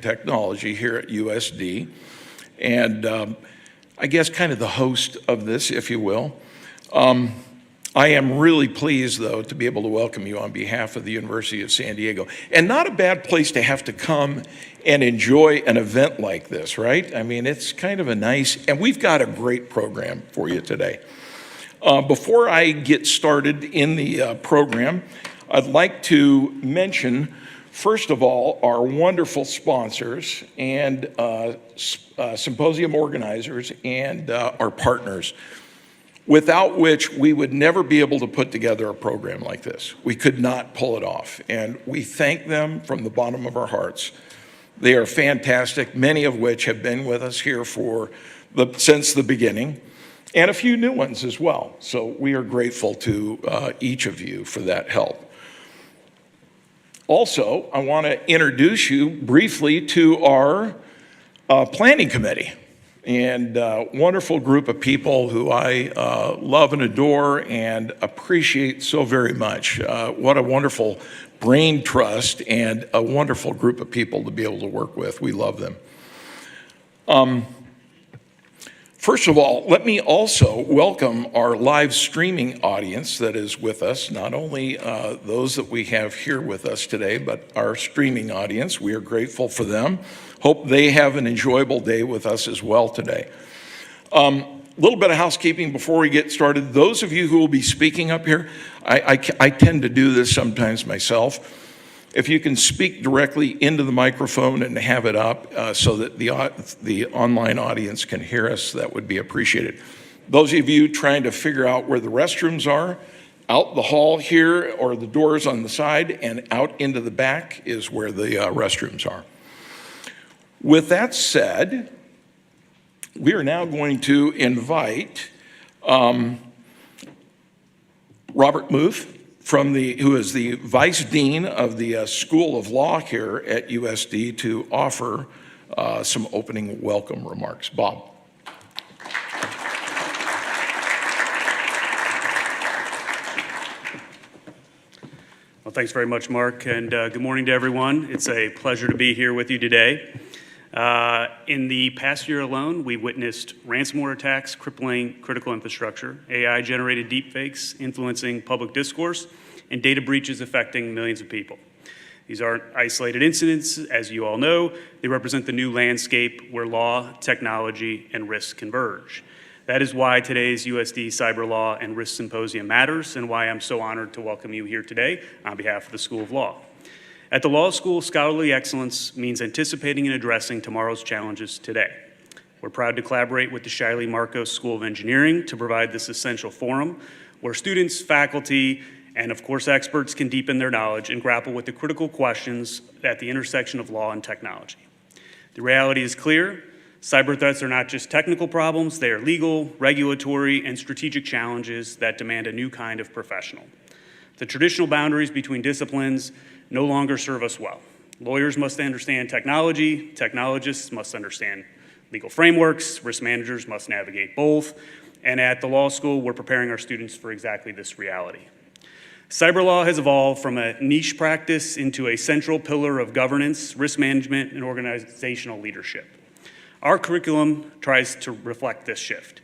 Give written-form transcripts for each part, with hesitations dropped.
Technology here at USD, and I guess kind of the host of this, if you will. I am really pleased, though, to be able to welcome you on behalf of the University of San Diego. And not a bad place to have to come and enjoy an event like this, right? I mean, it's kind of a nice, and we've got a great program for you today. Before I get started in the program, I'd like to mention, first of all, our wonderful sponsors and symposium organizers and our partners, without which we would never be able to put together a program like this. We could not pull it off, and we thank them from the bottom of our hearts. They are fantastic, many of which have been with us here since the beginning, and a few new ones as well. So we are grateful to each of you for that help. Also, I want to introduce you briefly to our planning committee, and a wonderful group of people who I love and adore and appreciate so very much. What a wonderful brain trust and a wonderful group of people to be able to work with. We love them. First of all, let me also welcome our live streaming audience that is with us, not only those that we have here with us today, but our streaming audience. We are grateful for them. Hope they have an enjoyable day with us as well today. A little bit of housekeeping before we get started. Those of you who will be speaking up here, I tend to do this sometimes myself. If you can speak directly into the microphone and have it up so that the online audience can hear us, that would be appreciated. Those of you trying to figure out where the restrooms are, out the hall here or the doors on the side and out into the back is where the restrooms are. With that said, we are now going to invite Robert Muth, who is the Vice Dean of the School of Law here at USD, to offer some opening welcome remarks. Bob. Well, thanks very much, Mark, and good morning to everyone. It's a pleasure to be here with you today. In the past year alone, we witnessed ransomware attacks crippling critical infrastructure, AI-generated deepfakes influencing public discourse, and data breaches affecting millions of people. These aren't isolated incidents, as you all know. They represent the new landscape where law, technology, and risk converge. That is why today's USD Cyber Law and Risk Symposium matters, and why I'm so honored to welcome you here today on behalf of the School of Law. At the Law School, scholarly excellence means anticipating and addressing tomorrow's challenges today. We're proud to collaborate with the Shiley Marcos School of Engineering to provide this essential forum where students, faculty, and of course experts can deepen their knowledge and grapple with the critical questions at the intersection of law and technology. The reality is clear. Cyber threats are not just technical problems, they are legal, regulatory, and strategic challenges that demand a new kind of professional. The traditional boundaries between disciplines no longer serve us well. Lawyers must understand technology, technologists must understand legal frameworks, risk managers must navigate both, and at the law school, we're preparing our students for exactly this reality. Cyber law has evolved from a niche practice into a central pillar of governance, risk management, and organizational leadership. Our curriculum tries to reflect this shift.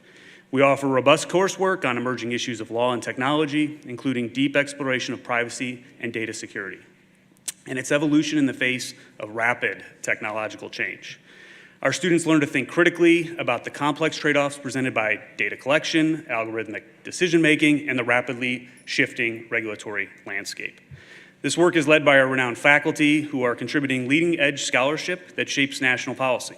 We offer robust coursework on emerging issues of law and technology, including deep exploration of privacy and data security, and its evolution in the face of rapid technological change. Our students learn to think critically about the complex trade-offs presented by data collection, algorithmic decision-making, and the rapidly shifting regulatory landscape. This work is led by our renowned faculty who are contributing leading-edge scholarship that shapes national policy.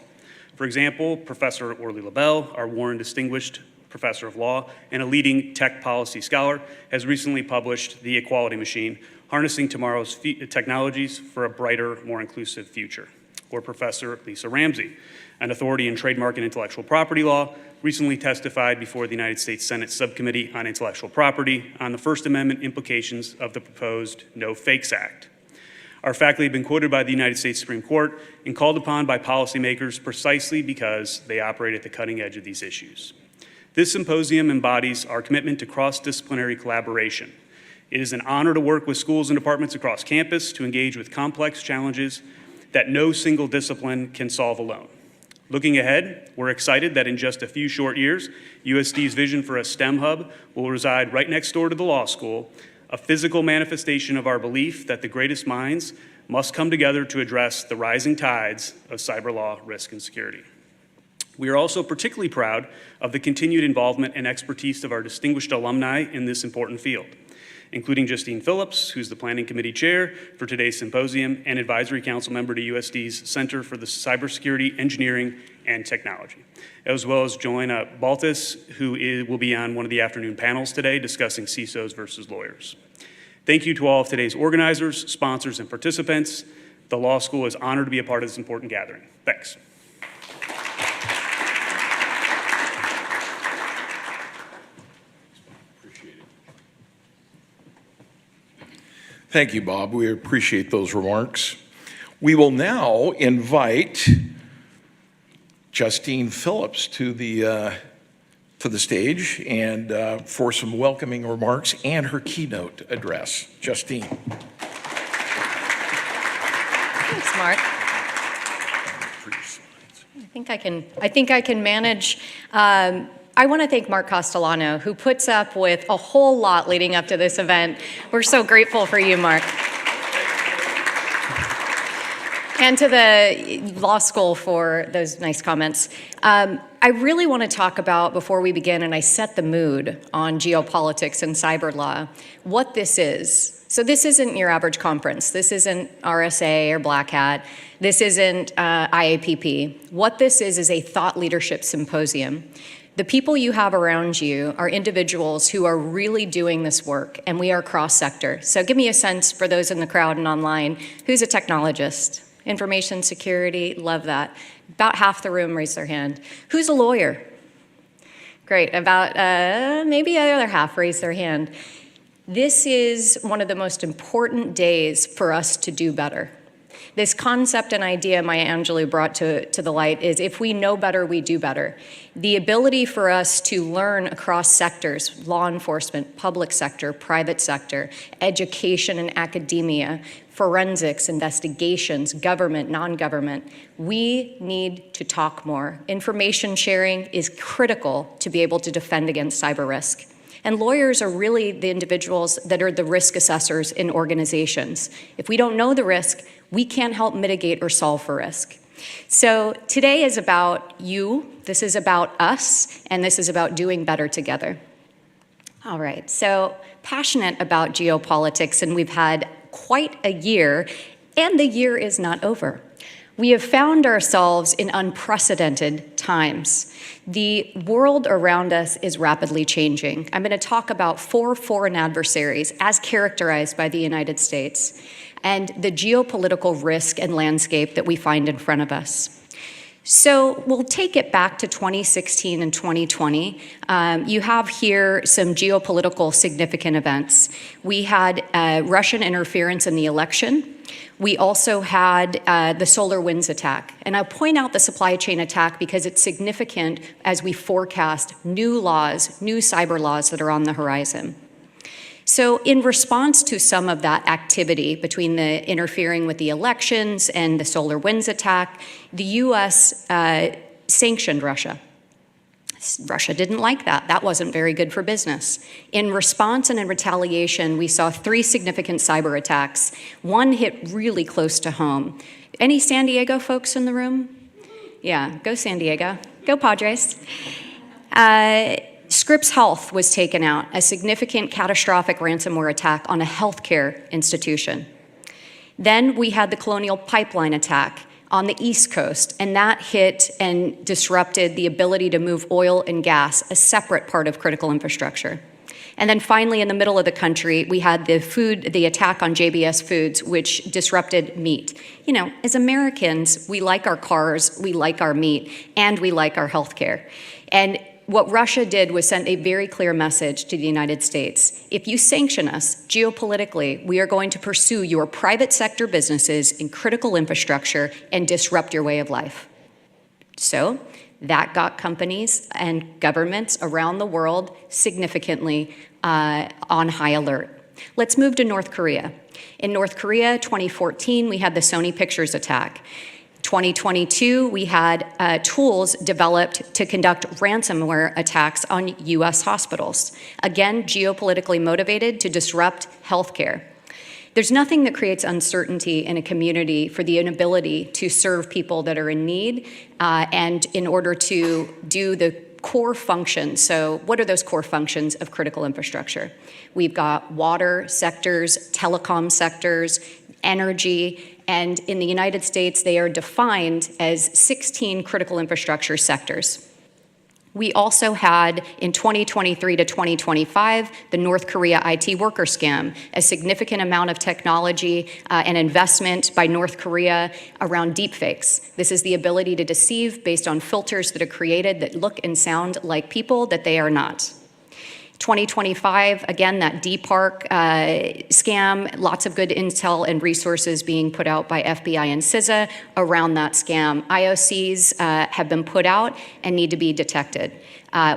For example, Professor Orly LaBelle, our Warren Distinguished Professor of Law and a leading tech policy scholar, has recently published The Equality Machine, Harnessing Tomorrow's Technologies for a Brighter, More Inclusive Future. Or Professor Lisa Ramsey, an authority in trademark and intellectual property law, recently testified before the United States Senate Subcommittee on Intellectual Property on the First Amendment implications of the proposed No Fakes Act. Our faculty have been quoted by the United States Supreme Court and called upon by policymakers precisely because they operate at the cutting edge of these issues. This symposium embodies our commitment to cross-disciplinary collaboration. It is an honor to work with schools and departments across campus to engage with complex challenges that no single discipline can solve alone. Looking ahead, we're excited that in just a few short years, USD's vision for a STEM hub will reside right next door to the law school, a physical manifestation of our belief that the greatest minds must come together to address the rising tides of cyber law, risk, and security. We are also particularly proud of the continued involvement and expertise of our distinguished alumni in this important field, including Justine Phillips, who's the Planning Committee Chair for today's symposium and Advisory Council member to USD's Center for the Cybersecurity, Engineering, and Technology, as well as Joanna Baltus, who will be on one of the afternoon panels today discussing CISOs versus lawyers. Thank you to all of today's organizers, sponsors, and participants. The law school is honored to be a part of this important gathering. Thanks. Thank you, Bob. We appreciate those remarks. We will now invite Justine Phillips to the stage and for some welcoming remarks and her keynote address. Justine. Thanks, Mark. I think I can manage. I want to thank Mark Castellano, who puts up with a whole lot leading up to this event. We're so grateful for you, Mark. And to the law school for those nice comments. I really want to talk about, before we begin, and I set the mood on geopolitics and cyber law, what this is. So this isn't your average conference. This isn't RSA or Black Hat. This isn't IAPP. What this is a thought leadership symposium. The people you have around you are individuals who are really doing this work, and we are cross-sector. So give me a sense, for those in the crowd and online, who's a technologist? Information security, love that. About half the room raised their hand. Who's a lawyer? Great, about maybe the other half raised their hand. This is one of the most important days for us to do better. This concept and idea Maya Angelou brought to the light is, if we know better, we do better. The ability for us to learn across sectors, law enforcement, public sector, private sector, education and academia, forensics, investigations, government, non-government, we need to talk more. Information sharing is critical to be able to defend against cyber risk. And lawyers are really the individuals that are the risk assessors in organizations. If we don't know the risk, we can't help mitigate or solve for risk. So today is about you, this is about us, and this is about doing better together. All right, so passionate about geopolitics, and we've had quite a year, and the year is not over. We have found ourselves in unprecedented times. The world around us is rapidly changing. I'm going to talk about four foreign adversaries as characterized by the United States and the geopolitical risk and landscape that we find in front of us. So we'll take it back to 2016 and 2020. You have here some geopolitical significant events. We had Russian interference in the election. We also had the SolarWinds attack. And I'll point out the supply chain attack because it's significant as we forecast new laws, new cyber laws that are on the horizon. So in response to some of that activity between the interfering with the elections and the SolarWinds attack, the US sanctioned Russia. Russia didn't like that. That wasn't very good for business. In response and in retaliation, we saw three significant cyber attacks. One hit really close to home. Any San Diego folks in the room? Yeah, go San Diego. Go Padres. Scripps Health was taken out, a significant catastrophic ransomware attack on a healthcare institution. Then we had the Colonial Pipeline attack on the East Coast, and that hit and disrupted the ability to move oil and gas, a separate part of critical infrastructure. And then finally, in the middle of the country, we had the attack on JBS Foods, which disrupted meat. You know, as Americans, we like our cars, we like our meat, and we like our healthcare. And what Russia did was send a very clear message to the United States. If you sanction us geopolitically, we are going to pursue your private sector businesses in critical infrastructure and disrupt your way of life. So that got companies and governments around the world significantly on high alert. Let's move to North Korea. In North Korea, 2014, we had the Sony Pictures attack. 2022, we had tools developed to conduct ransomware attacks on US hospitals. Again, geopolitically motivated to disrupt healthcare. There's nothing that creates uncertainty in a community for the inability to serve people that are in need and in order to do the core functions. So what are those core functions of critical infrastructure? We've got water sectors, telecom sectors, energy, and in the United States, they are defined as 16 critical infrastructure sectors. We also had, in 2023 to 2025, the North Korea IT worker scam, a significant amount of technology and investment by North Korea around deepfakes. This is the ability to deceive based on filters that are created that look and sound like people that they are not. 2025, again, that DPARC scam, lots of good intel and resources being put out by FBI and CISA around that scam. IOCs have been put out and need to be detected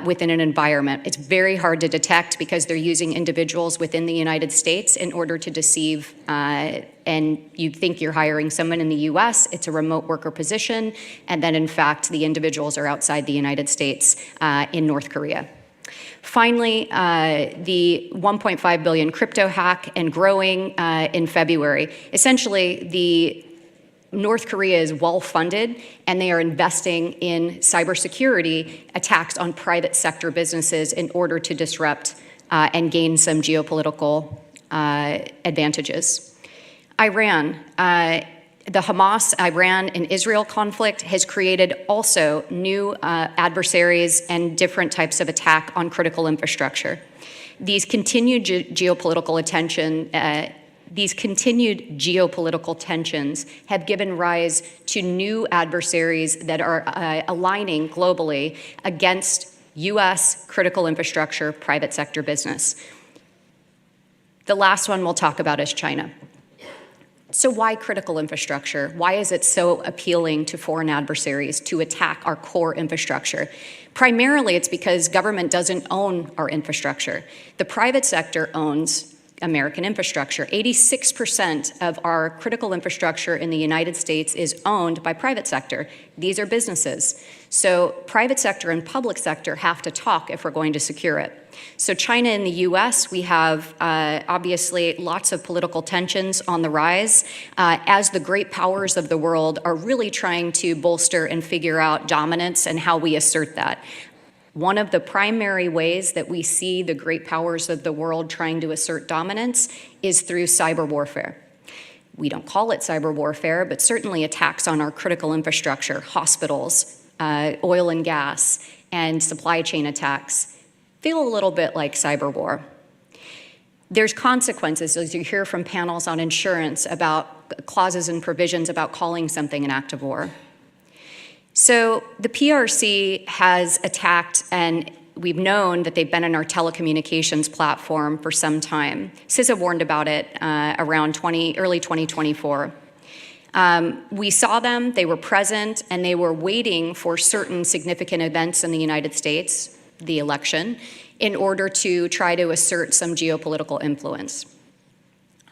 within an environment. It's very hard to detect because they're using individuals within the United States in order to deceive, and you think you're hiring someone in the US, it's a remote worker position, and then in fact, the individuals are outside the United States in North Korea. Finally, the 1.5 billion crypto hack and growing in February. Essentially, the North Korea is well-funded, and they are investing in cybersecurity attacks on private sector businesses in order to disrupt and gain some geopolitical advantages. Iran. The Hamas, Iran, and Israel conflict has created also new adversaries and different types of attack on critical infrastructure. These continued geopolitical tensions have given rise to new adversaries that are aligning globally against U.S. critical infrastructure, private sector business. The last one we'll talk about is China. So why critical infrastructure? Why is it so appealing to foreign adversaries to attack our core infrastructure? Primarily, it's because government doesn't own our infrastructure. The private sector owns American infrastructure. 86% of our critical infrastructure in the United States is owned by private sector. These are businesses. So private sector and public sector have to talk if we're going to secure it. So China and the US, we have obviously lots of political tensions on the rise as the great powers of the world are really trying to bolster and figure out dominance and how we assert that. One of the primary ways that we see the great powers of the world trying to assert dominance is through cyber warfare. We don't call it cyber warfare, but certainly attacks on our critical infrastructure, hospitals, oil and gas, and supply chain attacks feel a little bit like cyber war. There's consequences, as you hear from panels on insurance, about clauses and provisions about calling something an act of war. So the PRC has attacked, and we've known that they've been in our telecommunications platform for some time. CISA warned about it around early 2024. We saw them, they were present, and they were waiting for certain significant events in the United States, the election, in order to try to assert some geopolitical influence.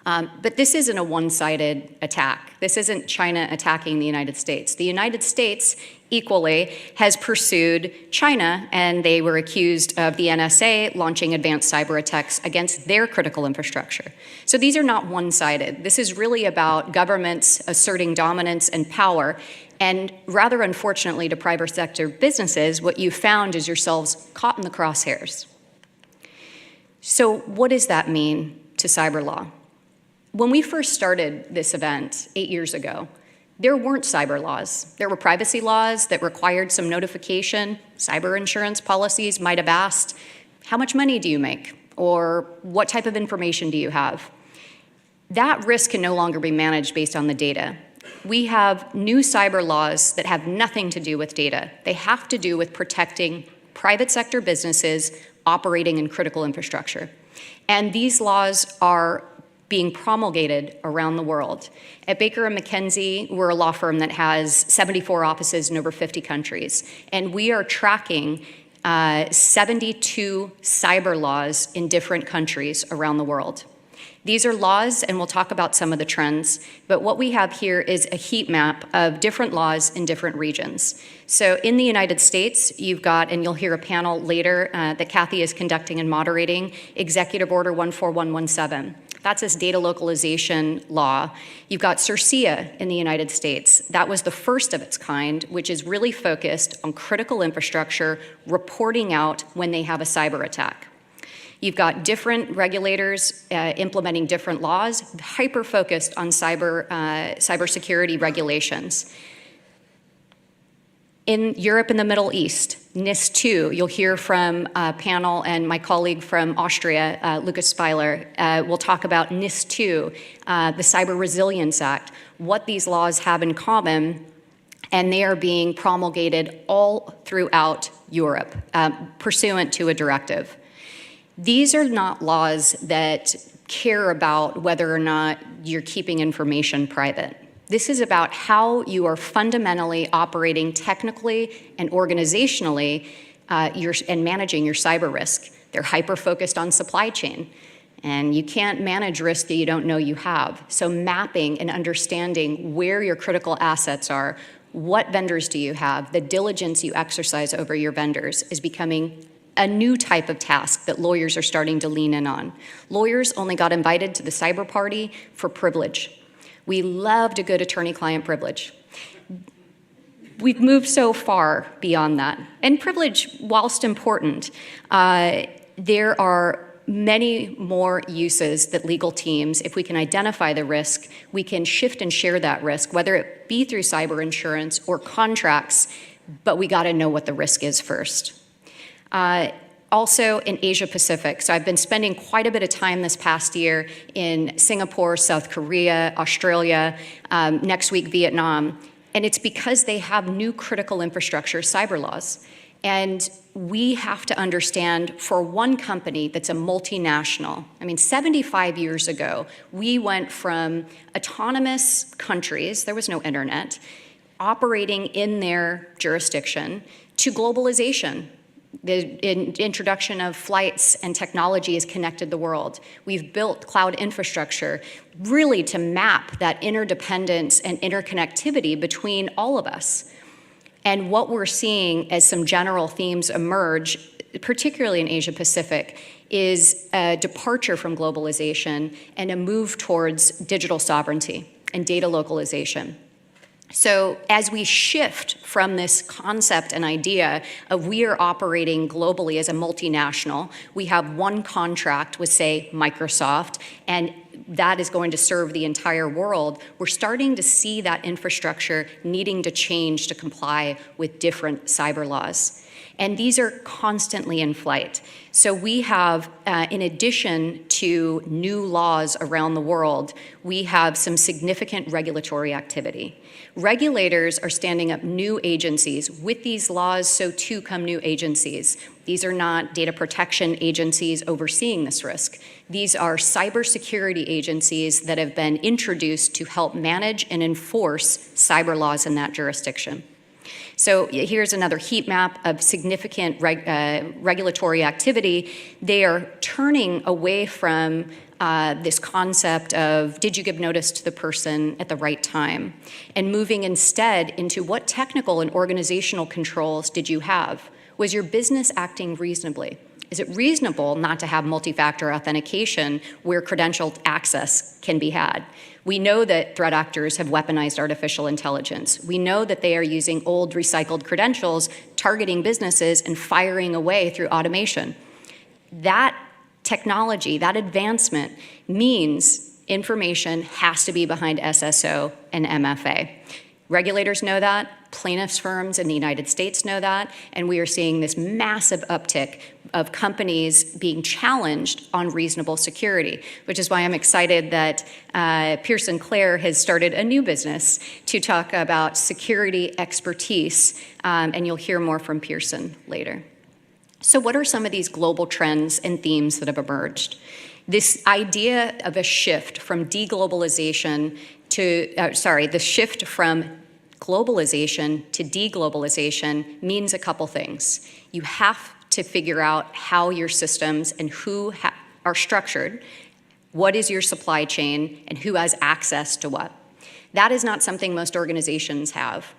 But this isn't a one-sided attack. This isn't China attacking the United States. The United States equally has pursued China, and they were accused of the NSA launching advanced cyber attacks against their critical infrastructure. So these are not one-sided. This is really about governments asserting dominance and power. And rather unfortunately to private sector businesses, what you found is yourselves caught in the crosshairs. So what does that mean to cyber law? When we first started this event 8 years ago, there weren't cyber laws. There were privacy laws that required some notification. Cyber insurance policies might have asked, how much money do you make? Or what type of information do you have? That risk can no longer be managed based on the data. We have new cyber laws that have nothing to do with data. They have to do with protecting private sector businesses operating in critical infrastructure. And these laws are being promulgated around the world. At Baker & McKenzie, we're a law firm that has 74 offices in over 50 countries, and we are tracking 72 cyber laws in different countries around the world. These are laws, and we'll talk about some of the trends, but what we have here is a heat map of different laws in different regions. So in the United States, you've got, and you'll hear a panel later that Kathy is conducting and moderating, Executive Order 14117. That's this data localization law. You've got CERCIA in the United States. That was the first of its kind, which is really focused on critical infrastructure, reporting out when they have a cyber attack. You've got different regulators implementing different laws, hyper-focused on cybersecurity regulations. In Europe and the Middle East, NIS2, you'll hear from a panel, and my colleague from Austria, Lucas Speiler, will talk about NIS2, the Cyber Resilience Act, what these laws have in common, and they are being promulgated all throughout Europe, pursuant to a directive. These are not laws that care about whether or not you're keeping information private. This is about how you are fundamentally operating technically and organizationally and managing your cyber risk. They're hyper-focused on supply chain, and you can't manage risk that you don't know you have. So mapping and understanding where your critical assets are, what vendors do you have, the diligence you exercise over your vendors is becoming a new type of task that lawyers are starting to lean in on. Lawyers only got invited to the cyber party for privilege. We loved a good attorney-client privilege. We've moved so far beyond that. And privilege, whilst important, there are many more uses that legal teams, if we can identify the risk, we can shift and share that risk, whether it be through cyber insurance or contracts, but we gotta know what the risk is first. Also in Asia Pacific. So I've been spending quite a bit of time this past year in Singapore, South Korea, Australia, next week Vietnam. And it's because they have new critical infrastructure cyber laws. And we have to understand for one company that's a multinational, 75 years ago, we went from autonomous countries, there was no internet, operating in their jurisdiction, to globalization. The introduction of flights and technology has connected the world. We've built cloud infrastructure really to map that interdependence and interconnectivity between all of us. And what we're seeing as some general themes emerge, particularly in Asia Pacific, is a departure from globalization and a move towards digital sovereignty and data localization. So as we shift from this concept and idea of we are operating globally as a multinational, we have one contract with, say, Microsoft, and that is going to serve the entire world, we're starting to see that infrastructure needing to change to comply with different cyber laws. And these are constantly in flight. So we have, in addition to new laws around the world, we have some significant regulatory activity. Regulators are standing up new agencies. With these laws, so too come new agencies. These are not data protection agencies overseeing this risk. These are cybersecurity agencies that have been introduced to help manage and enforce cyber laws in that jurisdiction. So here's another heat map of significant regulatory activity. They are turning away from this concept of did you give notice to the person at the right time, and moving instead into what technical and organizational controls did you have? Was your business acting reasonably? Is it reasonable not to have multi-factor authentication where credentialed access can be had? We know that threat actors have weaponized artificial intelligence. We know that they are using old recycled credentials, targeting businesses and firing away through automation. That technology, that advancement means information has to be behind SSO and MFA. Regulators know that, plaintiffs' firms in the United States know that, and we are seeing this massive uptick of companies being challenged on reasonable security, which is why I'm excited that Pearson Clare has started a new business to talk about security expertise, and you'll hear more from Pearson later. So what are some of these global trends and themes that have emerged? This idea of a shift from deglobalization to, the shift from globalization to deglobalization means a couple things. You have to figure out how your systems and who are structured, What is your supply chain and who has access to what? That is not something most organizations have.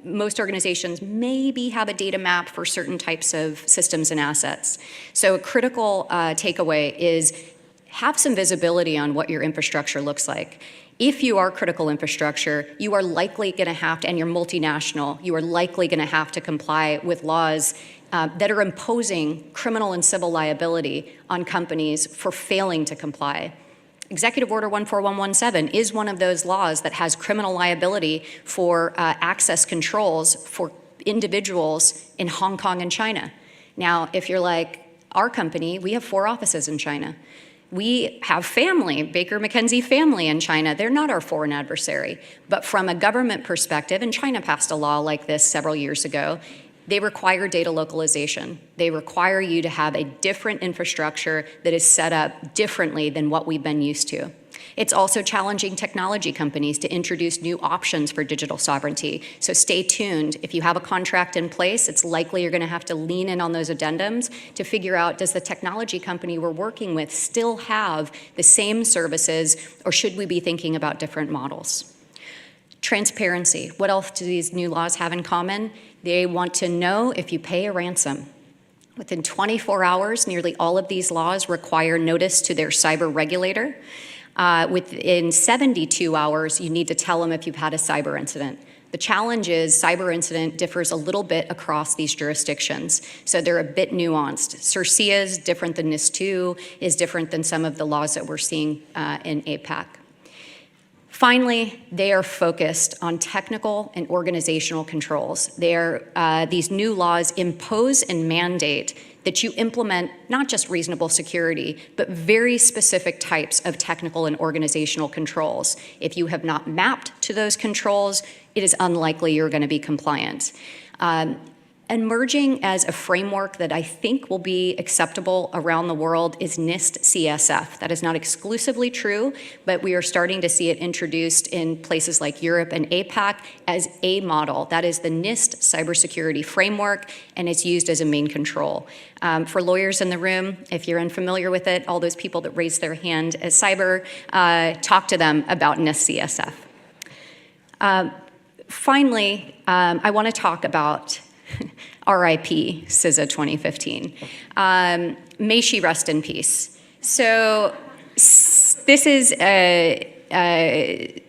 Most organizations maybe have a data map for certain types of systems and assets. So a critical takeaway is have some visibility on what your infrastructure looks like. If you are critical infrastructure, you are likely going to have to, and you're multinational, you are likely going to have to comply with laws that are imposing criminal and civil liability on companies for failing to comply. Executive Order 14117 is one of those laws that has criminal liability for access controls for individuals in Hong Kong and China. Now, if you're like our company, we have 4 offices in China. We have family, Baker McKenzie family in China. They're not our foreign adversary. But from a government perspective, and China passed a law like this several years ago, they require data localization. They require you to have a different infrastructure that is set up differently than what we've been used to. It's also challenging technology companies to introduce new options for digital sovereignty. So stay tuned. If you have a contract in place, it's likely you're going to have to lean in on those addendums to figure out, does the technology company we're working with still have the same services, or should we be thinking about different models? Transparency. What else do these new laws have in common? They want to know if you pay a ransom. Within 24 hours, nearly all of these laws require notice to their cyber regulator. Within 72 hours, you need to tell them if you've had a cyber incident. The challenge is cyber incident differs a little bit across these jurisdictions, so they're a bit nuanced. CERCIA is different than NIS2, is different than some of the laws that we're seeing in APAC. Finally, they are focused on technical and organizational controls. These new laws impose and mandate that you implement not just reasonable security, but very specific types of technical and organizational controls. If you have not mapped to those controls, it is unlikely you're going to be compliant. Emerging as a framework that I think will be acceptable around the world is NIST CSF. That is not exclusively true, but we are starting to see it introduced in places like Europe and APAC as a model. That is the NIST cybersecurity framework, and it's used as a main control. For lawyers in the room, if you're unfamiliar with it, all those people that raise their hand as cyber, talk to them about NIST CSF. Finally, I want to talk about RIP, CISA 2015. May she rest in peace. So this is a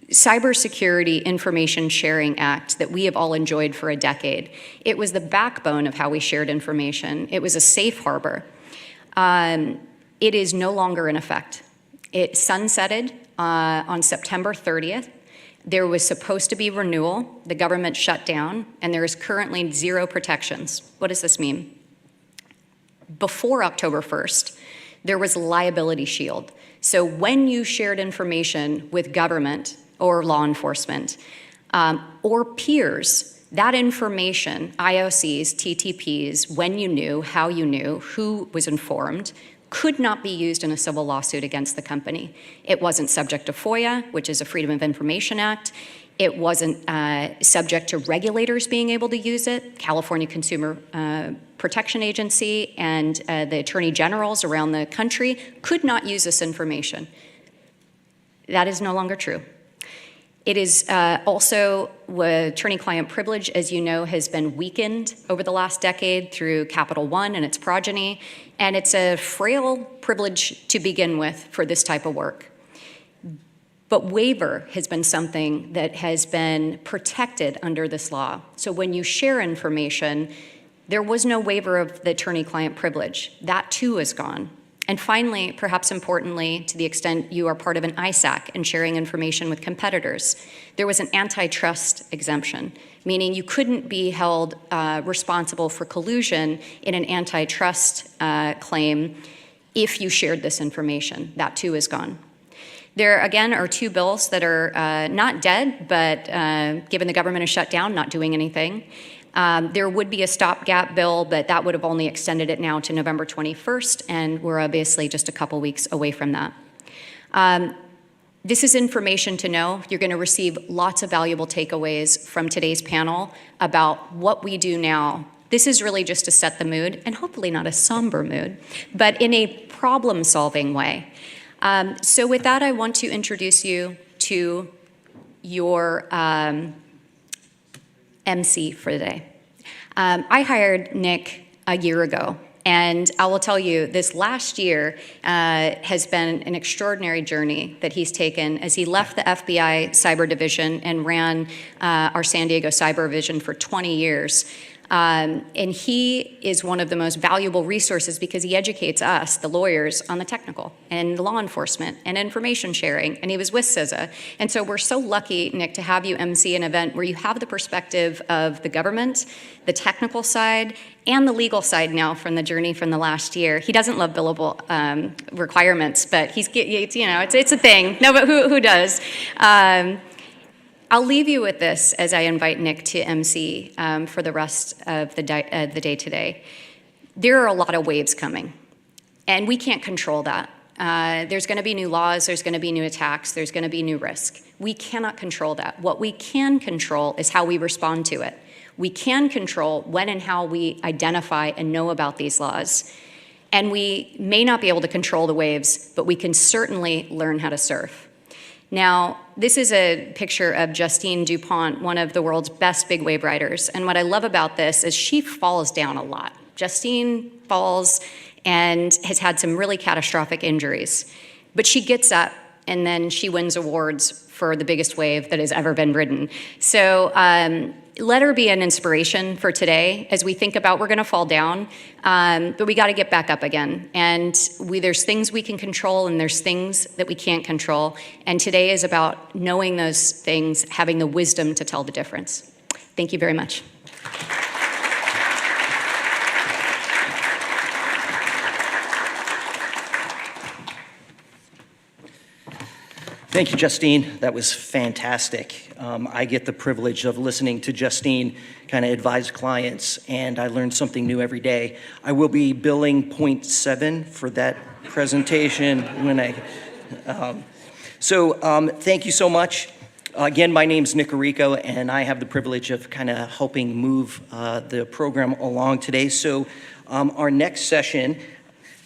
Cybersecurity Information Sharing Act that we have all enjoyed for a decade. It was the backbone of how we shared information. It was a safe harbor. It is no longer in effect. It sunsetted on September 30th. There was supposed to be renewal, the government shut down, and there is currently 0 protections. What does this mean? Before October 1st, there was liability shield. So when you shared information with government or law enforcement or peers, that information, IOCs, TTPs, when you knew, how you knew, who was informed, could not be used in a civil lawsuit against the company. It wasn't subject to FOIA, which is a Freedom of Information Act. It wasn't subject to regulators being able to use it. California Consumer Protection Agency and the attorney generals around the country could not use this information. That is no longer true. It is also, attorney-client privilege, as you know, has been weakened over the last decade through Capital One and its progeny, and it's a frail privilege to begin with for this type of work. But waiver has been something that has been protected under this law. So when you share information, there was no waiver of the attorney-client privilege. That too is gone. And finally, perhaps importantly, to the extent you are part of an ISAC and sharing information with competitors, there was an antitrust exemption, meaning you couldn't be held responsible for collusion in an antitrust claim if you shared this information. That too is gone. There, again, are 2 bills that are not dead, but given the government is shut down, not doing anything. There would be a stopgap bill, but that would have only extended it now to November 21st, and we're obviously just a couple weeks away from that. This is information to know. You're going to receive lots of valuable takeaways from today's panel about what we do now This is really just to set the mood, and hopefully not a somber mood, but in a problem-solving way. So with that, I want to introduce you to your MC for the day. I hired Nick a year ago, and I will tell you, this last year has been an extraordinary journey that he's taken as he left the FBI Cyber Division and ran our San Diego Cyber Division for 20 years. And he is one of the most valuable resources because he educates us, the lawyers, on the technical and law enforcement and information sharing, and he was with CISA. And so we're so lucky, Nick, to have you MC an event where you have the perspective of the government, the technical side, and the legal side now from the journey from the last year. He doesn't love billable requirements, but it's a thing. No, but who does? I'll leave you with this as I invite Nick to MC for the rest of the day today. There are a lot of waves coming, and we can't control that. There's going to be new laws, there's going to be new attacks, there's going to be new risk. We cannot control that. What we can control is how we respond to it. We can control when and how we identify and know about these laws. And we may not be able to control the waves, but we can certainly learn how to surf. Now, this is a picture of Justine Dupont, one of the world's best big wave riders. And what I love about this is she falls down a lot. Justine falls and has had some really catastrophic injuries. But she gets up and then she wins awards for the biggest wave that has ever been ridden. So let her be an inspiration for today as we think about we're going to fall down, but we got to get back up again. And there's things we can control and there's things that we can't control. And today is about knowing those things, having the wisdom to tell the difference. Thank you very much. Thank you, Justine. That was fantastic. I get the privilege of listening to Justine kind of advise clients, and I learn something new every day. I will be billing 0.7 for that presentation when thank you so much. Again, my name's Nick Arico, and I have the privilege of kind of helping move the program along today. So our next session,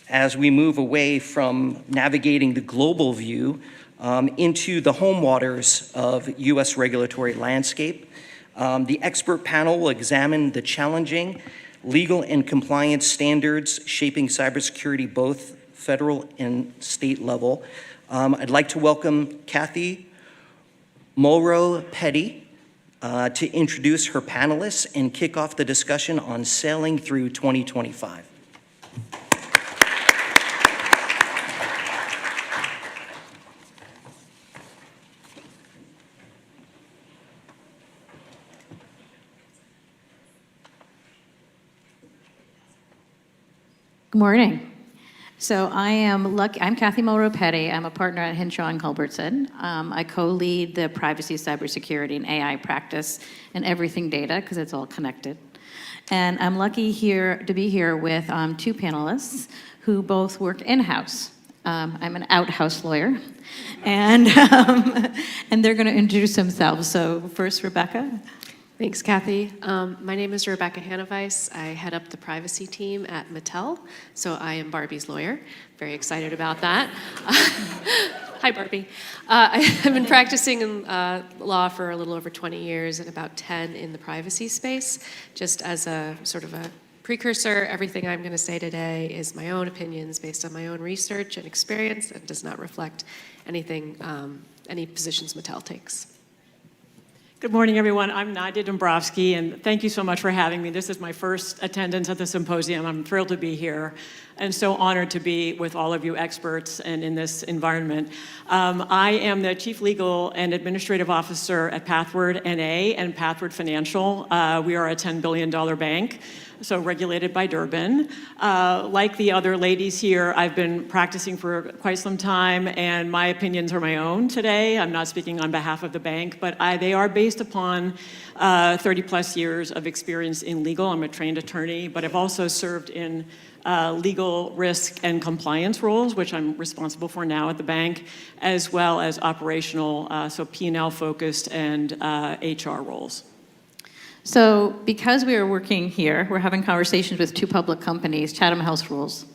as we move away from navigating the global view into the home waters of U.S. regulatory landscape. The expert panel will examine the challenging legal and compliance standards shaping cybersecurity, both federal and state level. I'd like to welcome Kathy Mulrow-Petty to introduce her panelists and kick off the discussion on sailing through 2025. Good morning. So I'm Kathy Mulrow-Petty. I'm a partner at Hinshaw & Culbertson. I co-lead the privacy, cybersecurity, and AI practice and everything data, because it's all connected. And I'm lucky to be here with two panelists who both work in-house. I'm an out-house lawyer, and they're going to introduce themselves. So first, Rebecca. Thanks, Kathy. My name is Rebecca Hanneweis. I head up the privacy team at Mattel, so I am Barbie's lawyer. Very excited about that. Hi, Barbie. I've been practicing in law for a little over 20 years and about 10 in the privacy space. Just as a sort of a precursor, everything I'm going to say today is my own opinions based on my own research and experience and does not reflect anything, any positions Mattel takes. Good morning, everyone. I'm Nadia Dombrowski, and thank you so much for having me. This is my first attendance at the symposium. I'm thrilled to be here and so honored to be with all of you experts and in this environment. I am the Chief Legal and Administrative Officer at Pathward NA and Pathward Financial. We are a $10 billion bank, so regulated by Durbin. Like the other ladies here, I've been practicing for quite some time, and my opinions are my own today. I'm not speaking on behalf of the bank, but they are based upon 30 plus years of experience in legal. I'm a trained attorney, but I've also served in legal risk and compliance roles, which I'm responsible for now at the bank, as well as operational, so P&L focused and HR roles. So because we are working here, we're having conversations with two public companies, Chatham House rules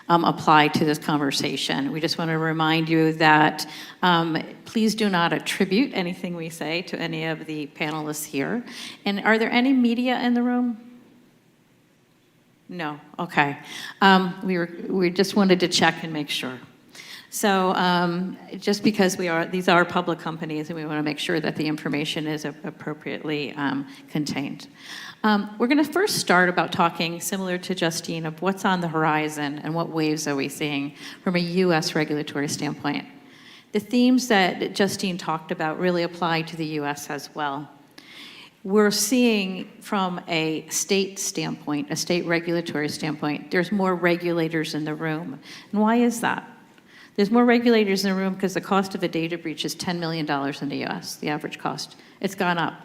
apply to this conversation. We just want to remind you that please do not attribute anything we say to any of the panelists here. And are there any media in the room? No, okay. We just wanted to check and make sure. So just because these are public companies, and we want to make sure that the information is appropriately contained. We're going to first start about talking, similar to Justine, of what's on the horizon and what waves are we seeing from a U.S. regulatory standpoint. The themes that Justine talked about really apply to the U.S. as well. We're seeing from a state standpoint, a state regulatory standpoint, there's more regulators in the room. And why is that? There's more regulators in the room because the cost of a data breach is $10 million in the US, the average cost. It's gone up.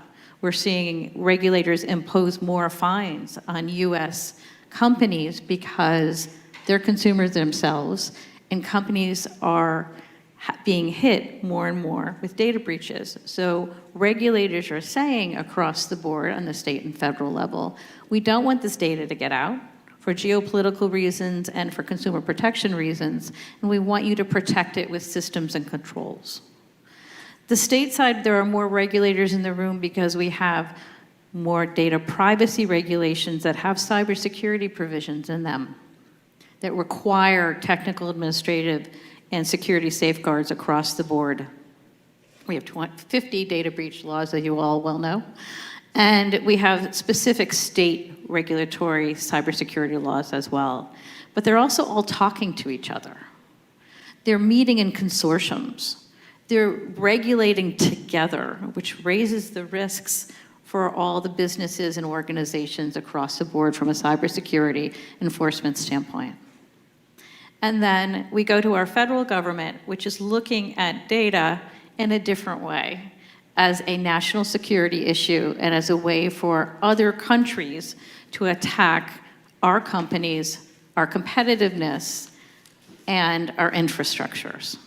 We're seeing regulators impose more fines on US companies because they're consumers themselves, and companies are being hit more and more with data breaches. So regulators are saying across the board on the state and federal level, we don't want this data to get out for geopolitical reasons and for consumer protection reasons, and we want you to protect it with systems and controls. The state side, there are more regulators in the room because we have more data privacy regulations that have cybersecurity provisions in them that require technical, administrative, and security safeguards across the board. We have 50 data breach laws that you all well know. And we have specific state regulatory cybersecurity laws as well. But they're also all talking to each other. They're meeting in consortiums. They're regulating together, which raises the risks for all the businesses and organizations across the board from a cybersecurity enforcement standpoint. And then we go to our federal government, which is looking at data in a different way, as a national security issue and as a way for other countries to attack our companies, our competitiveness, and our infrastructures.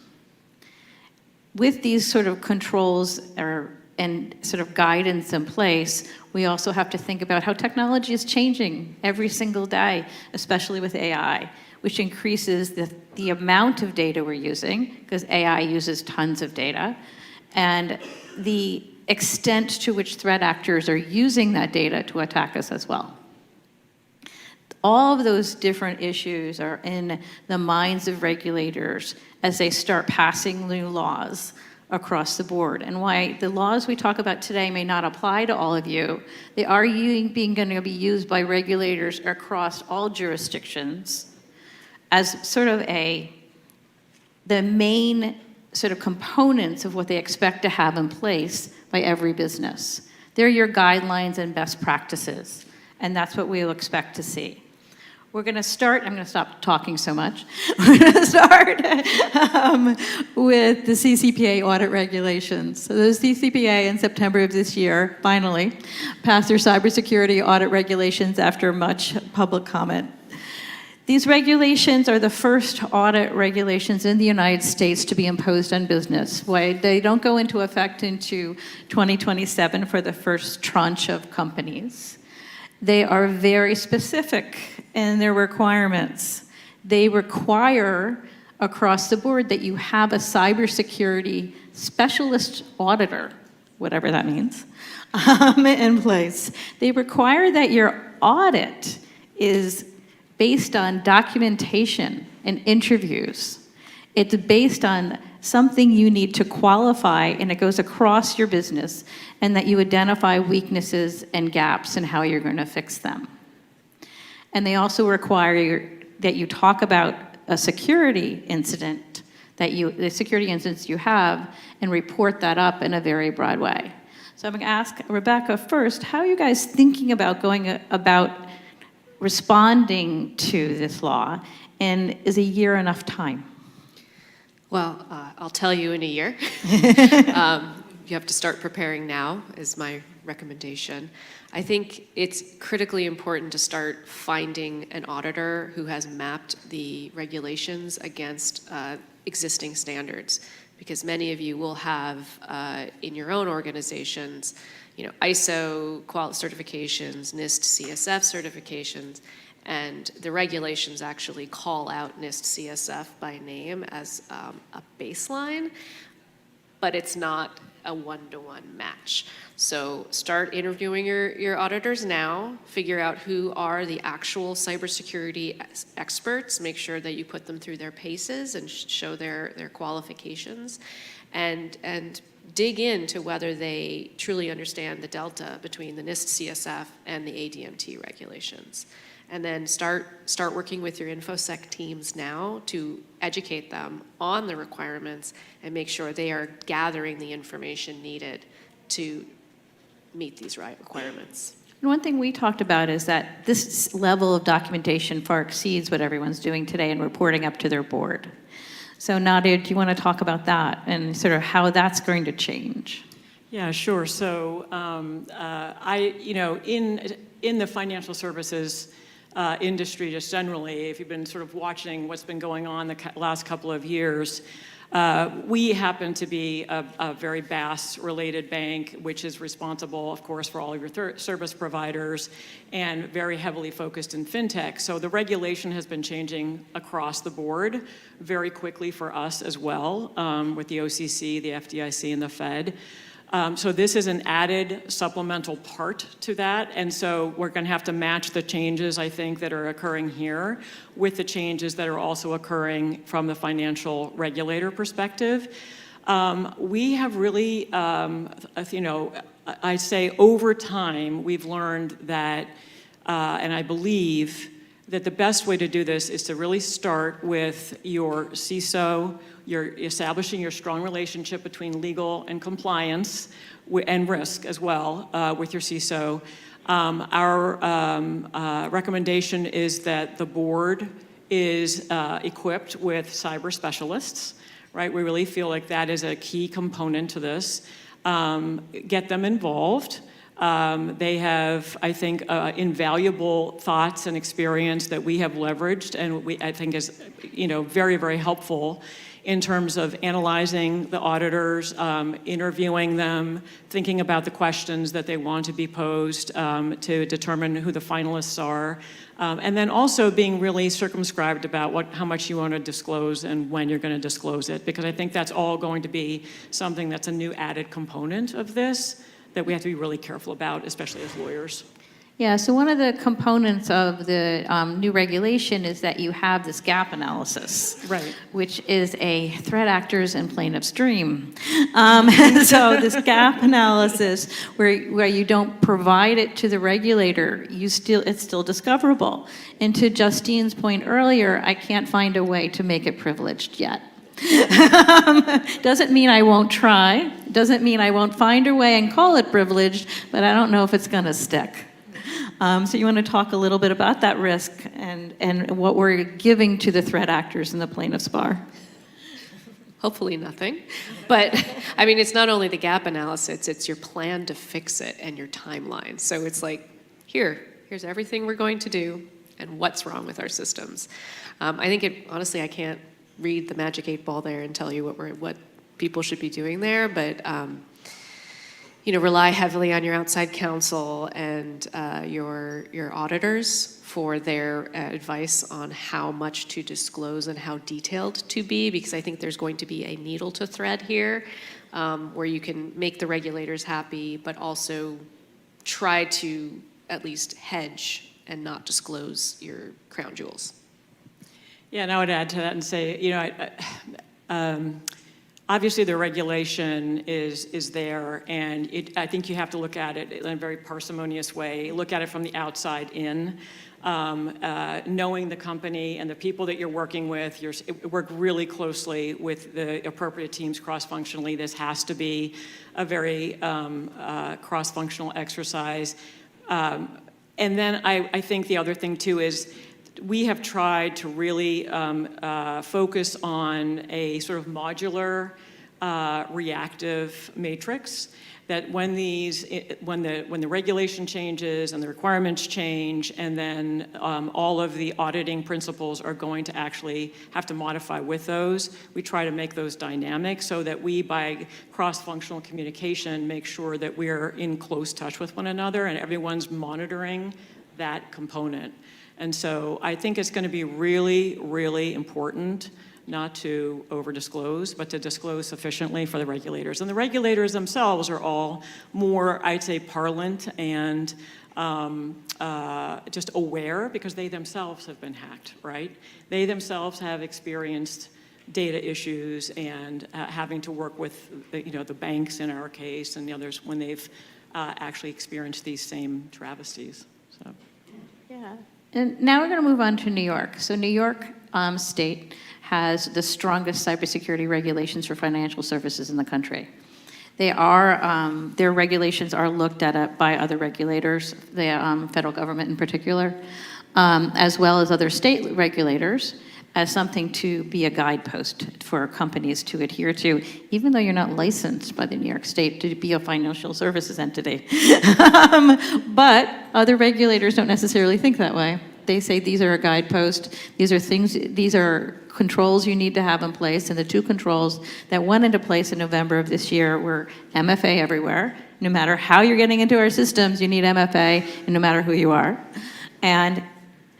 With these sort of controls and sort of guidance in place, we also have to think about how technology is changing every single day, especially with AI, which increases the amount of data we're using, because AI uses tons of data, and the extent to which threat actors are using that data to attack us as well. All of those different issues are in the minds of regulators as they start passing new laws across the board. And why the laws we talk about today may not apply to all of you, they are going to be used by regulators across all jurisdictions as sort of the main sort of components of what they expect to have in place by every business. They're your guidelines and best practices, and that's what we'll expect to see. We're going to start, I'm going to stop talking so much. We're going to start with the CCPA audit regulations. So the CCPA in September of this year, finally, passed their cybersecurity audit regulations after much public comment. These regulations are the first audit regulations in the United States to be imposed on business. They don't go into effect into 2027 for the first tranche of companies. They are very specific in their requirements. They require across the board that you have a cybersecurity specialist auditor, whatever that means, in place. They require that your audit is based on documentation and interviews. It's based on something you need to qualify, and it goes across your business, and that you identify weaknesses and gaps and how you're going to fix them. And they also require that you talk about a security incident, the security incidents you have, and report that up in a very broad way. So I'm going to ask Rebecca first, how are you guys thinking about going about responding to this law, and is a year enough time? Well, I'll tell you in a year. You have to start preparing now, is my recommendation. I think it's critically important to start finding an auditor who has mapped the regulations against existing standards, because many of you will have in your own organizations, ISO certifications, NIST CSF certifications, and the regulations actually call out NIST CSF by name as a baseline, but it's not a one-to-one match. So start interviewing your auditors now, figure out who are the actual cybersecurity experts, make sure that you put them through their paces and show their qualifications, and dig into whether they truly understand the delta between the NIST CSF and the ADMT regulations. And then start working with your InfoSec teams now to educate them on the requirements and make sure they are gathering the information needed to meet these requirements. And one thing we talked about is that this level of documentation far exceeds what everyone's doing today and reporting up to their board. So Nadia, do you want to talk about that and sort of how that's going to change? Yeah, sure. So in the financial services industry just generally, if you've been sort of watching what's been going on the last couple of years, we happen to be a very BAS-related bank, which is responsible, of course, for all of your service providers and very heavily focused in fintech. So the regulation has been changing across the board very quickly for us as well, with the OCC, the FDIC, and the Fed. So this is an added supplemental part to that, and so we're going to have to match the changes, I think, that are occurring here with the changes that are also occurring from the financial regulator perspective. We have really, I say over time, we've learned that, and I believe that the best way to do this is to really start with your CISO. You're establishing your strong relationship between legal and compliance and risk as well with your CISO. Our recommendation is that the board is equipped with cyber specialists, right? We really feel like that is a key component to this. Get them involved. They have, I think, invaluable thoughts and experience that we have leveraged, and I think is, very, very helpful in terms of analyzing the auditors, interviewing them, thinking about the questions that they want to be posed to determine who the finalists are, and then also being really circumscribed about how much you want to disclose and when you're going to disclose it, because I think that's all going to be something that's a new added component of this that we have to be really careful about, especially as lawyers. Yeah, so one of the components of the new regulation is that you have this gap analysis, Right. which is a threat actors and plaintiff's dream. So this gap analysis, where you don't provide it to the regulator, it's still discoverable. And to Justine's point earlier, I can't find a way to make it privileged yet. Doesn't mean I won't try. Doesn't mean I won't find a way and call it privileged, but I don't know if it's going to stick. So you want to talk a little bit about that risk and what we're giving to the threat actors in the plaintiff's bar? Hopefully nothing. But I mean, it's not only the gap analysis, it's your plan to fix it and your timeline. So it's like, here's everything we're going to do and what's wrong with our systems. I think honestly, I can't read the magic 8 ball there and tell you what people should be doing there, but rely heavily on your outside counsel and your auditors for their advice on how much to disclose and how detailed to be, because I think there's going to be a needle to thread here where you can make the regulators happy, but also try to at least hedge and not disclose your crown jewels. Yeah, and I would add to that and say, obviously the regulation is there, and I think you have to look at it in a very parsimonious way. Look at it from the outside in, knowing the company and the people that you're working with. Work really closely with the appropriate teams cross-functionally. This has to be a very cross-functional exercise. And then I think the other thing too is, we have tried to really focus on a sort of modular reactive matrix. that when the regulation changes and the requirements change, and then all of the auditing principles are going to actually have to modify with those, we try to make those dynamic so that we, by cross-functional communication, make sure that we're in close touch with one another and everyone's monitoring that component. And so I think it's going to be really, really important not to over-disclose, but to disclose sufficiently for the regulators. And the regulators themselves are all more, I'd say, parlant and just aware, because they themselves have been hacked, right? They themselves have experienced data issues and having to work with the banks in our case and the others when they've actually experienced these same travesties. So. Yeah. And now we're going to move on to New York. So New York State has the strongest cybersecurity regulations for financial services in the country. They are, their regulations are looked at by other regulators, the federal government in particular, as well as other state regulators, as something to be a guidepost for companies to adhere to, even though you're not licensed by the New York State to be a financial services entity. But other regulators don't necessarily think that way. They say these are a guidepost, these are controls you need to have in place, and the two controls that went into place in November of this year were MFA everywhere. No matter how you're getting into our systems, you need MFA, and no matter who you are. And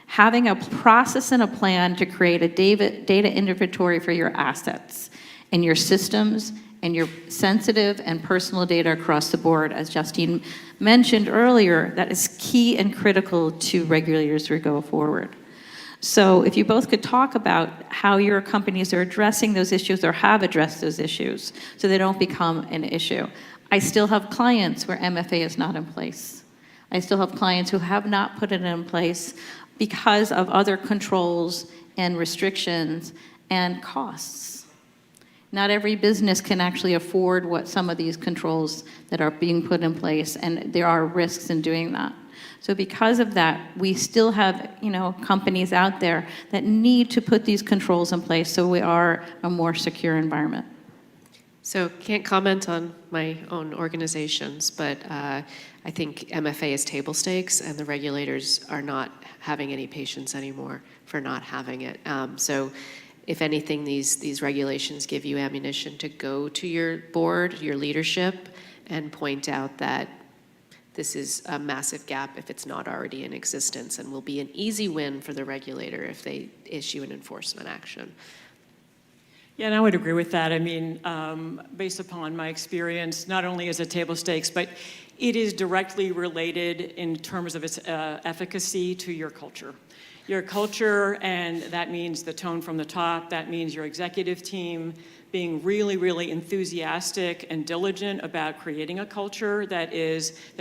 having a process and a plan to create a data inventory for your assets and your systems and your sensitive and personal data across the board. As Justine mentioned earlier, that is key and critical to regulators to go forward. So if you both could talk about how your companies are addressing those issues or have addressed those issues so they don't become an issue. I still have clients where MFA is not in place. I still have clients who have not put it in place because of other controls and restrictions and costs. Not every business can actually afford what some of these controls that are being put in place, and there are risks in doing that. So because of that, we still have, companies out there that need to put these controls in place so we are a more secure environment. So can't comment on my own organizations, but I think MFA is table stakes, and the regulators are not having any patience anymore for not having it. So if anything, these regulations give you ammunition to go to your board, your leadership, and point out that this is a massive gap if it's not already in existence, and will be an easy win for the regulator if they issue an enforcement action. Yeah, and I would agree with that. I mean, based upon my experience, not only is it table stakes, but it is directly related in terms of its efficacy to your culture. Your culture, and that means the tone from the top, that means your executive team being really, really enthusiastic and diligent about creating a culture that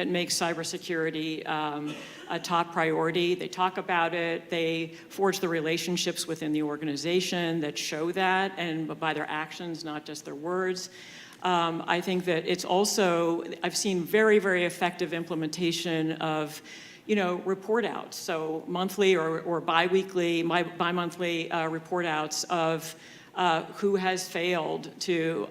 makes cybersecurity a top priority. They talk about it, they forge the relationships within the organization that show that, and by their actions, not just their words. I think that it's also, I've seen very, very effective implementation of report outs. So monthly or bi-monthly report outs of who has failed to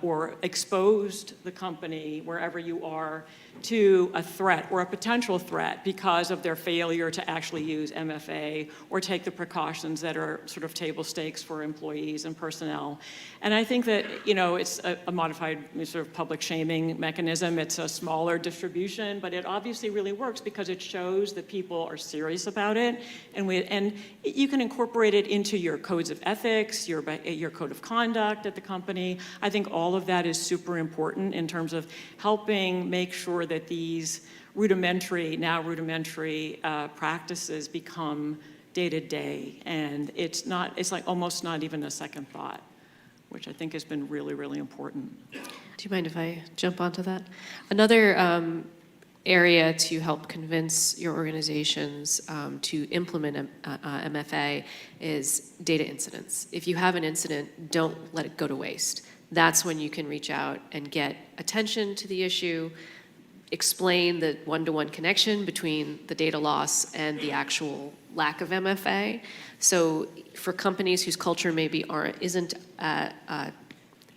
or exposed the company, wherever you are, to a threat or a potential threat because of their failure to actually use MFA or take the precautions that are sort of table stakes for employees and personnel. And I think that, it's a modified sort of public shaming mechanism. It's a smaller distribution, but it obviously really works because it shows that people are serious about it. And you can incorporate it into your codes of ethics, your code of conduct at the company. I think all of that is super important in terms of helping make sure that these rudimentary practices become day-to-day, and it's like almost not even a second thought, which I think has been really, really important. Do you mind if I jump onto that? Another area to help convince your organizations to implement MFA is data incidents. If you have an incident, don't let it go to waste. That's when you can reach out and get attention to the issue, explain the one-to-one connection between the data loss and the actual lack of MFA. So for companies whose culture maybe isn't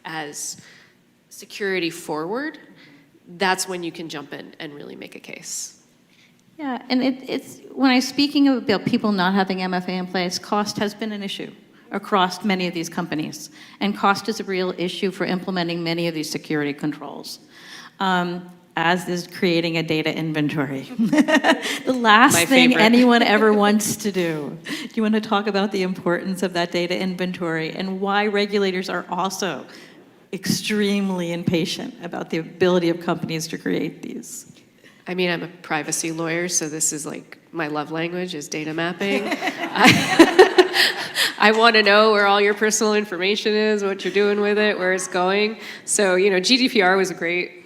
as security forward, that's when you can jump in and really make a case. Yeah, and it's when I'm speaking about people not having MFA in place, cost has been an issue across many of these companies, and cost is a real issue for implementing many of these security controls. As is creating a data inventory. The last My thing favorite. anyone ever wants to do. Do you want to talk about the importance of that data inventory and why regulators are also extremely impatient about the ability of companies to create these? I mean, I'm a privacy lawyer, so this is like my love language is data mapping. I want to know where all your personal information is, what you're doing with it, where it's going. So, GDPR was a great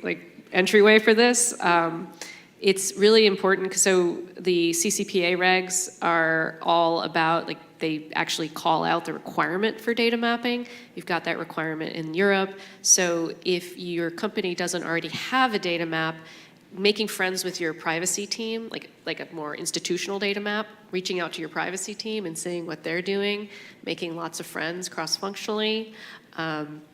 entryway for this. It's really important. So the CCPA regs are all about, they actually call out the requirement for data mapping. You've got that requirement in Europe. So if your company doesn't already have a data map, making friends with your privacy team, like a more institutional data map, reaching out to your privacy team and seeing what they're doing, making lots of friends cross-functionally,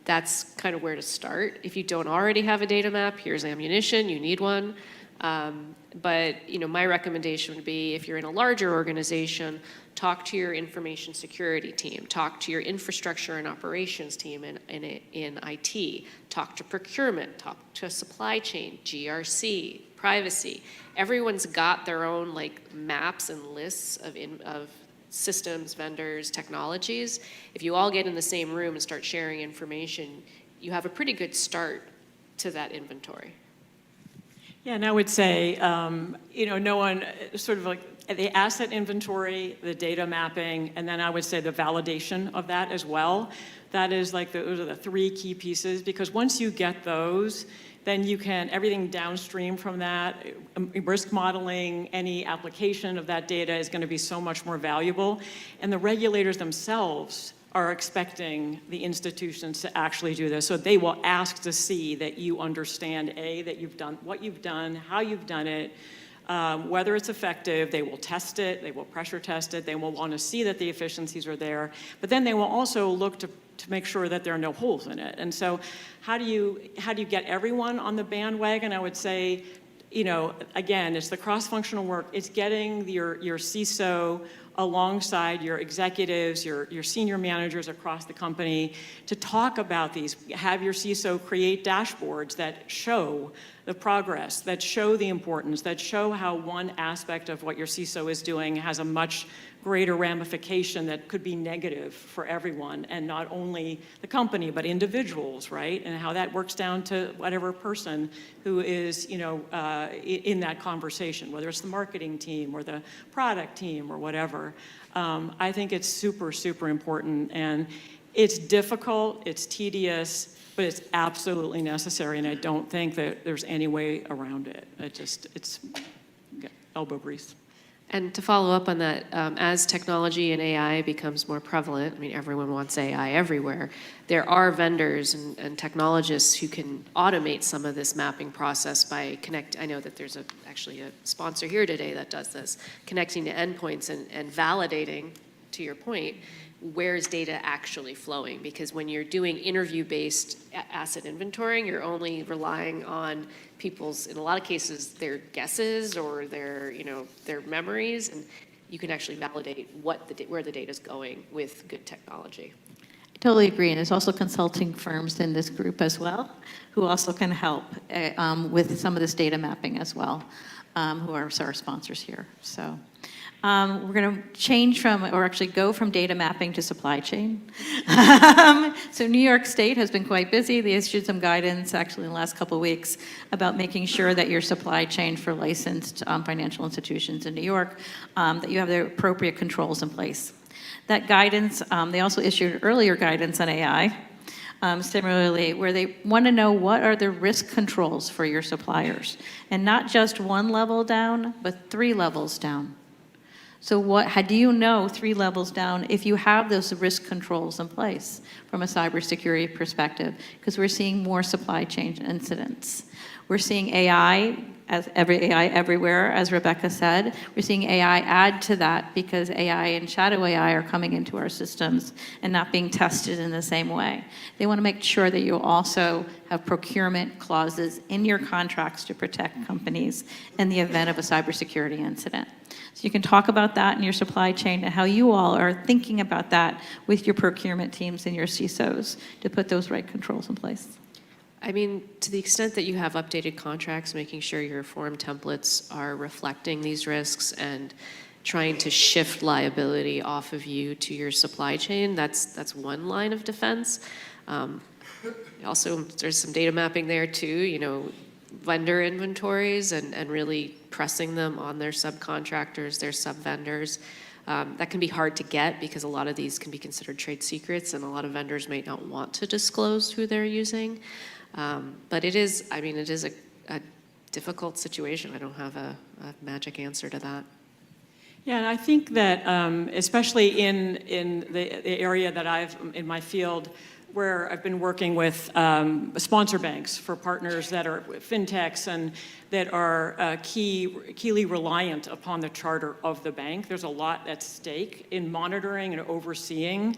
that's kind of where to start. If you don't already have a data map, here's ammunition, you need one. But my recommendation would be, if you're in a larger organization, talk to your information security team, talk to your infrastructure and operations team in IT, talk to procurement, talk to supply chain, GRC, privacy. Everyone's got their own maps and lists of systems, vendors, technologies. If you all get in the same room and start sharing information, you have a pretty good start to that inventory. Yeah, and I would say, no one sort of the asset inventory, the data mapping, and then I would say the validation of that as well. That is those are the three key pieces, because once you get those, then you can, everything downstream from that, risk modeling, any application of that data is going to be so much more valuable. And the regulators themselves are expecting the institutions to actually do this. So they will ask to see that you understand, that you've done what you've done, how you've done it, whether it's effective. They will test it, they will pressure test it, they will want to see that the efficiencies are there, but then they will also look to make sure that there are no holes in it. And so how do you get everyone on the bandwagon? I would say, again, it's the cross-functional work. It's getting your CISO alongside your executives, your senior managers across the company to talk about these. Have your CISO create dashboards that show the progress, that show the importance, that show how one aspect of what your CISO is doing has a much greater ramification that could be negative for everyone, and not only the company, but individuals, right? And how that works down to whatever person who is, in that conversation, whether it's the marketing team or the product team or whatever. I think it's super, super important, and it's difficult, it's tedious, but it's absolutely necessary, and I don't think that there's any way around it. It's elbow grease. And to follow up on that, as technology and AI becomes more prevalent, I mean, everyone wants AI everywhere, there are vendors and technologists who can automate some of this mapping process by I know that there's actually a sponsor here today that does this, connecting to endpoints and validating, to your point, where's data actually flowing? Because when you're doing interview-based asset inventorying, you're only relying on people's, in a lot of cases, their guesses or their memories, and you can actually validate where the data is going with good technology. I totally agree, and there's also consulting firms in this group as well who also can help with some of this data mapping as well, who are our sponsors here. So. We're going to change or actually go from data mapping to supply chain. So New York State has been quite busy. They issued some guidance actually in the last couple of weeks about making sure that your supply chain for licensed financial institutions in New York, that you have the appropriate controls in place. That guidance, they also issued earlier guidance on AI, similarly, where they want to know what are the risk controls for your suppliers. And not just one level down, but 3 levels down. So how do you know 3 levels down if you have those risk controls in place from a cybersecurity perspective? Because we're seeing more supply chain incidents. We're seeing AI as AI everywhere, as Rebecca said. We're seeing AI add to that because AI and shadow AI are coming into our systems and not being tested in the same way. They want to make sure that you also have procurement clauses in your contracts to protect companies in the event of a cybersecurity incident. So you can talk about that in your supply chain and how you all are thinking about that with your procurement teams and your CISOs to put those right controls in place. I mean, to the extent that you have updated contracts, making sure your form templates are reflecting these risks and trying to shift liability off of you to your supply chain, that's one line of defense. Also, there's some data mapping there too, vendor inventories and really pressing them on their subcontractors, their sub-vendors. That can be hard to get because a lot of these can be considered trade secrets and a lot of vendors may not want to disclose who they're using. But it is a difficult situation. I don't have a magic answer to that. Yeah, and I think that especially in the area that in my field, where I've been working with sponsor banks for partners that are fintechs and that are keenly reliant upon the charter of the bank. There's a lot at stake in monitoring and overseeing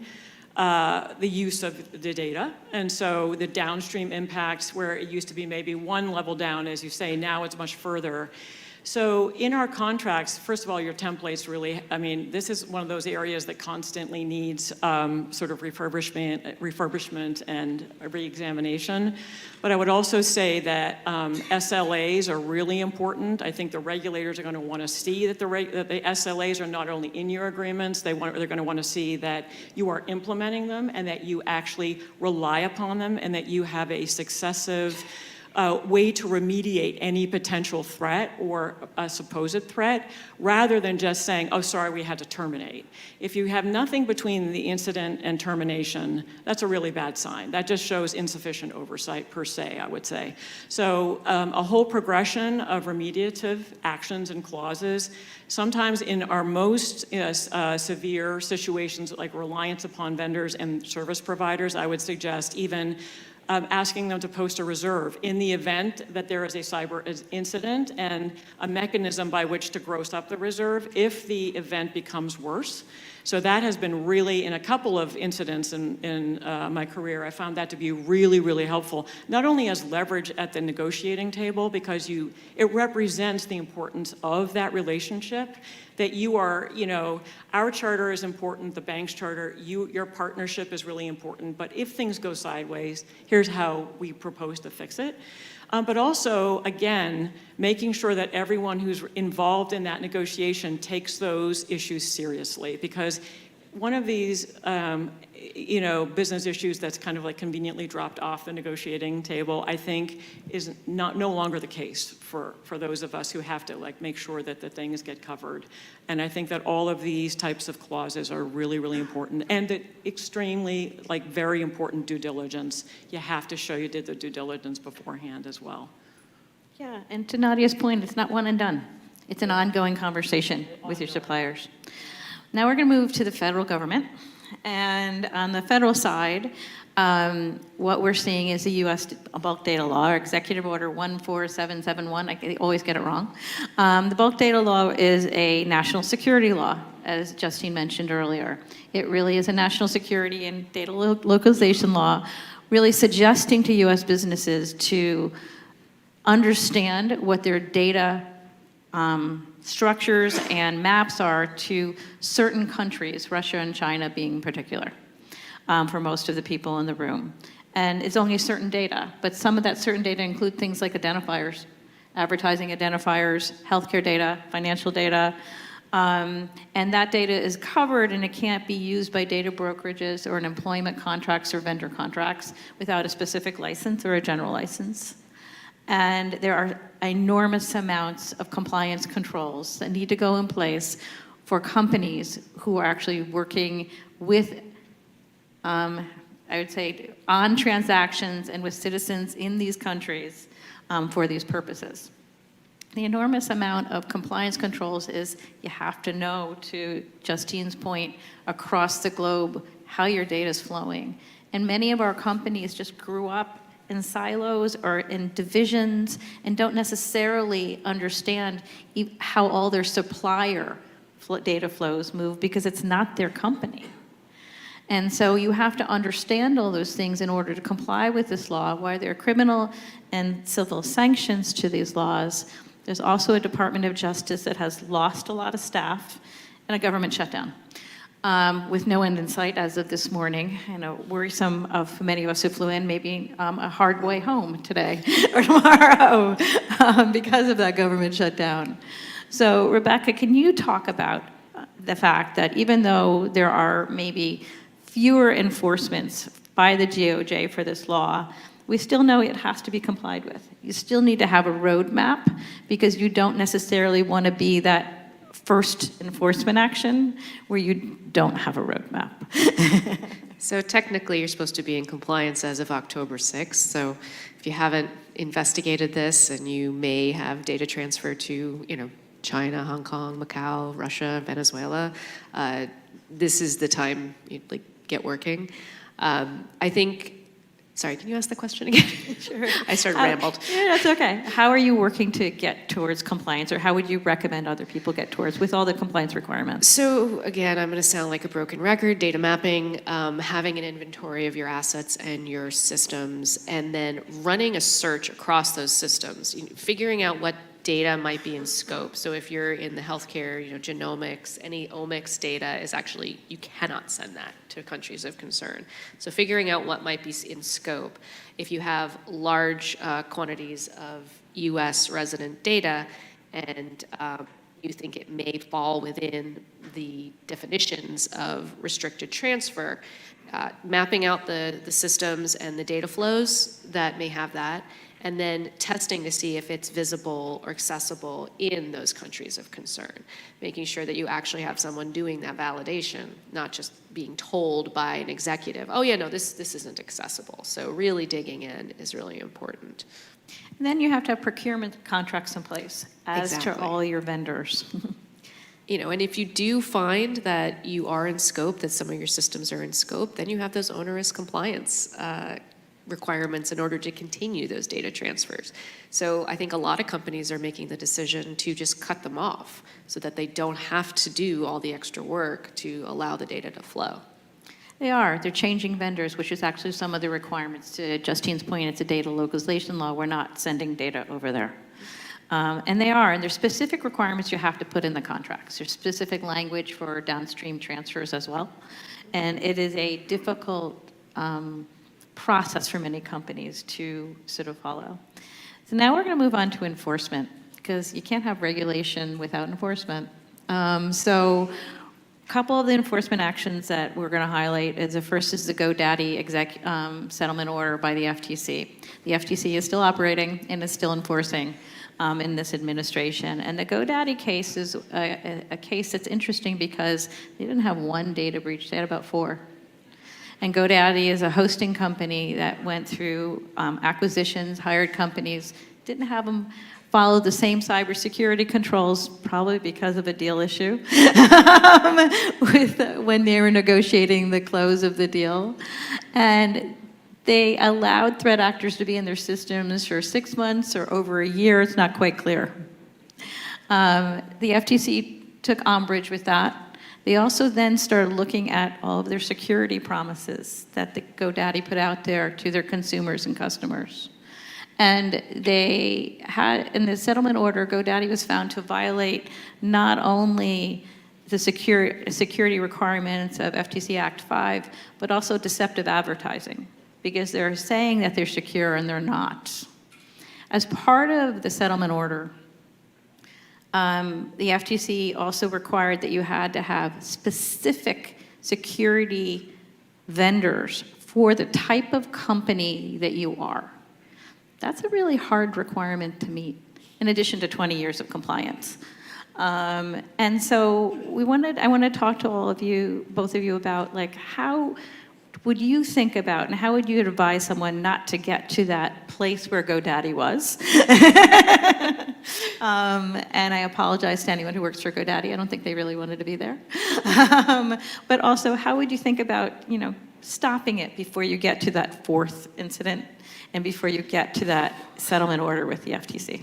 the use of the data. And so the downstream impacts, where it used to be maybe one level down, as you say, now it's much further. So in our contracts, first of all, your templates really, this is one of those areas that constantly needs sort of refurbishment and re-examination. But I would also say that SLAs are really important. I think the regulators are going to want to see that the SLAs are not only in your agreements, they're going to want to see that you are implementing them and that you actually rely upon them and that you have a successive way to remediate any potential threat or a supposed threat, rather than just saying, oh, sorry, we had to terminate. If you have nothing between the incident and termination, that's a really bad sign. That just shows insufficient oversight per se, I would say. So a whole progression of remediative actions and clauses, sometimes in our most severe situations like reliance upon vendors and service providers, I would suggest even asking them to post a reserve in the event that there is a cyber incident and a mechanism by which to gross up the reserve if the event becomes worse. So that has been really, in a couple of incidents in my career, I found that to be really, really helpful, not only as leverage at the negotiating table, because it represents the importance of that relationship, that you are, our charter is important, the bank's charter, your partnership is really important, but if things go sideways, here's how we propose to fix it. But also, again, making sure that everyone who's involved in that negotiation takes those issues seriously, because one of these, business issues that's kind of like conveniently dropped off the negotiating table, I think is no longer the case for those of us who have to make sure that the things get covered. And I think that all of these types of clauses are really, really important, and that extremely, very important due diligence. You have to show you did the due diligence beforehand as well. Yeah, and to Nadia's point, it's not one and done. It's an ongoing conversation with your suppliers. Now we're going to move to the federal government. And on the federal side, what we're seeing is the U.S. Bulk Data Law, or Executive Order 14771. I always get it wrong. The Bulk Data Law is a national security law, as Justine mentioned earlier. It really is a national security and data localization law, really suggesting to U.S. businesses to understand what their data structures and maps are to certain countries, Russia and China being particular, for most of the people in the room. And it's only certain data, but some of that certain data include things like identifiers, advertising identifiers, healthcare data, financial data, and that data is covered and it can't be used by data brokerages or in employment contracts or vendor contracts without a specific license or a general license. And there are enormous amounts of compliance controls that need to go in place for companies who are actually working with, I would say, on transactions and with citizens in these countries for these purposes. The enormous amount of compliance controls is you have to know, to Justine's point, across the globe how your data is flowing. And many of our companies just grew up in silos or in divisions and don't necessarily understand how all their supplier data flows move because it's not their company. And so you have to understand all those things in order to comply with this law, why there are criminal and civil sanctions to these laws. There's also a Department of Justice that has lost a lot of staff and a government shutdown. With no end in sight as of this morning. I know worrisome of many of us who flew in, maybe a hard way home today or tomorrow because of that government shutdown. So Rebecca, can you talk about the fact that even though there are maybe fewer enforcements by the DOJ for this law, we still know it has to be complied with. You still need to have a roadmap because you don't necessarily want to be that first enforcement action where you don't have a roadmap. So technically, you're supposed to be in compliance as of October 6th. So if you haven't investigated this and you may have data transfer to, China, Hong Kong, Macau, Russia, Venezuela, this is the time you get working. I think. Sorry, can you ask the question again? Sure. I started rambled. Yeah, that's okay. How are you working to get towards compliance, or how would you recommend other people get towards with all the compliance requirements? So again, I'm going to sound like a broken record. Data mapping, having an inventory of your assets and your systems, and then running a search across those systems, figuring out what data might be in scope. So if you're in the healthcare, genomics, any omics data is actually, you cannot send that to countries of concern. So figuring out what might be in scope. If you have large quantities of US resident data and you think it may fall within the definitions of restricted transfer, mapping out the systems and the data flows that may have that, and then testing to see if it's visible or accessible in those countries of concern, making sure that you actually have someone doing that validation, not just being told by an executive, oh yeah, no, this isn't accessible. So really digging in is really important. And then you have to have procurement contracts in place as to all your vendors. And if you do find that you are in scope, that some of your systems are in scope, then you have those onerous compliance requirements in order to continue those data transfers. So I think a lot of companies are making the decision to just cut them off so that they don't have to do all the extra work to allow the data to flow. They are. They're changing vendors, which is actually some of the requirements. To Justine's point, it's a data localization law. We're not sending data over there. And they are, and there's specific requirements you have to put in the contracts. There's specific language for downstream transfers as well. And it is a difficult process for many companies to sort of follow. So now we're going to move on to enforcement, because you can't have regulation without enforcement. So a couple of the enforcement actions that we're going to highlight is the first is the GoDaddy settlement order by the FTC. The FTC is still operating and is still enforcing in this administration. And the GoDaddy case is a case that's interesting because they didn't have one data breach, they had about 4. And GoDaddy is a hosting company that went through acquisitions, hired companies, didn't have them follow the same cybersecurity controls, probably because of a deal issue, when they were negotiating the close of the deal. And they allowed threat actors to be in their systems for 6 months or over a year. It's not quite clear. The FTC took umbrage with that. They also then started looking at all of their security promises that the GoDaddy put out there to their consumers and customers. And they had, in the settlement order, GoDaddy was found to violate not only the security requirements of FTC Act 5, but also deceptive advertising, because they're saying that they're secure and they're not. As part of the settlement order, the FTC also required that you had to have specific security vendors for the type of company that you are. That's a really hard requirement to meet, in addition to 20 years of compliance. And so I want to talk to all of you, both of you, about how would you think about and how would you advise someone not to get to that place where GoDaddy was? And I apologize to anyone who works for GoDaddy. I don't think they really wanted to be there. But also, how would you think about, stopping it before you get to that fourth incident and before you get to that settlement order with the FTC?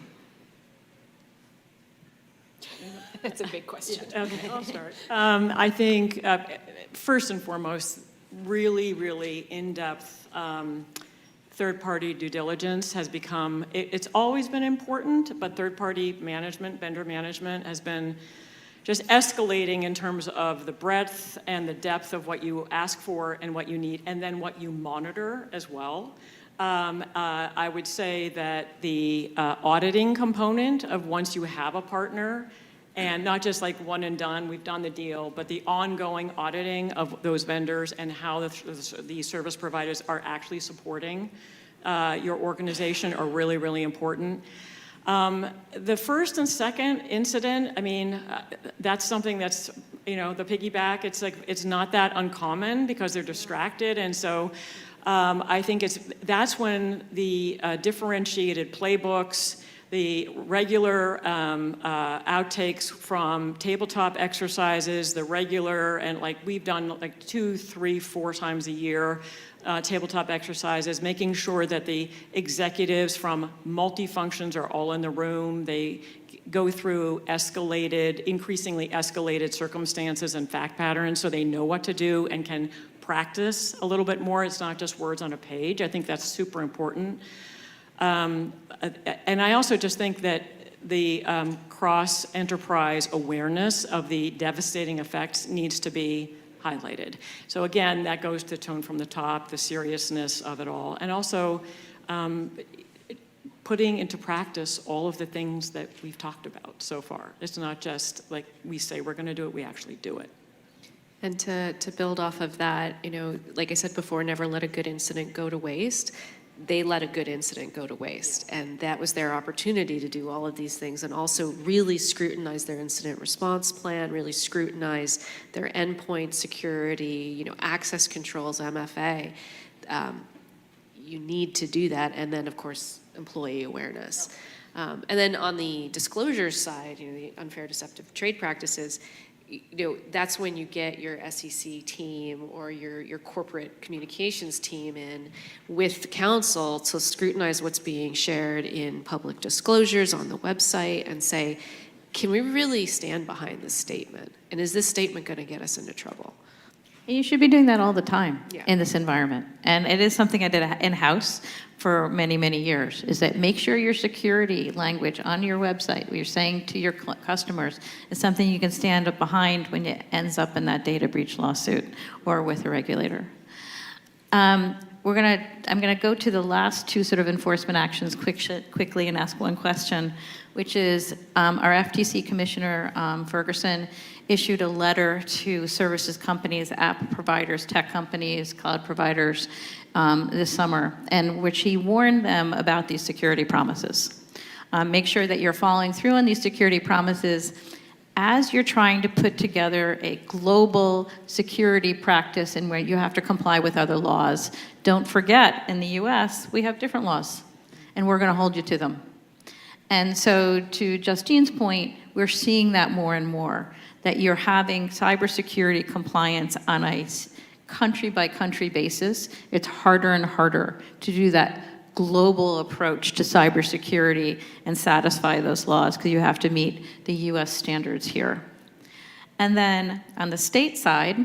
That's a big question. Okay, I'll start. I think, first and foremost, really, really in-depth third-party due diligence has become, it's always been important, but third-party management, vendor management has been just escalating in terms of the breadth and the depth of what you ask for and what you need, and then what you monitor as well. I would say that the auditing component of once you have a partner, and not just like one and done, we've done the deal, but the ongoing auditing of those vendors and how the service providers are actually supporting your organization are really, really important. The first and second incident, I mean, that's something that's, the piggyback, it's like, it's not that uncommon because they're distracted. And so I think that's when the differentiated playbooks, the regular outtakes from tabletop exercises, the regular, and like we've done like 2, 3, 4 times a year, tabletop exercises, making sure that the executives from multi-functions are all in the room. They go through increasingly escalated circumstances and fact patterns so they know what to do and can practice a little bit more. It's not just words on a page. I think that's super important. And I also just think that the cross-enterprise awareness of the devastating effects needs to be highlighted. So again, that goes to tone from the top, the seriousness of it all, and also putting into practice all of the things that we've talked about so far. It's not just like we say we're going to do it, we actually do it. And to build off of that, like I said before, never let a good incident go to waste. They let a good incident go to waste. And that was their opportunity to do all of these things and also really scrutinize their incident response plan, really scrutinize their endpoint security, access controls, MFA. You need to do that. And then, of course, employee awareness. And then on the disclosure side, the unfair deceptive trade practices, that's when you get your SEC team or your corporate communications team in with the council to scrutinize what's being shared in public disclosures on the website and say, can we really stand behind this statement? And is this statement going to get us into trouble? And you should be doing that all the time Yeah. in this environment. And it is something I did in-house for many, many years, is that make sure your security language on your website, what you're saying to your customers, is something you can stand up behind when it ends up in that data breach lawsuit or with a regulator. I'm gonna go to the last 2 sort of enforcement actions quickly and ask one question, which is our FTC Commissioner Ferguson issued a letter to services companies, app providers, tech companies, cloud providers this summer, and which he warned them about these security promises. Make sure that you're following through on these security promises as you're trying to put together a global security practice in where you have to comply with other laws. Don't forget, in the US, we have different laws, and we're gonna hold you to them. And so to Justine's point, we're seeing that more and more, that you're having cybersecurity compliance on a country-by-country basis. It's harder and harder to do that global approach to cybersecurity and satisfy those laws because you have to meet the US standards here. And then on the state side,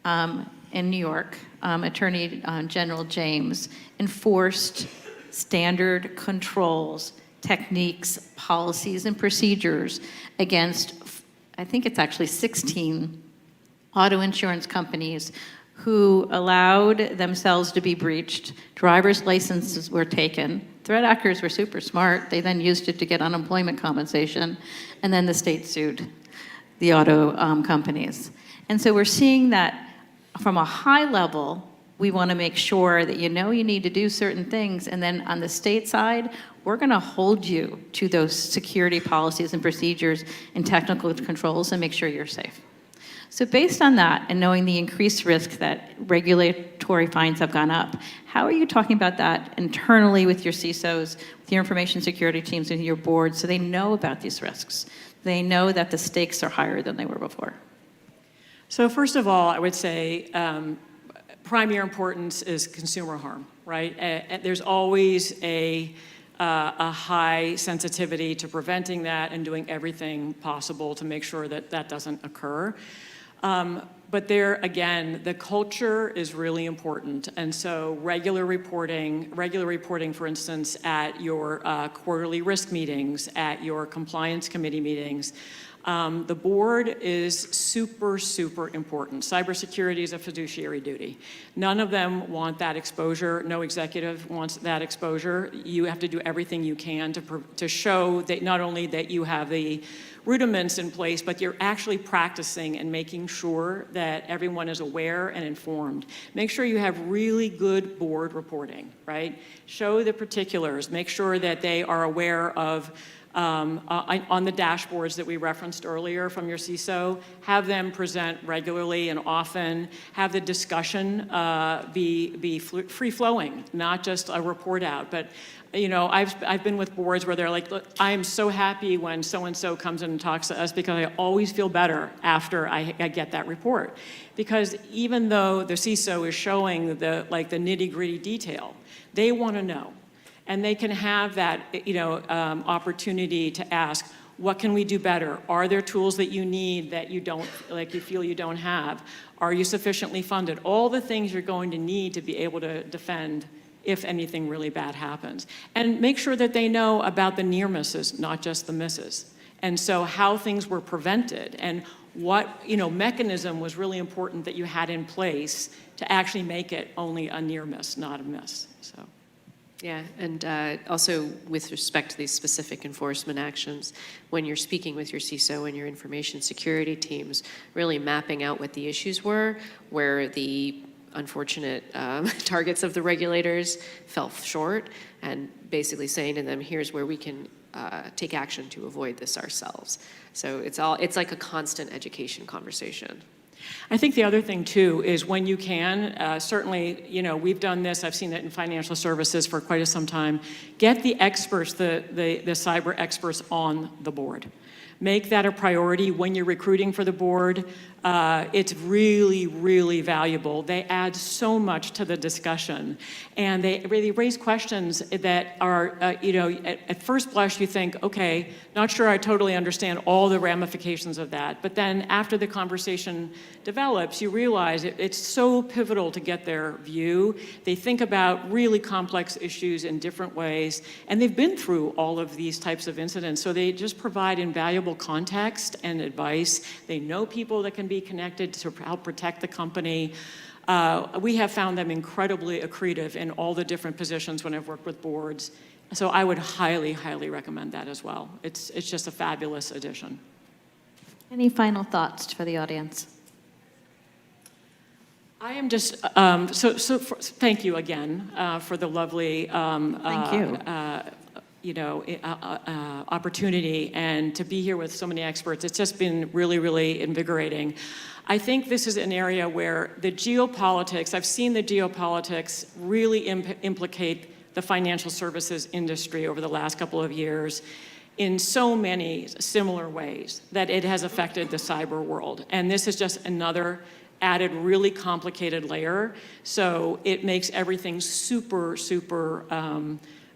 in New York, Attorney General James enforced standard controls, techniques, policies, and procedures against, I think it's actually 16 auto insurance companies who allowed themselves to be breached. Driver's licenses were taken. Threat actors were super smart. They then used it to get unemployment compensation. And then the state sued the auto companies. And so we're seeing that from a high level, we want to make sure that you need to do certain things. And then on the state side, we're going to hold you to those security policies and procedures and technical controls and make sure you're safe. So based on that and knowing the increased risk that regulatory fines have gone up, how are you talking about that internally with your CISOs, with your information security teams, and your board so they know about these risks? They know that the stakes are higher than they were before. So first of all, I would say primary importance is consumer harm, right? There's always a high sensitivity to preventing that and doing everything possible to make sure that that doesn't occur. But there, again, the culture is really important. And so regular reporting, for instance, at your quarterly risk meetings, at your compliance committee meetings. The board is super, super important. Cybersecurity is a fiduciary duty. None of them want that exposure. No executive wants that exposure. You have to do everything you can to show that not only that you have the rudiments in place, but you're actually practicing and making sure that everyone is aware and informed. Make sure you have really good board reporting, right? Show the particulars. Make sure that they are aware of on the dashboards that we referenced earlier from your CISO, have them present regularly and often, have the discussion be free-flowing, not just a report out. But you know, I've been with boards where they're like, look, I am so happy when so-and-so comes in and talks to us because I always feel better after I get that report. Because even though the CISO is showing the nitty-gritty detail, they want to know. And they can have that, opportunity to ask, what can we do better? Are there tools that you need that you don't, you feel you don't have? Are you sufficiently funded? All the things you're going to need to be able to defend if anything really bad happens. And make sure that they know about the near misses, not just the misses. And so how things were prevented and what, mechanism was really important that you had in place to actually make it only a near miss, not a miss, so. Yeah, and also with respect to these specific enforcement actions, when you're speaking with your CISO and your information security teams, really mapping out what the issues were, where the unfortunate targets of the regulators fell short, and basically saying to them, here's where we can take action to avoid this ourselves. So it's like a constant education conversation. I think the other thing, too, is when you can, certainly, we've done this, I've seen it in financial services for quite some time, get the experts, the cyber experts on the board. Make that a priority when you're recruiting for the board. It's really, really valuable. They add so much to the discussion. And they really raise questions that are, at first blush you think, okay, not sure I totally understand all the ramifications of that. But then after the conversation develops, you realize it's so pivotal to get their view. They think about really complex issues in different ways. And they've been through all of these types of incidents. So they just provide invaluable context and advice. They know people that can be connected to help protect the company. We have found them incredibly accretive in all the different positions when I've worked with boards. So I would highly, highly recommend that as well. It's just a fabulous addition. Any final thoughts for the audience? I am just, thank you again for the lovely Thank you. Opportunity and to be here with so many experts. It's just been really, really invigorating. I think this is an area where the geopolitics, I've seen the geopolitics really implicate the financial services industry over the last couple of years in so many similar ways that it has affected the cyber world. And this is just another added really complicated layer. So it makes everything super, super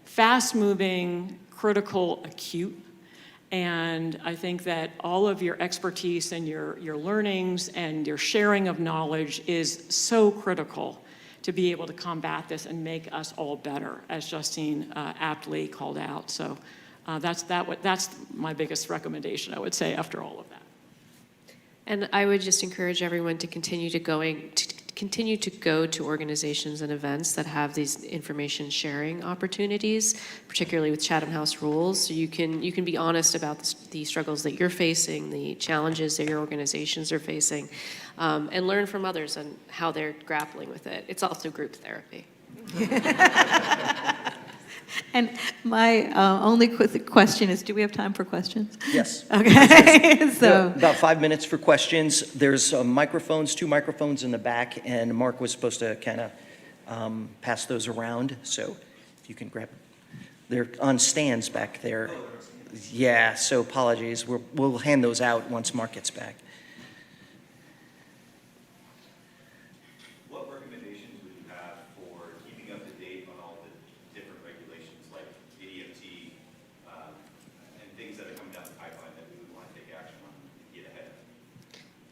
fast-moving, critical, acute. And I think that all of your expertise and your learnings and your sharing of knowledge is so critical to be able to combat this and make us all better, as Justine aptly called out. So that's my biggest recommendation, I would say, after all of that. And I would just encourage everyone to continue to go to organizations and events that have these information sharing opportunities, particularly with Chatham House rules. So you can be honest about the struggles that you're facing, the challenges that your organizations are facing, and learn from others and how they're grappling with it. It's also group therapy. And my only question is, do we have time for questions? Yes. Okay, so. About 5 minutes for questions. There's two microphones in the back, and Mark was supposed to kind of pass those around. So if you can grab, they're on stands back there. Yeah, so apologies. We'll hand those out once Mark gets back. What recommendation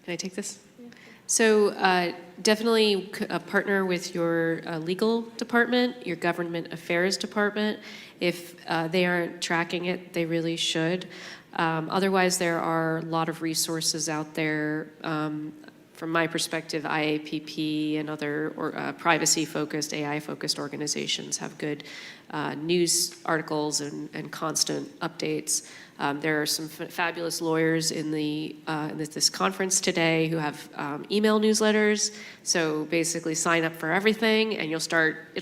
Can I take this? So definitely partner with your legal department, your government affairs department. If they aren't tracking it, they really should. Otherwise, there are a lot of resources out there. From my perspective, IAPP and other privacy-focused, AI-focused organizations have good news articles and constant updates. There are some fabulous lawyers in this conference today who have email newsletters. So basically sign up for everything and it'll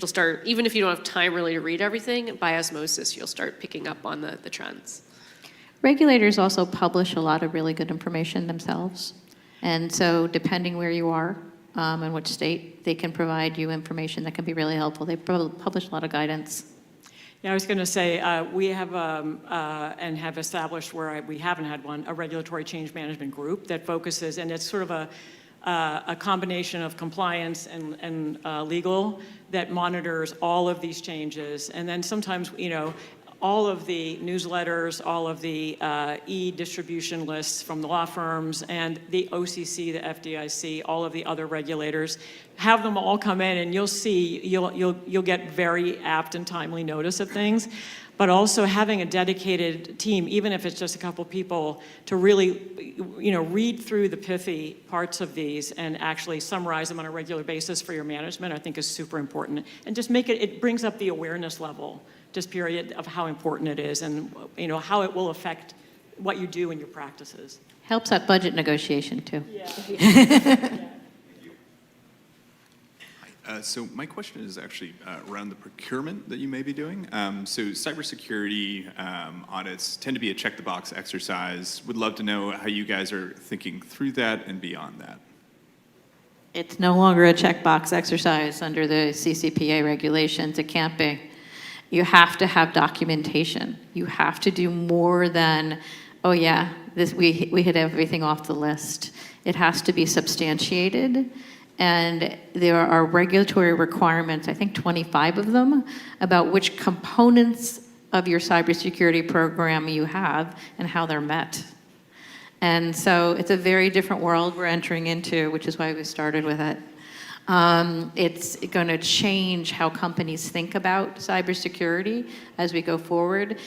start, even if you don't have time really to read everything, by osmosis, you'll start picking up on the trends. Regulators also publish a lot of really good information themselves. And so depending where you are and which state, they can provide you information that can be really helpful. They publish a lot of guidance. Yeah, I was going to say, we have and have established where we haven't had one, a regulatory change management group that focuses, and it's sort of a combination of compliance and legal that monitors all of these changes. And then sometimes, all of the newsletters, all of the e-distribution lists from the law firms and the OCC, the FDIC, all of the other regulators, have them all come in and you'll get very apt and timely notice of things. But also having a dedicated team, even if it's just a couple people, to really, read through the pithy parts of these and actually summarize them on a regular basis for your management, I think is super important. And just it brings up the awareness level, just period, of how important it is and how it will affect what you do in your practices. Helps at budget negotiation too. So my question is actually around the procurement that you may be doing. So cybersecurity audits tend to be a check-the-box exercise. Would love to know how you guys are thinking through that and beyond that. It's no longer a checkbox exercise under the CCPA regulations. It can't be. You have to have documentation. You have to do more than, oh yeah, we hit everything off the list. It has to be substantiated. And there are regulatory requirements, I think 25 of them, about which components of your cybersecurity program you have and how they're met. And so it's a very different world we're entering into, which is why we started with it. It's going to change how companies think about cybersecurity as we go forward,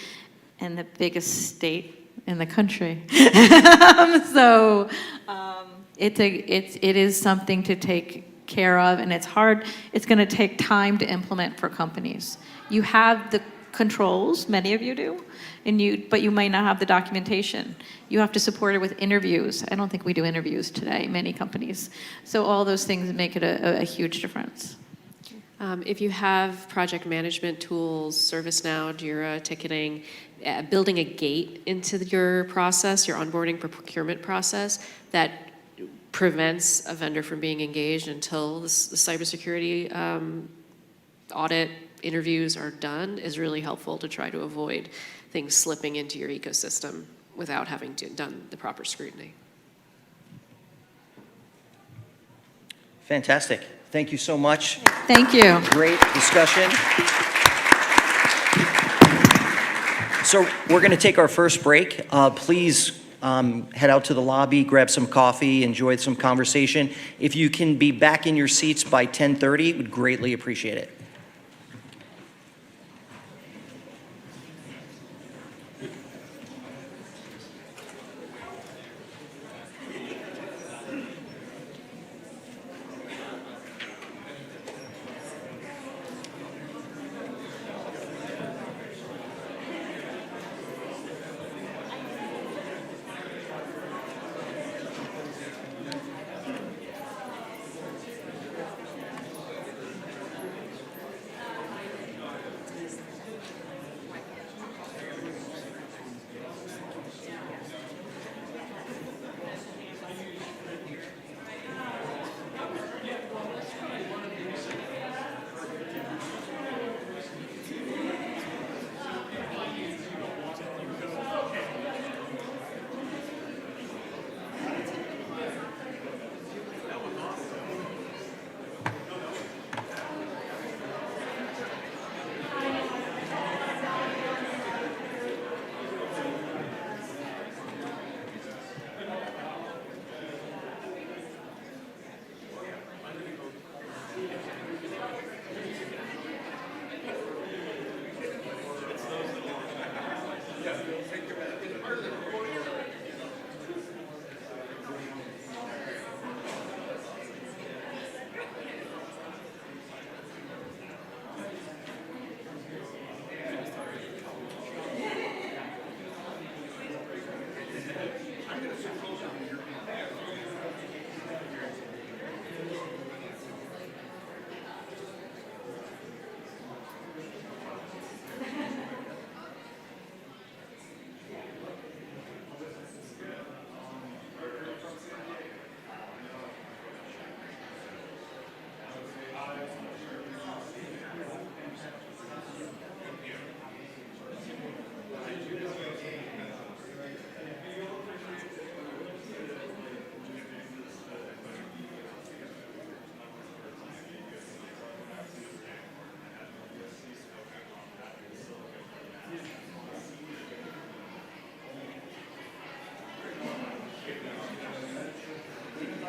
in the biggest state in the country. It is something to take care of, and it's hard. It's going to take time to implement for companies. You have the controls, many of you do, but you might not have the documentation. You have to support it with interviews. I don't think we do interviews today, many companies. So all those things make it a huge difference. If you have project management tools, ServiceNow, Jira, ticketing, building a gate into your process, your onboarding procurement process, that prevents a vendor from being engaged until the cybersecurity audit interviews are done, is really helpful to try to avoid things slipping into your ecosystem without having done the proper scrutiny. Fantastic. Thank you so much. Thank you. Great discussion. So we're going to take our first break. Please head out to the lobby, grab some coffee, enjoy some conversation. If you can be back in your seats by 10:30, we'd greatly appreciate it.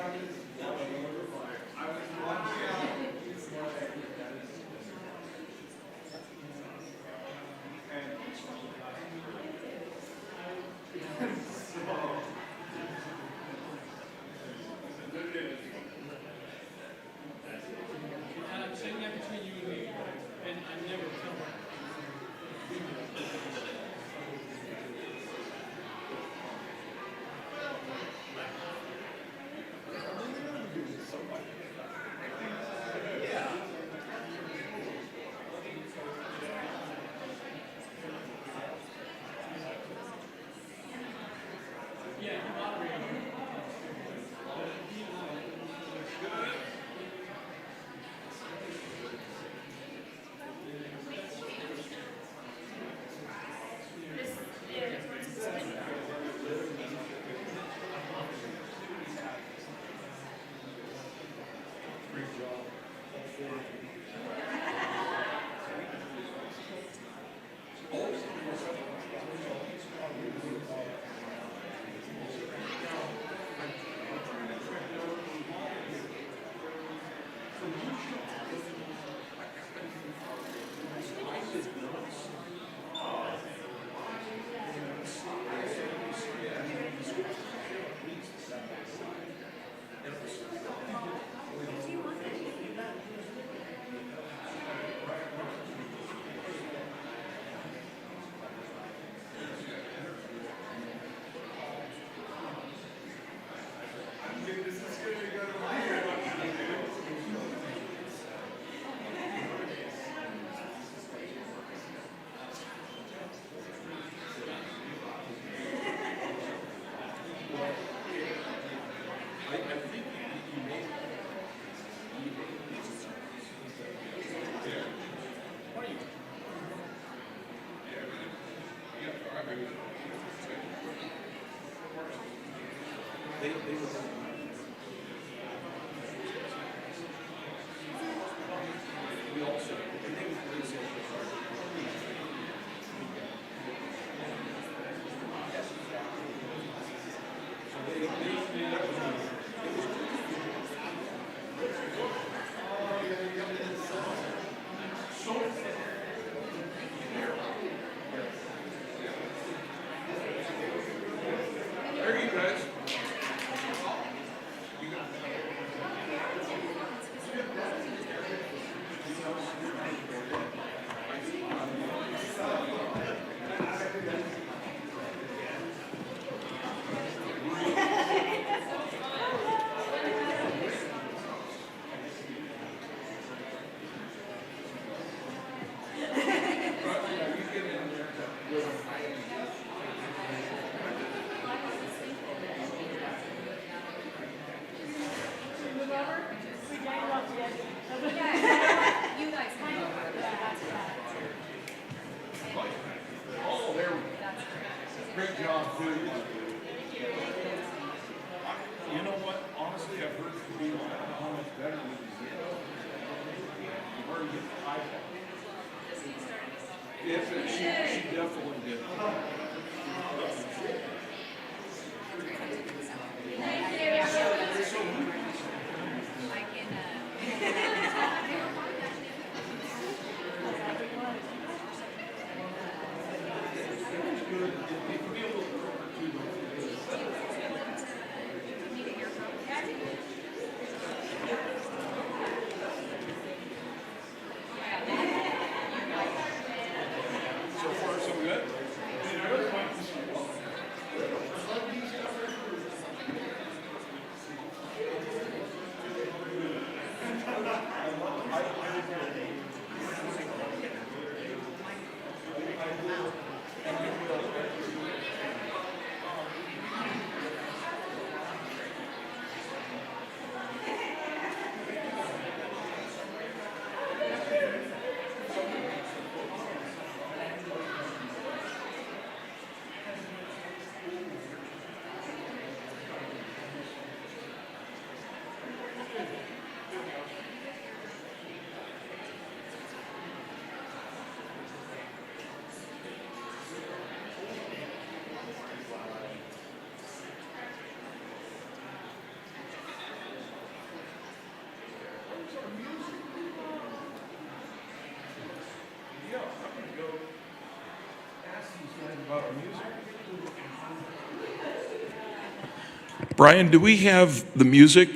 I'm sitting there between you and me, and I never tell her. Great job, too. You know what? Honestly, I've heard from people how much better we can get. You've already hit the high point. Yes, she definitely did. Yeah, I'm gonna go ask these guys about our music. Brian, do we have the music?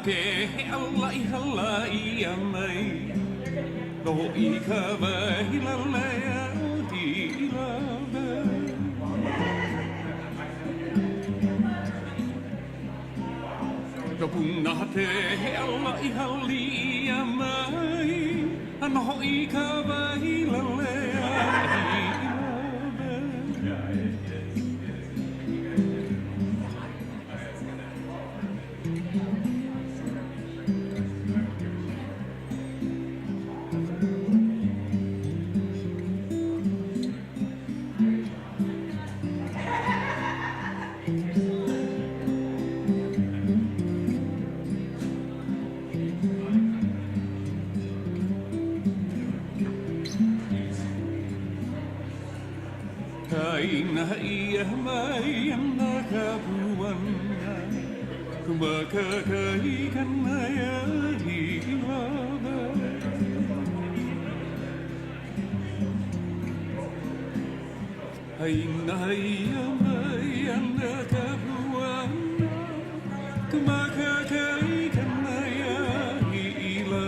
Ke Allah Allah ya mai do I ka ba la la ya di la ba do na te Allah Allah ya mai an ho I ka ba la la ya Kaina iya mai na kabuana kumaka kai kana ya hilaba Kaina iya mai na kabuana kumaka kai kana ya hilaba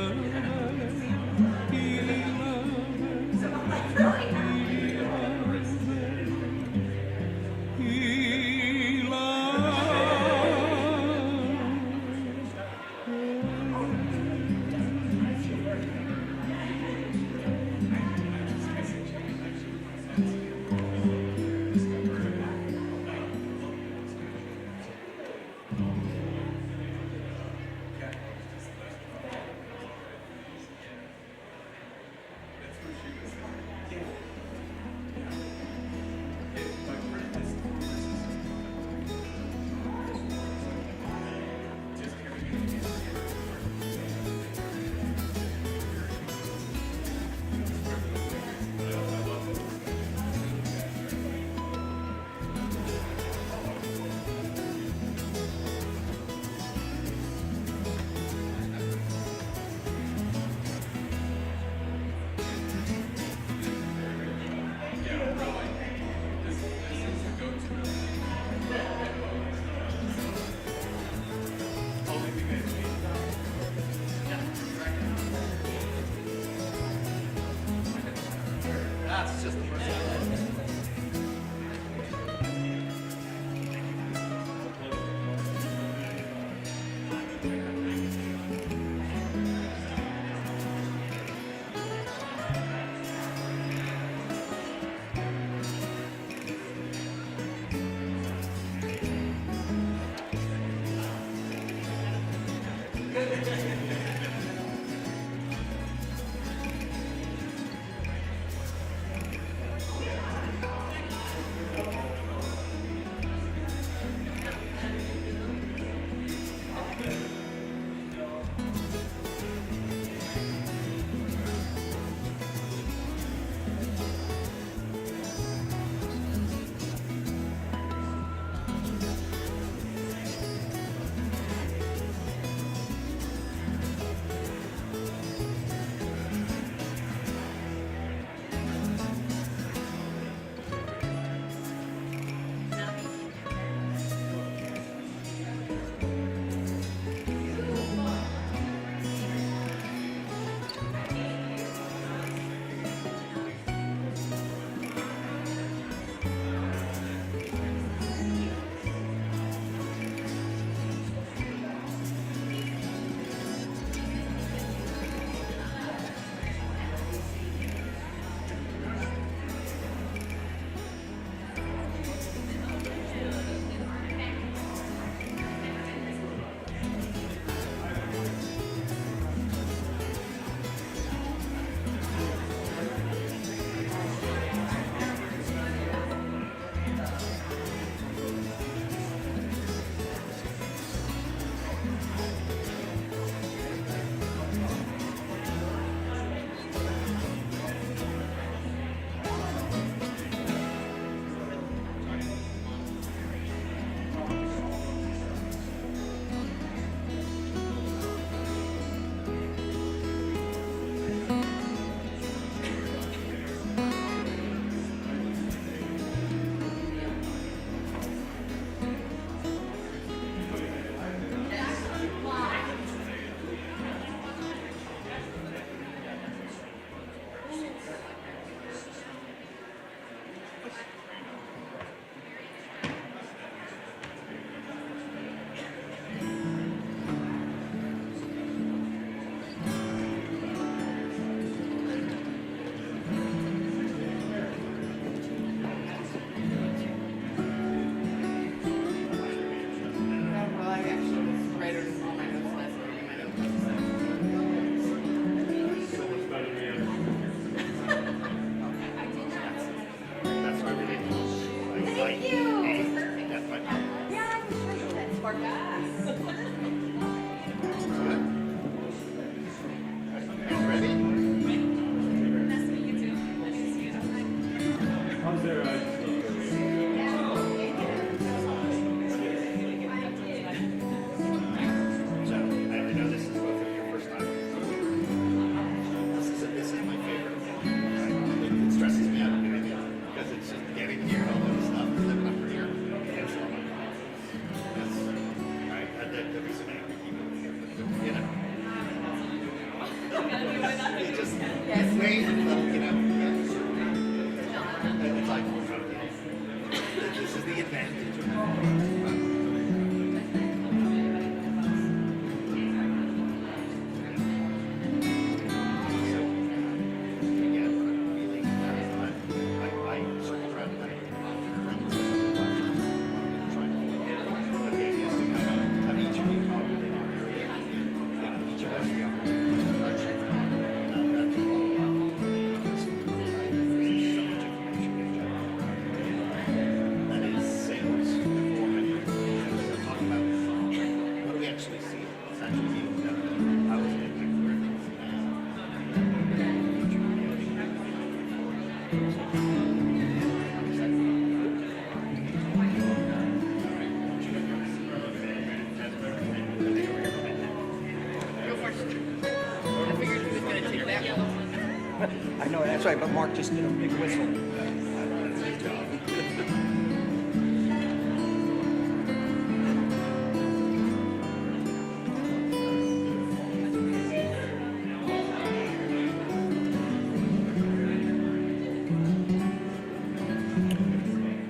I know, that's right, but Mark just did a big whistle.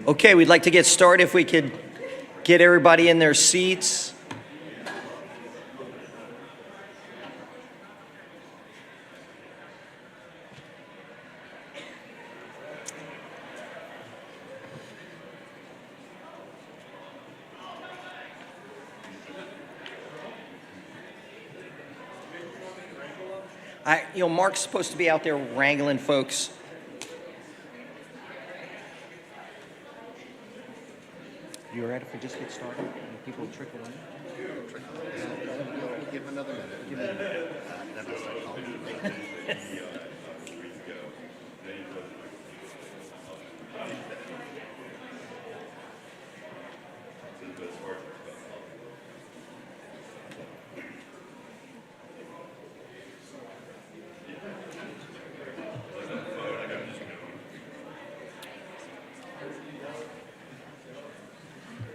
Okay, we'd like to get started if we could get everybody in their seats. Mark's supposed to be out there wrangling folks. You all right if we just get started and people trickle in? Give him another minute.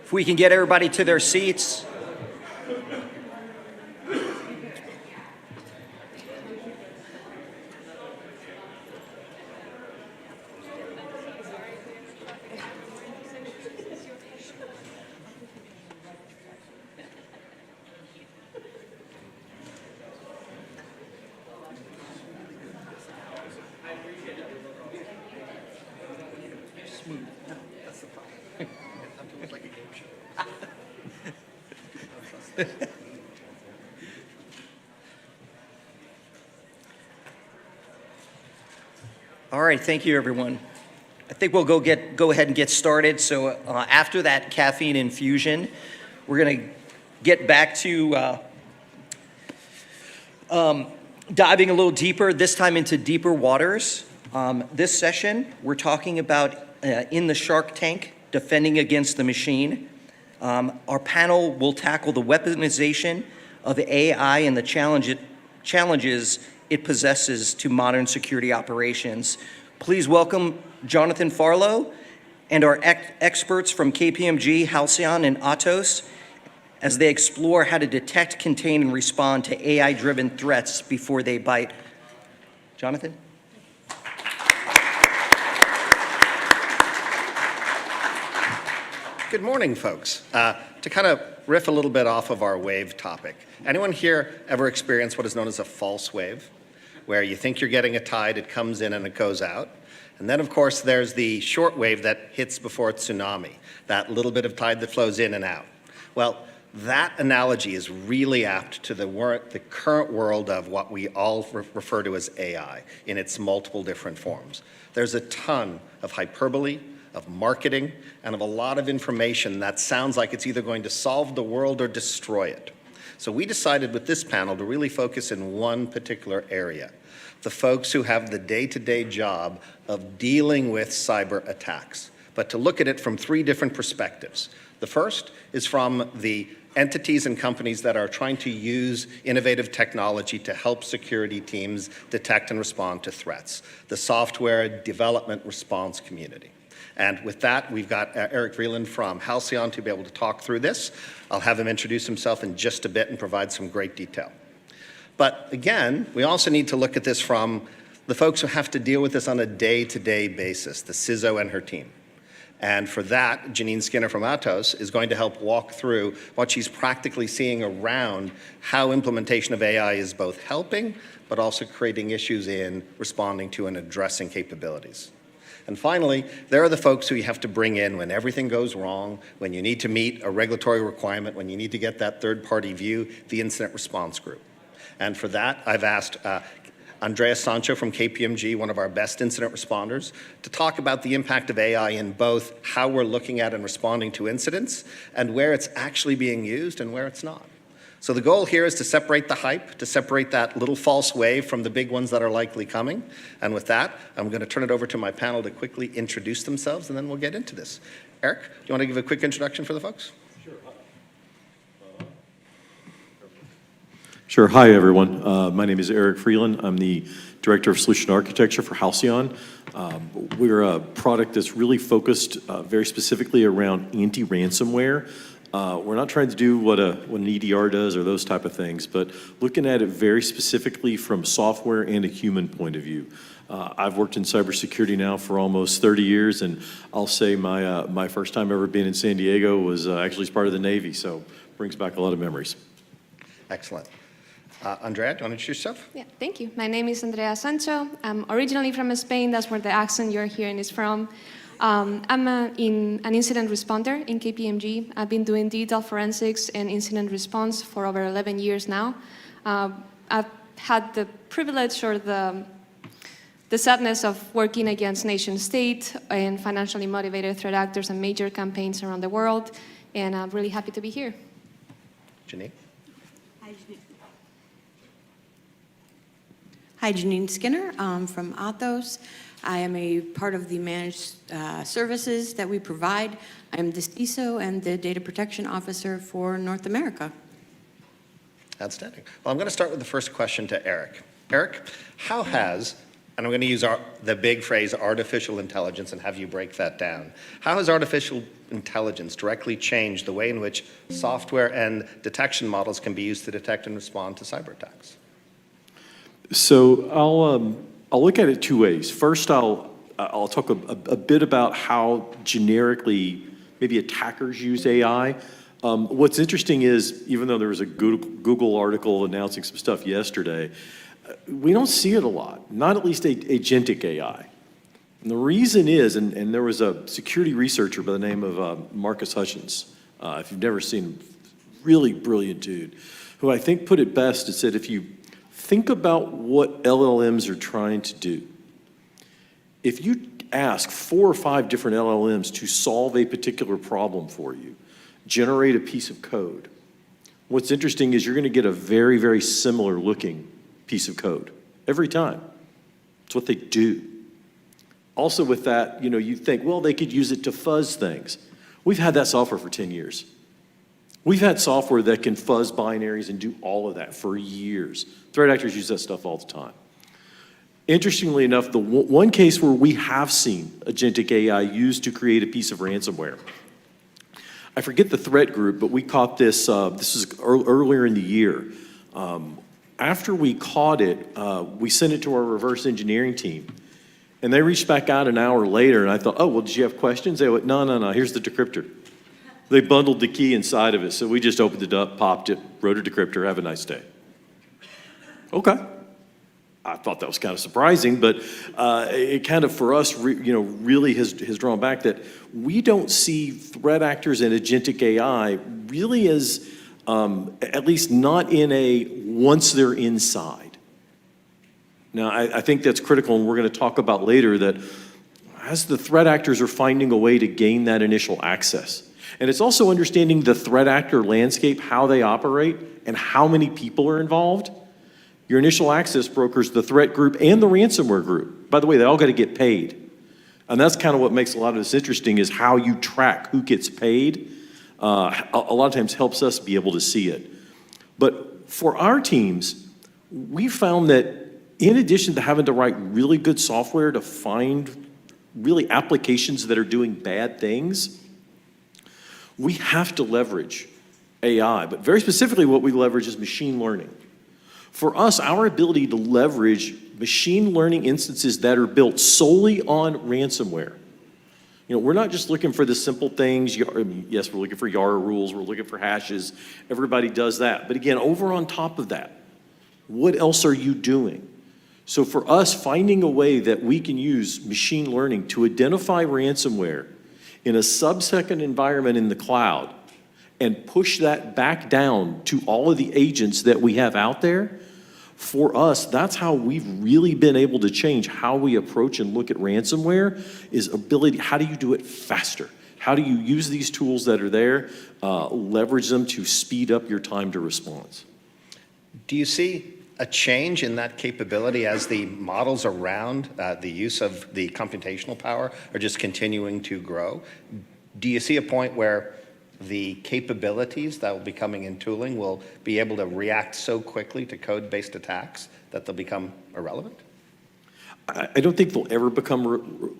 If we can get everybody to their seats. All right, thank you, everyone. I think we'll go ahead and get started. So after that caffeine infusion, we're going to get back to diving a little deeper, this time into deeper waters. This session, we're talking about in the Shark Tank, defending against the machine. Our panel will tackle the weaponization of AI and the challenges it possesses to modern security operations. Please welcome Jonathan Farlow and our experts from KPMG, Halcyon, and Atos as they explore how to detect, contain, and respond to AI-driven threats before they bite. Jonathan? Good morning, folks. To kind of riff a little bit off of our wave topic, anyone here ever experienced what is known as a false wave, where you think you're getting a tide, it comes in and it goes out? And then, of course, there's the short wave that hits before tsunami, that little bit of tide that flows in and out. Well, that analogy is really apt to the current world of what we all refer to as AI in its multiple different forms. There's a ton of hyperbole, of marketing, and of a lot of information that sounds like it's either going to solve the world or destroy it. So we decided with this panel to really focus in one particular area, the folks who have the day-to-day job of dealing with cyber attacks, but to look at it from three different perspectives. The first is from the entities and companies that are trying to use innovative technology to help security teams detect and respond to threats, the software development response community. And with that, we've got Eric Vreeland from Halcyon to be able to talk through this. I'll have him introduce himself in just a bit and provide some great detail. But again, we also need to look at this from the folks who have to deal with this on a day-to-day basis, the CISO and her team. And for that, Janine Skinner from Atos is going to help walk through what she's practically seeing around how implementation of AI is both helping, but also creating issues in responding to and addressing capabilities. And finally, there are the folks who you have to bring in when everything goes wrong, when you need to meet a regulatory requirement, when you need to get that third-party view, the incident response group. And for that, I've asked Andreas Sancho from KPMG, one of our best incident responders, to talk about the impact of AI in both how we're looking at and responding to incidents and where it's actually being used and where it's not. So the goal here is to separate the hype, to separate that little false wave from the big ones that are likely coming. And with that, I'm going to turn it over to my panel to quickly introduce themselves, and then we'll get into this. Eric, do you want to give a quick introduction for the folks? Sure. Hi, everyone. My name is Eric Vreeland. I'm the Director of Solution Architecture for Halcyon. We're a product that's really focused very specifically around anti-ransomware. We're not trying to do what an EDR does or those type of things, but looking at it very specifically from software and a human point of view. I've worked in cybersecurity now for almost 30 years, and I'll say my first time ever being in San Diego was actually as part of the Navy, so brings back a lot of memories. Excellent. Andrea, do you want to introduce yourself? Yeah, thank you. My name is Andrea Sancho. I'm originally from Spain. That's where the accent you're hearing is from. I'm an incident responder in KPMG. I've been doing digital forensics and incident response for over 11 years now. I've had the privilege or the sadness of working against nation state and financially motivated threat actors and major campaigns around the world, and I'm really happy to be here. Janine? Hi, Janine Skinner. I'm from Athos. I am a part of the managed services that we provide. I am the CISO and the data protection officer for North America. Outstanding. Well, I'm going to start with the first question to Eric. Eric, how has, and I'm going to use the big phrase artificial intelligence and have you break that down. How has artificial intelligence directly changed the way in which software and detection models can be used to detect and respond to cyber attacks? So I'll look at it two ways. First, I'll talk a bit about how generically maybe attackers use AI. What's interesting is, even though there was a Google article announcing some stuff yesterday, we don't see it a lot, not at least agentic AI. And the reason is, and there was a security researcher by the name of Marcus Hutchins, if you've never seen him, really brilliant dude, who I think put it best and said, if you think about what LLMs are trying to do, if you ask 4 or 5 different LLMs to solve a particular problem for you, generate a piece of code, what's interesting is you're going to get a very, very similar looking piece of code every time. It's what they do. Also with that, you think, well, they could use it to fuzz things. We've had that software for 10 years. We've had software that can fuzz binaries and do all of that for years. Threat actors use that stuff all the time. Interestingly enough, the one case where we have seen agentic AI used to create a piece of ransomware, I forget the threat group, but we caught this, this was earlier in the year. After we caught it, we sent it to our reverse engineering team. And they reached back out an hour later, and I thought, oh, well, did you have questions? They went, no, here's the decryptor. They bundled the key inside of it, so we just opened it up, popped it, wrote a decryptor, have a nice day. Okay. I thought that was kind of surprising, but it kind of, for us, really has drawn back that we don't see threat actors and agentic AI really as, at least not in a once they're inside. Now, I think that's critical, and we're going to talk about later that as the threat actors are finding a way to gain that initial access. And it's also understanding the threat actor landscape, how they operate, and how many people are involved. Your initial access brokers, the threat group, and the ransomware group. By the way, they all got to get paid. And that's kind of what makes a lot of this interesting is how you track who gets paid. A lot of times helps us be able to see it. But for our teams, we found that in addition to having to write really good software to find really applications that are doing bad things, we have to leverage AI. But very specifically, what we leverage is machine learning. For us, our ability to leverage machine learning instances that are built solely on ransomware. We're not just looking for the simple things. Yes, we're looking for YARA rules. We're looking for hashes. Everybody does that. But again, over on top of that, what else are you doing? So for us, finding a way that we can use machine learning to identify ransomware in a sub-second environment in the cloud and push that back down to all of the agents that we have out there, for us, that's how we've really been able to change how we approach and look at ransomware is ability, how do you do it faster? How do you use these tools that are there, leverage them to speed up your time to response? Do you see a change in that capability as the models around the use of the computational power are just continuing to grow? Do you see a point where the capabilities that will be coming in tooling will be able to react so quickly to code-based attacks that they'll become irrelevant? I don't think they'll ever become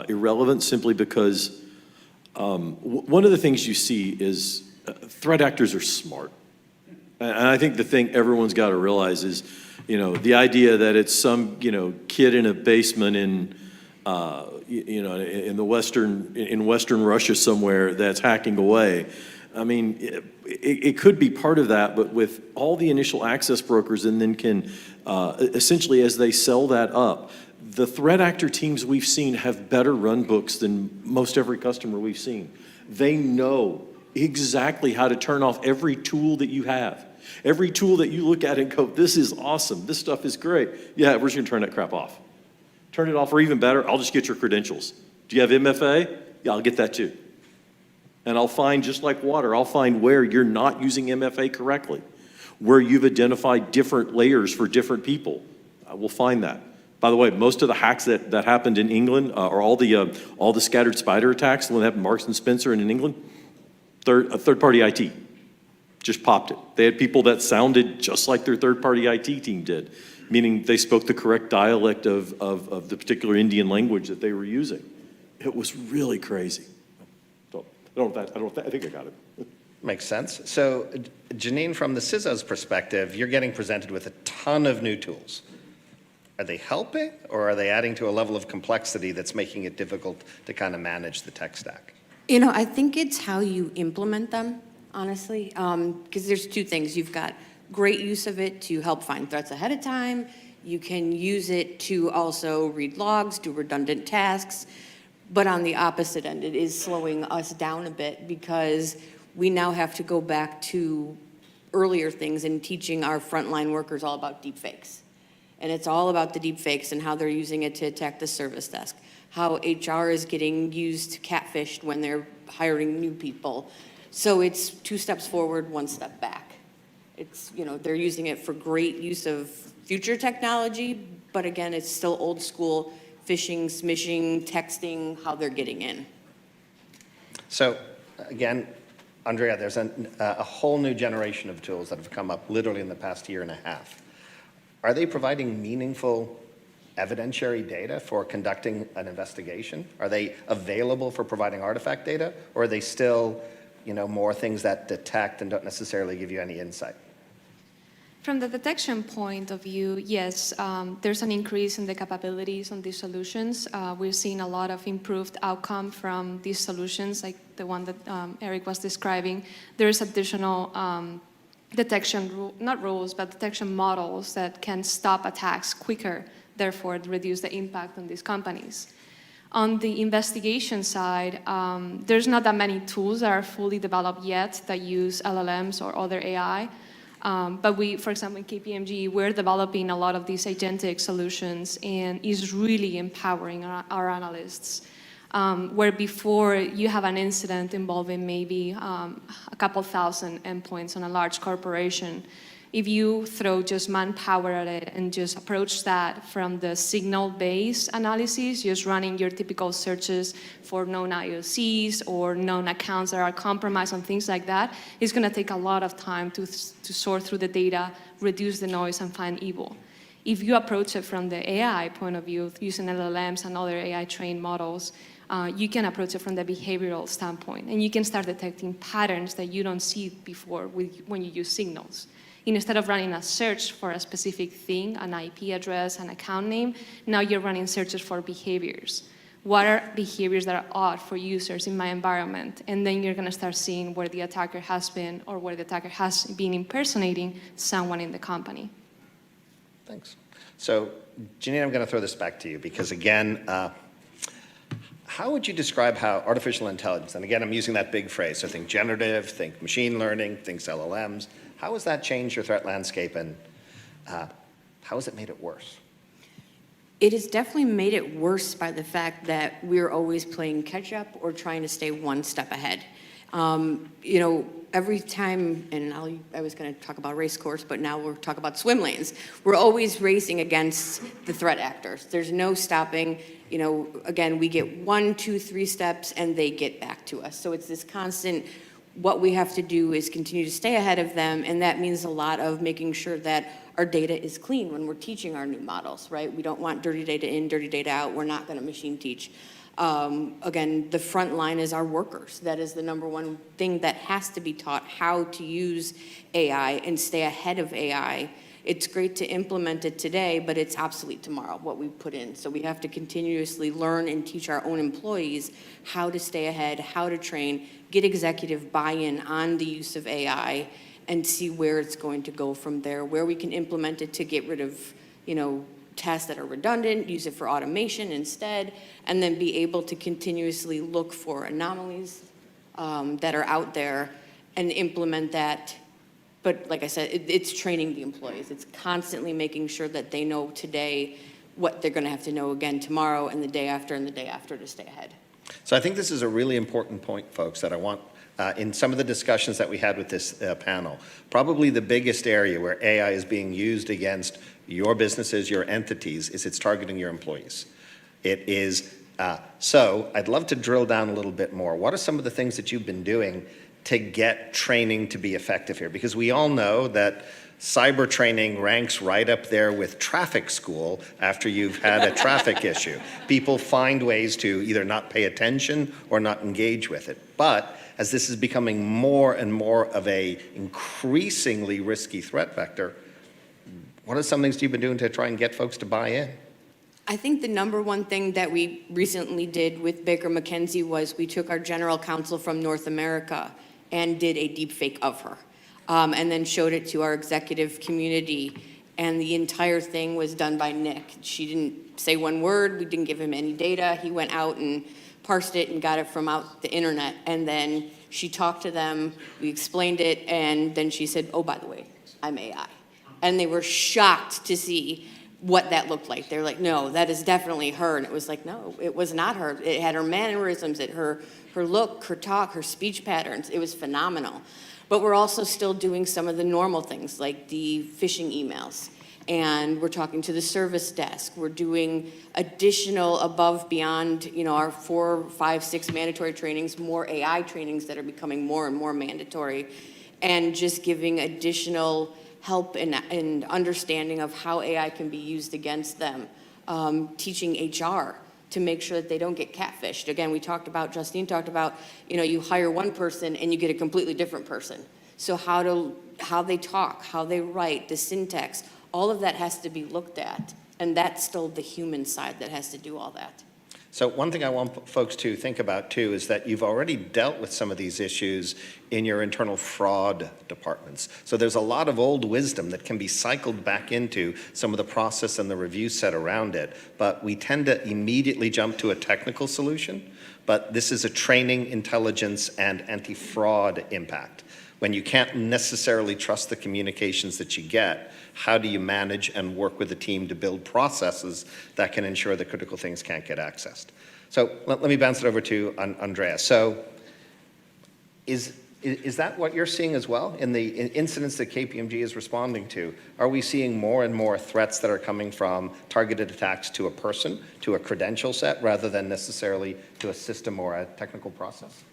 irrelevant simply because one of the things you see is threat actors are smart. And I think the thing everyone's got to realize is, the idea that it's some, kid in a basement in Western Russia somewhere that's hacking away. I mean, it could be part of that, but with all the initial access brokers and then can, essentially as they sell that up, the threat actor teams we've seen have better run books than most every customer we've seen. They know exactly how to turn off every tool that you have. Every tool that you look at and go, this is awesome, this stuff is great. Yeah, we're just gonna turn that crap off. Turn it off, or even better, I'll just get your credentials. Do you have MFA? Yeah, I'll get that too. And I'll find, just like water, I'll find where you're not using MFA correctly, where you've identified different layers for different people. I will find that. By the way, most of the hacks that happened in England, or all the scattered spider attacks, the one that happened in Marks and Spencer and in England, third-party IT just popped it. They had people that sounded just like their third-party IT team did, meaning they spoke the correct dialect of the particular Indian language that they were using. It was really crazy. I think I got it. Makes sense. So, Janine, from the CISO's perspective, you're getting presented with a ton of new tools. Are they helping, or are they adding to a level of complexity that's making it difficult to kind of manage the tech stack? You know, I think it's how you implement them, honestly, because there's two things. You've got great use of it to help find threats ahead of time. You can use it to also read logs, do redundant tasks. But on the opposite end, it is slowing us down a bit because we now have to go back to earlier things and teaching our frontline workers all about deepfakes. And it's all about the deepfakes and how they're using it to attack the service desk, how HR is getting used catfished when they're hiring new people. So it's 2 steps forward, 1 step back. It's, you know, they're using it for great use of future technology, but again, it's still old school phishing, smishing, texting, how they're getting in. So, again, Andrea, there's a whole new generation of tools that have come up literally in the past year and a half. Are they providing meaningful evidentiary data for conducting an investigation? Are they available for providing artifact data, or are they still, you know, more things that detect and don't necessarily give you any insight? From the detection point of view, yes, there's an increase in the capabilities on these solutions. We're seeing a lot of improved outcome from these solutions, like the one that Eric was describing. There's additional detection, not rules, but detection models that can stop attacks quicker, therefore reduce the impact on these companies. On the investigation side, there's not that many tools that are fully developed yet that use LLMs or other AI. But we, for example, in KPMG, we're developing a lot of these agentic solutions, and is really empowering our analysts. Where before you have an incident involving maybe a couple thousand endpoints on a large corporation, if you throw just manpower at it and just approach that from the signal-based analysis, just running your typical searches for known IOCs or known accounts that are compromised and things like that, it's going to take a lot of time to sort through the data, reduce the noise, and find evil. If you approach it from the AI point of view, using LLMs and other AI-trained models, you can approach it from the behavioral standpoint, and you can start detecting patterns that you don't see before when you use signals. Instead of running a search for a specific thing, an IP address, an account name, now you're running searches for behaviors. What are behaviors that are odd for users in my environment? And then you're going to start seeing where the attacker has been, or where the attacker has been impersonating someone in the company. Thanks. So, Janine, I'm going to throw this back to you because, again, how would you describe how artificial intelligence, and again, I'm using that big phrase, so think generative, think machine learning, think LLMs, how has that changed your threat landscape, and how has it made it worse? It has definitely made it worse by the fact that we're always playing catch up or trying to stay 1 step ahead. You know, every time, and I was going to talk about race course, but now we'll talk about swim lanes. We're always racing against the threat actors. There's no stopping. You know, again, we get 1, 2, 3 steps, and they get back to us. So it's this constant. What we have to do is continue to stay ahead of them, and that means a lot of making sure that our data is clean when we're teaching our new models, right? We don't want dirty data in, dirty data out. We're not going to machine teach. Again, the front line is our workers. That is the number one thing that has to be taught, how to use AI and stay ahead of AI. It's great to implement it today, but it's obsolete tomorrow, what we put in. So we have to continuously learn and teach our own employees how to stay ahead, how to train, get executive buy-in on the use of AI, and see where it's going to go from there, where we can implement it to get rid of, you know, tasks that are redundant, use it for automation instead, and then be able to continuously look for anomalies that are out there and implement that But like I said, it's training the employees. It's constantly making sure that they know today what they're going to have to know again tomorrow and the day after to stay ahead. So I think this is a really important point, folks, that I want in some of the discussions that we had with this panel. Probably the biggest area where AI is being used against your businesses, your entities, is it's targeting your employees. It is, so I'd love to drill down a little bit more. What are some of the things that you've been doing to get training to be effective here? Because we all know that cyber training ranks right up there with traffic school after you've had a traffic issue. People find ways to either not pay attention or not engage with it. But as this is becoming more and more of a increasingly risky threat vector, what are some things you've been doing to try and get folks to buy in? I think the number one thing that we recently did with Baker McKenzie was we took our general counsel from North America and did a deep fake of her, and then showed it to our executive community, and the entire thing was done by Nick. She didn't say one word, we didn't give him any data. He went out and parsed it and got it from out the internet, and then she talked to them, we explained it, and then she said, oh, by the way, I'm AI. And they were shocked to see what that looked like. They're like, no, that is definitely her. And it was like, no, it was not her. It had her mannerisms, her look, her talk, her speech patterns. It was phenomenal. But we're also still doing some of the normal things like the phishing emails. And we're talking to the service desk. We're doing additional above beyond, our 4, 5, 6 mandatory trainings, more AI trainings that are becoming more and more mandatory, and just giving additional help and understanding of how AI can be used against them. Teaching HR to make sure that they don't get catfished. Again, Justine talked about, you hire one person and you get a completely different person. So how they talk, how they write, the syntax, all of that has to be looked at. And that's still the human side that has to do all that. So one thing I want folks to think about too is that you've already dealt with some of these issues in your internal fraud departments. So there's a lot of old wisdom that can be cycled back into some of the process and the review set around it. But we tend to immediately jump to a technical solution. But this is a training, intelligence, and anti-fraud impact. When you can't necessarily trust the communications that you get, how do you manage and work with a team to build processes that can ensure that critical things can't get accessed? So let me bounce it over to Andrea. So is that what you're seeing as well in the incidents that KPMG is responding to? Are we seeing more and more threats that are coming from targeted attacks to a person, to a credential set, rather than necessarily to a system or a technical process?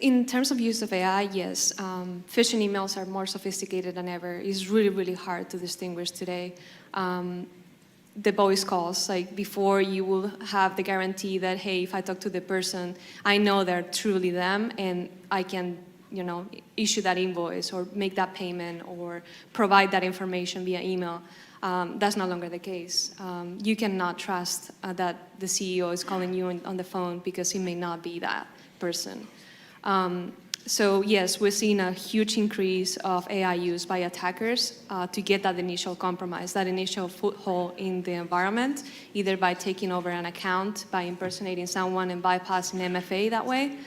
In terms of use of AI, yes. Phishing emails are more sophisticated than ever. It's really, really hard to distinguish today. The voice calls, like before you will have the guarantee that, hey, if I talk to the person, I know they're truly them and I can, issue that invoice or make that payment or provide that information via email. That's no longer the case. You cannot trust that the CEO is calling you on the phone because he may not be that person. So yes, we're seeing a huge increase of AI use by attackers to get that initial compromise, that initial foothold in the environment, either by taking over an account, by impersonating someone and bypassing MFA that way,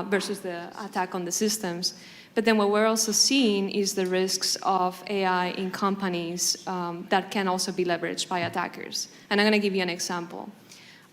versus the attack on the systems. But then what we're also seeing is the risks of AI in companies that can also be leveraged by attackers. And I'm going to give you an example.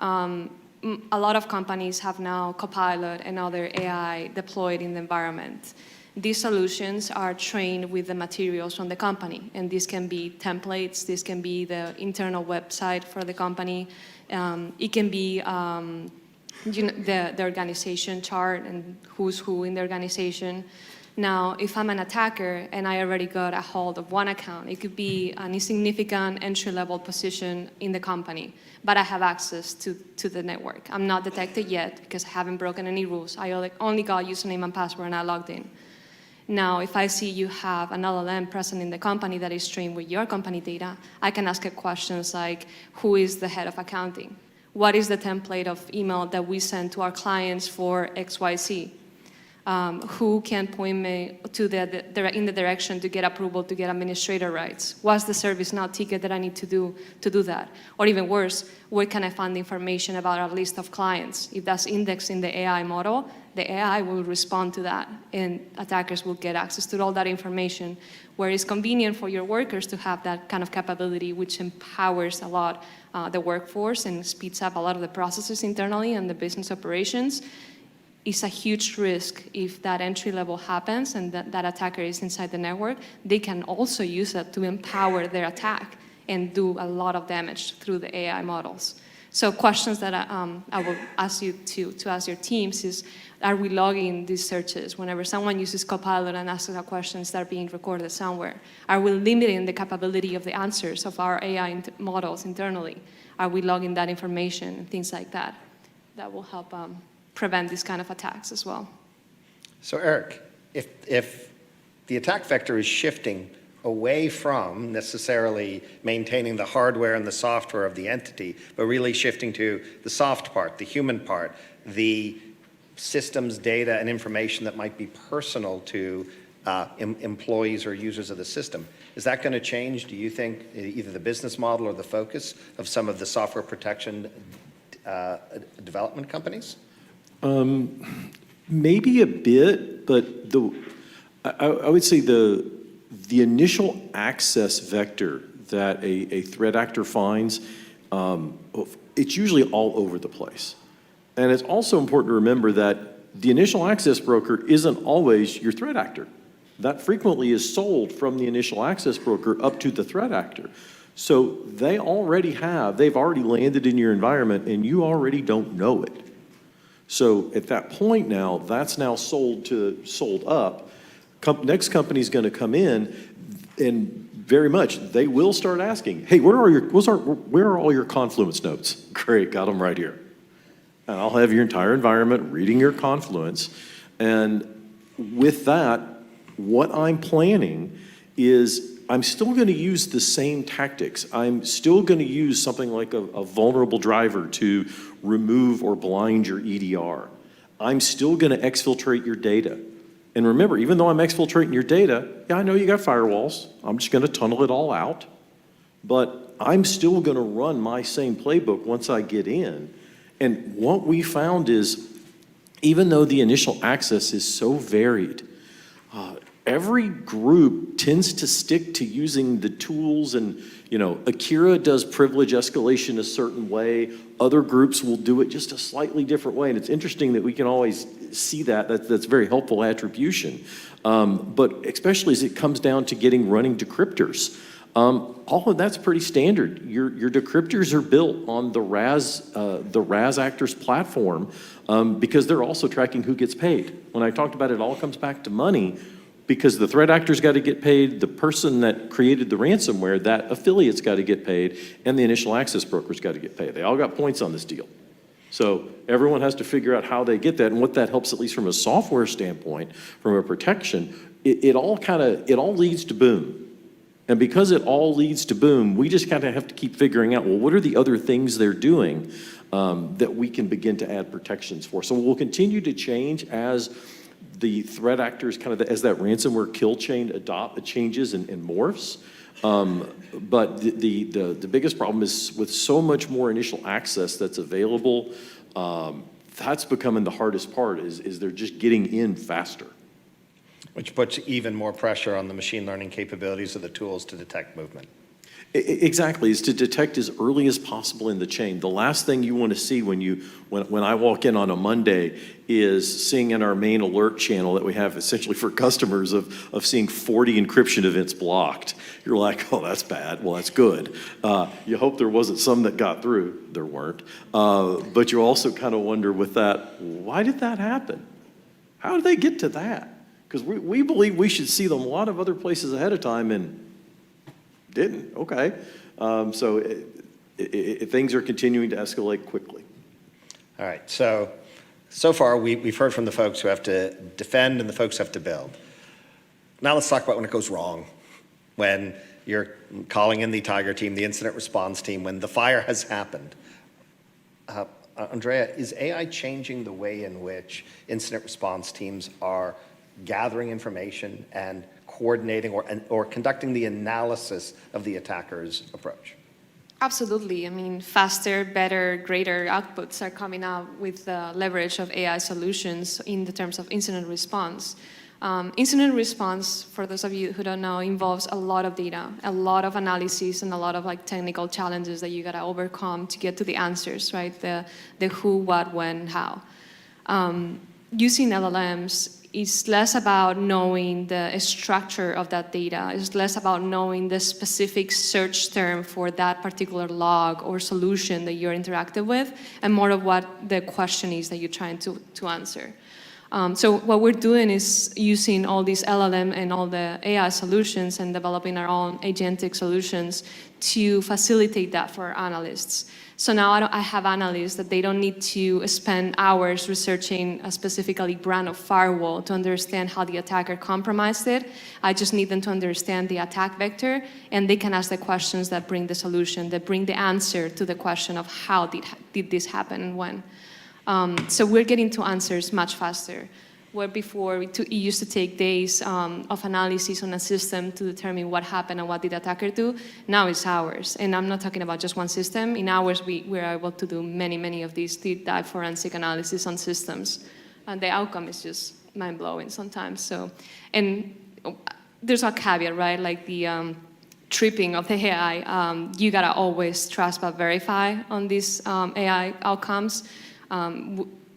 A lot of companies have now Copilot and other AI deployed in the environment. These solutions are trained with the materials from the company, and these can be templates, this can be the internal website for the company, it can be the organization chart and who's who in the organization. Now, if I'm an attacker and I already got a hold of one account, it could be an insignificant entry-level position in the company, but I have access to the network. I'm not detected yet because I haven't broken any rules. I only got username and password and I logged in. Now, if I see you have an LLM present in the company that is trained with your company data, I can ask it questions like, who is the head of accounting? What is the template of email that we send to our clients for XYZ? Who can point me to in the direction to get approval to get administrator rights? What's the ServiceNow ticket that I need to do that? Or even worse, where can I find information about our list of clients? If that's indexed in the AI model, the AI will respond to that, and attackers will get access to all that information, where it's convenient for your workers to have that kind of capability, which empowers a lot the workforce and speeds up a lot of the processes internally and the business operations. It's a huge risk if that entry level happens and that attacker is inside the network. They can also use that to empower their attack and do a lot of damage through the AI models. So questions that I will ask you to ask your teams is, are we logging these searches? Whenever someone uses Copilot and asks a questions that are being recorded somewhere, are we limiting the capability of the answers of our AI models internally? Are we logging that information and things like that? That will help prevent these kind of attacks as well. So Eric, if the attack vector is shifting away from necessarily maintaining the hardware and the software of the entity, but really shifting to the soft part, the human part, the systems, data, and information that might be personal to employees or users of the system, is that going to change, do you think, either the business model or the focus of some of the software protection development companies? Maybe a bit, but I would say the initial access vector that a threat actor finds, it's usually all over the place. And it's also important to remember that the initial access broker isn't always your threat actor. That frequently is sold from the initial access broker up to the threat actor. So they've already landed in your environment and you already don't know it. So at that point now, that's now sold up. Next company's going to come in, and very much they will start asking, "Hey, where are all your Confluence notes?" Great, got them right here. And I'll have your entire environment reading your Confluence. And with that, what I'm planning is I'm still going to use the same tactics. I'm still going to use something like a vulnerable driver to remove or blind your EDR. I'm still going to exfiltrate your data. And remember, even though I'm exfiltrating your data, yeah, I know you got firewalls. I'm just going to tunnel it all out. But I'm still going to run my same playbook once I get in. And what we found is, even though the initial access is so varied, every group tends to stick to using the tools, and Akira does privilege escalation a certain way. Other groups will do it just a slightly different way. And it's interesting that we can always see that's very helpful attribution. But especially as it comes down to running decryptors. All of that's pretty standard. Your decryptors are built on the RAS actors platform because they're also tracking who gets paid. When I talked about it all comes back to money, because the threat actor's got to get paid, the person that created the ransomware, that affiliate's got to get paid, and the initial access broker's got to get paid. They all got points on this deal. So everyone has to figure out how they get that, and what that helps, at least from a software standpoint, from a protection, it all leads to boom. And because it all leads to boom, we just kind of have to keep figuring out, well, what are the other things they're doing that we can begin to add protections for? So we'll continue to change as the threat actors, as that ransomware kill chain changes and morphs. But the biggest problem is with so much more initial access that's available, that's becoming the hardest part, is they're just getting in faster. Which puts even more pressure on the machine learning capabilities of the tools to detect movement. Exactly, is to detect as early as possible in the chain. The last thing you want to see when I walk in on a Monday is seeing in our main alert channel that we have essentially for customers of seeing 40 encryption events blocked. You're like, oh, that's bad. Well, that's good. You hope there wasn't some that got through. There weren't. But you also kind of wonder with that, why did that happen? How did they get to that? Because we believe we should see them a lot of other places ahead of time and didn't. Okay. So things are continuing to escalate quickly. All right. So far we've heard from the folks who have to defend and the folks who have to build. Now let's talk about when it goes wrong. When you're calling in the Tiger team, the incident response team, when the fire has happened. Andrea, is AI changing the way in which incident response teams are gathering information and coordinating or conducting the analysis of the attacker's approach? Absolutely. I mean, faster, better, greater outputs are coming out with the leverage of AI solutions in the terms of incident response. Incident response, for those of you who don't know, involves a lot of data, a lot of analysis, and a lot of like technical challenges that you gotta overcome to get to the answers, right? The who, what, when, how. Using LLMs is less about knowing the structure of that data. It's less about knowing the specific search term for that particular log or solution that you're interactive with, and more of what the question is that you're trying to answer. So what we're doing is using all these LLM and all the AI solutions and developing our own agentic solutions to facilitate that for our analysts. So now I have analysts that they don't need to spend hours researching a specifically brand of firewall to understand how the attacker compromised it. I just need them to understand the attack vector, and they can ask the questions that bring the solution, that bring the answer to the question of how did this happen and when. So we're getting to answers much faster. Where before it used to take days of analysis on a system to determine what happened and what did the attacker do, now it's hours. And I'm not talking about just one system. In hours, we're able to do many of these deep dive forensic analysis on systems. And the outcome is just mind-blowing sometimes. So, and there's a caveat, right? Like the tripping of the AI. You gotta always trust but verify on these AI outcomes.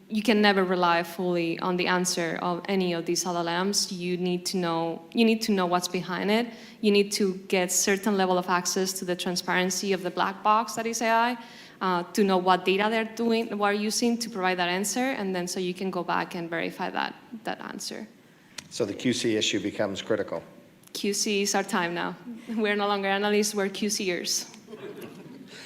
You can never rely fully on the answer of any of these LLMs. You need to know what's behind it. You need to get certain level of access to the transparency of the black box that is AI, to know what data they're doing, what are using to provide that answer, and then so you can go back and verify that answer. So the QC issue becomes critical. QC is our time now. We're no longer analysts, we're QCers.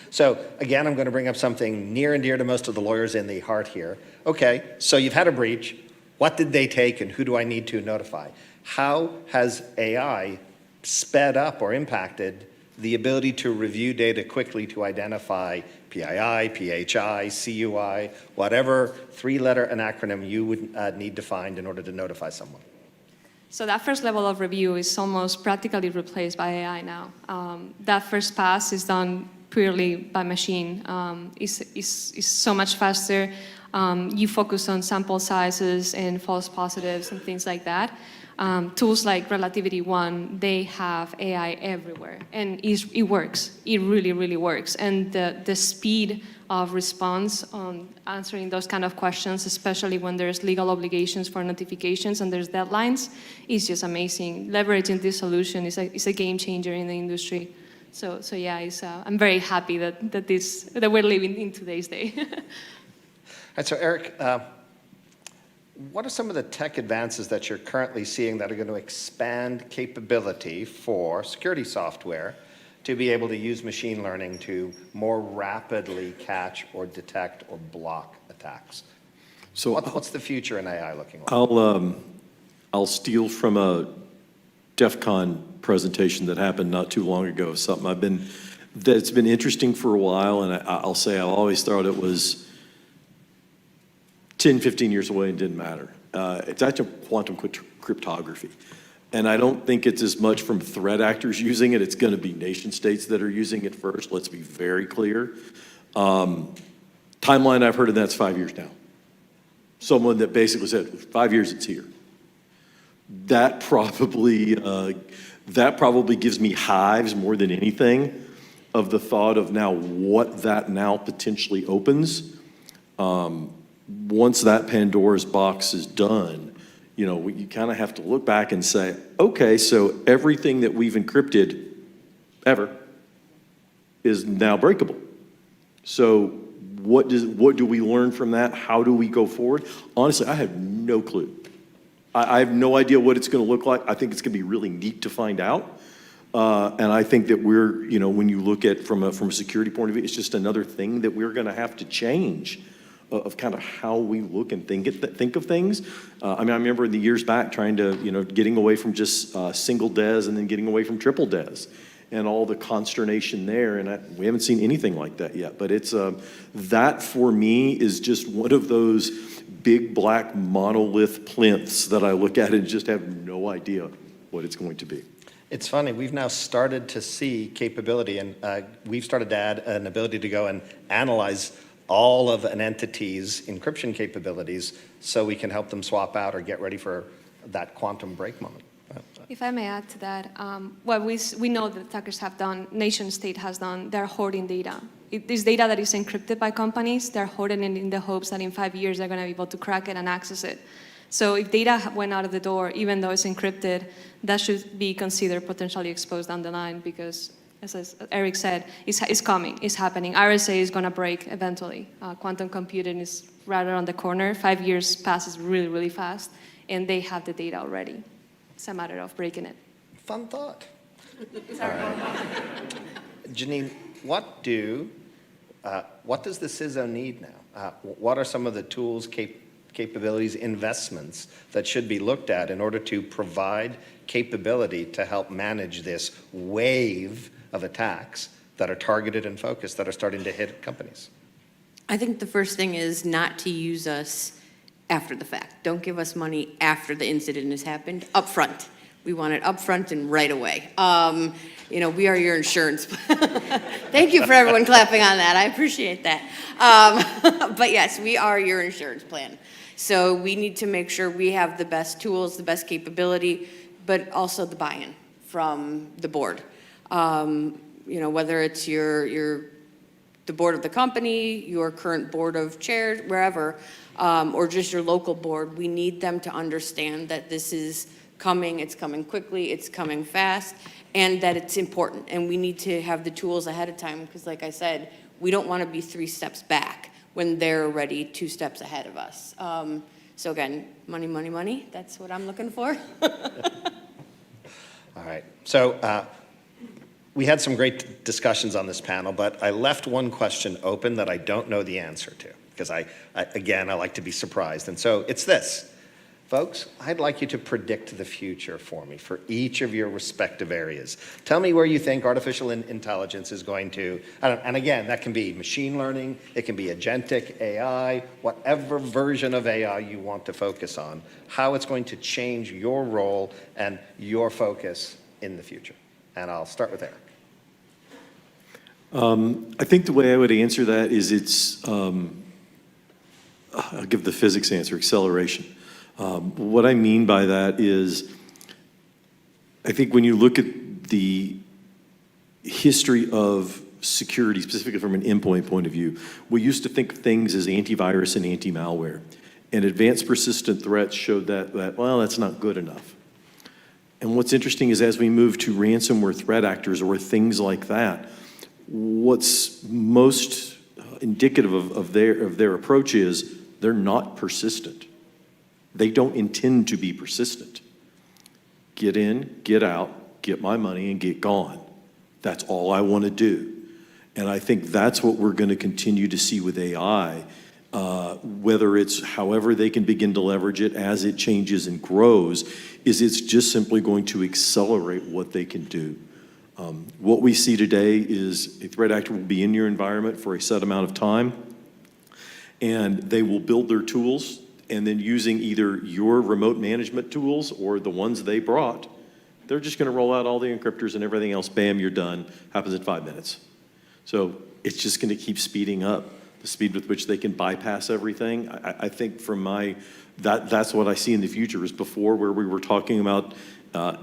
So again, I'm going to bring up something near and dear to most of the lawyers in the heart here. Okay, so you've had a breach. What did they take and who do I need to notify? How has AI sped up or impacted the ability to review data quickly to identify PII, PHI, CUI, whatever three-letter acronym you would need to find in order to notify someone? So that first level of review is almost practically replaced by AI now. That first pass is done purely by machine. Is so much faster. You focus on sample sizes and false positives and things like that. Tools like Relativity-1, they have AI everywhere, and it works. It really works. And the speed of response on answering those kind of questions, especially when there's legal obligations for notifications and there's deadlines, is just amazing. Leveraging this solution is a game changer in the industry. So yeah, I'm very happy that we're living in today's day. All right, so Eric, what are some of the tech advances that you're currently seeing that are going to expand capability for security software to be able to use machine learning to more rapidly catch or detect or block attacks? So what's the future in AI looking like? I'll steal from a DEF CON presentation that happened not too long ago, something that's been interesting for a while, and I'll say I always thought it was 10, 15 years away and didn't matter. It's actually quantum cryptography. And I don't think it's as much from threat actors using it. It's going to be nation states that are using it first. Let's be very clear. Timeline I've heard of that's 5 years now. Someone that basically said, 5 years it's here. That probably gives me hives more than anything of the thought of now what that now potentially opens. Once that Pandora's box is done, you kind of have to look back and say, okay, so everything that we've encrypted ever is now breakable. So what do we learn from that? How do we go forward? Honestly, I have no clue. I have no idea what it's going to look like. I think it's going to be really neat to find out. And I think that we're, when you look at from a security point of view, it's just another thing that we're going to have to change of kind of how we look and think of things. I remember in the years back trying to, getting away from just single DES and then getting away from triple DES. and all the consternation there, and we haven't seen anything like that yet. But it's that for me is just one of those big black monolith plinths that I look at and just have no idea what it's going to be. It's funny, we've now started to see capability, and we've started to add an ability to go and analyze all of an entity's encryption capabilities so we can help them swap out or get ready for that quantum break moment. If I may add to that, what we know that attackers have done, nation state has done, they're hoarding data. This data that is encrypted by companies, they're hoarding it in the hopes that in 5 years they're going to be able to crack it and access it. So if data went out of the door, even though it's encrypted, that should be considered potentially exposed down the line because, as Eric said, it's coming, it's happening. RSA is going to break eventually. Quantum computing is right around the corner. 5 years passes really, really fast, and they have the data already. It's a matter of breaking it. Fun thought. Sorry. Janine, what does the CISO need now? What are some of the tools, capabilities, investments that should be looked at in order to provide capability to help manage this wave of attacks that are targeted and focused that are starting to hit companies? I think the first thing is not to use us after the fact. Don't give us money after the incident has happened, up front. We want it up front and right away. We are your insurance. Thank you for everyone clapping on that. I appreciate that. But yes, we are your insurance plan. So we need to make sure we have the best tools, the best capability, but also the buy-in from the board. Whether it's the board of the company, your current board of chairs, wherever, or just your local board, we need them to understand that this is coming, it's coming quickly, it's coming fast, and that it's important. And we need to have the tools ahead of time because, like I said, we don't want to be 3 steps back when they're already 2 steps ahead of us. So again, money, money, money, that's what I'm looking for. All right. So we had some great discussions on this panel, but I left one question open that I don't know the answer to because I like to be surprised. And so it's this. Folks, I'd like you to predict the future for me for each of your respective areas. Tell me where you think artificial intelligence is going to, and again, that can be machine learning, it can be agentic AI, whatever version of AI you want to focus on, how it's going to change your role and your focus in the future. And I'll start with Eric. I think the way I would answer that is I'll give the physics answer, acceleration. What I mean by that is, I think when you look at the history of security, specifically from an endpoint point of view, we used to think of things as antivirus and anti-malware. And advanced persistent threats showed that, well, that's not good enough. And what's interesting is as we move to ransomware threat actors or things like that, what's most indicative of their approach is they're not persistent. They don't intend to be persistent. Get in, get out, get my money, and get gone. That's all I want to do. And I think that's what we're going to continue to see with AI, whether it's however they can begin to leverage it as it changes and grows, is it's just simply going to accelerate what they can do. What we see today is a threat actor will be in your environment for a set amount of time, and they will build their tools, and then using either your remote management tools or the ones they brought, they're just going to roll out all the encryptors and everything else. Bam, you're done. Happens in 5 minutes. So it's just going to keep speeding up, the speed with which they can bypass everything. I think from that's what I see in the future is before where we were talking about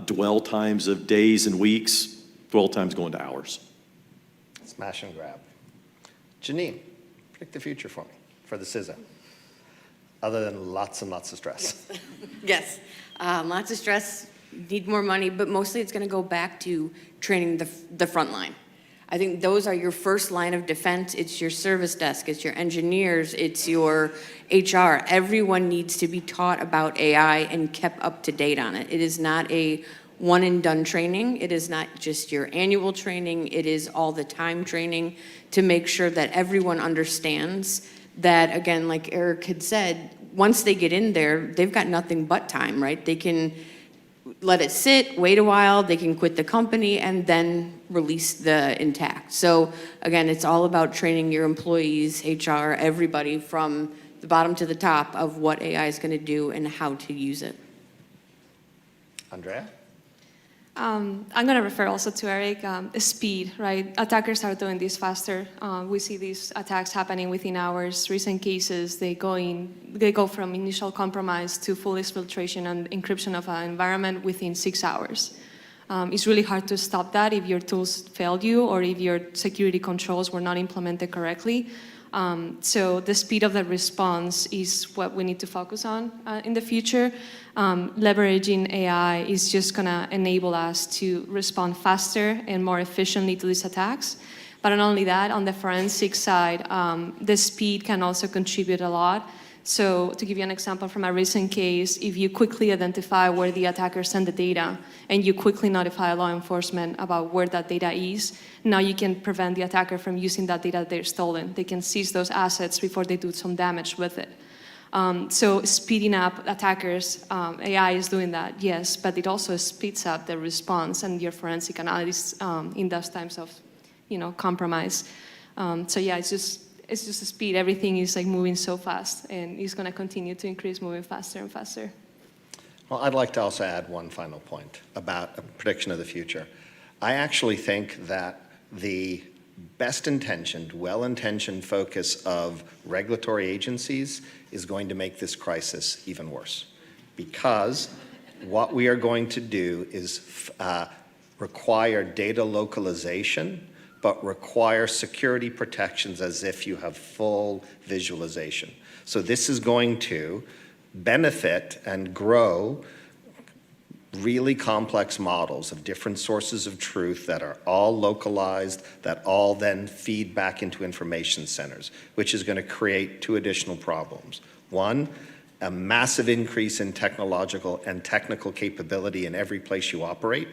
dwell times of days and weeks, dwell times going to hours. Smash and grab. Janine, predict the future for me, for the CISO. Other than lots and lots of stress. Yes, lots of stress, need more money, but mostly it's going to go back to training the front line. I think those are your first line of defense. It's your service desk, it's your engineers, it's your HR. Everyone needs to be taught about AI and kept up to date on it. It is not a one and done training. It is not just your annual training. It is all the time training to make sure that everyone understands that, again, like Eric had said, once they get in there, they've got nothing but time, right? let it sit, wait a while, they can quit the company, and then release the intact. So again, it's all about training your employees, HR, everybody from the bottom to the top of what AI is going to do and how to use it. Andrea? I'm going to refer also to Eric, speed, right? Attackers are doing this faster. We see these attacks happening within hours. Recent cases, they go from initial compromise to full exfiltration and encryption of an environment within 6 hours. It's really hard to stop that if your tools failed you or if your security controls were not implemented correctly. So the speed of the response is what we need to focus on in the future. Leveraging AI is just going to enable us to respond faster and more efficiently to these attacks. But not only that, on the forensic side, the speed can also contribute a lot. So to give you an example from a recent case, if you quickly identify where the attacker sent the data and you quickly notify law enforcement about where that data is, now you can prevent the attacker from using that data they're stolen. They can seize those assets before they do some damage with it. So speeding up attackers, AI is doing that, yes, but it also speeds up the response and your forensic analysis in those times of, compromise. So yeah, it's just the speed. Everything is like moving so fast, and it's going to continue to increase, moving faster and faster. Well, I'd like to also add one final point about a prediction of the future. I actually think that the best-intentioned, well-intentioned focus of regulatory agencies is going to make this crisis even worse, because what we are going to do is require data localization, but require security protections as if you have full visualization. So this is going to benefit and grow really complex models of different sources of truth that are all localized, that all then feed back into information centers, which is going to create two additional problems. One, a massive increase in technological and technical capability in every place you operate,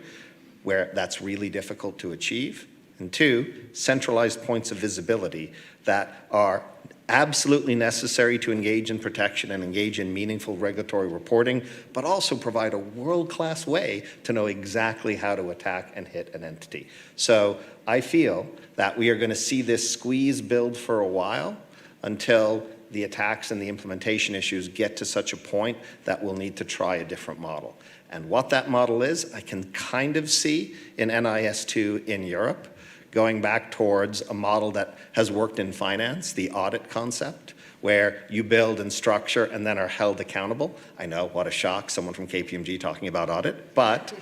where that's really difficult to achieve. And two, centralized points of visibility that are absolutely necessary to engage in protection and engage in meaningful regulatory reporting, but also provide a world-class way to know exactly how to attack and hit an entity. So I feel that we are going to see this squeeze build for a while until the attacks and the implementation issues get to such a point that we'll need to try a different model. And what that model is, I can kind of see in NIS2 in Europe, going back towards a model that has worked in finance, the audit concept, where you build and structure and then are held accountable. I know, what a shock, someone from KPMG talking about audit, but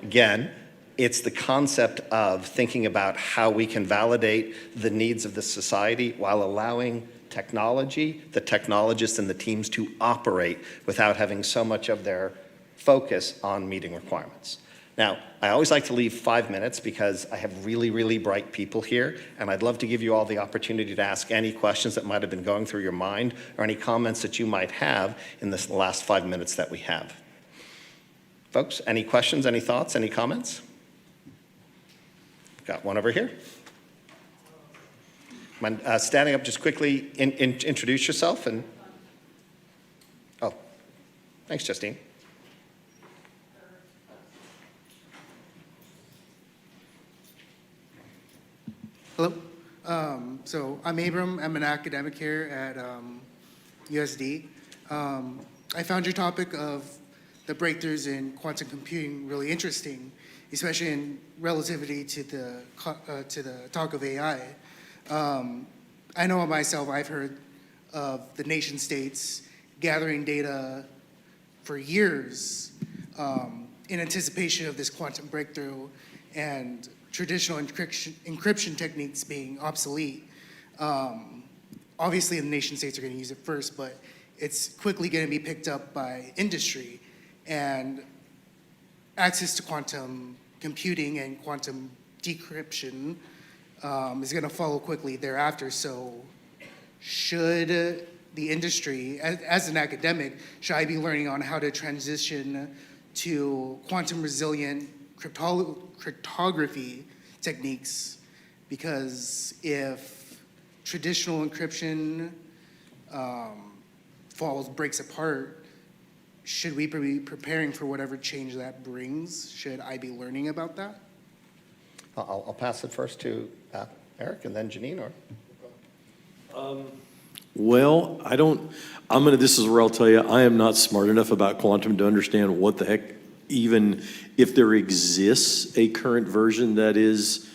again, it's the concept of thinking about how we can validate the needs of the society while allowing technology, the technologists and the teams to operate without having so much of their focus on meeting requirements. Now, I always like to leave 5 minutes because I have really, really bright people here, and I'd love to give you all the opportunity to ask any questions that might have been going through your mind or any comments that you might have in this last 5 minutes that we have. Folks, any questions, any thoughts, any comments? Got one over here. Standing up just quickly, introduce yourself and, oh, thanks, Justine. Hello. So I'm Abram. I'm an academic here at USD. I found your topic of the breakthroughs in quantum computing really interesting, especially in relativity to the talk of AI. I know myself, I've heard of the nation states gathering data for years in anticipation of this quantum breakthrough and traditional encryption techniques being obsolete. Obviously, the nation states are going to use it first, but it's quickly going to be picked up by industry, and access to quantum computing and quantum decryption is going to follow quickly thereafter. So should the industry, as an academic, should I be learning on how to transition to quantum resilient cryptography techniques? Because if traditional encryption breaks apart, should we be preparing for whatever change that brings? Should I be learning about that? I'll pass it first to Eric and then Janine, or? Well, this is where I'll tell you, I am not smart enough about quantum to understand what the heck, even if there exists a current version that is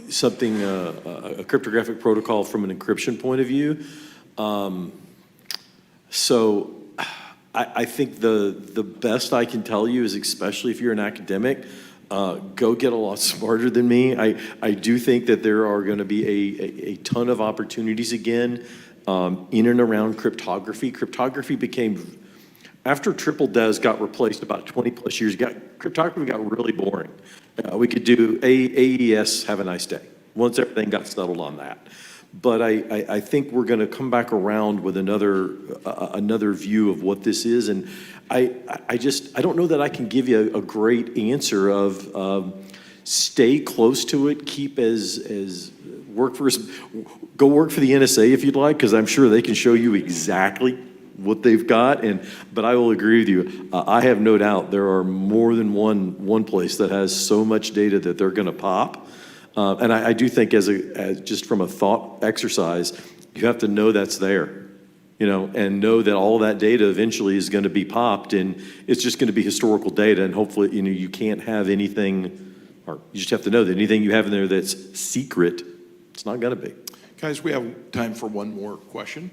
something, a cryptographic protocol from an encryption point of view. So I think the best I can tell you is, especially if you're an academic, go get a lot smarter than me. I do think that there are going to be a ton of opportunities again in and around cryptography. Cryptography became, after triple DES got replaced about 20 plus years ago, cryptography got really boring. We could do AES, have a nice day, once everything got settled on that. But I think we're going to come back around with another view of what this is. And I don't know that I can give you a great answer of stay close to it, keep as go work for the NSA if you'd like, because I'm sure they can show you exactly what they've got. But I will agree with you. I have no doubt there are more than one place that has so much data that they're going to pop. And I do think as just from a thought exercise, you have to know that's there, and know that all that data eventually is going to be popped, and it's just going to be historical data, and hopefully, you can't have anything, or you just have to know that anything you have in there that's secret, it's not going to be. Guys, we have time for one more question.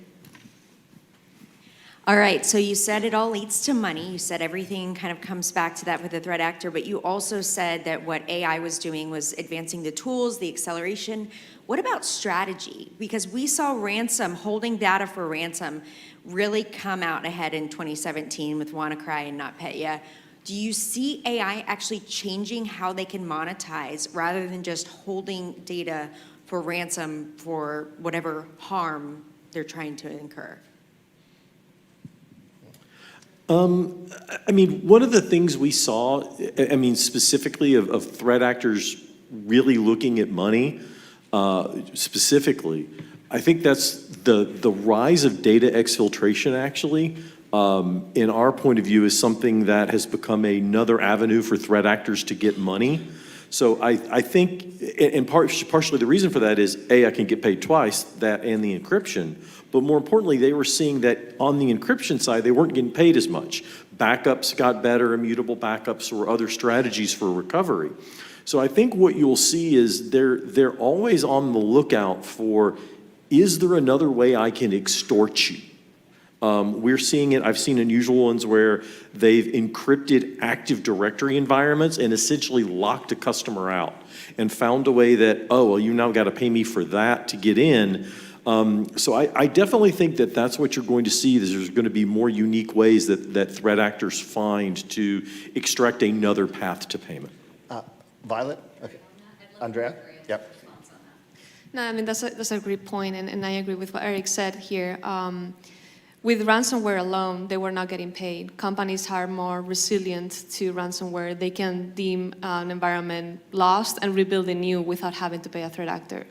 All right, so you said it all leads to money. You said everything kind of comes back to that with the threat actor, but you also said that what AI was doing was advancing the tools, the acceleration. What about strategy? Because we saw ransom, holding data for ransom, really come out ahead in 2017 with WannaCry and NotPetya. Do you see AI actually changing how they can monetize rather than just holding data for ransom for whatever harm they're trying to incur? One of the things we saw, specifically of threat actors really looking at money, specifically, I think that's the rise of data exfiltration, actually, in our point of view, is something that has become another avenue for threat actors to get money. So I think, and partially the reason for that is, I can get paid twice, that and the encryption. But more importantly, they were seeing that on the encryption side, they weren't getting paid as much. Backups got better, immutable backups, or other strategies for recovery. So I think what you'll see is they're always on the lookout for, is there another way I can extort you? We're seeing it, I've seen unusual ones where they've encrypted Active Directory environments and essentially locked a customer out and found a way that, you now got to pay me for that to get in. So I definitely think that that's what you're going to see, is there's going to be more unique ways that threat actors find to extract another path to payment. Violet? Okay. Andrea? Yep. No, that's a great point, and I agree with what Eric said here. With ransomware alone, they were not getting paid. Companies are more resilient to ransomware. They can deem an environment lost and rebuild it new without having to pay a threat actor.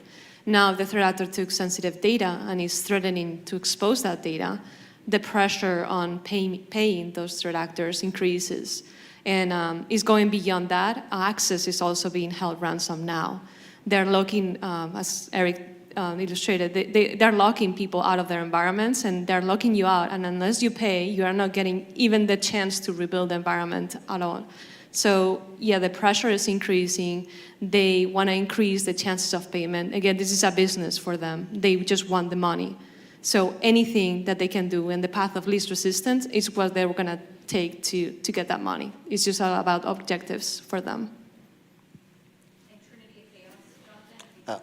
Now, if the threat actor took sensitive data and is threatening to expose that data, the pressure on paying those threat actors increases. And is going beyond that. Access is also being held ransom now. They're locking, as Eric illustrated, they're locking people out of their environments, and they're locking you out. And unless you pay, you are not getting even the chance to rebuild the environment at all. So yeah, the pressure is increasing. They want to increase the chances of payment. Again, this is a business for them. They just want the money. So anything that they can do in the path of least resistance is what they're going to take to get that money. It's just all about objectives for them.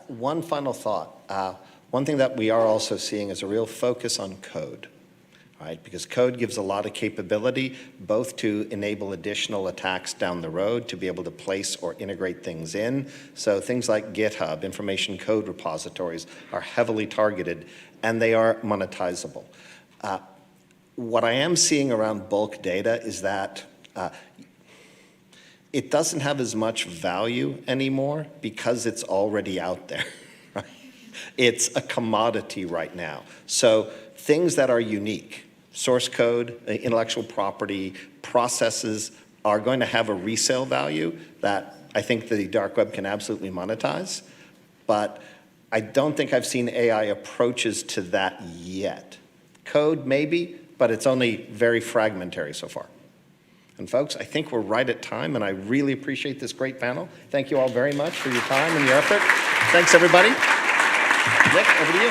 One final thought. One thing that we are also seeing is a real focus on code, right? Because code gives a lot of capability, both to enable additional attacks down the road, to be able to place or integrate things in. So things like GitHub, information code repositories, are heavily targeted, and they are monetizable. What I am seeing around bulk data is that it doesn't have as much value anymore because it's already out there. It's a commodity right now. So things that are unique, source code, intellectual property, processes are going to have a resale value that I think the dark web can absolutely monetize. But I don't think I've seen AI approaches to that yet. Code, maybe, but it's only very fragmentary so far. And folks, I think we're right at time, and I really appreciate this great panel. Thank you all very much for your time and your effort. Thanks, everybody. Nick, over to you.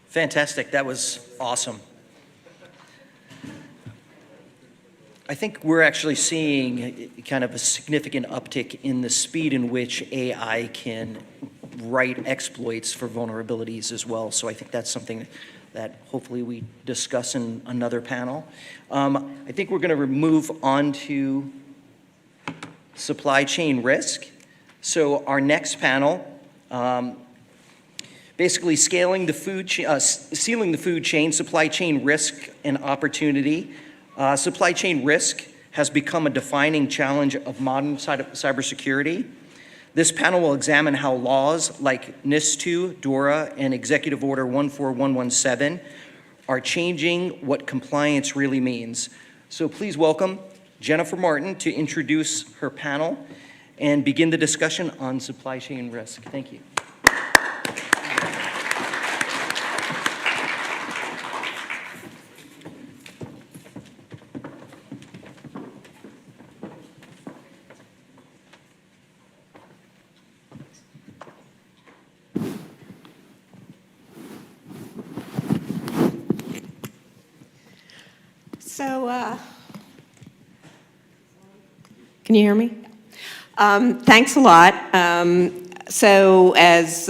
Fantastic, that was awesome. I think we're actually seeing kind of a significant uptick in the speed in which AI can write exploits for vulnerabilities as well. So I think that's something that hopefully we discuss in another panel. I think we're going to move on to supply chain risk. So our next panel, basically sealing the food chain, supply chain risk and opportunity. Supply chain risk has become a defining challenge of modern cybersecurity. This panel will examine how laws like NIS2, DORA, and Executive Order 14117 are changing what compliance really means. So please welcome Jennifer Martin to introduce her panel and begin the discussion on supply chain risk. Thank you. So, can you hear me? Thanks a lot. So as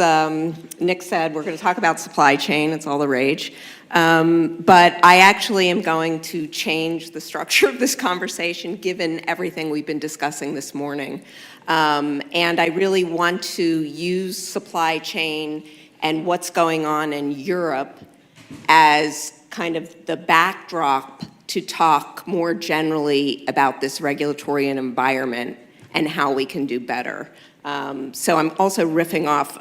Nick said, we're going to talk about supply chain. It's all the rage. But I actually am going to change the structure of this conversation given everything we've been discussing this morning. And I really want to use supply chain and what's going on in Europe as kind of the backdrop to talk more generally about this regulatory and environment and how we can do better. So I'm also riffing off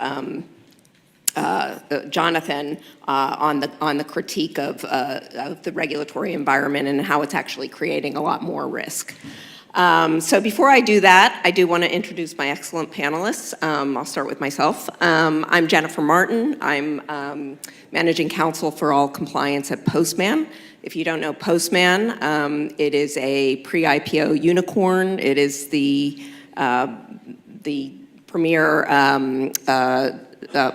Jonathan on the critique of the regulatory environment and how it's actually creating a lot more risk. So before I do that, I do want to introduce my excellent panelists. I'll start with myself. I'm Jennifer Martin. I'm Managing Counsel for All Compliance at Postman. If you don't know Postman, it is a pre-IPO unicorn. It is the premier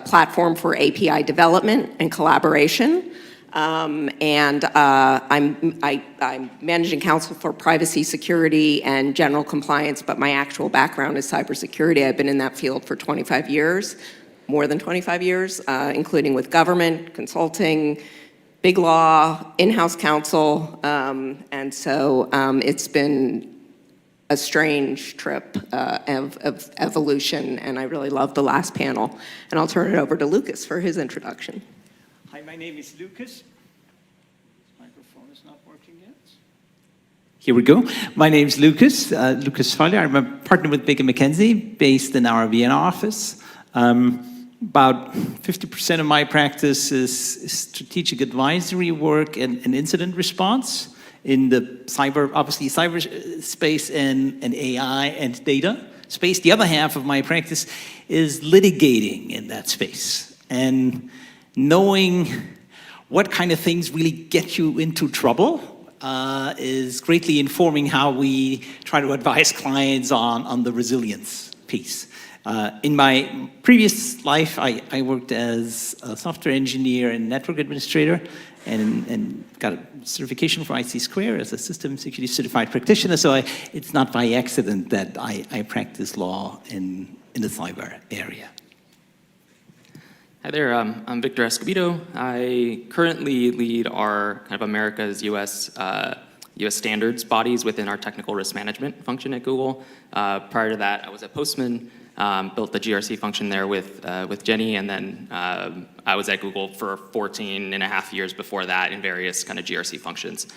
platform for API development and collaboration. And I'm managing counsel for privacy, security, and general compliance, but my actual background is cybersecurity. I've been in that field for 25 years, more than 25 years, including with government, consulting, big law, in-house counsel, and so it's been a strange trip of evolution, and I really loved the last panel. And I'll turn it over to Lucas for his introduction. Hi, my name is Lucas. This microphone is not working yet. Here we go. My name is Lucas, Lucas Faller. I'm a partner with Baker McKenzie, based in our Vienna office. About 50% of my practice is strategic advisory work and incident response in the cyberspace and AI and data space. The other half of my practice is litigating in that space and knowing what kind of things really get you into trouble is greatly informing how we try to advise clients on the resilience piece. In my previous life, I worked as a software engineer and network administrator and got a certification for IC Square as a system security certified practitioner. So it's not by accident that I practice law in the cyber area. Hi there, I'm Victor Escobedo. I currently lead our kind of America's US standards bodies within our technical risk management function at Google. Prior to that, I was at Postman, built the GRC function there with Jenny, and then I was at Google for 14 and a half years before that in various kind of GRC functions.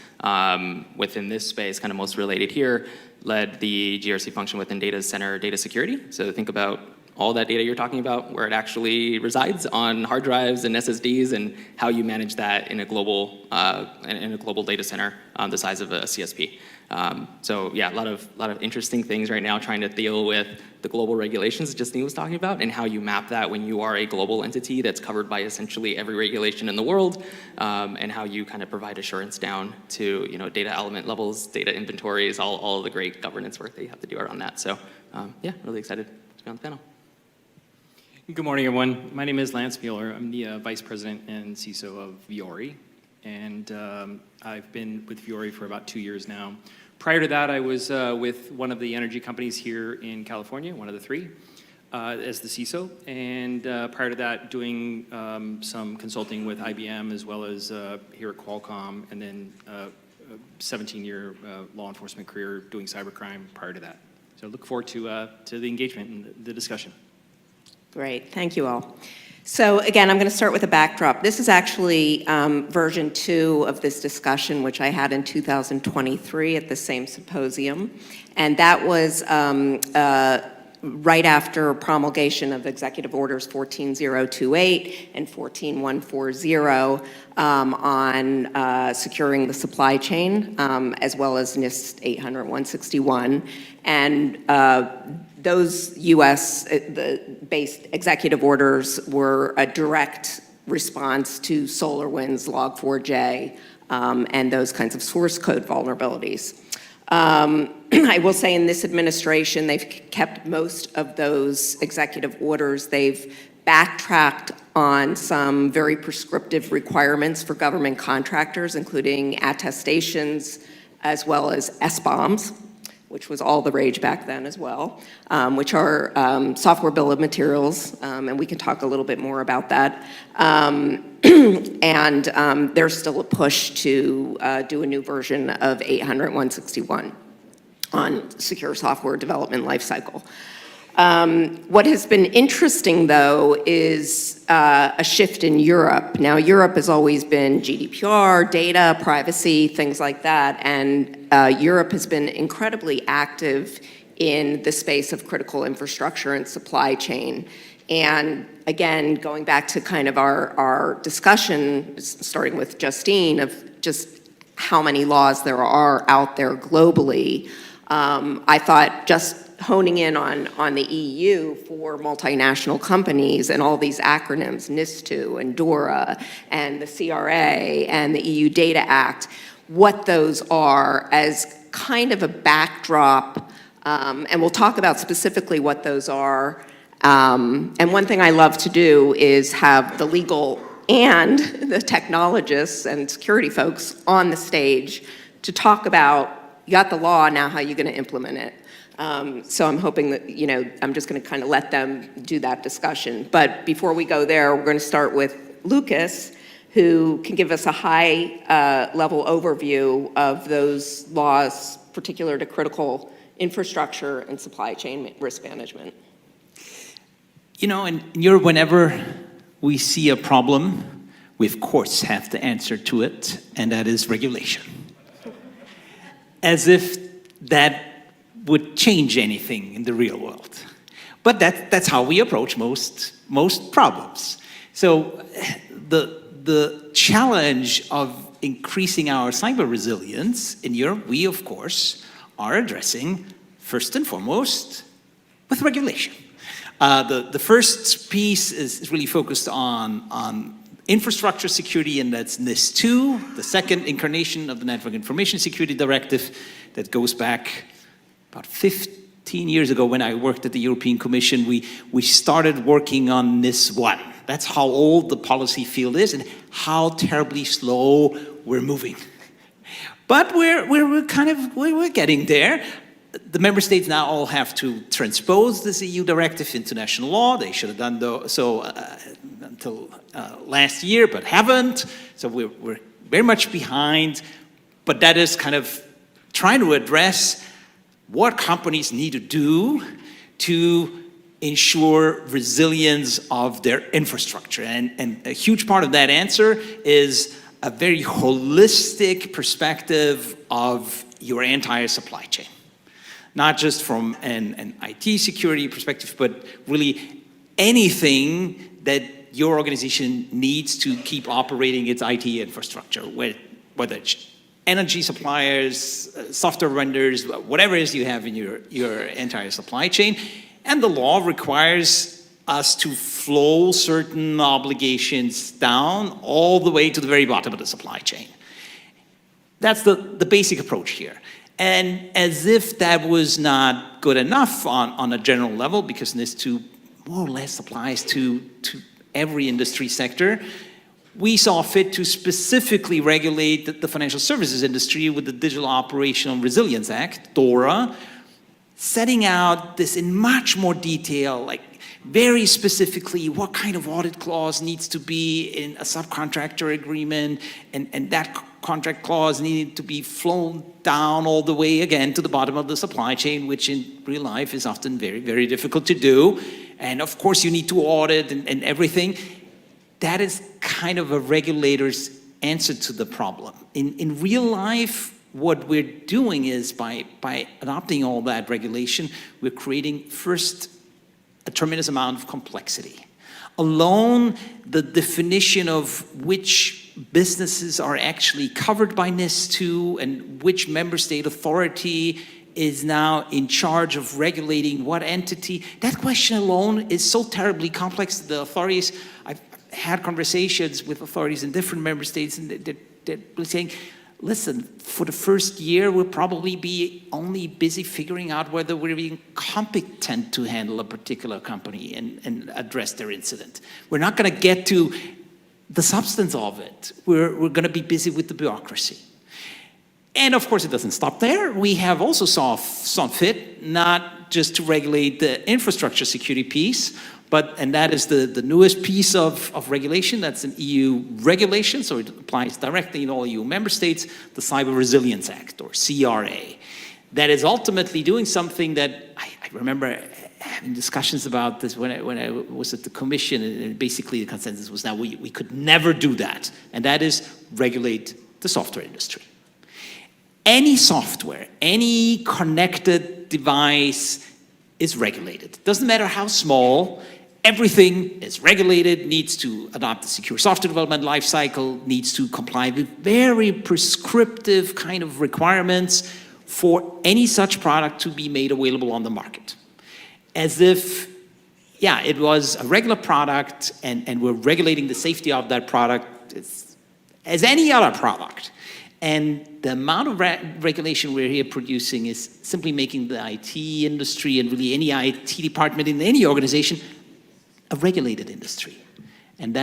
Within this space, kind of most related here, led the GRC function within data center data security. So think about all that data you're talking about, where it actually resides on hard drives and SSDs, and how you manage that in a global data center the size of a CSP. So yeah, a lot of interesting things right now, trying to deal with the global regulations Justine was talking about, and how you map that when you are a global entity that's covered by essentially every regulation in the world, and how you kind of provide assurance down to data element levels, data inventories, all of the great governance work that you have to do around that. So yeah, really excited to be on the panel. Good morning, everyone. My name is Lance Mueller. I'm the Vice President and CISO of Viori, and I've been with Viori for about 2 years now. Prior to that, I was with one of the energy companies here in California, one of the three, as the CISO, and prior to that, doing some consulting with IBM as well as here at Qualcomm, and then a 17-year law enforcement career doing cybercrime prior to that. So I look forward to the engagement and the discussion. Great, thank you all. So again, I'm going to start with a backdrop. This is actually version 2 of this discussion, which I had in 2023 at the same symposium. And that was right after promulgation of Executive Orders 14028 and 14140 on securing the supply chain, as well as NIST 800-161. And those US-based executive orders were a direct response to SolarWinds, Log4j, and those kinds of source code vulnerabilities. I will say in this administration, they've kept most of those executive orders. They've backtracked on some very prescriptive requirements for government contractors, including attestations, as well as SBOMs, which was all the rage back then as well, which are software bill of materials, and we can talk a little bit more about that. And there's still a push to do a new version of 800-161 on secure software development lifecycle. What has been interesting, though, is a shift in Europe. Now, Europe has always been GDPR, data, privacy, things like that, and Europe has been incredibly active in the space of critical infrastructure and supply chain. And again, going back to kind of our discussion, starting with Justine, of just how many laws there are out there globally, I thought just honing in on the EU for multinational companies and all these acronyms, NIS2 and DORA and the CRA and the EU Data Act, what those are as kind of a backdrop, and we'll talk about specifically what those are. And one thing I love to do is have the legal and the technologists and security folks on the stage to talk about, you got the law, now how are you going to implement it? So I'm hoping that, I'm just going to kind of let them do that discussion. But before we go there, we're going to start with Lucas, who can give us a high-level overview of those laws particular to critical infrastructure and supply chain risk management. In Europe, whenever we see a problem, we of course have to answer to it, and that is regulation. As if that would change anything in the real world. But that's how we approach most problems. So the challenge of increasing our cyber resilience in Europe, we of course are addressing first and foremost with regulation. The first piece is really focused on infrastructure security, and that's NIS2, the second incarnation of the Network Information Security Directive that goes back about 15 years ago when I worked at the European Commission. We started working on NIS1. That's how old the policy field is and how terribly slow we're moving. But we're getting there. The member states now all have to transpose this EU directive into national law. They should have done so until last year, but haven't. So we're very much behind. But that is kind of trying to address what companies need to do to ensure resilience of their infrastructure. And a huge part of that answer is a very holistic perspective of your entire supply chain. not just from an IT security perspective, but really anything that your organization needs to keep operating its IT infrastructure, whether it's energy suppliers, software vendors, whatever it is you have in your entire supply chain. And the law requires us to flow certain obligations down all the way to the very bottom of the supply chain. That's the basic approach here. And as if that was not good enough on a general level, because this too more or less applies to every industry sector, we saw fit to specifically regulate the financial services industry with the Digital Operational Resilience Act, DORA, setting out this in much more detail, like very specifically what kind of audit clause needs to be in a subcontractor agreement, and that contract clause needed to be flown down all the way again to the bottom of the supply chain, which in real life is often very, very difficult to do. And of course you need to audit and everything. That is kind of a regulator's answer to the problem. In real life, what we're doing is by adopting all that regulation, we're creating first a tremendous amount of complexity. Alone, the definition of which businesses are actually covered by NIS2 and which member state authority is now in charge of regulating what entity, that question alone is so terribly complex. The authorities, I've had conversations with authorities in different member states, and they're saying, listen, for the first year, we'll probably be only busy figuring out whether we're being competent to handle a particular company and address their incident. We're not going to get to the substance of it. We're going to be busy with the bureaucracy. And of course, it doesn't stop there. We have also saw fit not just to regulate the infrastructure security piece, and that is the newest piece of regulation. That's an EU regulation, so it applies directly in all EU member states, the Cyber Resilience Act, or CRA. That is ultimately doing something that I remember having discussions about this when I was at the Commission, and basically the consensus was that we could never do that, and that is regulate the software industry. Any software, any connected device is regulated. Doesn't matter how small, everything is regulated, needs to adopt the secure software development lifecycle, needs to comply with very prescriptive kind of requirements for any such product to be made available on the market. As if, yeah, it was a regular product and we're regulating the safety of that product as any other product. And the amount of regulation we're here producing is simply making the IT industry and really any IT department in any organization a regulated industry. And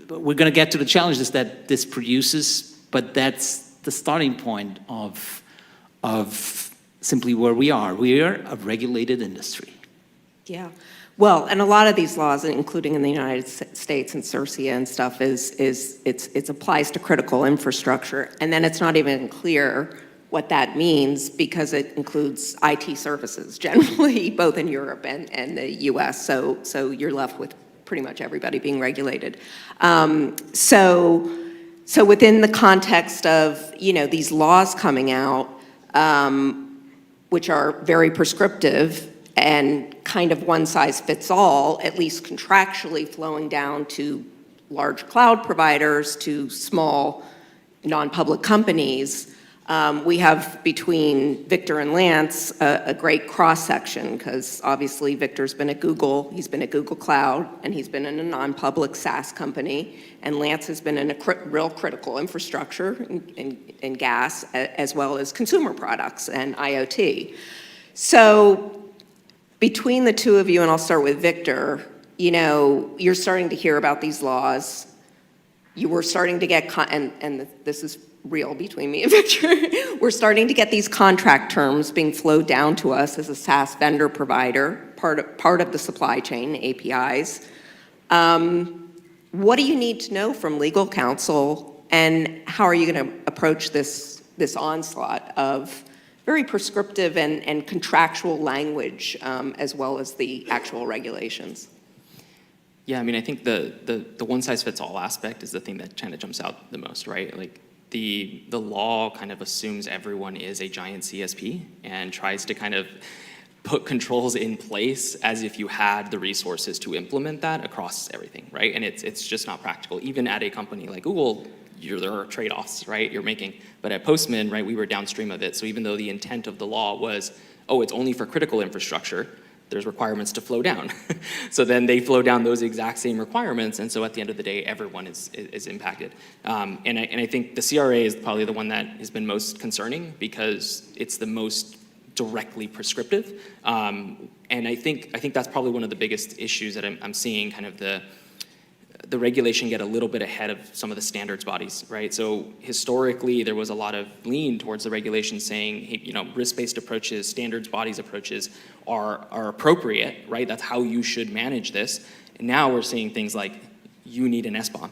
we're going to get to the challenges that this produces, but that's the starting point of simply where we are. We are a regulated industry. Yeah. Well, and a lot of these laws, including in the United States and CERCIA and stuff, it applies to critical infrastructure. And then it's not even clear what that means because it includes IT services generally, both in Europe and the US. So you're left with pretty much everybody being regulated. So within the context of, these laws coming out, which are very prescriptive, and kind of one size fits all, at least contractually flowing down to large cloud providers, to small non-public companies. We have between Victor and Lance a great cross-section, because obviously Victor's been at Google, he's been at Google Cloud, and he's been in a non-public SaaS company, and Lance has been in a real critical infrastructure in gas, as well as consumer products and IoT. So between the two of you, and I'll start with Victor, you're starting to hear about these laws. You were starting to get, and this is real between me and Victor, we're starting to get these contract terms being flowed down to us as a SaaS vendor provider, part of the supply chain, APIs. What do you need to know from legal counsel, and how are you going to approach this onslaught of very prescriptive and contractual language, as well as the actual regulations? Yeah, I mean, I think the one-size-fits-all aspect is the thing that kind of jumps out the most, right? Like, the law kind of assumes everyone is a giant CSP and tries to kind of put controls in place as if you had the resources to implement that across everything, right? And it's just not practical. Even at a company like Google, there are trade-offs, right, you're making. But at Postman, right, we were downstream of it. So even though the intent of the law was, oh, it's only for critical infrastructure, there's requirements to flow down. So then they flow down those exact same requirements, and so at the end of the day, everyone is impacted. And I think the CRA is probably the one that has been most concerning because it's the most directly prescriptive. And I think that's probably one of the biggest issues that I'm seeing, kind of the regulation get a little bit ahead of some of the standards bodies, right? So historically, there was a lot of lean towards the regulation saying, hey, risk-based approaches, standards bodies approaches are appropriate, right? That's how you should manage this. And now we're seeing things like, you need an SBOM.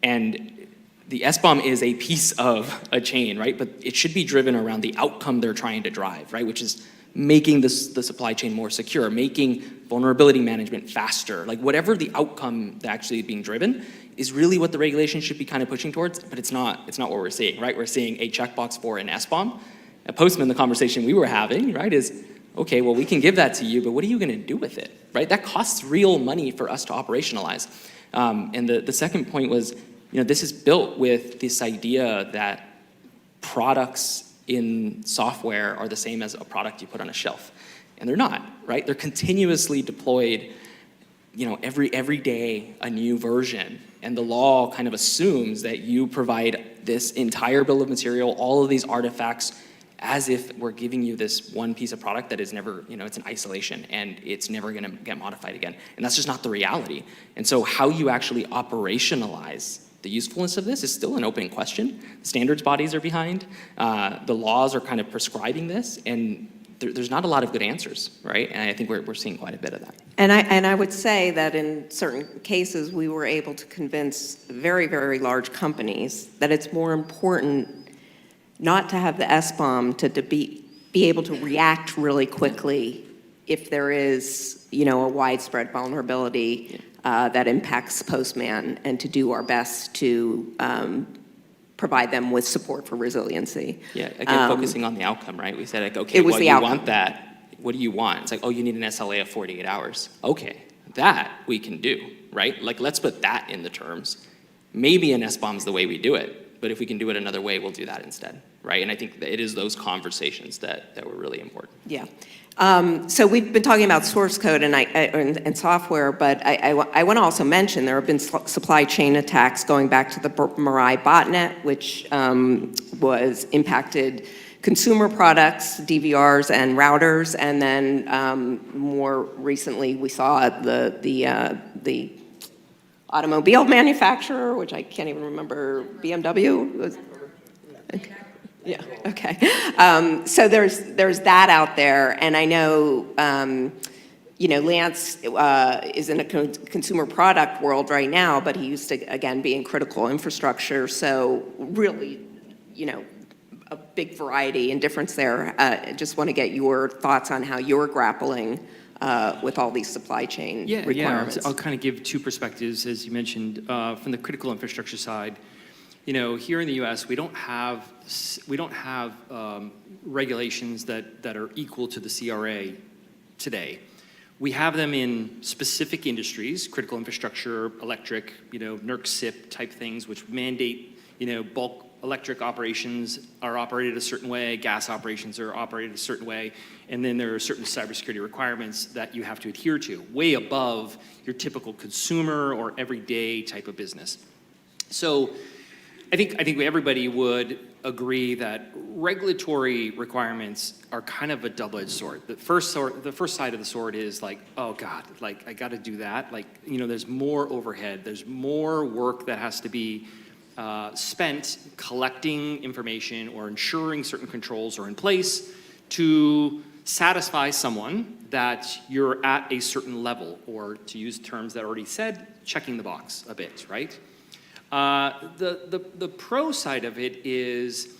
And the SBOM is a piece of a chain, right? But it should be driven around the outcome they're trying to drive, right? Which is making the supply chain more secure, making vulnerability management faster, like whatever the outcome that actually being driven is really what the regulation should be kind of pushing towards, but it's not what we're seeing, right? We're seeing a checkbox for an SBOM. At Postman, the conversation we were having, right, is, okay, well, we can give that to you, but what are you gonna do with it, right? That costs real money for us to operationalize. And the second point was, this is built with this idea that products in software are the same as a product you put on a shelf. And they're not, right? They're continuously deployed, every day a new version. And the law kind of assumes that you provide this entire bill of material, all of these artifacts, as if we're giving you this one piece of product that is never, it's in isolation and it's never gonna get modified again. And that's just not the reality. And so how you actually operationalize the usefulness of this is still an open question. Standards bodies are behind. The laws are kind of prescribing this, and there's not a lot of good answers, right? And I think we're seeing quite a bit of that. And I would say that in certain cases, we were able to convince very, very large companies that it's more important not to have the SBOM to be able to react really quickly if there is, a widespread vulnerability that impacts Postman, and to do our best to provide them with support for resiliency. Yeah, again, focusing on the outcome, right? We said, like, okay, it was well, the you outcome. want that. What do you want? It's like, oh, you need an SLA of 48 hours. Okay, that we can do, right? Like, let's put that in the terms. Maybe an SBOM's the way we do it, but if we can do it another way, we'll do that instead, right? And I think that it is those conversations that were really important. Yeah. So we've been talking about source code and software, but I want to also mention there have been supply chain attacks going back to the Mirai botnet, which was impacted consumer products, DVRs, and routers, and then more recently we saw the automobile manufacturer, which I can't even remember, BMW. Yeah, okay. So there's that out there, and I know, Lance is in a consumer product world right now, but he used to, again, be in critical infrastructure, so really, a big variety and difference there. Just want to get your thoughts on how you're grappling with all these supply chain requirements. Yeah, I'll kind of give two perspectives, as you mentioned, from the critical infrastructure side. Here in the U.S., we don't have regulations that are equal to the CRA today. We have them in specific industries, critical infrastructure, electric, NERC SIP type things, which mandate, bulk electric operations are operated a certain way, gas operations are operated a certain way, and then there are certain cybersecurity requirements that you have to adhere to, way above your typical consumer or everyday type of business. So I think everybody would agree that regulatory requirements are kind of a double-edged sword. The first side of the sword is like, oh God, like I got to do that. Like, there's more overhead. There's more work that has to be spent collecting information or ensuring certain controls are in place to satisfy someone that you're at a certain level, or to use terms that are already said, checking the box a bit, right? The pro side of it is,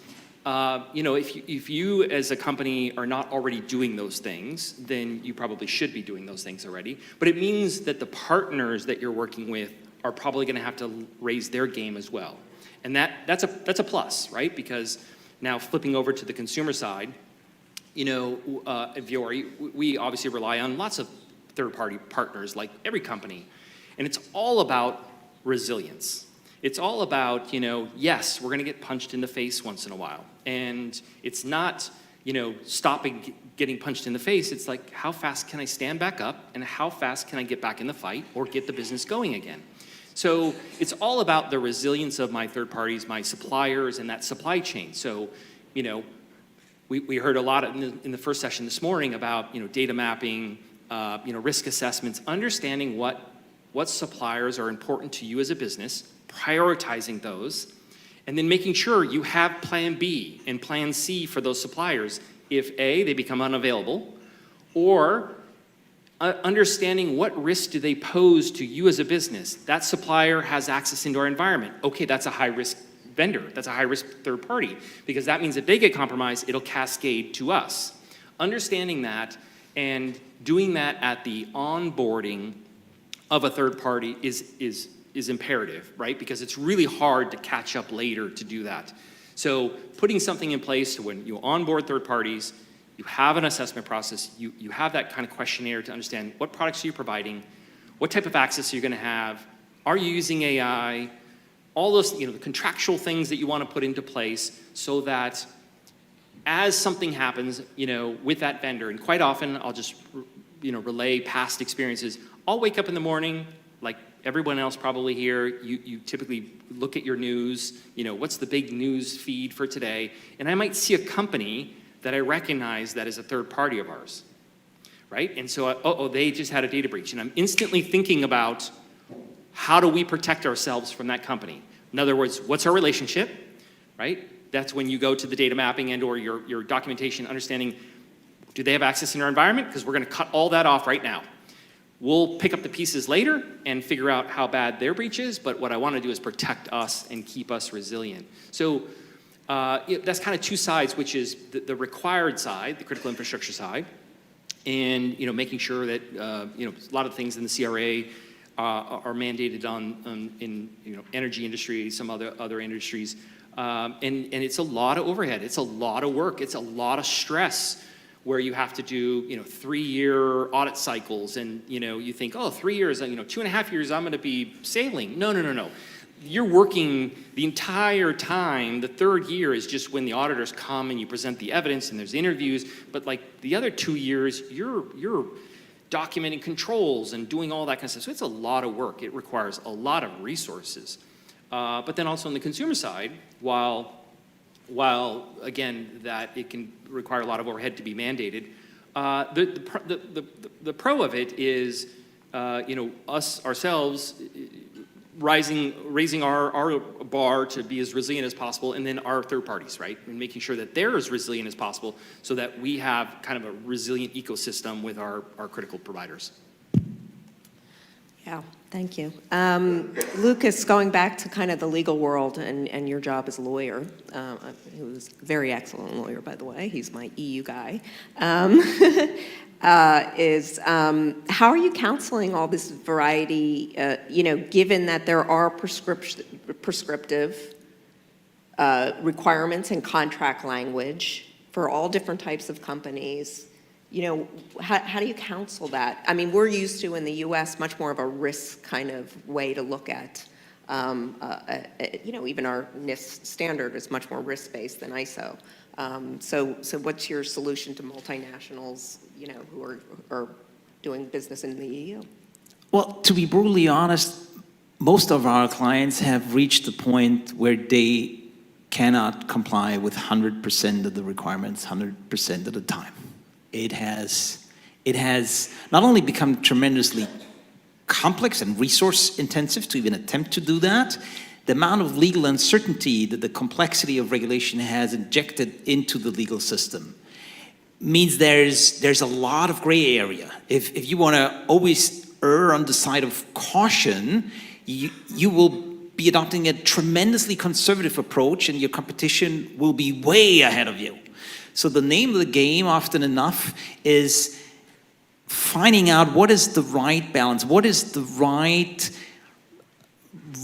if you as a company are not already doing those things, then you probably should be doing those things already. But it means that the partners that you're working with are probably going to have to raise their game as well. And that's a plus, right? Because now flipping over to the consumer side, you know, at Vuori, we obviously rely on lots of third-party partners, like every company. And it's all about resilience. It's all about, you know, yes, we're going to get punched in the face once in a while. And it's not, you know, stopping getting punched in the face. It's like, how fast can I stand back up? And how fast can I get back in the fight or get the business going again? So it's all about the resilience of my third parties, my suppliers, and that supply chain. So, you know, we heard a lot in the first session this morning about, you know, data mapping, you know, risk assessments, understanding what suppliers are important to you as a business, prioritizing those, and then making sure you have plan B and plan C for those suppliers if A, they become unavailable, or understanding what risk do they pose to you as a business. That supplier has access into our environment. Okay, that's a high-risk vendor. That's a high-risk third party, because that means if they get compromised, it'll cascade to us. Understanding that and doing that at the onboarding of a third party is imperative, right? Because it's really hard to catch up later to do that. So putting something in place to when you onboard third parties, you have an assessment process, you have that kind of questionnaire to understand what products are you providing, what type of access are you going to have, are you using AI, all those, you know, the contractual things that you want to put into place so that as something happens, you know, with that vendor, and quite often I'll just, you know, relay past experiences. I'll wake up in the morning, like everyone else probably here, you typically look at your news, you know, what's the big news feed for today, and I might see a company that I recognize that is a third party of ours, right? And so, they just had a data breach, and I'm instantly thinking about how do we protect ourselves from that company? In other words, what's our relationship, right? That's when you go to the data mapping and or your documentation, understanding, do they have access in our environment? Because we're going to cut all that off right now. We'll pick up the pieces later and figure out how bad their breach is, but what I want to do is protect us and keep us resilient. So that's kind of two sides, which is the required side, the critical infrastructure side, and, you know, making sure that, you know, a lot of things in the CRA are mandated in, you know, energy industry, some other industries, and it's a lot of overhead, it's a lot of work, it's a lot of stress, where you have to do, you know, 3-year audit cycles, and, you know, you think, oh, 3 years, you know, 2.5 years, I'm going to be sailing. No. You're working the entire time. The third year is just when the auditors come and you present the evidence and there's interviews. But like the other 2 years, you're documenting controls and doing all that kind of stuff. So it's a lot of work. It requires a lot of resources. But then also on the consumer side, while again that it can require a lot of overhead to be mandated, the pro of it is, you know, us ourselves raising our bar to be as resilient as possible, and then our third parties, right? And making sure that they're as resilient as possible so that we have kind of a resilient ecosystem with our critical providers. Yeah, thank you. Lucas, going back to kind of the legal world and your job as a lawyer, who's a very excellent lawyer, by the way, he's my EU guy, how are you counseling all this variety, you know, given that there are prescriptive requirements and contract language for all different types of companies? You know, how do you counsel that? I mean, we're used to, in the US, much more of a risk kind of way to look at, you know, even our NIST standard is much more risk-based than ISO. So what's your solution to multinationals, you know, who are doing business in the EU? Well, to be brutally honest, most of our clients have reached the point where they cannot comply with 100% of the requirements 100% of the time. It has not only become tremendously complex and resource intensive to even attempt to do that, the amount of legal uncertainty that the complexity of regulation has injected into the legal system means there's a lot of gray area. If you want to always err on the side of caution, you will be adopting a tremendously conservative approach, and your competition will be way ahead of you. So the name of the game, often enough, is finding out what is the right balance, what is the right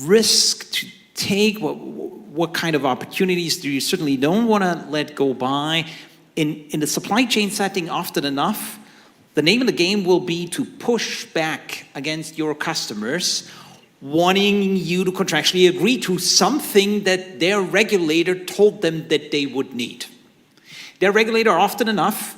risk to take, what kind of opportunities do you certainly don't want to let go by. In the supply chain setting, often enough, the name of the game will be to push back against your customers, wanting you to contractually agree to something that their regulator told them that they would need. Their regulator, often enough,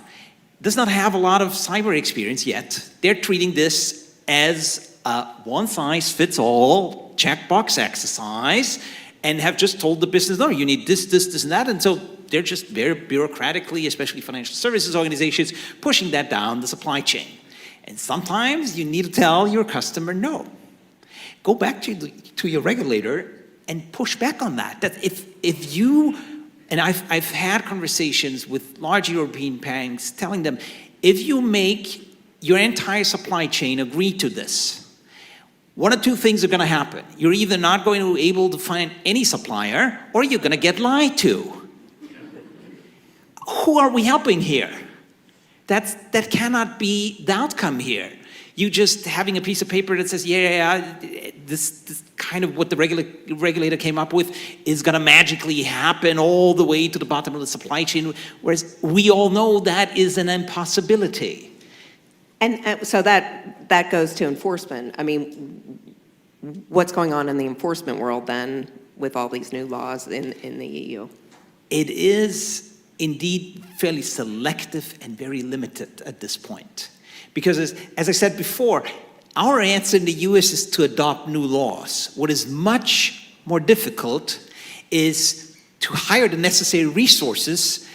does not have a lot of cyber experience yet. They're treating this as a one-size-fits-all checkbox exercise and have just told the business, no, you need this, this, this, and that. And so they're just very bureaucratically, especially financial services organizations, pushing that down the supply chain. And sometimes you need to tell your customer no. Go back to your regulator and push back on that. That if you, and I've had conversations with large European banks telling them, if you make your entire supply chain agree to this, one of two things are going to happen. You're either not going to be able to find any supplier, or you're going to get lied to. Who are we helping here? That cannot be the outcome here. You just having a piece of paper that says, this kind of what the regulator came up with is going to magically happen all the way to the bottom of the supply chain, whereas we all know that is an impossibility. And so that goes to enforcement. I mean, what's going on in the enforcement world then with all these new laws in the EU? It is indeed fairly selective and very limited at this point. Because as I said before, our answer in the US is to adopt new laws. What is much more difficult is to hire the necessary resources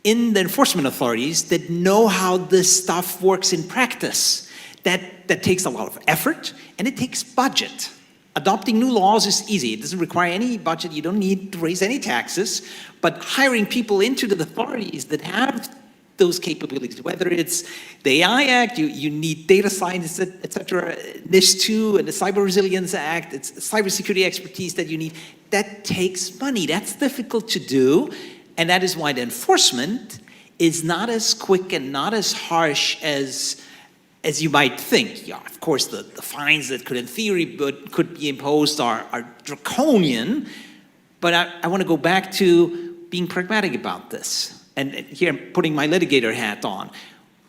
in the enforcement authorities that know how this stuff works in practice. That takes a lot of effort, and it takes budget. Adopting new laws is easy. It doesn't require any budget. You don't need to raise any taxes. But hiring people into the authorities that have those capabilities, whether it's the AI Act, you need data scientists, et cetera, NIS2 and the Cyber Resilience Act, it's cybersecurity expertise that you need. That takes money. That's difficult to do. And that is why the enforcement is not as quick and not as harsh as you might think. Yeah, of course, the fines that could, in theory, could be imposed are draconian. But I want to go back to being pragmatic about this. And here I'm putting my litigator hat on.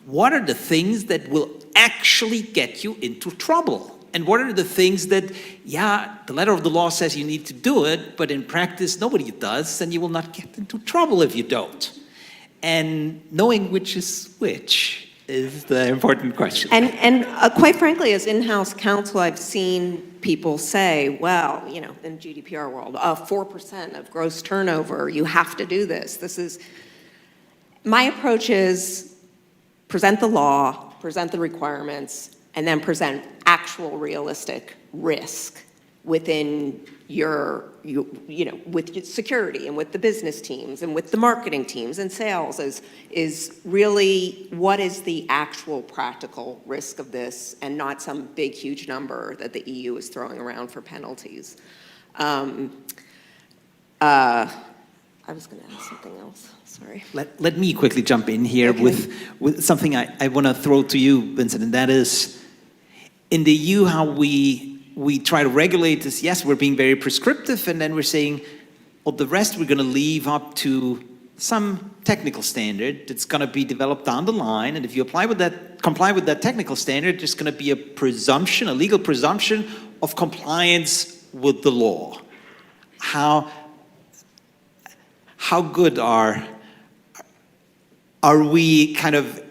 What are the things that will actually get you into trouble? And what are the things that, yeah, the letter of the law says you need to do it, but in practice nobody does, and you will not get into trouble if you don't. And knowing which is which is the important question. And quite frankly, as in-house counsel, I've seen people say, well, you know, in GDPR world, 4% of gross turnover, you have to do this. My approach is present the law, present the requirements, and then present actual realistic risk within with security and with the business teams and with the marketing teams and sales is really what is the actual practical risk of this, and not some big, huge number that the EU is throwing around for penalties. I was going to ask something else. Sorry. Let me quickly jump in here with something I want to throw to you, Vincent, and that is, in the EU, how we try to regulate this. Yes, we're being very prescriptive, and then we're saying, well, the rest we're going to leave up to some technical standard that's going to be developed down the line, and if you comply with that technical standard, there's going to be a presumption, a legal presumption of compliance with the law. How good are we kind of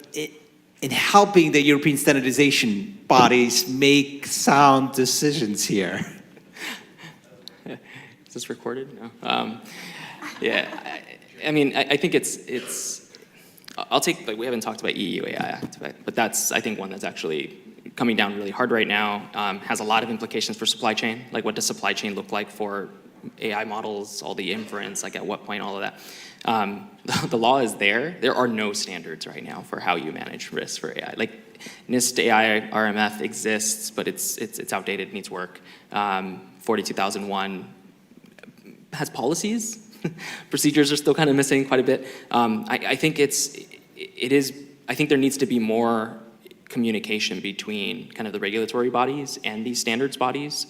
in helping the European standardization bodies make sound decisions here? Is this recorded? No. Yeah, I mean, I think it's. I'll take. Like, we haven't talked about EU AI Act, but that's, I think, one that's actually coming down really hard right now. Has a lot of implications for supply chain. Like, what does supply chain look like for AI models, all the inference, like at what point, all of that. The law is there. There are no standards right now for how you manage risk for AI. Like NIST AI RMF exists, but it's outdated, needs work. 42001 has policies. Procedures are still kind of missing quite a bit. I think I think there needs to be more communication between kind of the regulatory bodies and these standards bodies.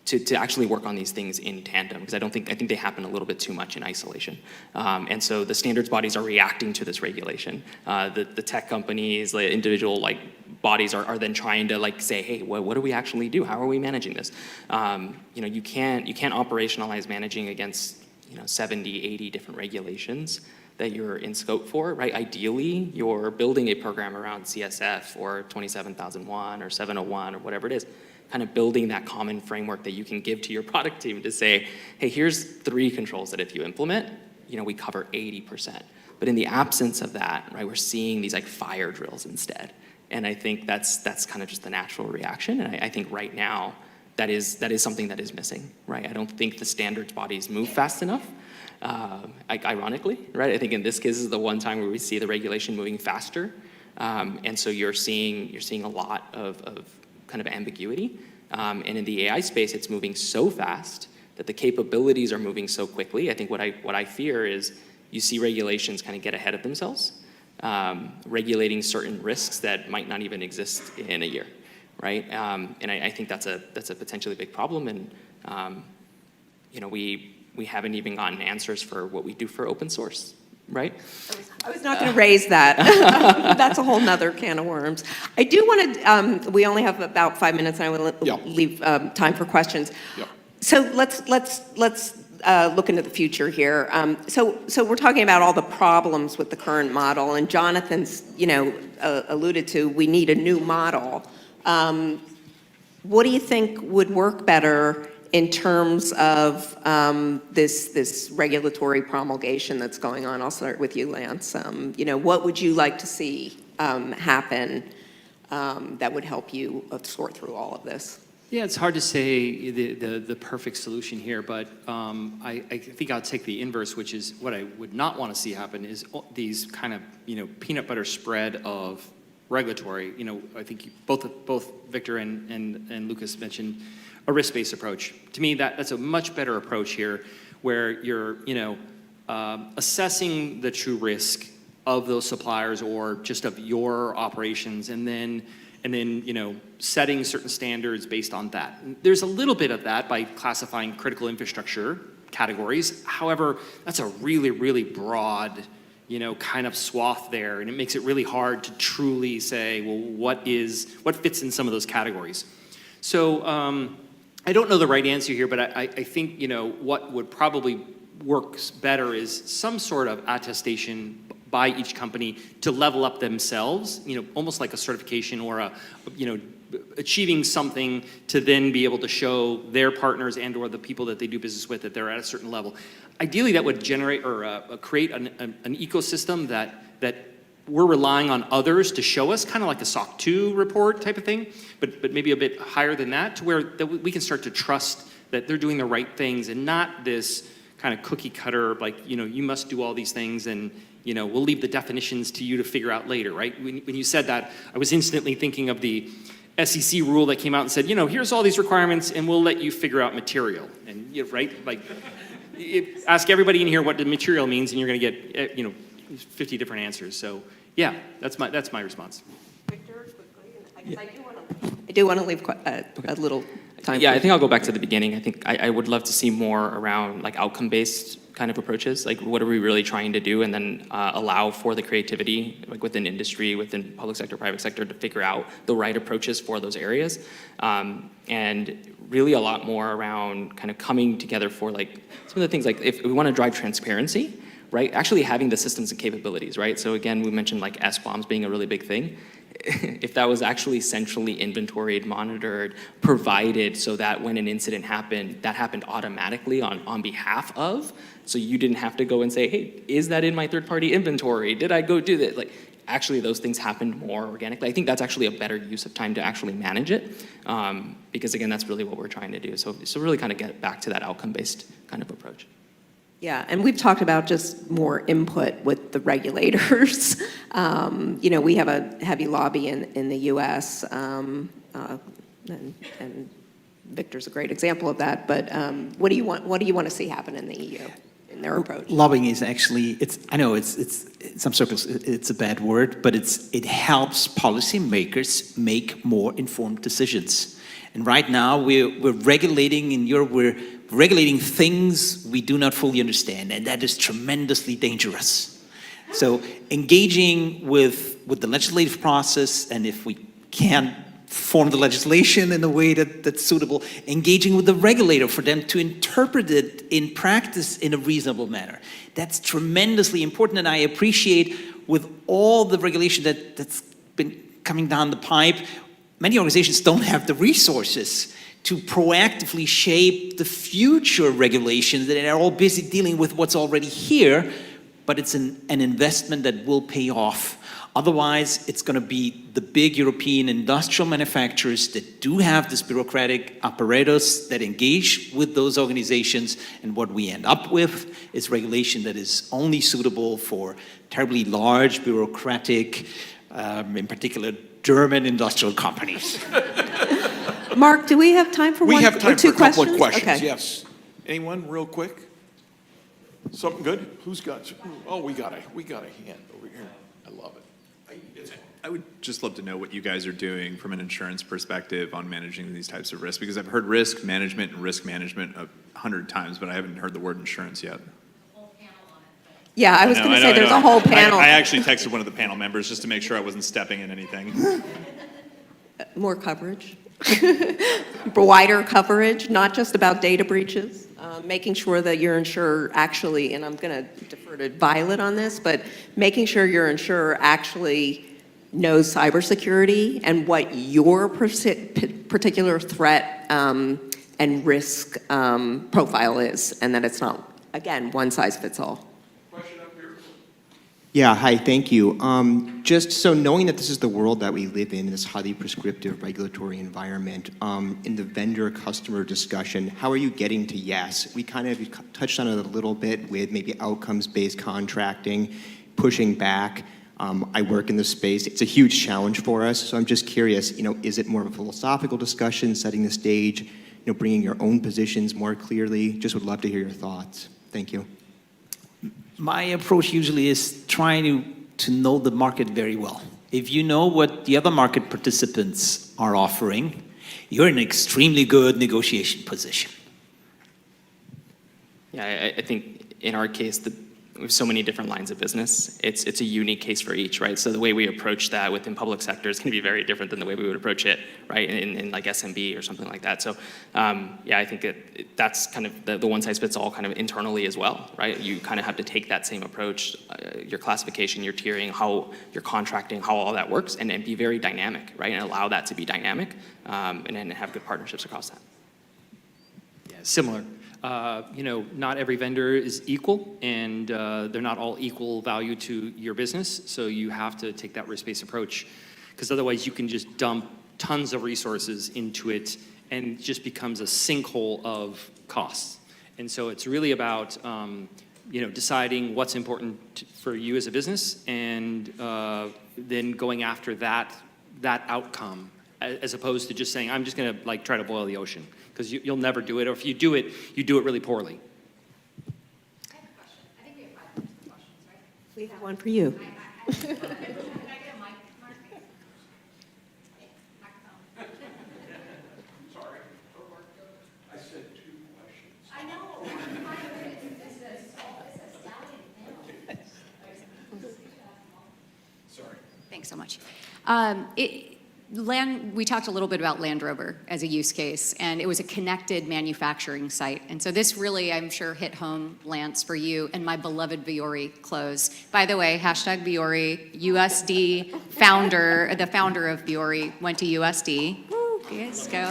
to actually work on these things in tandem, because I think they happen a little bit too much in isolation. And so the standards bodies are reacting to this regulation. The tech companies, the individual bodies are then trying to say, hey, what do we actually do? How are we managing this? You can't operationalize managing against 70, 80 different regulations that you're in scope for, right? Ideally, you're building a program around CSF or 27001 or 701 or whatever it is, kind of building that common framework that you can give to your product team to say, hey, here's 3 controls that if you implement, we cover 80%. But in the absence of that, right, we're seeing these fire drills instead. And I think that's kind of just the natural reaction. And I think right now, that is something that is missing, right? I don't think the standards bodies move fast enough. Ironically, right? I think in this case is the one time where we see the regulation moving faster. And so you're seeing a lot of kind of ambiguity. And in the AI space, it's moving so fast that the capabilities are moving so quickly. I think what I fear is you see regulations kind of get ahead of themselves, regulating certain risks that might not even exist in a year, right? And I think that's a potentially big problem. And we haven't even gotten answers for what we do for open source, right? I was not going to raise that. That's a whole nother can of worms. I do want to, we only have about 5 minutes, and I will leave time for questions. So let's look into the future here. So we're talking about all the problems with the current model, and Jonathan's, alluded to, we need a new model. What do you think would work better in terms of this regulatory promulgation that's going on? I'll start with you, Lance. What would you like to see happen that would help you sort through all of this? Yeah, it's hard to say the perfect solution here, but I think I'll take the inverse, which is what I would not want to see happen is these kind of peanut butter spread of regulatory. I think both Victor and Lucas mentioned a risk-based approach. To me, that's a much better approach here, where you're assessing the true risk of those suppliers or just of your operations, and then setting certain standards based on that. There's a little bit of that by classifying critical infrastructure categories. However, that's a really, really broad, kind of swath there, and it makes it really hard to truly say, well, what fits in some of those categories. So I don't know the right answer here, but I think, what would probably work better is some sort of attestation by each company to level up themselves, almost like a certification or achieving something to then be able to show their partners and or the people that they do business with that they're at a certain level. Ideally, that would generate or create an ecosystem that we're relying on others to show us, kind of like a SOC 2 report type of thing, but maybe a bit higher than that, to where that we can start to trust that they're doing the right things and not this kind of cookie cutter, you must do all these things and, we'll leave the definitions to you to figure out later, right? When you said that, I was instantly thinking of the SEC rule that came out and said, here's all these requirements and we'll let you figure out material. And, right? Ask everybody in here what the material means and you're going to get, 50 different answers. So yeah, that's my response. Victor, quickly, I do want to leave a little time. Yeah, I think I'll go back to the beginning. I think I would love to see more around outcome-based kind of approaches. What are we really trying to do, and then allow for the creativity within industry, within public sector, private sector, to figure out the right approaches for those areas. And really a lot more around kind of coming together for some of the things, if we want to drive transparency, right? Actually having the systems and capabilities, right? So again, we mentioned SBOMs being a really big thing. If that was actually centrally inventoried, monitored, provided so that when an incident happened, that happened automatically on behalf of, so you didn't have to go and say, hey, is that in my third-party inventory? Did I go do that? Actually those things happened more organically. I think that's actually a better use of time to actually manage it, because again, that's really what we're trying to do. So really kind of get back to that outcome-based kind of approach. Yeah, and we've talked about just more input with the regulators. We have a heavy lobby in the U.S., and Victor's a great example of that. But what do you want to see happen in the EU? in their approach? Lobbying is actually, I know it's in some circles, it's a bad word, but it helps policymakers make more informed decisions. And right now, we're regulating in Europe, we're regulating things we do not fully understand, and that is tremendously dangerous. So engaging with the legislative process, and if we can't form the legislation in a way that's suitable, engaging with the regulator for them to interpret it in practice in a reasonable manner. That's tremendously important, and I appreciate with all the regulation that's been coming down the pipe, many organizations don't have the resources to proactively shape the future regulations, that are all busy dealing with what's already here, but it's an investment that will pay off. Otherwise, it's going to be the big European industrial manufacturers that do have this bureaucratic apparatus that engage with those organizations, and what we end up with is regulation that is only suitable for terribly large, bureaucratic, in particular, German industrial companies. Mark, do we have time for We one have or time two for a couple questions? of questions, Okay. yes. Anyone, real quick? Something good? Who's got, oh, we got a hand over here. I love it. I would just love to know what you guys are doing from an insurance perspective on managing these types of risks, because I've heard risk management 100 times, but I haven't heard the word insurance yet. Yeah, I was going to say there's a whole panel. I actually texted one of the panel members just to make sure I wasn't stepping in anything. More coverage, wider coverage, not just about data breaches, making sure that your insurer actually, and I'm going to defer to Violet on this, but making sure your insurer actually knows cybersecurity and what your particular threat and risk profile is, and that it's not, again, one size fits all. Yeah, hi, thank you. Just so knowing that this is the world that we live in, this highly prescriptive regulatory environment, in the vendor-customer discussion, how are you getting to yes? We kind of touched on it a little bit with maybe outcomes-based contracting, pushing back. I work in this space. It's a huge challenge for us, so I'm just curious, is it more of a philosophical discussion, setting the stage, bringing your own positions more clearly? Just would love to hear your thoughts. Thank you. My approach usually is trying to know the market very well. If you know what the other market participants are offering, you're in an extremely good negotiation position. Yeah, I think in our case, we have so many different lines of business. It's a unique case for each, right? So the way we approach that within public sector is going to be very different than the way we would approach it, right, in like SMB or something like that. So yeah, I think that's kind of the one size fits all kind of internally as well, right? You kind of have to take that same approach, your classification, your tiering, how your contracting, how all that works, and be very dynamic, right, and allow that to be dynamic, and then have good partnerships across that. Yeah, similar. Not every vendor is equal, and they're not all equal value to your business, so you have to take that risk-based approach, because otherwise you can just dump tons of resources into it, and it just becomes a sinkhole of costs. And so it's really about deciding what's important for you as a business, and then going after that outcome, as opposed to just saying, I'm just going to try to boil the ocean, because you'll never do it, or if you do it really poorly. I have a question. I think we have 5 minutes for questions, right? We have one for you. Can I get a mic, Mark? Sorry. I said 2 questions. I know. This is Sorry. Thanks so much. We talked a little bit about Land Rover as a use case, and it was a connected manufacturing site. And so this really, I'm sure, hit home, Lance, for you and my beloved Viore clothes. By the way, hashtag Viore, USD founder, the founder of Viore went to USD. Woo, yes, go.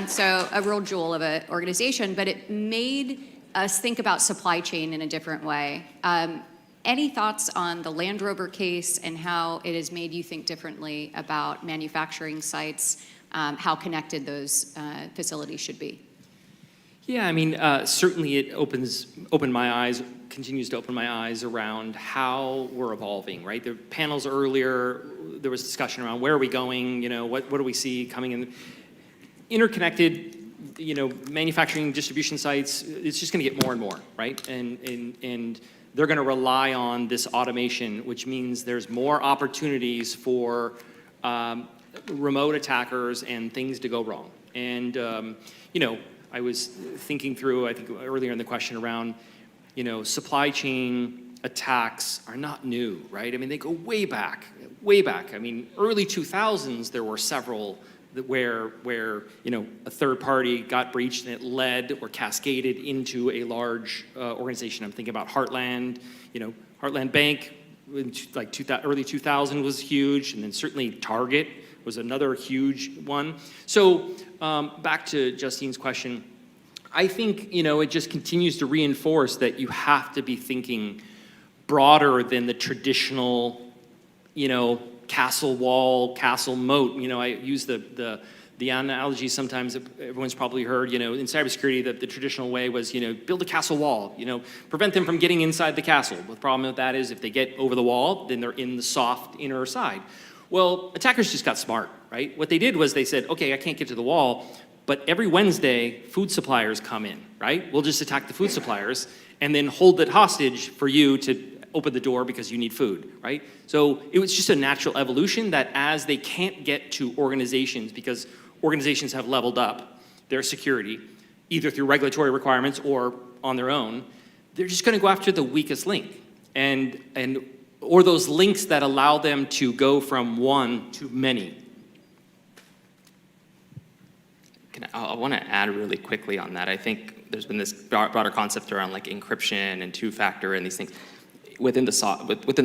So a real jewel of an organization, but it made us think about supply chain in a different way. Any thoughts on the Land Rover case and how it has made you think differently about manufacturing sites, how connected those facilities should be? Yeah, I mean, certainly it opened my eyes, continues to open my eyes around how we're evolving, right? The panels earlier, there was discussion around where are we going, what do we see coming in. Interconnected, manufacturing distribution sites, it's just going to get more and more, right? And they're going to rely on this automation, which means there's more opportunities for remote attackers and things to go wrong. And, I was thinking through, I think earlier in the question around, supply chain attacks are not new, right? I mean, they go way back, way back. I mean, early 2000s, there were several where a third party got breached and it led or cascaded into a large organization. I'm thinking about Heartland, Heartland Bank, like early 2000 was huge, and then certainly Target was another huge one. So back to Justine's question, I think, it just continues to reinforce that you have to be thinking broader than the traditional, castle wall, castle moat. I use the analogy sometimes that everyone's probably heard, in cybersecurity, that the traditional way was, build a castle wall, prevent them from getting inside the castle. But the problem with that is if they get over the wall, then they're in the soft inner side. Well, attackers just got smart, right? What they did was they said, okay, I can't get to the wall, but every Wednesday, food suppliers come in, right? We'll just attack the food suppliers and then hold it hostage for you to open the door because you need food, right? So it was just a natural evolution that as they can't get to organizations, because organizations have leveled up their security, either through regulatory requirements or on their own, they're just gonna go after the weakest link. Or those links that allow them to go from one to many. I want to add really quickly on that. I think there's been this broader concept around like encryption and two-factor and these things within the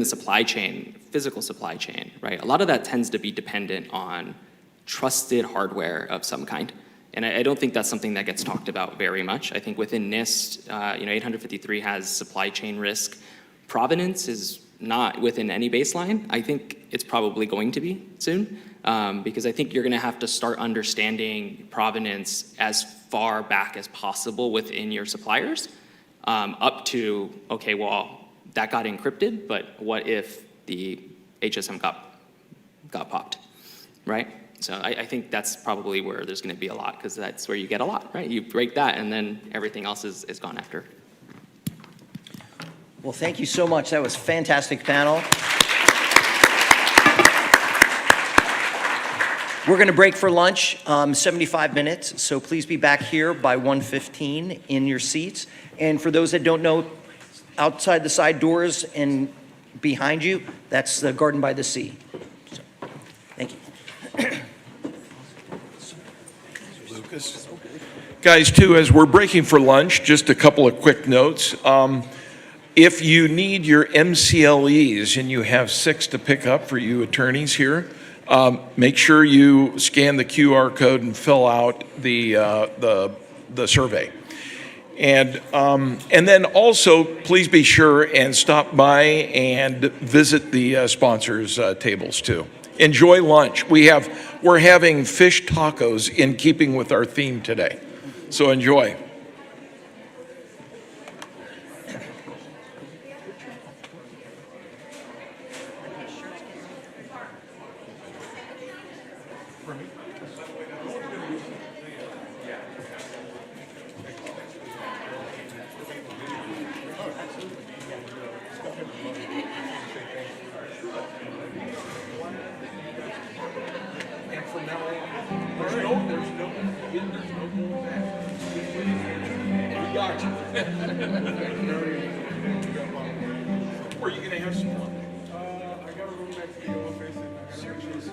supply chain, physical supply chain, right? A lot of that tends to be dependent on trusted hardware of some kind. And I don't think that's something that gets talked about very much. I think within NIST, 853 has supply chain risk. Provenance is not within any baseline. I think it's probably going to be soon, because I think you're gonna have to start understanding provenance as far back as possible within your suppliers, up to, okay, well, that got encrypted, but what if the HSM got popped, right? So I think that's probably where there's gonna be a lot, because that's where you get a lot, right? You break that and then everything else is gone after. Well, thank you so much. That was a fantastic panel. We're going to break for lunch, 75 minutes, so please be back here by 1:15 in your seats. And for those that don't know, outside the side doors and behind you, that's the Garden by the Sea. So, thank you. Lucas. Guys, too, as we're breaking for lunch, just a couple of quick notes. If you need your MCLEs, and you have 6 to pick up for you attorneys here, make sure you scan the QR code and fill out the survey. And then also, please be sure and stop by and visit the sponsors' tables too. Enjoy lunch. We're having fish tacos in keeping with our theme today, so enjoy. Were you gonna have some fun? I got a room next to the office and I got a cheese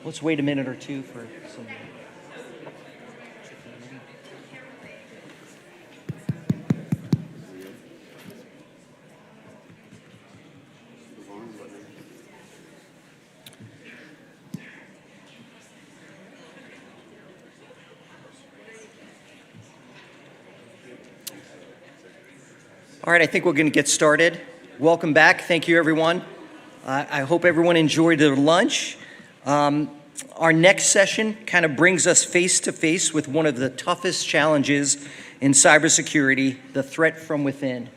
Let's wait a minute or two for some. All right, I think we're going to get started. Welcome back. Thank you, everyone. I hope everyone enjoyed their lunch. Our next session kind of brings us face to face with one of the toughest challenges in cybersecurity, the threat from within.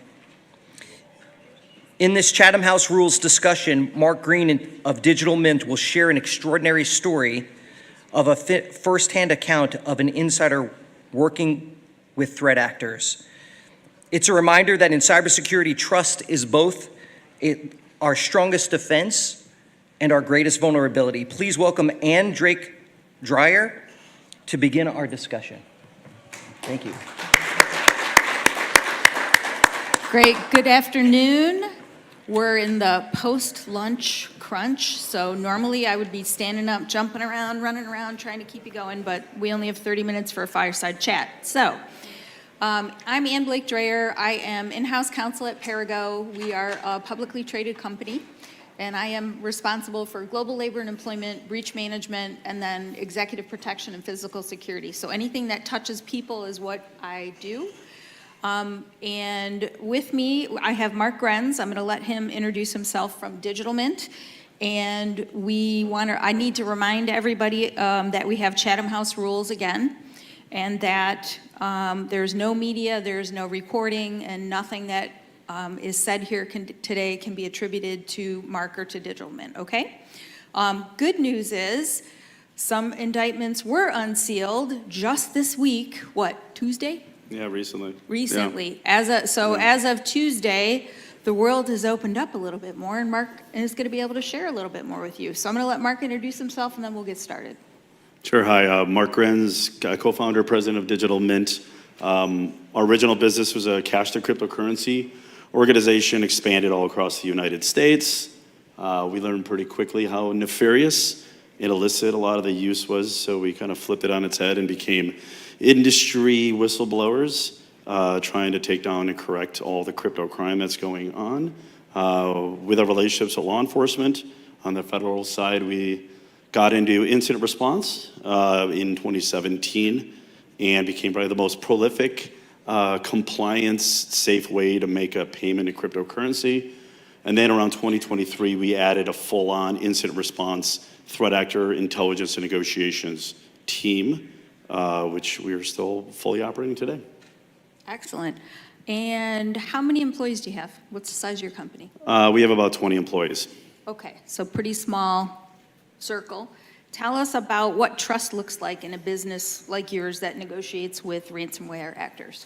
In this Chatham House Rules discussion, Mark Green of Digital Mint will share an extraordinary story of a firsthand account of an insider working with threat actors. It's a reminder that in cybersecurity, trust is both our strongest defense and our greatest vulnerability. Please welcome Ann Drake Dreyer to begin our discussion. Thank you. Great. Good afternoon. We're in the post-lunch crunch, so normally I would be standing up, jumping around, running around, trying to keep you going, but we only have 30 minutes for a fireside chat. So, I'm Ann Blake Dreyer. I am in-house counsel at Perigo. We are a publicly traded company, and I am responsible for global labor and employment, breach management, and then executive protection and physical security. So anything that touches people is what I do. And with me, I have Mark Grenz. I'm going to let him introduce himself from Digital Mint. And I need to remind everybody that we have Chatham House rules again, and that there's no media, there's no recording, and nothing that is said here today can be attributed to Mark or to Digital Mint, okay? Good news is some indictments were unsealed just this week, what, Tuesday? Yeah, recently. Recently. Yeah. As of Tuesday, the world has opened up a little bit more, and Mark is going to be able to share a little bit more with you. So I'm going to let Mark introduce himself, and then we'll get started. Sure. Hi, Mark Grenz, co-founder, president of Digital Mint. Our original business was a cash to cryptocurrency organization, expanded all across the United States. We learned pretty quickly how nefarious and illicit a lot of the use was, so we kind of flipped it on its head and became industry whistleblowers, trying to take down and correct all the crypto crime that's going on. With our relationships with law enforcement, on the federal side, we got into incident response in 2017 and became probably the most prolific, compliance-safe way to make a payment in cryptocurrency. And then around 2023, we added a full-on incident response threat actor intelligence and negotiations team, which we are still fully operating today. Excellent. And how many employees do you have? What's the size of your company? We have about 20 employees. Okay, so pretty small circle. Tell us about what trust looks like in a business like yours that negotiates with ransomware actors.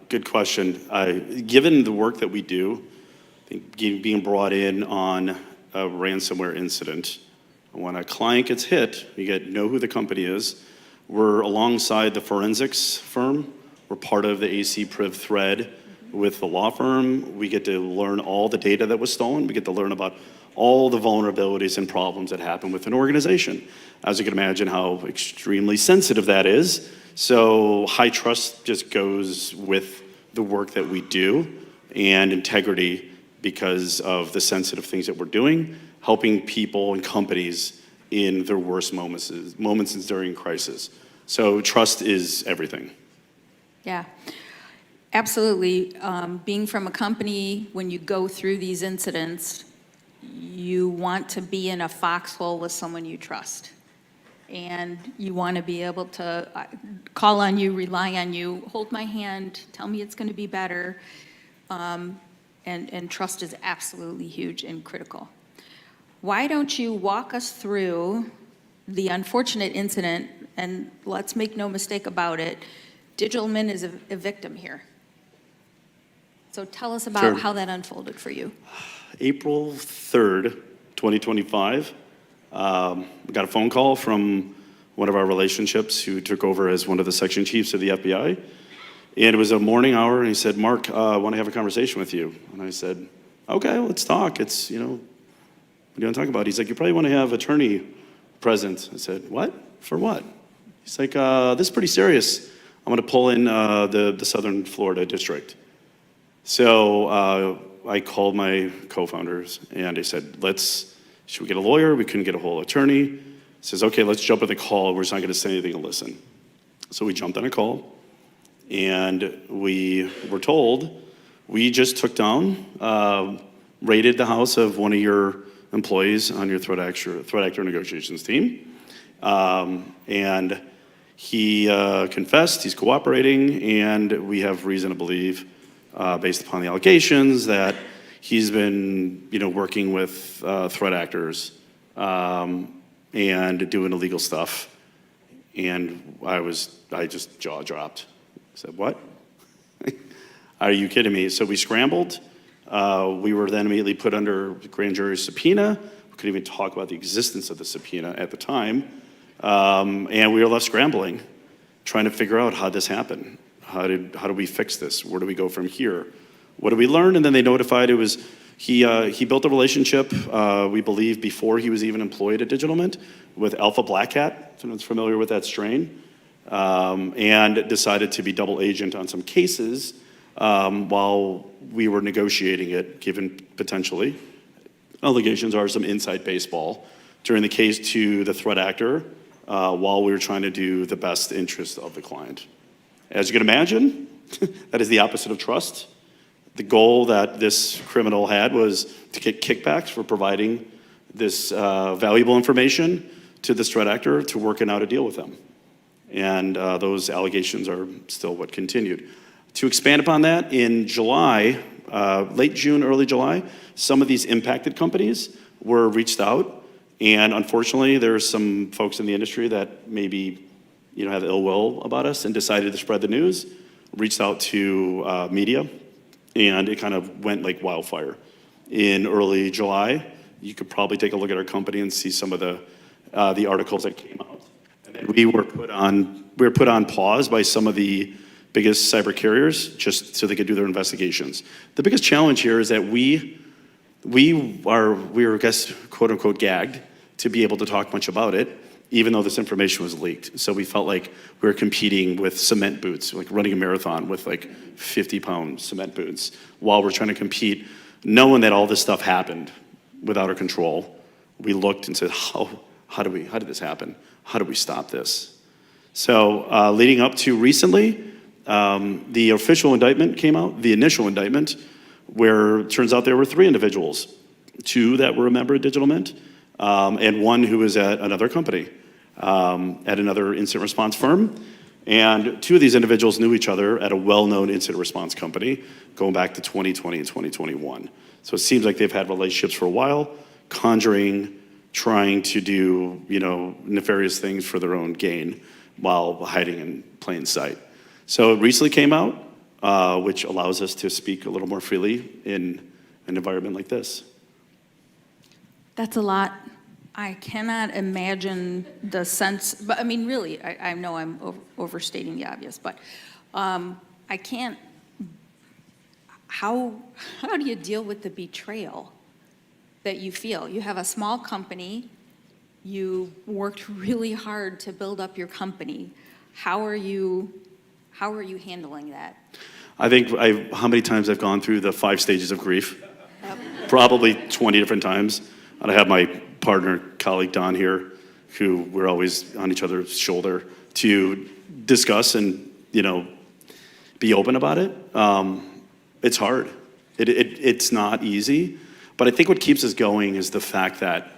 Good question. Given the work that we do, I think being brought in on a ransomware incident, when a client gets hit, you know who the company is. We're alongside the forensics firm. We're part of the AC Priv thread with the law firm. We get to learn all the data that was stolen. We get to learn about all the vulnerabilities and problems that happen with an organization. As you can imagine how extremely sensitive that is. So high trust just goes with the work that we do, and integrity because of the sensitive things that we're doing, helping people and companies in their worst moments during crisis. So trust is everything. Yeah, absolutely. Being from a company, when you go through these incidents, you want to be in a foxhole with someone you trust. And you want to be able to call on you, rely on you, hold my hand, tell me it's going to be better. And trust is absolutely huge and critical. Why don't you walk us through the unfortunate incident, and let's make no mistake about it, Digital Mint is a victim here. So tell us about how that unfolded for you. April 3rd, 2025, we got a phone call from one of our relationships who took over as one of the section chiefs of the FBI. And it was a morning hour, and he said, Mark, I want to have a conversation with you. And I said, okay, let's talk. What do you want to talk about? He's like, you probably want to have attorney president. I said, what? For what? He's like, this is pretty serious. I'm going to pull in the Southern Florida district. So I called my co-founders and I said, should we get a lawyer? We couldn't get a whole attorney. He says, okay, let's jump on the call. We're just not going to say anything and listen. So we jumped on a call and we were told, we just took down, raided the house of one of your employees on your threat actor negotiations team. And he confessed, he's cooperating, and we have reason to believe, based upon the allegations, that he's been, working with threat actors and doing illegal stuff. And I just jaw dropped. I said, what? Are you kidding me? So we scrambled. We were then immediately put under grand jury subpoena. We couldn't even talk about the existence of the subpoena at the time. And we were left scrambling, trying to figure out how this happened. How do we fix this? Where do we go from here? What did we learn? And then they notified he built a relationship, we believe, before he was even employed at Digital Mint with Alpha Black Hat, if anyone's familiar with that strain, and decided to be double agent on some cases while we were negotiating it, given potentially allegations are some inside baseball during the case to the threat actor while we were trying to do the best interest of the client. As you can imagine, that is the opposite of trust. The goal that this criminal had was to get kickbacks for providing this valuable information to this threat actor to working out a deal with them. And those allegations are still what continued. To expand upon that, in July, late June, early July, some of these impacted companies were reached out. And unfortunately, there's some folks in the industry that maybe have ill will about us and decided to spread the news, reached out to media, and it kind of went like wildfire. In early July, you could probably take a look at our company and see some of the articles that came out. And then we were put on pause by some of the biggest cyber carriers just so they could do their investigations. The biggest challenge here is that we were, I guess, quote unquote, gagged to be able to talk much about it, even though this information was leaked. So we felt like we were competing with cement boots, like running a marathon with like 50-pound cement boots while we're trying to compete, knowing that all this stuff happened without our control. We looked and said, how did this happen? How do we stop this? So leading up to recently, the official indictment came out, the initial indictment, where it turns out there were 3 individuals, 2 that were a member of Digital Mint, and 1 who was at another company, at another incident response firm. And 2 of these individuals knew each other at a well-known incident response company going back to 2020 and 2021. So it seems like they've had relationships for a while, conjuring, trying to do, nefarious things for their own gain while hiding in plain sight. So it recently came out, which allows us to speak a little more freely in an environment like this. That's a lot. I cannot imagine the sense, but I mean, really, I know I'm overstating the obvious, but I can't, how do you deal with the betrayal that you feel? You have a small company, you worked really hard to build up your company. How are you handling that? I think how many times I've gone through the 5 stages of grief? Probably 20 different times. And I have my partner, colleague Don here, who we're always on each other's shoulder to discuss and, be open about it. It's hard. It's not easy. But I think what keeps us going is the fact that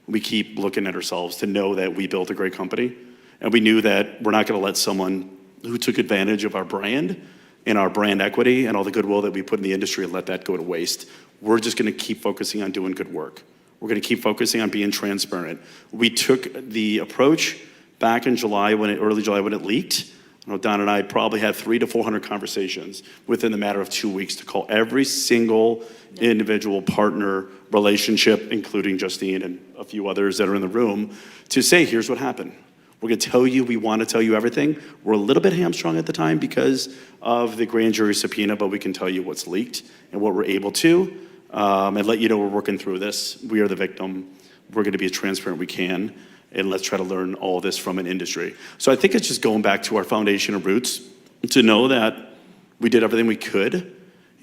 we keep looking at ourselves to know that we built a great company. And we knew that we're not going to let someone who took advantage of our brand and our brand equity and all the goodwill that we put in the industry and let that go to waste. We're just going to keep focusing on doing good work. We're going to keep focusing on being transparent. We took the approach back in July, early July, when it leaked. I know Don and I probably had 300 to 400 conversations within the matter of 2 weeks to call every single individual partner relationship, including Justine and a few others that are in the room, to say, here's what happened. We're going to tell you, we want to tell you everything. We're a little bit hamstrung at the time because of the grand jury subpoena, but we can tell you what's leaked and what we're able to, and let you know we're working through this. We are the victim. We're going to be as transparent we can. and let's try to learn all this from an industry. So I think it's just going back to our foundation of roots to know that we did everything we could,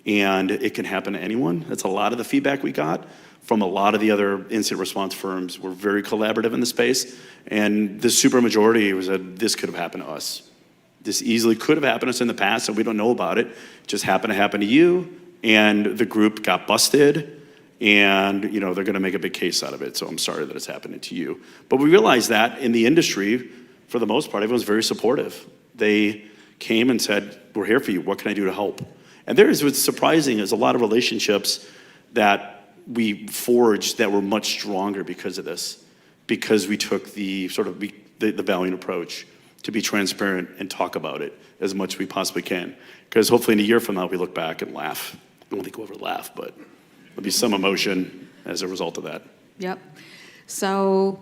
and it can happen to anyone. That's a lot of the feedback we got from a lot of the other incident response firms. We're very collaborative in the space, and the super majority was that this could have happened to us. This easily could have happened to us in the past, and we don't know about it. It just happened to happen to you, and the group got busted, and they're going to make a big case out of it. So I'm sorry that it's happening to you. But we realized that in the industry, for the most part, everyone's very supportive. They came and said, "We're here for you. What can I do to help?" And what's surprising is a lot of relationships that we forged that were much stronger because of this, because we took the valiant approach to be transparent and talk about it as much as we possibly can. Because hopefully in a year from now, we look back and laugh. I don't think we'll ever laugh, but there'll be some emotion as a result of that. Yep. So,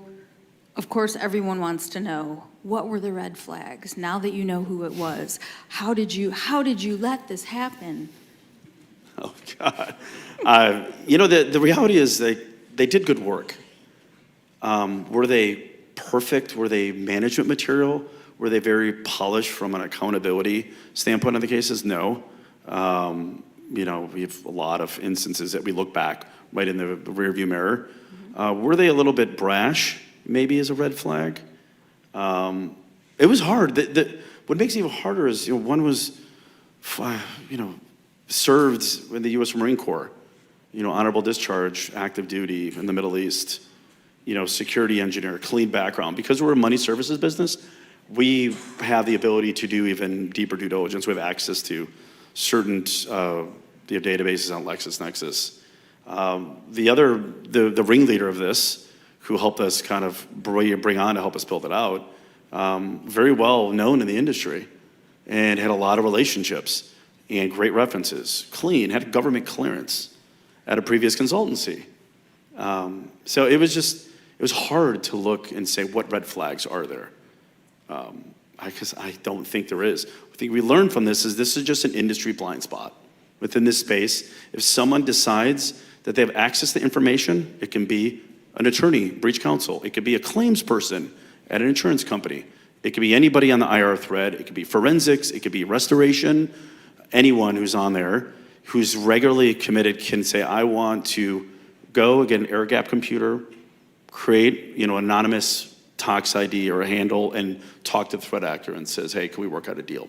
of course, everyone wants to know, what were the red flags? Now that you know who it was, how did you let this happen? Oh, God. The reality is they did good work. Were they perfect? Were they management material? Were they very polished from an accountability standpoint of the cases? No. We have a lot of instances that we look back right in the rearview mirror. Were they a little bit brash? Maybe as a red flag. It was hard. What makes it even harder is, one was, served in the U.S. Marine Corps, honorable discharge, active duty in the Middle East, security engineer, clean background. Because we're a money services business, we have the ability to do even deeper due diligence. We have access to certain databases on LexisNexis. The ringleader of this, who helped us kind of bring on to help us build it out, very well known in the industry and had a lot of relationships and great references. Clean, had government clearance at a previous consultancy. So it was hard to look and say, what red flags are there? Because I don't think there is. I think we learned from this is just an industry blind spot. Within this space, if someone decides that they have access to information, it can be an attorney, breach counsel. It could be a claims person at an insurance company. It could be anybody on the IR thread. It could be forensics. It could be restoration. Anyone who's on there who's regularly committed can say, I want to go get an air gap computer, create anonymous Tox ID or a handle, and talk to the threat actor and says, hey, can we work out a deal?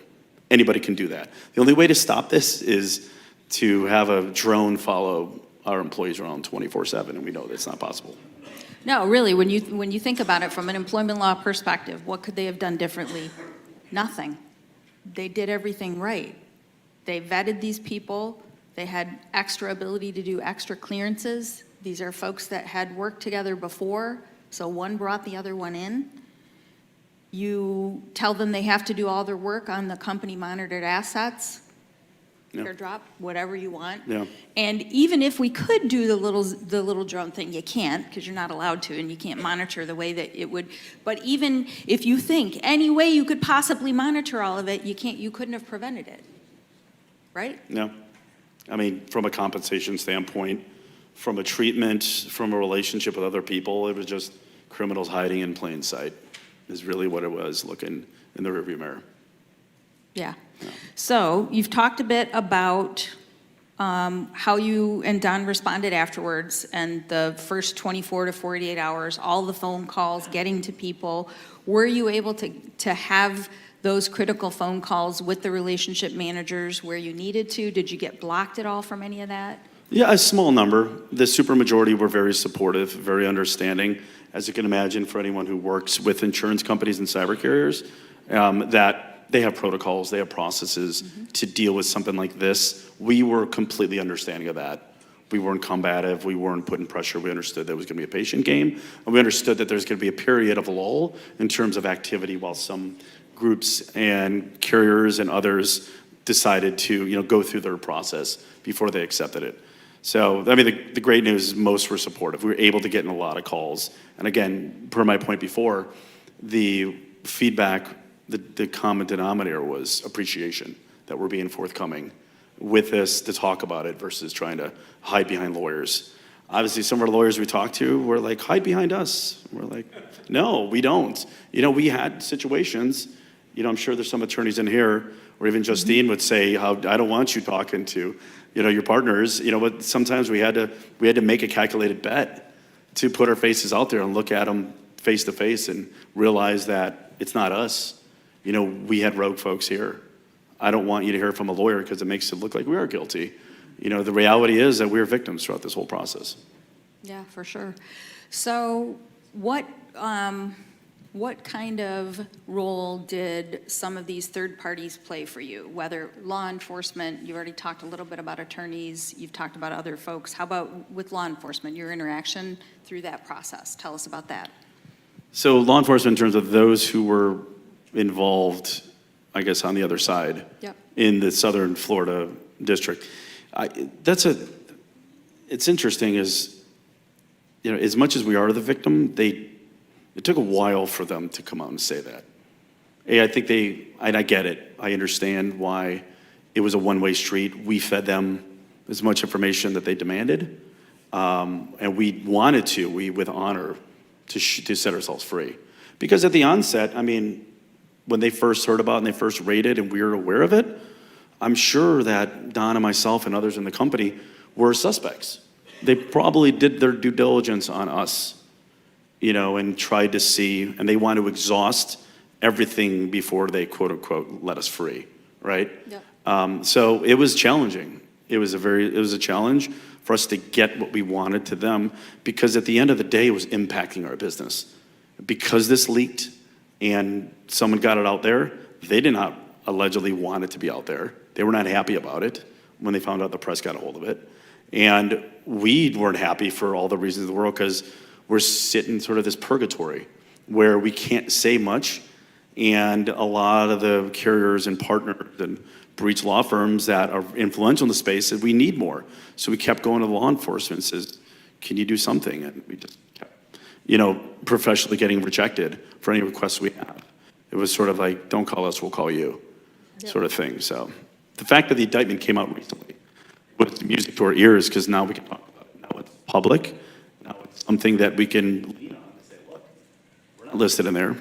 Anybody can do that. The only way to stop this is to have a drone follow our employees around 24/7, and we know that's not possible. No, really, when you think about it from an employment law perspective, what could they have done differently? Nothing. They did everything right. They vetted these people. They had extra ability to do extra clearances. These are folks that had worked together before, so one brought the other one in. You tell them they have to do all their work on the company monitored assets, airdrop, whatever you want. Yeah. And even if we could do the little drone thing, you can't, because you're not allowed to, and you can't monitor the way that it would. But even if you think any way you could possibly monitor all of it, you couldn't have prevented it, right? No. I mean, from a compensation standpoint, from a treatment, from a relationship with other people, it was just criminals hiding in plain sight is really what it was, looking in the rearview mirror. Yeah. So you've talked a bit about how you and Don responded afterwards, and the first 24 to 48 hours, all the phone calls, getting to people. Were you able to have those critical phone calls with the relationship managers where you needed to? Did you get blocked at all from any of that? Yeah, a small number. The supermajority were very supportive, very understanding. As you can imagine, for anyone who works with insurance companies and cyber carriers, that they have protocols, they have processes to deal with something like this. We were completely understanding of that. We weren't combative, we weren't putting pressure. We understood that it was going to be a patient game, and we understood that there's going to be a period of lull in terms of activity while some groups and carriers and others decided to go through their process before they accepted it. So, I mean, the great news is most were supportive. We were able to get in a lot of calls. And again, per my point before, the feedback, the common denominator was appreciation that we're being forthcoming with this to talk about it versus trying to hide behind lawyers. Obviously, some of the lawyers we talked to were like, hide behind us. We're like, no, we don't. We had situations, I'm sure there's some attorneys in here, or even Justine would say, I don't want you talking to, your partners, but sometimes we had to make a calculated bet to put our faces out there and look at them face to face and realize that it's not us. We had rogue folks here. I don't want you to hear from a lawyer because it makes it look like we are guilty. The reality is that we're victims throughout this whole process. Yeah, for sure. So what kind of role did some of these third parties play for you? Whether law enforcement, you already talked a little bit about attorneys, you've talked about other folks. How about with law enforcement, your interaction through that process? Tell us about that. So law enforcement, in terms of those who were involved, I guess, on the other side, Yep. in the Southern Florida district, it's interesting is, as much as we are the victim, it took a while for them to come out and say that. I think and I get it. I understand why it was a one-way street. We fed them as much information that they demanded, and we wanted to, with honor, to set ourselves free. Because at the onset, when they first heard about it and they first raided and we were aware of it, I'm sure that Don and myself and others in the company were suspects. They probably did their due diligence on us, and tried to see, and they want to exhaust everything before they, quote unquote, let us free, right? Yep. So it was challenging. It was a challenge for us to get what we wanted to them, because at the end of the day, it was impacting our business. Because this leaked and someone got it out there, they did not allegedly want it to be out there. They were not happy about it when they found out the press got a hold of it. And we weren't happy for all the reasons in the world, because we're sitting sort of this purgatory where we can't say much. And a lot of the carriers and partners and breach law firms that are influential in the space said, we need more. So we kept going to law enforcement and says, can you do something? And we just kept, professionally getting rejected for any requests we have. It was sort of like, don't call us, we'll call you, sort of thing. So the fact that the indictment came out recently was music to our ears, because now we can talk about it. Now it's public. Now it's something that we can lean on and say, look, we're not listed in there.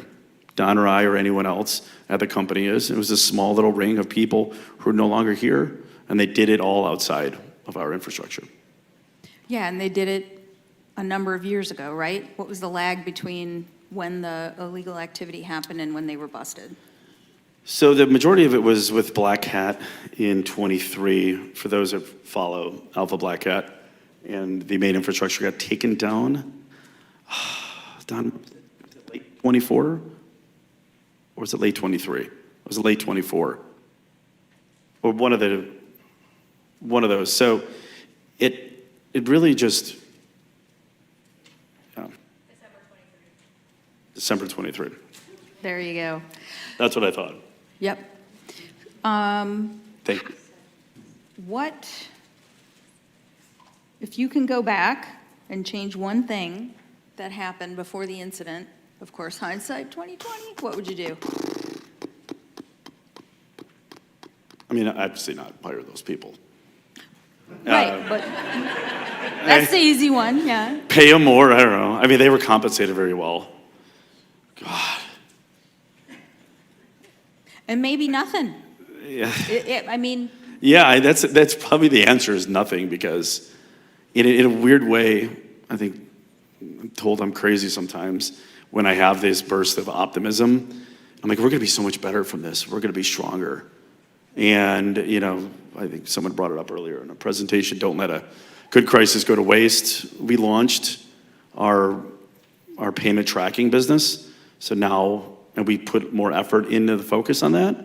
Don or I or anyone else at the company is. It was a small little ring of people who are no longer here, and they did it all outside of our infrastructure. Yeah, and they did it a number of years ago, right? What was the lag between when the illegal activity happened and when they were busted? So the majority of it was with Black Hat in 23, for those that follow Alpha Black Hat, and the main infrastructure got taken down. Don, was it late 24? Or was it late 23? Was it late 24? Or one of those. So it really just, December 23. There you go. That's what I thought. Yep. Thank you. What, if you can go back and change one thing that happened before the incident, of course, hindsight 2020, what would you do? Obviously not hire those people. Right, but that's the easy one, yeah. Pay them more, I don't know. They were compensated very well. God. And maybe nothing. Yeah. Yeah, that's probably the answer is nothing, because in a weird way, I think I'm told I'm crazy sometimes when I have this burst of optimism. I'm like, we're going to be so much better from this. We're going to be stronger. And, I think someone brought it up earlier in a presentation, don't let a good crisis go to waste. We launched our payment tracking business. So now, and we put more effort into the focus on that.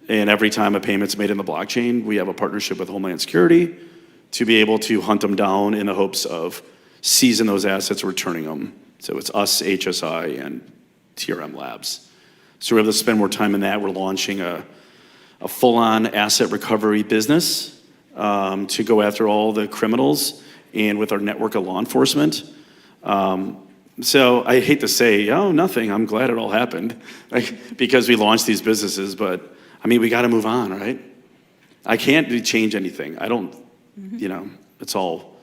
And every time a payment's made in the blockchain, we have a partnership with Homeland Security to be able to hunt them down in the hopes of seizing those assets, returning them. So it's us, HSI, and TRM Labs. So we're able to spend more time in that. We're launching a full-on asset recovery business to go after all the criminals, and with our network of law enforcement. So I hate to say, nothing. I'm glad it all happened, because we launched these businesses, but we got to move on, right? I can't change anything. I don't, it's all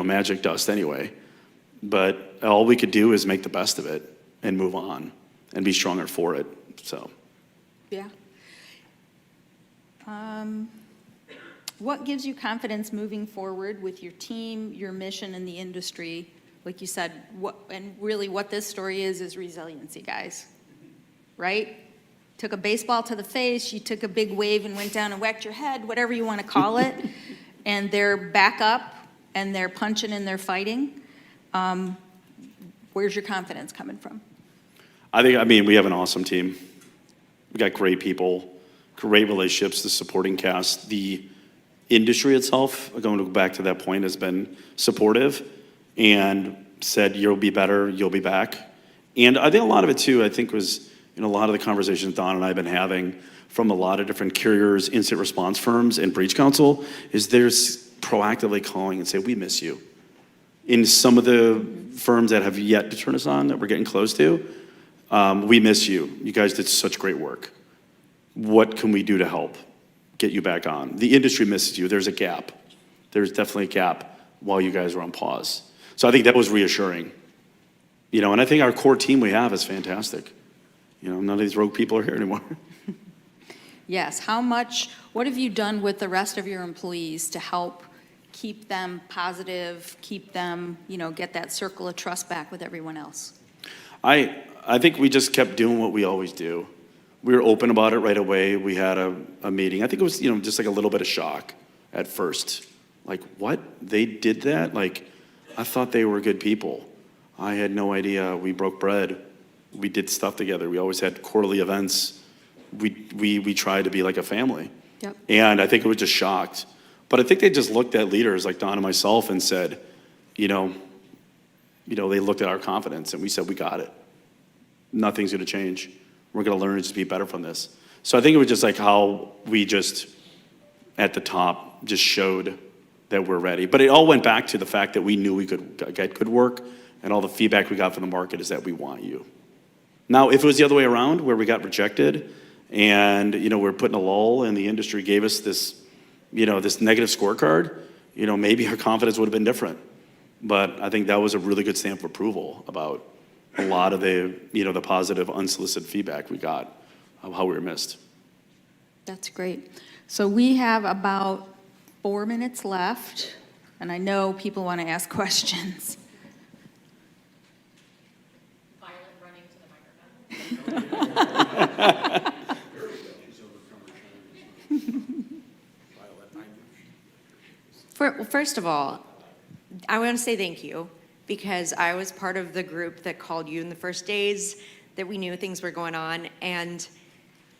magic dust anyway. But all we could do is make the best of it and move on and be stronger for it, so. Yeah. What gives you confidence moving forward with your team, your mission, and the industry? Like you said, what this story is resiliency, guys, right? Took a baseball to the face, you took a big wave and went down and whacked your head, whatever you want to call it, and they're back up, and they're punching and they're fighting. Where's your confidence coming from? We have an awesome team. We got great people, great relationships, the supporting cast. The industry itself, going to go back to that point, has been supportive and said, you'll be better, you'll be back. And I think a lot of it too, was a lot of the conversations Don and I have been having from a lot of different carriers, incident response firms, and breach counsel, is there's proactively calling and say, we miss you. In some of the firms that have yet to turn us on, that we're getting close to, we miss you. You guys did such great work. What can we do to help get you back on? The industry misses you. There's a gap. There's definitely a gap while you guys were on pause. So I think that was reassuring. And I think our core team we have is fantastic. None of these rogue people are here anymore. Yes, what have you done with the rest of your employees to help keep them positive, keep them, get that circle of trust back with everyone else? I think we just kept doing what we always do. We were open about it right away. We had a meeting. I think it was, just like a little bit of shock at first. Like, what? They did that? I thought they were good people. I had no idea. We broke bread. We did stuff together. We always had quarterly events. We tried to be like a family. Yep. And I think it was just shocked. But I think they just looked at leaders like Don and myself and said, they looked at our confidence and we said, we got it. Nothing's going to change. We're going to learn to just be better from this. So I think it was just like how we just, at the top, just showed that we're ready. But it all went back to the fact that we knew we could get good work, and all the feedback we got from the market is that we want you. Now, if it was the other way around, where we got rejected, and we're put in a lull, and the industry gave us this, this negative scorecard, maybe our confidence would have been different. But I think that was a really good stamp of approval about a lot of the, the positive, unsolicited feedback we got of how we were missed. That's great. So we have about 4 minutes left, and I know people want to ask questions. First of all, I want to say thank you, because I was part of the group that called you in the first days that we knew things were going on. And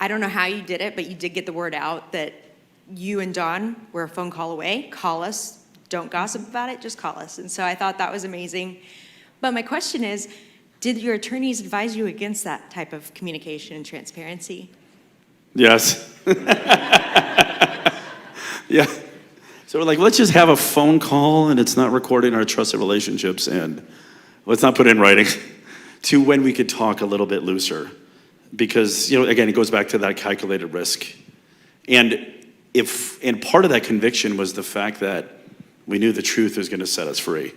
I don't know how you did it, but you did get the word out that you and Don were a phone call away. Call us. Don't gossip about it. Just call us. And so I thought that was amazing. But my question is, did your attorneys advise you against that type of communication and transparency? Yes. Yeah. So we're like, let's just have a phone call and it's not recording our trusted relationships, and let's not put it in writing, to when we could talk a little bit looser. Because, again, it goes back to that calculated risk. And part of that conviction was the fact that we knew the truth was going to set us free.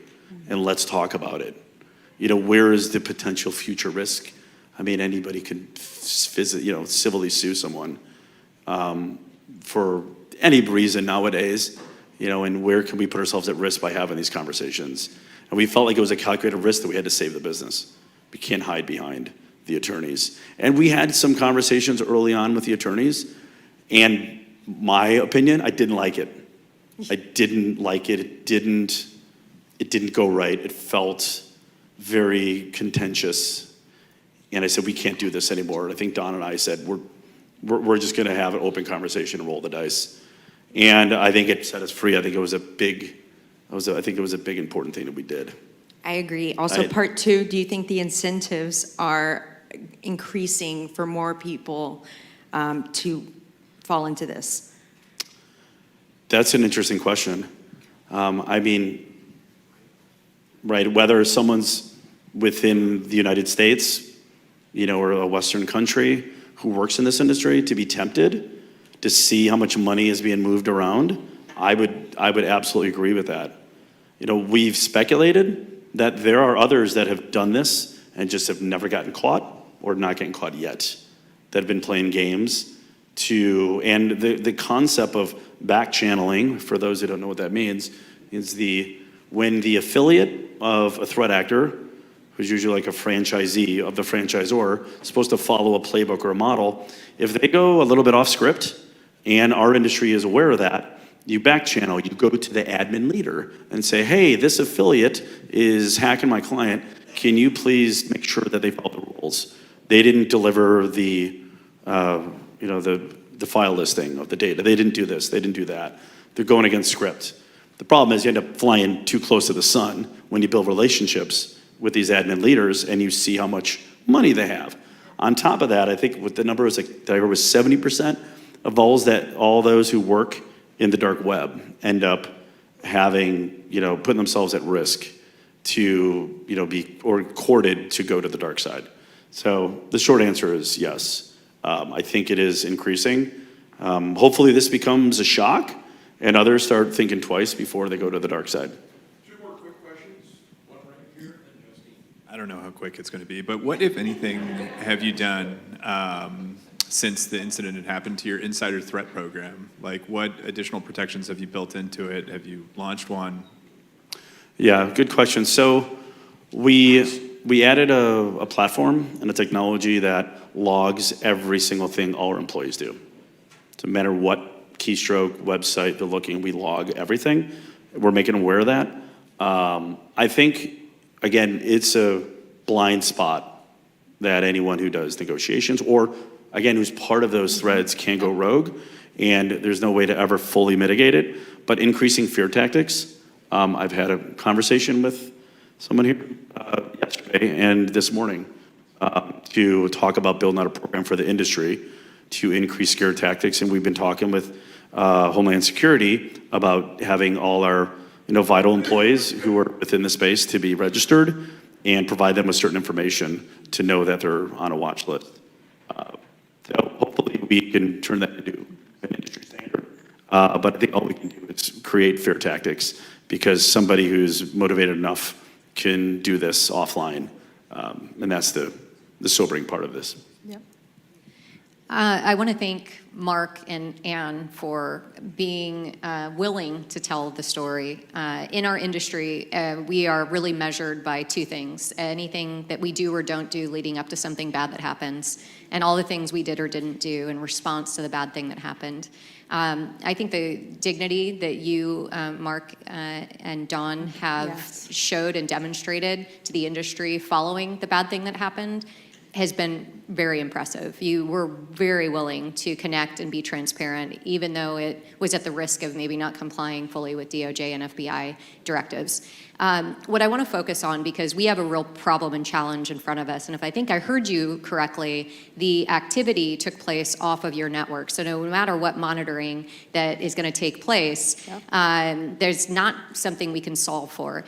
And let's talk about it. Where is the potential future risk? Anybody could civilly sue someone for any reason nowadays. And where can we put ourselves at risk by having these conversations? And we felt like it was a calculated risk that we had to save the business. We can't hide behind the attorneys. And we had some conversations early on with the attorneys, and my opinion, I didn't like it. I didn't like it. It didn't go right. It felt very contentious. And I said, we can't do this anymore. And I think Don and I said, we're just going to have an open conversation and roll the dice. And I think it set us free. I think it was a big important thing that we did. I agree. Also, part two, do you think the incentives are increasing for more people to fall into this? That's an interesting question. Whether someone's within the United States, or a Western country who works in this industry, to be tempted to see how much money is being moved around, I would absolutely agree with that. we've speculated that there are others that have done this and just have never gotten caught or not getting caught yet, that have been playing games and the concept of back channeling, for those who don't know what that means, is when the affiliate of a threat actor, who's usually like a franchisee of the franchisor, is supposed to follow a playbook or a model, if they go a little bit off script, and our industry is aware of that, you back channel, you go to the admin leader and say, hey, this affiliate is hacking my client. Can you please make sure that they follow the rules? They didn't deliver the file listing of the data. They didn't do this, they didn't do that. They're going against script. The problem is you end up flying too close to the sun when you build relationships with these admin leaders and you see how much money they have. On top of that, I think what the number was, that I heard was 70% of all those who work in the dark web end up having, putting themselves at risk to, be or courted to go to the dark side. So the short answer is yes. I think it is increasing. Hopefully this becomes a shock and others start thinking twice before they go to the dark side. I don't know how quick it's going to be, but what, if anything, have you done since the incident had happened to your insider threat program? Like, what additional protections have you built into it? Have you launched one? Yeah, good question. So we added a platform and a technology that logs every single thing all our employees do. So no matter what keystroke, website they're looking, we log everything. We're making them aware of that. I think, again, it's a blind spot that anyone who does negotiations or, again, who's part of those threads can go rogue, and there's no way to ever fully mitigate it. But increasing fear tactics, I've had a conversation with someone here yesterday and this morning to talk about building out a program for the industry to increase scare tactics, and we've been talking with Homeland Security about having all our vital employees who are within the space to be registered and provide them with certain information to know that they're on a watch list. So hopefully we can turn that into an industry standard. But I think all we can do is create fear tactics because somebody who's motivated enough can do this offline. And that's the sobering part of this. I want to thank Mark and Ann for being willing to tell the story. In our industry, we are really measured by two things: anything that we do or don't do leading up to something bad that happens, and all the things we did or didn't do in response to the bad thing that happened. I think the dignity that you, Mark and Dawn, have showed and demonstrated to the industry following the bad thing that happened has been very impressive. You were very willing to connect and be transparent, even though it was at the risk of maybe not complying fully with DOJ and FBI directives. What I want to focus on, because we have a real problem and challenge in front of us, and if I think I heard you correctly, the activity took place off of your network. So no matter what monitoring that is going to take place, there's not something we can solve for.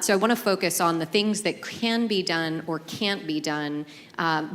So I want to focus on the things that can be done or can't be done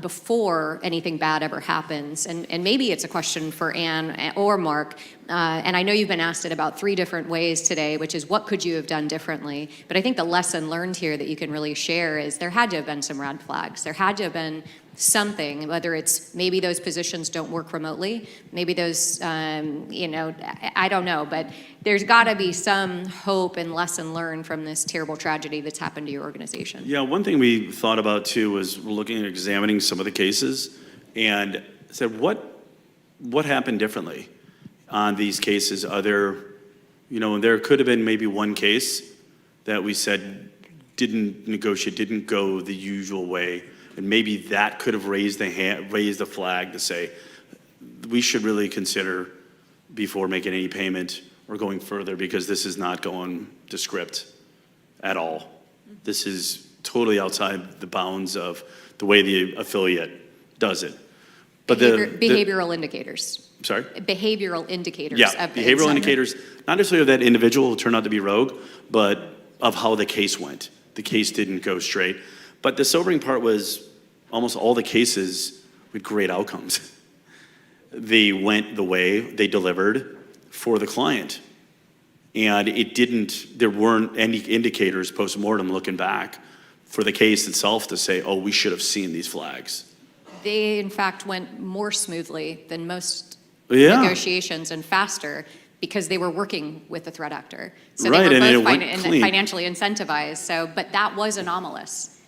before anything bad ever happens. And maybe it's a question for Ann or Mark. And I know you've been asked it about 3 different ways today, which is what could you have done differently? But I think the lesson learned here that you can really share is there had to have been some red flags. There had to have been something, whether it's maybe those positions don't work remotely, maybe those, I don't know, but there's got to be some hope and lesson learned from this terrible tragedy that's happened to your organization. Yeah, one thing we thought about too was looking at examining some of the cases and said, what happened differently on these cases? Are there, there could have been maybe one case that we said didn't negotiate, didn't go the usual way. And maybe that could have raised the flag to say, we should really consider before making any payment or going further, because this is not going to script at all. This is totally outside the bounds of the way the affiliate does it. But behavioral indicators. Sorry? Behavioral indicators. Yeah, behavioral indicators, not necessarily of that individual who turned out to be rogue, but of how the case went. The case didn't go straight. But the sobering part was almost all the cases with great outcomes. They went the way they delivered for the client. And there weren't any indicators post-mortem looking back for the case itself to say, oh, we should have seen these flags. They, in fact, went more smoothly than most Yeah. negotiations and faster because they were working with the threat actor. So Right, they and were it both went clean. financially incentivized. So, but that was anomalous.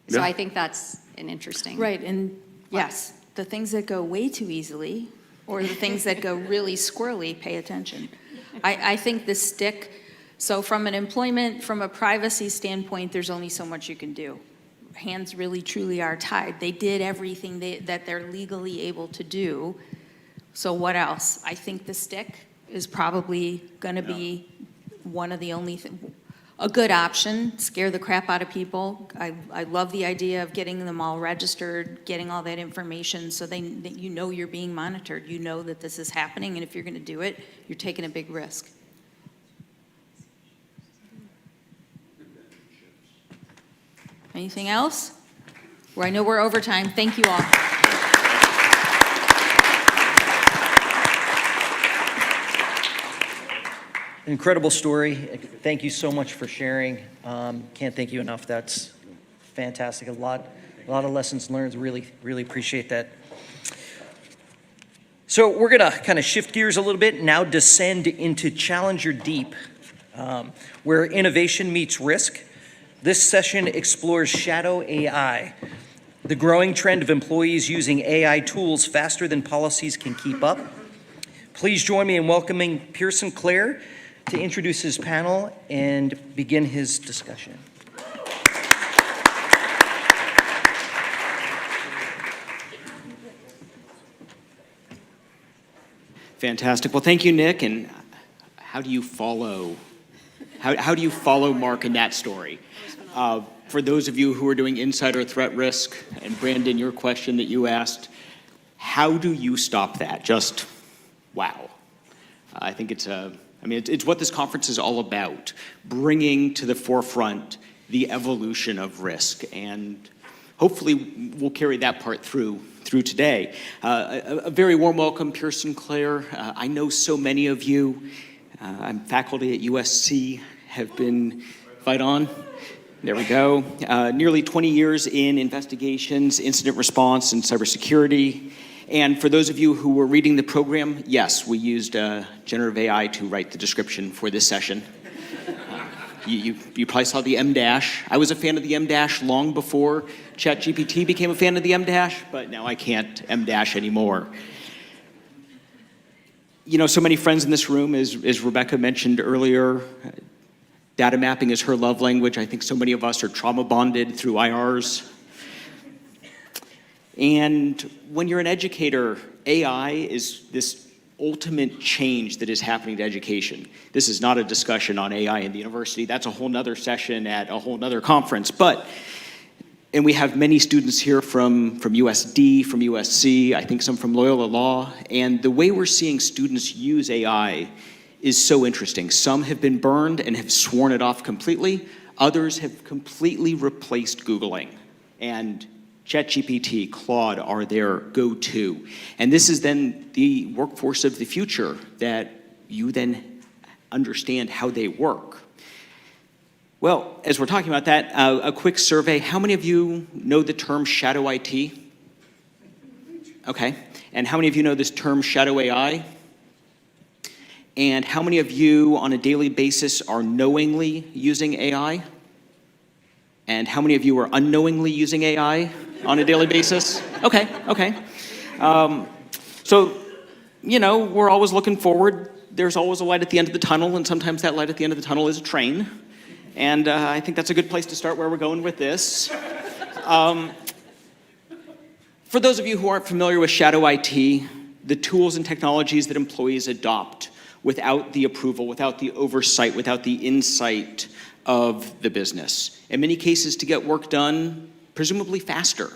So Yeah. I think that's an interesting. Right, and yes, the things that go way too easily, or the things that go really squirrely, pay attention. I think the stick, so from a privacy standpoint, there's only so much you can do. Hands really truly are tied. They did everything that they're legally able to do. So what else? I think the stick is probably gonna be one of the only, a good option, scare the crap out of people. I love the idea of getting them all registered, getting all that information so that you know you're being monitored. You know that this is happening, and if you're gonna do it, you're taking a big risk. Anything else? Well, I know we're over time. Thank you all. Incredible story. Thank you so much for sharing. Can't thank you enough. That's fantastic. A lot of lessons learned. Really appreciate that. So we're gonna kind of shift gears a little bit, now descend into Challenger Deep, where innovation meets risk. This session explores shadow AI, the growing trend of employees using AI tools faster than policies can keep up. Please join me in welcoming Pearson Clare to introduce his panel and begin his discussion. Fantastic. Well, thank you, Nick. And how do you follow Mark in that story? For those of you who are doing insider threat risk, and Brandon, your question that you asked, how do you stop that? Just wow. I think it's what this conference is all about, bringing to the forefront the evolution of risk. And hopefully we'll carry that part through today. A very warm welcome, Pearson Clare. I know so many of you. I'm faculty at USC, have been, fight on. There we go. Nearly 20 years in investigations, incident response, and cybersecurity. And for those of you who were reading the program, yes, we used generative AI to write the description for this session. You probably saw the M-dash. I was a fan of the M-dash long before ChatGPT became a fan of the M-dash, but now I can't M-dash anymore. You know, so many friends in this room, as Rebecca mentioned earlier, data mapping is her love language. I think so many of us are trauma bonded through IRs. And when you're an educator, AI is this ultimate change that is happening to education. This is not a discussion on AI in the university. That's a whole nother session at a whole nother conference. And we have many students here from USD, from USC, I think some from Loyola Law. And the way we're seeing students use AI is so interesting. Some have been burned and have sworn it off completely. Others have completely replaced Googling. And ChatGPT, Claude are their go-to. And this is then the workforce of the future that you then understand how they work. Well, as we're talking about that, a quick survey. How many of you know the term shadow IT? Okay. And how many of you know this term shadow AI? And how many of you on a daily basis are knowingly using AI? And how many of you are unknowingly using AI on a daily basis? Okay. So, you know, we're always looking forward. There's always a light at the end of the tunnel, and sometimes that light at the end of the tunnel is a train. And I think that's a good place to start where we're going with this. For those of you who aren't familiar with shadow IT, the tools and technologies that employees adopt without the approval, without the oversight, without the insight of the business. In many cases, to get work done, presumably faster.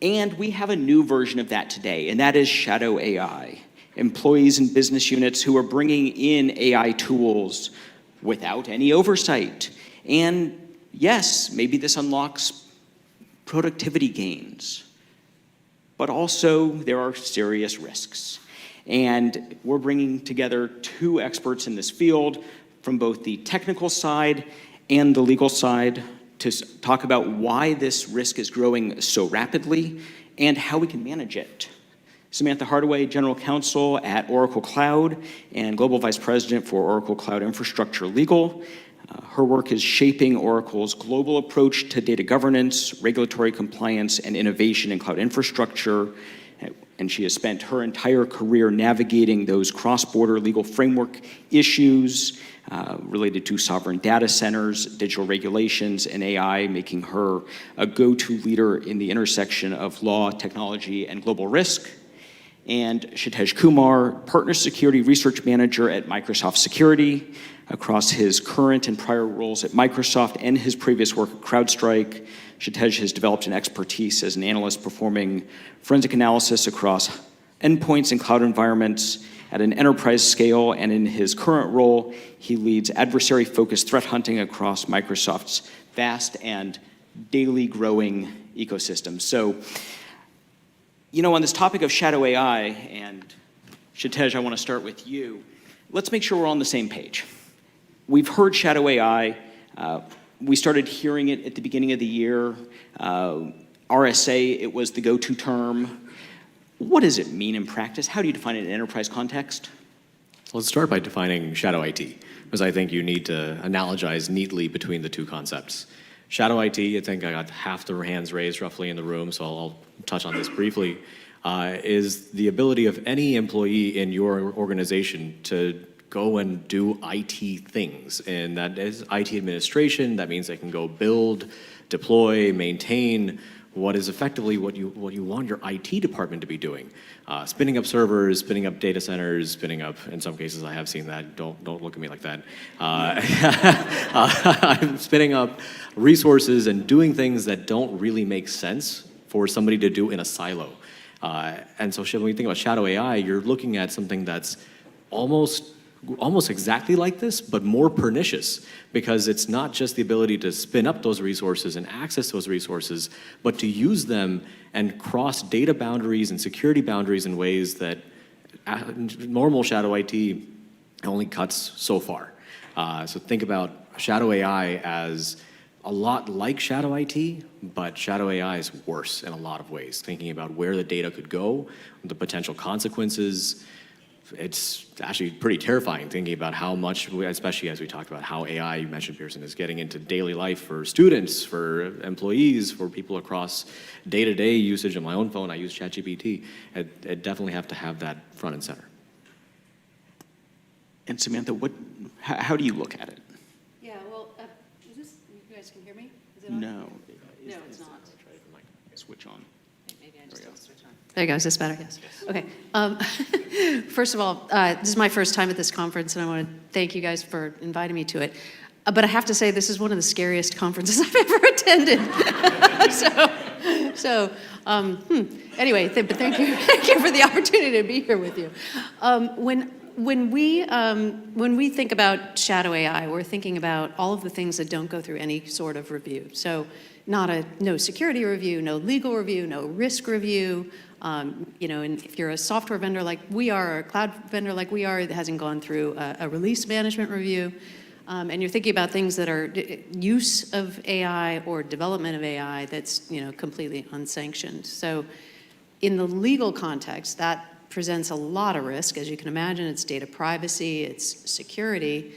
And we have a new version of that today, and that is shadow AI. Employees and business units who are bringing in AI tools without any oversight. And yes, maybe this unlocks productivity gains, but also there are serious risks. And we're bringing together two experts in this field from both the technical side and the legal side to talk about why this risk is growing so rapidly and how we can manage it. Samantha Hardaway, General Counsel at Oracle Cloud and Global Vice President for Oracle Cloud Infrastructure Legal. Her work is shaping Oracle's global approach to data governance, regulatory compliance, and innovation in cloud infrastructure. And she has spent her entire career navigating those cross-border legal framework issues related to sovereign data centers, digital regulations, and AI, making her a go-to leader in the intersection of law, technology, and global risk. And Kshitij Kumar, Partner Security Research Manager at Microsoft Security. Across his current and prior roles at Microsoft and his previous work at CrowdStrike, Kshitij has developed an expertise as an analyst performing forensic analysis across endpoints and cloud environments at an enterprise scale, and in his current role, he leads adversary-focused threat hunting across Microsoft's vast and daily growing ecosystem. So, you know, on this topic of shadow AI, and Kshitij, I want to start with you. Let's make sure we're on the same page. We've heard shadow AI. We started hearing it at the beginning of the year. RSA, it was the go-to term. What does it mean in practice? How do you define it in enterprise context? Let's start by defining shadow IT, because I think you need to analogize neatly between the two concepts. Shadow IT, I think I got half the hands raised roughly in the room, so I'll touch on this briefly, is the ability of any employee in your organization to go and do IT things. And that is IT administration. That means they can go build, deploy, maintain what is effectively what you want your IT department to be doing. Spinning up servers, spinning up data centers, spinning up, in some cases I have seen that, don't look at me like that. I'm spinning up resources and doing things that don't really make sense for somebody to do in a silo. And so when you think about shadow AI, you're looking at something that's almost exactly like this, but more pernicious, because it's not just the ability to spin up those resources and access those resources, but to use them and cross data boundaries and security boundaries in ways that normal shadow IT only cuts so far. So think about shadow AI as a lot like shadow IT, but shadow AI is worse in a lot of ways, thinking about where the data could go, the potential consequences. It's actually pretty terrifying thinking about how much, especially as we talked about how AI, you mentioned Pearson, is getting into daily life for students, for employees, for people across day-to-day usage of my own phone. I use ChatGPT. I definitely have to have that front and center. And Samantha, how do you look at it? Yeah, well, is this, you guys can hear me? Is it No. on? No, it's not. Switch on. Maybe I just don't switch on. There you go, is this better? Yes. Okay. First of all, this is my first time at this conference, and I want to thank you guys for inviting me to it. But I have to say, this is one of the scariest conferences I've ever attended. Anyway, but thank you for the opportunity to be here with you. When we think about shadow AI, we're thinking about all of the things that don't go through any sort of review. So no security review, no legal review, no risk review. And if you're a software vendor like we are, or a cloud vendor like we are, it hasn't gone through a release management review. And you're thinking about things that are use of AI or development of AI that's completely unsanctioned. So in the legal context, that presents a lot of risk. As you can imagine, it's data privacy, it's security,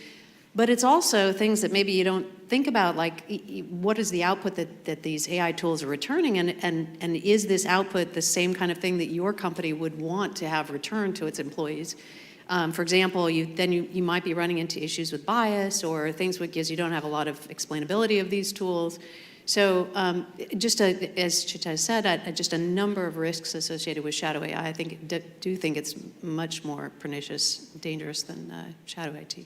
but it's also things that maybe you don't think about, like what is the output that these AI tools are returning, and is this output the same kind of thing that your company would want to have returned to its employees? For example, you might be running into issues with bias or things because you don't have a lot of explainability of these tools. So as Kshitij said, just a number of risks associated with shadow AI. I do think it's much more pernicious, dangerous than shadow IT.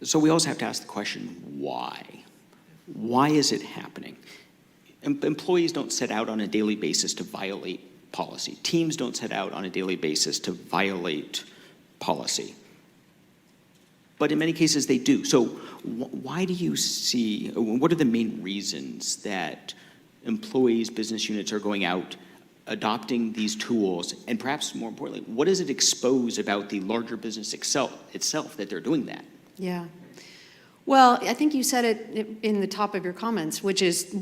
So we also have to ask the question, why? Why is it happening? Employees don't set out on a daily basis to violate policy. Teams don't set out on a daily basis to violate policy. But in many cases, they do. So why do you see, what are the main reasons that employees, business units are going out adopting these tools? And perhaps more importantly, what does it expose about the larger business itself that they're doing that? Yeah. Well, I think you said it in the top of your comments, which is,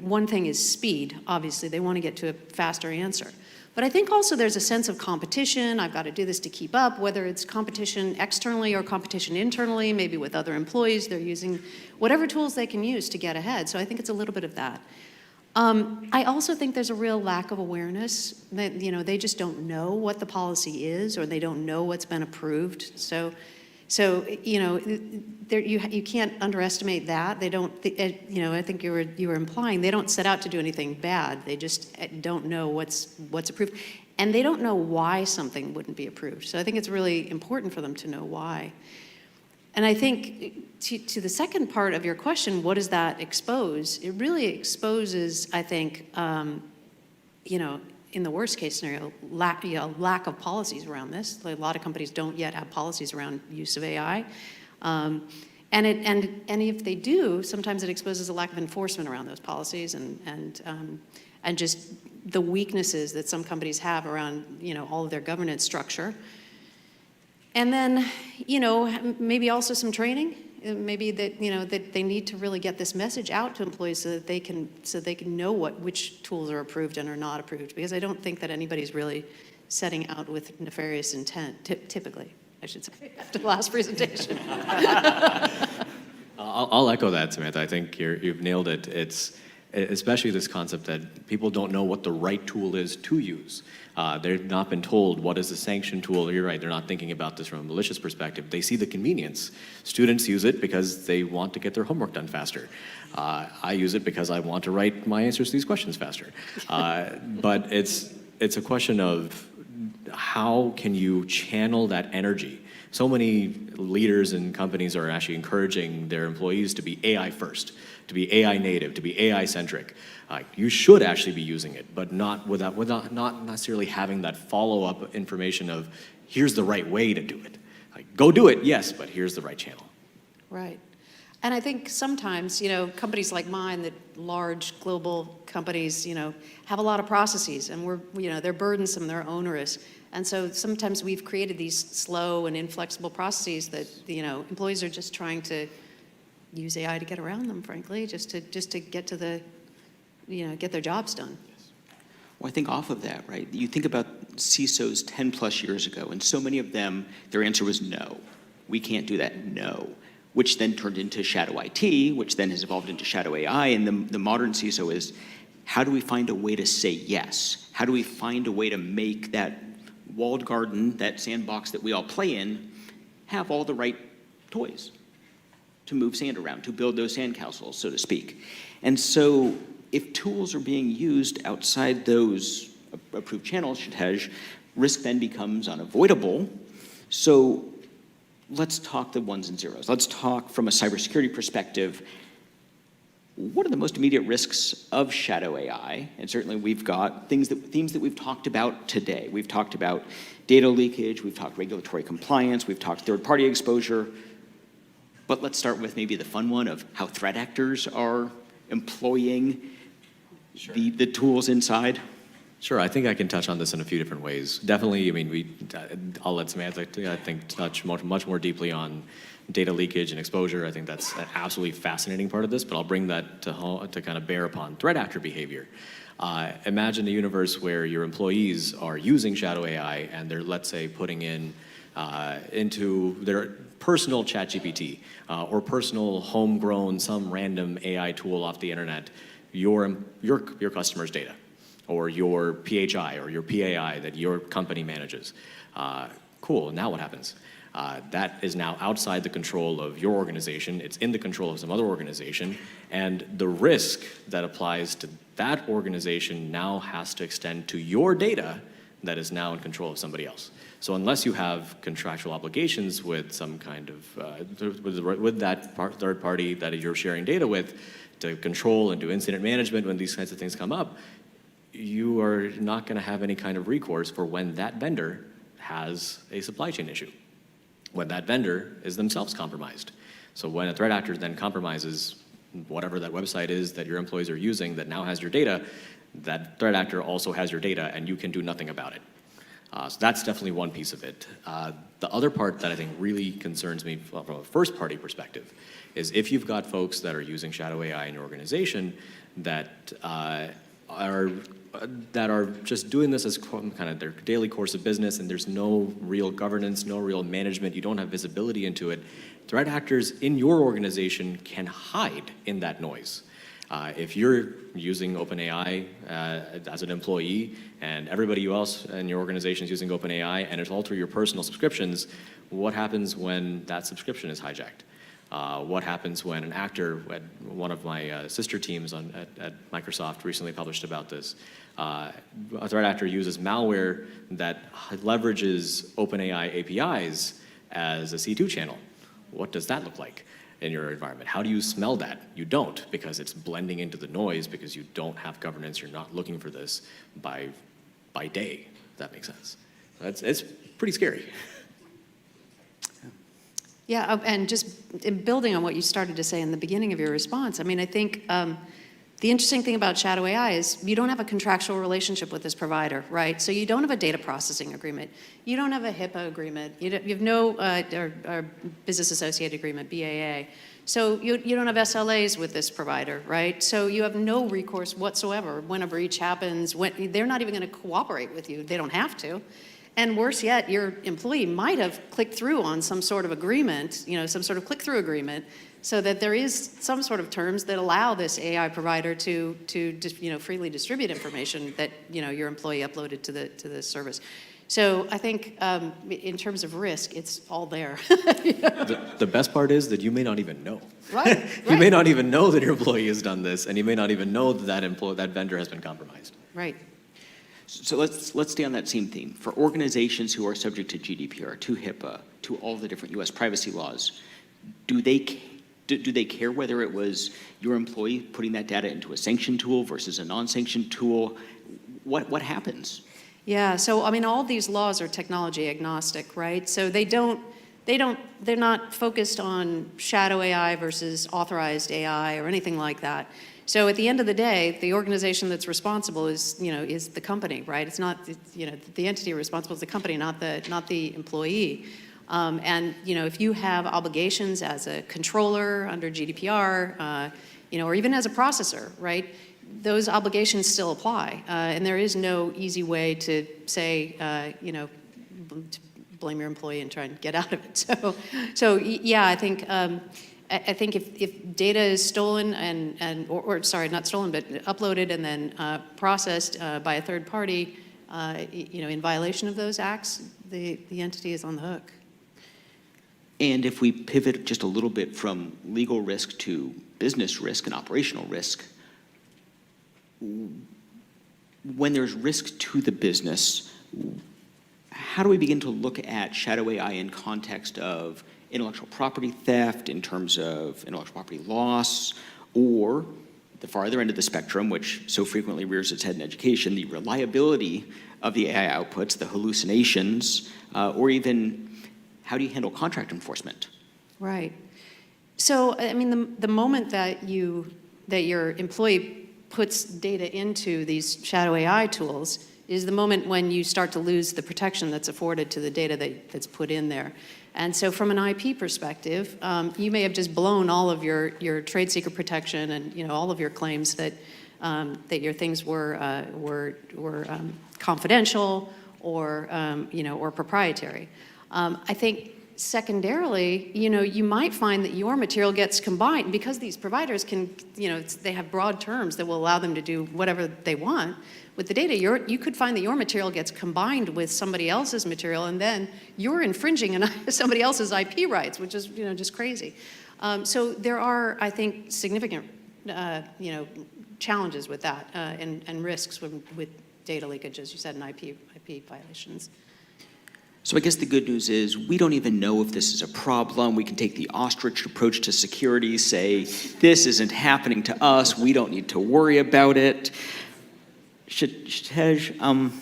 one thing is speed. Obviously, they want to get to a faster answer. But I think also there's a sense of competition. I've got to do this to keep up, whether it's competition externally or competition internally, maybe with other employees. They're using whatever tools they can use to get ahead. So I think it's a little bit of that. I also think there's a real lack of awareness that, they just don't know what the policy is, or they don't know what's been approved. So you can't underestimate that. They don't, I think you were implying they don't set out to do anything bad. They just don't know what's approved. And they don't know why something wouldn't be approved. So I think it's really important for them to know why. And I think to the second part of your question, what does that expose? It really exposes, I think, in the worst case scenario, lack of policies around this. A lot of companies don't yet have policies around use of AI. And if they do, sometimes it exposes a lack of enforcement around those policies and just the weaknesses that some companies have around, all of their governance structure. And then, maybe also some training. Maybe that that they need to really get this message out to employees so that they can know which tools are approved and are not approved. Because I don't think that anybody's really setting out with nefarious intent. Typically, I should say, after the last presentation. I'll echo that, Samantha. I think you've nailed it. It's especially this concept that people don't know what the right tool is to use. They've not been told what is the sanction tool. You're right, they're not thinking about this from a malicious perspective. They see the convenience. Students use it because they want to get their homework done faster. I use it because I want to write my answers to these questions faster. But it's a question of how can you channel that energy? So many leaders and companies are actually encouraging their employees to be AI first, to be AI native, to be AI centric. You should actually be using it, but not necessarily having that follow-up information of here's the right way to do it. Go do it, yes, but here's the right channel. Right. And I think sometimes, companies like mine, that large global companies, have a lot of processes, and they're burdensome, they're onerous. And so sometimes we've created these slow and inflexible processes that, employees are just trying to use AI to get around them, frankly, just to get to the, get their jobs done. Well, I think off of that, right, you think about CISOs 10 plus years ago, and so many of them, their answer was no. We can't do that, no. Which then turned into shadow IT, which then has evolved into shadow AI, and the modern CISO is, how do we find a way to say yes? How do we find a way to make that walled garden, that sandbox that we all play in, have all the right toys to move sand around, to build those sandcastles, so to speak. And so if tools are being used outside those approved channels, Shitej, risk then becomes unavoidable. So let's talk the ones and zeros. Let's talk from a cybersecurity perspective. What are the most immediate risks of shadow AI? And certainly we've got themes that we've talked about today. We've talked about data leakage, we've talked regulatory compliance, we've talked third-party exposure. But let's start with maybe the fun one of how threat actors are employing the tools inside. Sure, I think I can touch on this in a few different ways. Definitely, I'll let Samantha, I think, touch much more deeply on data leakage and exposure. I think that's an absolutely fascinating part of this, but I'll bring that to kind of bear upon threat actor behavior. Imagine a universe where your employees are using shadow AI and they're, let's say, putting in into their personal ChatGPT or personal homegrown, some random AI tool off the internet, your customer's data, or your PHI or your PAI that your company manages. Cool, now what happens? That is now outside the control of your organization. It's in the control of some other organization. And the risk that applies to that organization now has to extend to your data that is now in control of somebody else. So unless you have contractual obligations with some kind of, with that third party that you're sharing data with to control and do incident management when these kinds of things come up, you are not going to have any kind of recourse for when that vendor has a supply chain issue, when that vendor is themselves compromised. So when a threat actor then compromises whatever that website is that your employees are using that now has your data, that threat actor also has your data and you can do nothing about it. So that's definitely one piece of it. The other part that I think really concerns me from a first-party perspective is if you've got folks that are using shadow AI in your organization that are just doing this as kind of their daily course of business, and there's no real governance, no real management, you don't have visibility into it, threat actors in your organization can hide in that noise. If you're using OpenAI as an employee and everybody else in your organization is using OpenAI and it's all through your personal subscriptions, what happens when that subscription is hijacked? What happens when an actor, one of my sister teams at Microsoft recently published about this, a threat actor uses malware that leverages OpenAI APIs as a C2 channel. What does that look like in your environment? How do you smell that? You don't, because it's blending into the noise, because you don't have governance, you're not looking for this by day, if that makes sense. It's pretty scary. Yeah, and just in building on what you started to say in the beginning of your response, I mean, I think the interesting thing about shadow AI is you don't have a contractual relationship with this provider, right? So you don't have a data processing agreement. You don't have a HIPAA agreement. You have no or business associate agreement, BAA. So you don't have SLAs with this provider, right? So you have no recourse whatsoever when a breach happens. They're not even going to cooperate with you. They don't have to. And worse yet, your employee might have clicked through on some sort of agreement, some sort of click-through agreement, so that there is some sort of terms that allow this AI provider to freely distribute information that your employee uploaded to the service. So I think in terms of risk, it's all there. The best part is that you may not even know. Right. You may not even know that your employee has done this, and you may not even know that vendor has been compromised. Right. So let's stay on that same theme. For organizations who are subject to GDPR, to HIPAA, to all the different U.S. privacy laws, do they care whether it was your employee putting that data into a sanctioned tool versus a non-sanctioned tool? What happens? Yeah, so I mean, all these laws are technology agnostic, right? So they're not focused on shadow AI versus authorized AI or anything like that. So at the end of the day, the organization that's responsible is the company, right? It's not, the entity responsible is the company, not the employee. And if you have obligations as a controller under GDPR, or even as a processor, right? Those obligations still apply, and there is no easy way to say, to blame your employee and try and get out of it. So yeah, I think if data is stolen or sorry, not stolen, but uploaded and then processed by a third party, in violation of those acts, the entity is on the hook. And if we pivot just a little bit from legal risk to business risk and operational risk, when there's risk to the business, how do we begin to look at shadow AI in context of intellectual property theft, in terms of intellectual property loss, or the farther end of the spectrum, which so frequently rears its head in education, the reliability of the AI outputs, the hallucinations, or even how do you handle contract enforcement? Right. So, I mean, the moment that your employee puts data into these shadow AI tools is the moment when you start to lose the protection that's afforded to the data that's put in there. And so from an IP perspective, you may have just blown all of your trade secret protection and all of your claims that your things were confidential or or proprietary. I think secondarily, you might find that your material gets combined because these providers can, they have broad terms that will allow them to do whatever they want with the data. You could find that your material gets combined with somebody else's material, and then you're infringing somebody else's IP rights, which is, just crazy. So there are, I think, significant, challenges with that and risks with data leakage, as you said, and IP violations. So I guess the good news is we don't even know if this is a problem. We can take the ostrich approach to security, say, this isn't happening to us. We don't need to worry about it. Shitej,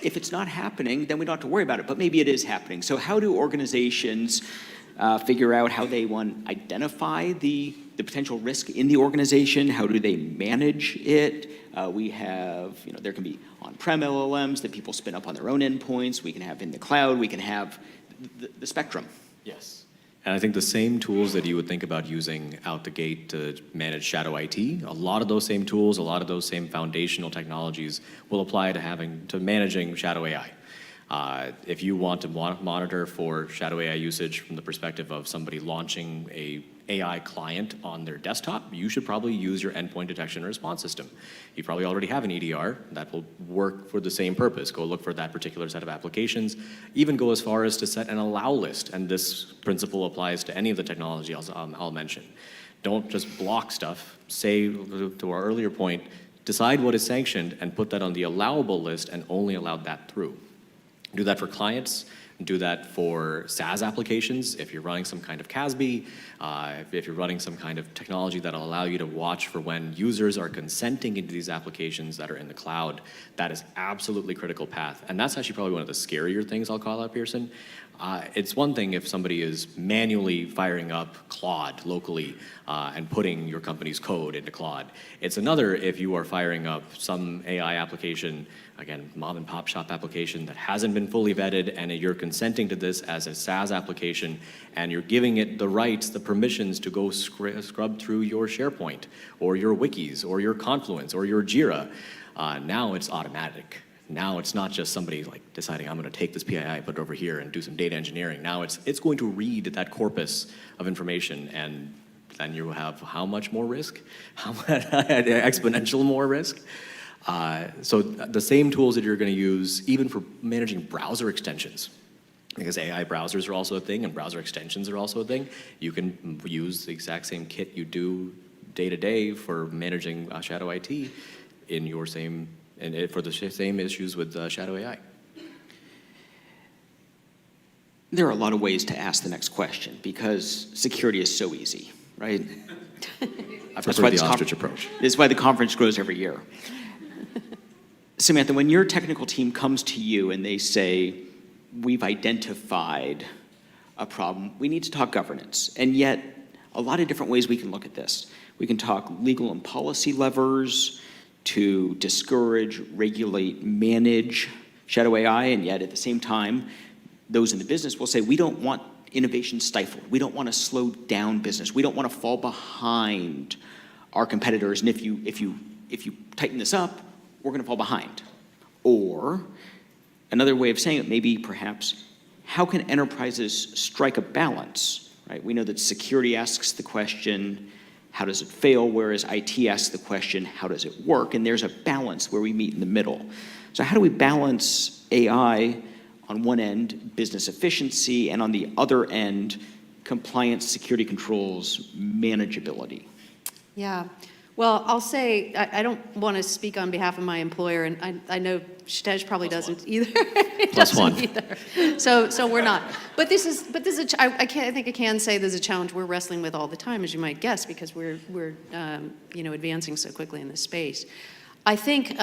if it's not happening, then we don't have to worry about it, but maybe it is happening. So how do organizations figure out how they want identify the potential risk in the organization. How do they manage it? We have, there can be on-prem LLMs that people spin up on their own endpoints. We can have in the cloud. We can have the spectrum. Yes. And I think the same tools that you would think about using out the gate to manage shadow IT, a lot of those same tools, a lot of those same foundational technologies will apply to managing shadow AI. If you want to monitor for shadow AI usage from the perspective of somebody launching a AI client on their desktop, you should probably use your endpoint detection and response system. You probably already have an EDR that will work for the same purpose. Go look for that particular set of applications. Even go as far as to set an allow list, and this principle applies to any of the technology I'll mention. Don't just block stuff. Say, to our earlier point, decide what is sanctioned and put that on the allowable list and only allow that through. Do that for clients. Do that for SaaS applications. If you're running some kind of CASB, if you're running some kind of technology that'll allow you to watch for when users are consenting into these applications that are in the cloud, that is absolutely critical path. And that's actually probably one of the scarier things I'll call out, Pearson. It's one thing if somebody is manually firing up Claude locally and putting your company's code into Claude. It's another if you are firing up some AI application, again, mom and pop shop application that hasn't been fully vetted, and you're consenting to this as a SaaS application, and you're giving it the rights, the permissions to go scrub through your SharePoint or your wikis or your Confluence or your Jira. Now it's automatic. Now it's not just somebody like deciding I'm going to take this PII, put it over here, and do some data engineering. Now it's going to read that corpus of information, and then you have how much more risk? How exponential more risk? So the same tools that you're going to use even for managing browser extensions, because AI browsers are also a thing and browser extensions are also a thing. You can use the exact same kit you do day to day for managing shadow IT in your same, and for the same issues with shadow AI. There are a lot of ways to ask the next question because security is so easy, right? I prefer the ostrich approach. That's why the conference grows every year. Samantha, when your technical team comes to you and they say, we've identified a problem, we need to talk governance. And yet, a lot of different ways we can look at this. We can talk legal and policy levers to discourage, regulate, manage shadow AI, and yet at the same time, those in the business will say, we don't want innovation stifled. We don't want to slow down business. We don't want to fall behind our competitors, and if you tighten this up, we're going to fall behind. Or another way of saying it may be perhaps, how can enterprises strike a balance, right? We know that security asks the question, how does it fail? Whereas IT asks the question, how does it work? And there's a balance where we meet in the middle. So how do we balance AI on one end, business efficiency, and on the other end, compliance, security controls, manageability? Yeah. Well, I'll say, I don't want to speak on behalf of my employer, and I know Shtej probably doesn't either. He doesn't either. So we're not. But this is I think I can say there's a challenge we're wrestling with all the time, as you might guess, because we're advancing so quickly in this space. I think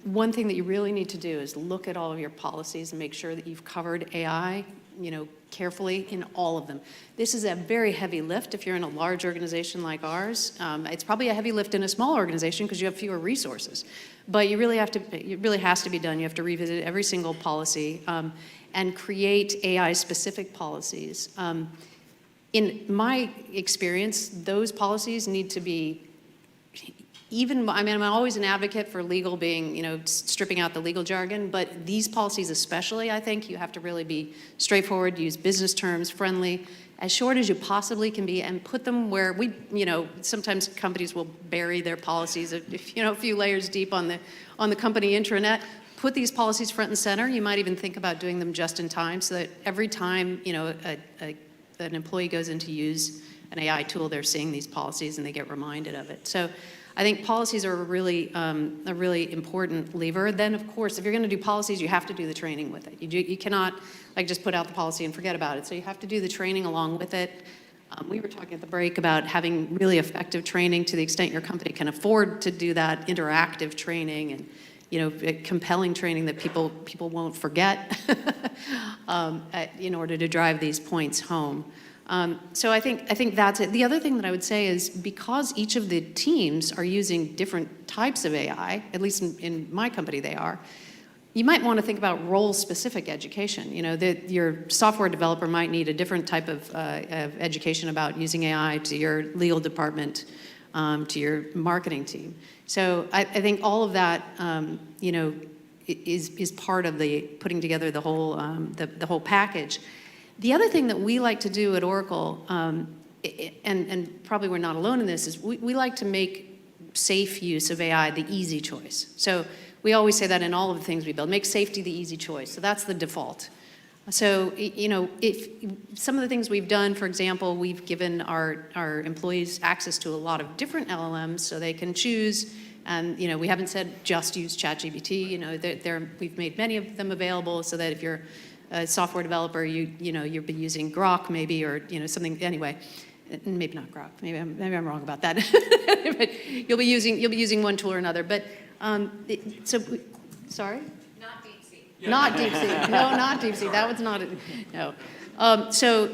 one thing that you really need to do is look at all of your policies and make sure that you've covered AI, carefully in all of them. This is a very heavy lift if you're in a large organization like ours. It's probably a heavy lift in a small organization because you have fewer resources. But it really has to be done. You have to revisit every single policy and create AI-specific policies. In my experience, those policies need to be I'm always an advocate for legal being, stripping out the legal jargon, but these policies especially, I think you have to really be straightforward, use business terms, friendly, as short as you possibly can be, and put them where sometimes companies will bury their policies, a few layers deep on the company intranet. Put these policies front and center. You might even think about doing them just in time so that every time, an employee goes in to use an AI tool, they're seeing these policies and they get reminded of it. So I think policies are a really important lever. Then, of course, if you're going to do policies, you have to do the training with it. You cannot just put out the policy and forget about it. So you have to do the training along with it. We were talking at the break about having really effective training to the extent your company can afford to do that interactive training and compelling training that people won't forget in order to drive these points home. So I think that's it. The other thing that I would say is because each of the teams are using different types of AI, at least in my company they are, you might want to think about role-specific education. You know, that your software developer might need a different type of education about using AI to your legal department, to your marketing team. So I think all of that, you know, is part of the putting together the whole package. The other thing that we like to do at Oracle, and probably we're not alone in this, is we like to make safe use of AI the easy choice. So we always say that in all of the things we build, make safety the easy choice. So that's the default. So, you know, if some of the things we've done, for example, we've given our employees access to a lot of different LLMs so they can choose. And, you know, we haven't said just use ChatGPT. You know, we've made many of them available so that if you're a software developer, you know, you'll be using Grok maybe, or, you know, something, anyway. Maybe not Grok. Maybe I'm wrong about that. But you'll be using one tool or another. But sorry. Not DeepSeek. Not DeepSeek. No, not DeepSeek. That was not it. No. So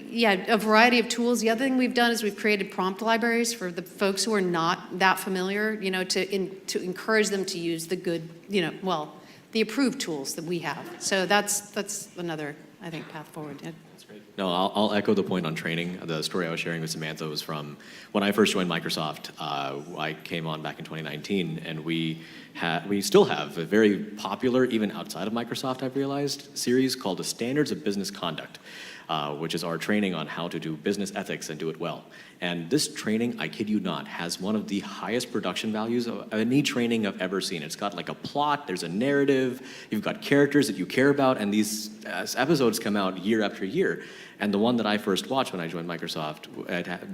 yeah, a variety of tools. The other thing we've done is we've created prompt libraries for the folks who are not that familiar, you know, to encourage them to use the good, you know, well, the approved tools that we have. So that's another, I think, path forward. Yeah. No, I'll echo the point on training. The story I was sharing with Samantha was from when I first joined Microsoft. I came on back in 2019, and we still have a very popular, even outside of Microsoft, I've realized, series called the Standards of Business Conduct, which is our training on how to do business ethics and do it well. And this training, I kid you not, has one of the highest production values of any training I've ever seen. It's got like a plot, there's a narrative, you've got characters that you care about, and these episodes come out year after year. And the one that I first watched when I joined Microsoft,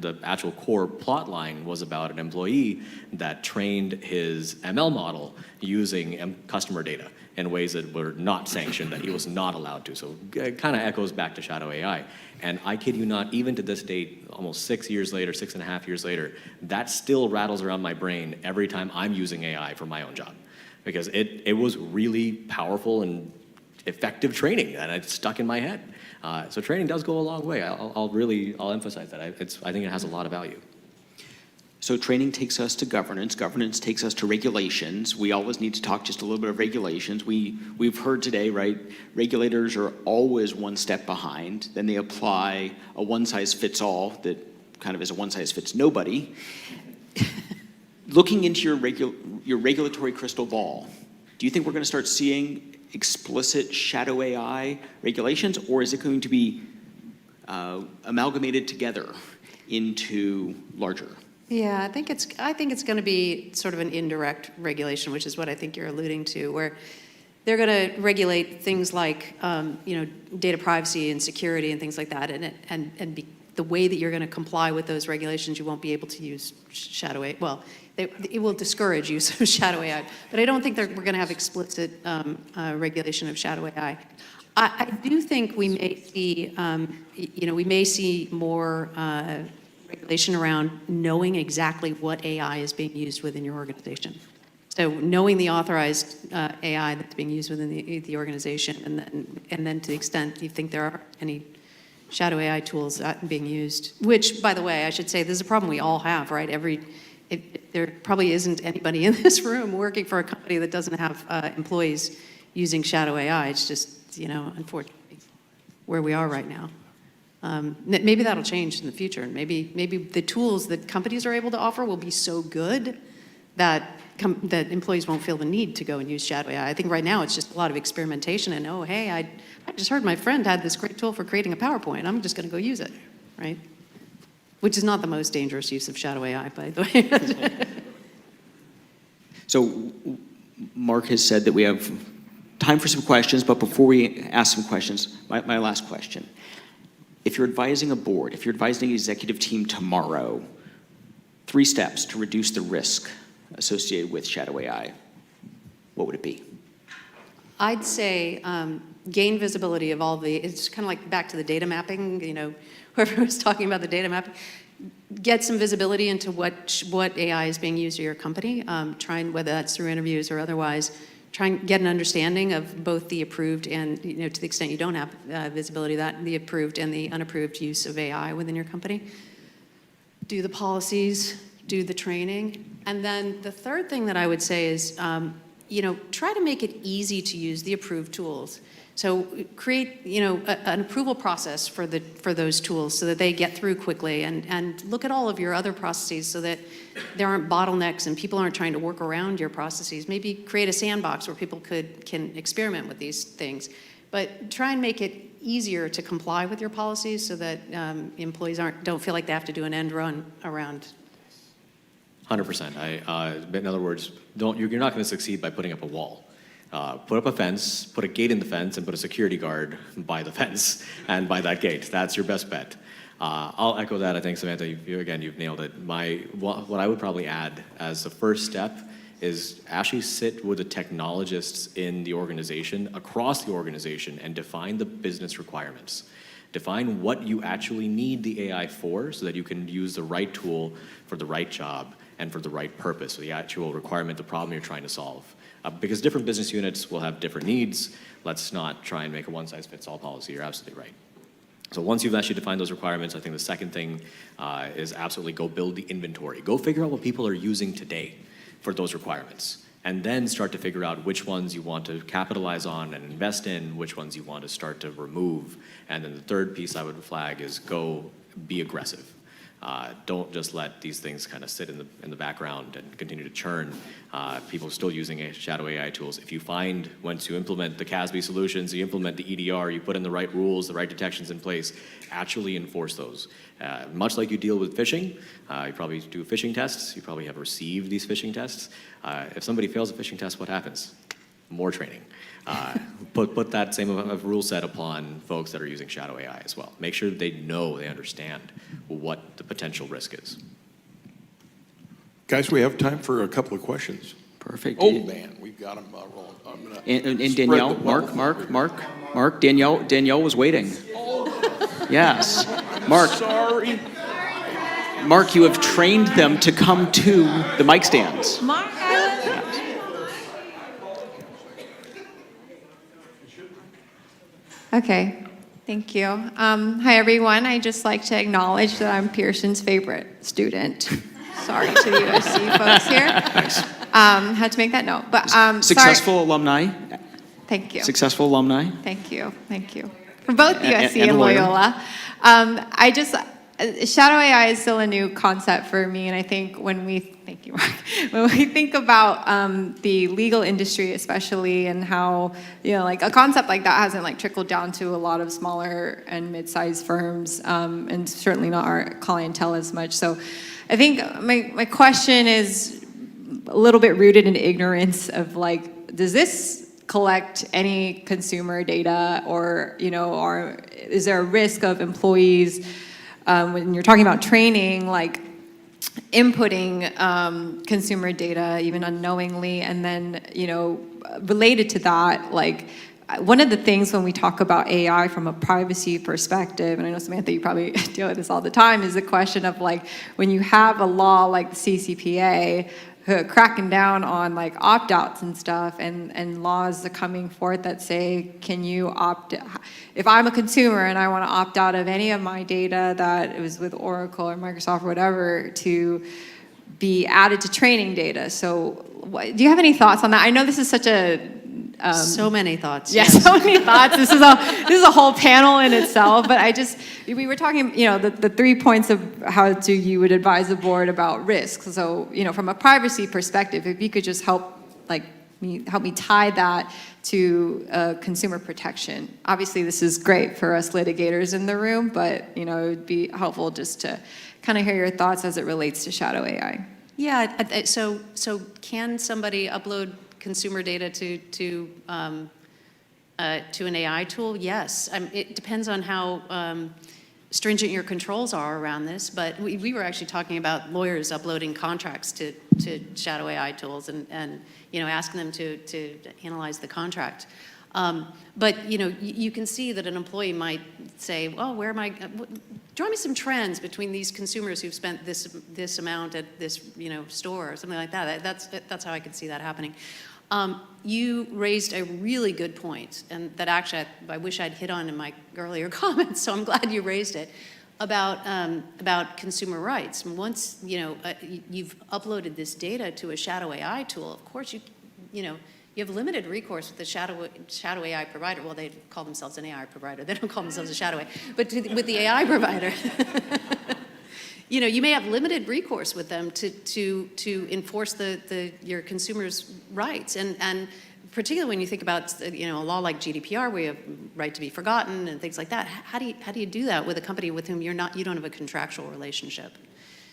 the actual core plot line was about an employee that trained his ML model using customer data in ways that were not sanctioned, that he was not allowed to. So it kind of echoes back to shadow AI. And I kid you not, even to this date, almost 6 years later, 6.5 years later, that still rattles around my brain every time I'm using AI for my own job. Because it was really powerful and effective training, and it's stuck in my head. So training does go a long way. I'll emphasize that. I think it has a lot of value. So training takes us to governance. Governance takes us to regulations. We always need to talk just a little bit of regulations. We've heard today, right? Regulators are always one step behind. Then they apply a one-size-fits-all that kind of is a one-size-fits-nobody. Looking into your regulatory crystal ball, do you think we're going to start seeing explicit shadow AI regulations, or is it going to be amalgamated together into larger? Yeah, I think it's going to be sort of an indirect regulation, which is what I think you're alluding to, where they're going to regulate things like you know, data privacy and security and things like that, and the way that you're going to comply with those regulations, you won't be able to use shadow AI. Well, it will discourage use of shadow AI, but I don't think we're going to have explicit regulation of shadow AI. I do think we may see, you know, we may see more regulation around knowing exactly what AI is being used within your organization. So knowing the authorized AI that's being used within the organization, and then to the extent you think there are any shadow AI tools being used, which, by the way, I should say, this is a problem we all have, right? There probably isn't anybody in this room working for a company that doesn't have employees using shadow AI. It's just, you know, unfortunately, where we are right now. Maybe that'll change in the future, and maybe the tools that companies are able to offer will be so good that employees won't feel the need to go and use shadow AI. I think right now it's just a lot of experimentation and, oh, hey, I just heard my friend had this great tool for creating a PowerPoint. I'm just going to go use it, right? Which is not the most dangerous use of shadow AI, by the way. So Mark has said that we have time for some questions, but before we ask some questions, my last question. If you're advising a board, if you're advising an executive team tomorrow, 3 steps to reduce the risk associated with shadow AI, what would it be? I'd say gain visibility of all it's kind of like back to the data mapping, you know, whoever was talking about the data mapping. Get some visibility into what AI is being used at your company, whether that's through interviews or otherwise, try and get an understanding of both the approved and, to the extent you don't have visibility of that, the approved and the unapproved use of AI within your company. Do the policies, do the training. And then the third thing that I would say is, try to make it easy to use the approved tools. So create, an approval process for those tools so that they get through quickly, and look at all of your other processes so that there aren't bottlenecks and people aren't trying to work around your processes. Maybe create a sandbox where people can experiment with these things, but try and make it easier to comply with your policies so that employees don't feel like they have to do an end run around. 100%. In other words, you're not going to succeed by putting up a wall. Put up a fence, put a gate in the fence, and put a security guard by the fence and by that gate. That's your best bet. I'll echo that. I think, Samantha, you've nailed it. What I would probably add as the first step is actually sit with the technologists in the organization, across the organization, and define the business requirements. Define what you actually need the AI for so that you can use the right tool for the right job and for the right purpose, so the actual requirement, the problem you're trying to solve. Because different business units will have different needs. Let's not try and make a one-size-fits-all policy. You're absolutely right. So once you've actually defined those requirements, I think the second thing is absolutely go build the inventory. Go figure out what people are using today for those requirements. And then start to figure out which ones you want to capitalize on and invest in, which ones you want to start to remove. And then the third piece I would flag is go be aggressive. Don't just let these things kind of sit in the background and continue to churn. People are still using shadow AI tools. If you find, once you implement the CASB solutions, you implement the EDR, you put in the right rules, the right detections in place, actually enforce those. Much like you deal with phishing, you probably do phishing tests, you probably have received these phishing tests. If somebody fails a phishing test, what happens? More training. Put that same rule set upon folks that are using shadow AI as well. Make sure they understand what the potential risk is. Guys, we have time for a couple of questions. Perfect. Oh, man, we've got them rolling. I'm gonna And Danielle, Mark, Danielle was waiting. Yes. Mark. Sorry. Mark, you have trained them to come to the mic stands. Mark, Okay, thank you. Hi, everyone. I'd just like to acknowledge that I'm Pearson's favorite student. Sorry to the USC folks here. Nice. Had to make that note. But Successful sorry. alumni. Thank you. Successful alumni. Thank you. Thank you. For both USC and and lawyer. Loyola. Shadow AI is still a new concept for me, and I think when we think about the legal industry especially, and how like a concept like that hasn't trickled down to a lot of smaller and mid-sized firms, and certainly not our clientele as much. So I think my question is a little bit rooted in ignorance of does this collect any consumer data, or is there a risk of employees when you're talking about training, inputting consumer data even unknowingly? And then related to that, one of the things when we talk about AI from a privacy perspective, and I know, Samantha, you probably deal with this all the time, is the question of when you have a law like the CCPA cracking down on opt-outs and stuff, and laws are coming forth that say, can you if I'm a consumer and I want to opt out of any of my data that was with Oracle or Microsoft or whatever, to be added to training data. So do you have any thoughts on that? I know this is such a so many thoughts. Yeah, so many thoughts. This is a whole panel in itself. But we were talking, the 3 points of how you would advise the board about risks. So, from a privacy perspective, if you could just help me tie that to consumer protection. Obviously, this is great for us litigators in the room, but it would be helpful just to kind of hear your thoughts as it relates to shadow AI. Yeah. So can somebody upload consumer data to an AI tool? Yes. It depends on how stringent your controls are around this, but we were actually talking about lawyers uploading contracts to shadow AI tools and asking them to analyze the contract. But you can see that an employee might say, well, draw me some trends between these consumers who've spent this amount at this store or something like that. That's how I could see that happening. You raised a really good point, and that actually I wish I'd hit on in my earlier comments, so I'm glad you raised it, about consumer rights. And once, you've uploaded this data to a shadow AI tool, of course you have limited recourse with the shadow AI provider. Well, they call themselves an AI provider. They don't call themselves a shadow AI. But with the AI provider, you may have limited recourse with them to enforce your consumers' rights. And particularly when you think about a law like GDPR, where you have right to be forgotten and things like that. How do you do that with a company with whom you don't have a contractual relationship?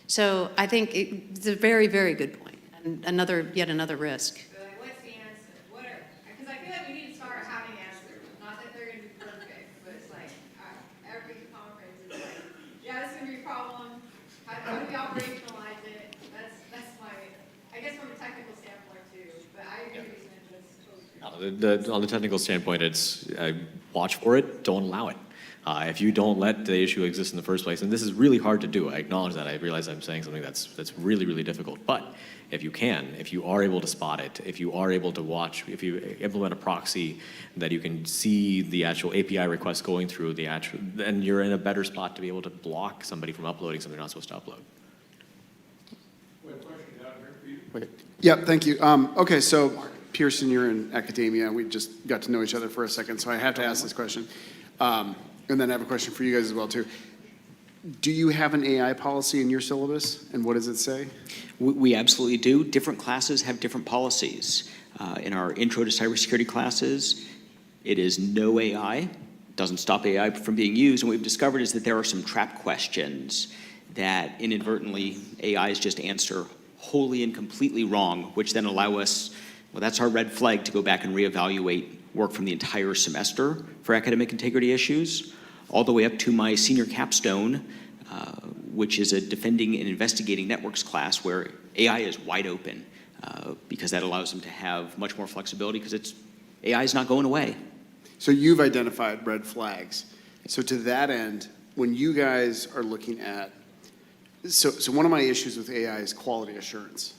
So I think it's a very, very good point, and yet another risk. What's the answer? Because I feel like we need to start having answers. Not that they're going to be perfect, but it's like every conference is like, yeah, this is going to be a problem. How do we operationalize it? That's I guess from a technical standpoint too, but I agree with you. On the technical standpoint, it's watch for it, don't allow it. If you don't let the issue exist in the first place, and this is really hard to do, I acknowledge that, I realize I'm saying something that's really, really difficult, but if you are able to spot it, if you are able to watch, if you implement a proxy that you can see the actual API request going through then you're in a better spot to be able to block somebody from uploading something they're not supposed to upload. We have a question down here for you. Yeah, thank you. Okay, so Pearson, you're in academia. We just got to know each other for a second, so I have to ask this question. And then I have a question for you guys as well, too. Do you have an AI policy in your syllabus, and what does it say? We absolutely do. Different classes have different policies. In our intro to cybersecurity classes, it is no AI. Doesn't stop AI from being used. And what we've discovered is that there are some trap questions that inadvertently AIs just answer wholly and completely wrong, which then allow us, well, that's our red flag to go back and reevaluate work from the entire semester for academic integrity issues, all the way up to my senior capstone, which is a defending and investigating networks class where AI is wide open because that allows them to have much more flexibility because AI is not going away. So you've identified red flags. So to that end, when you guys are looking at, so one of my issues with AI is quality assurance.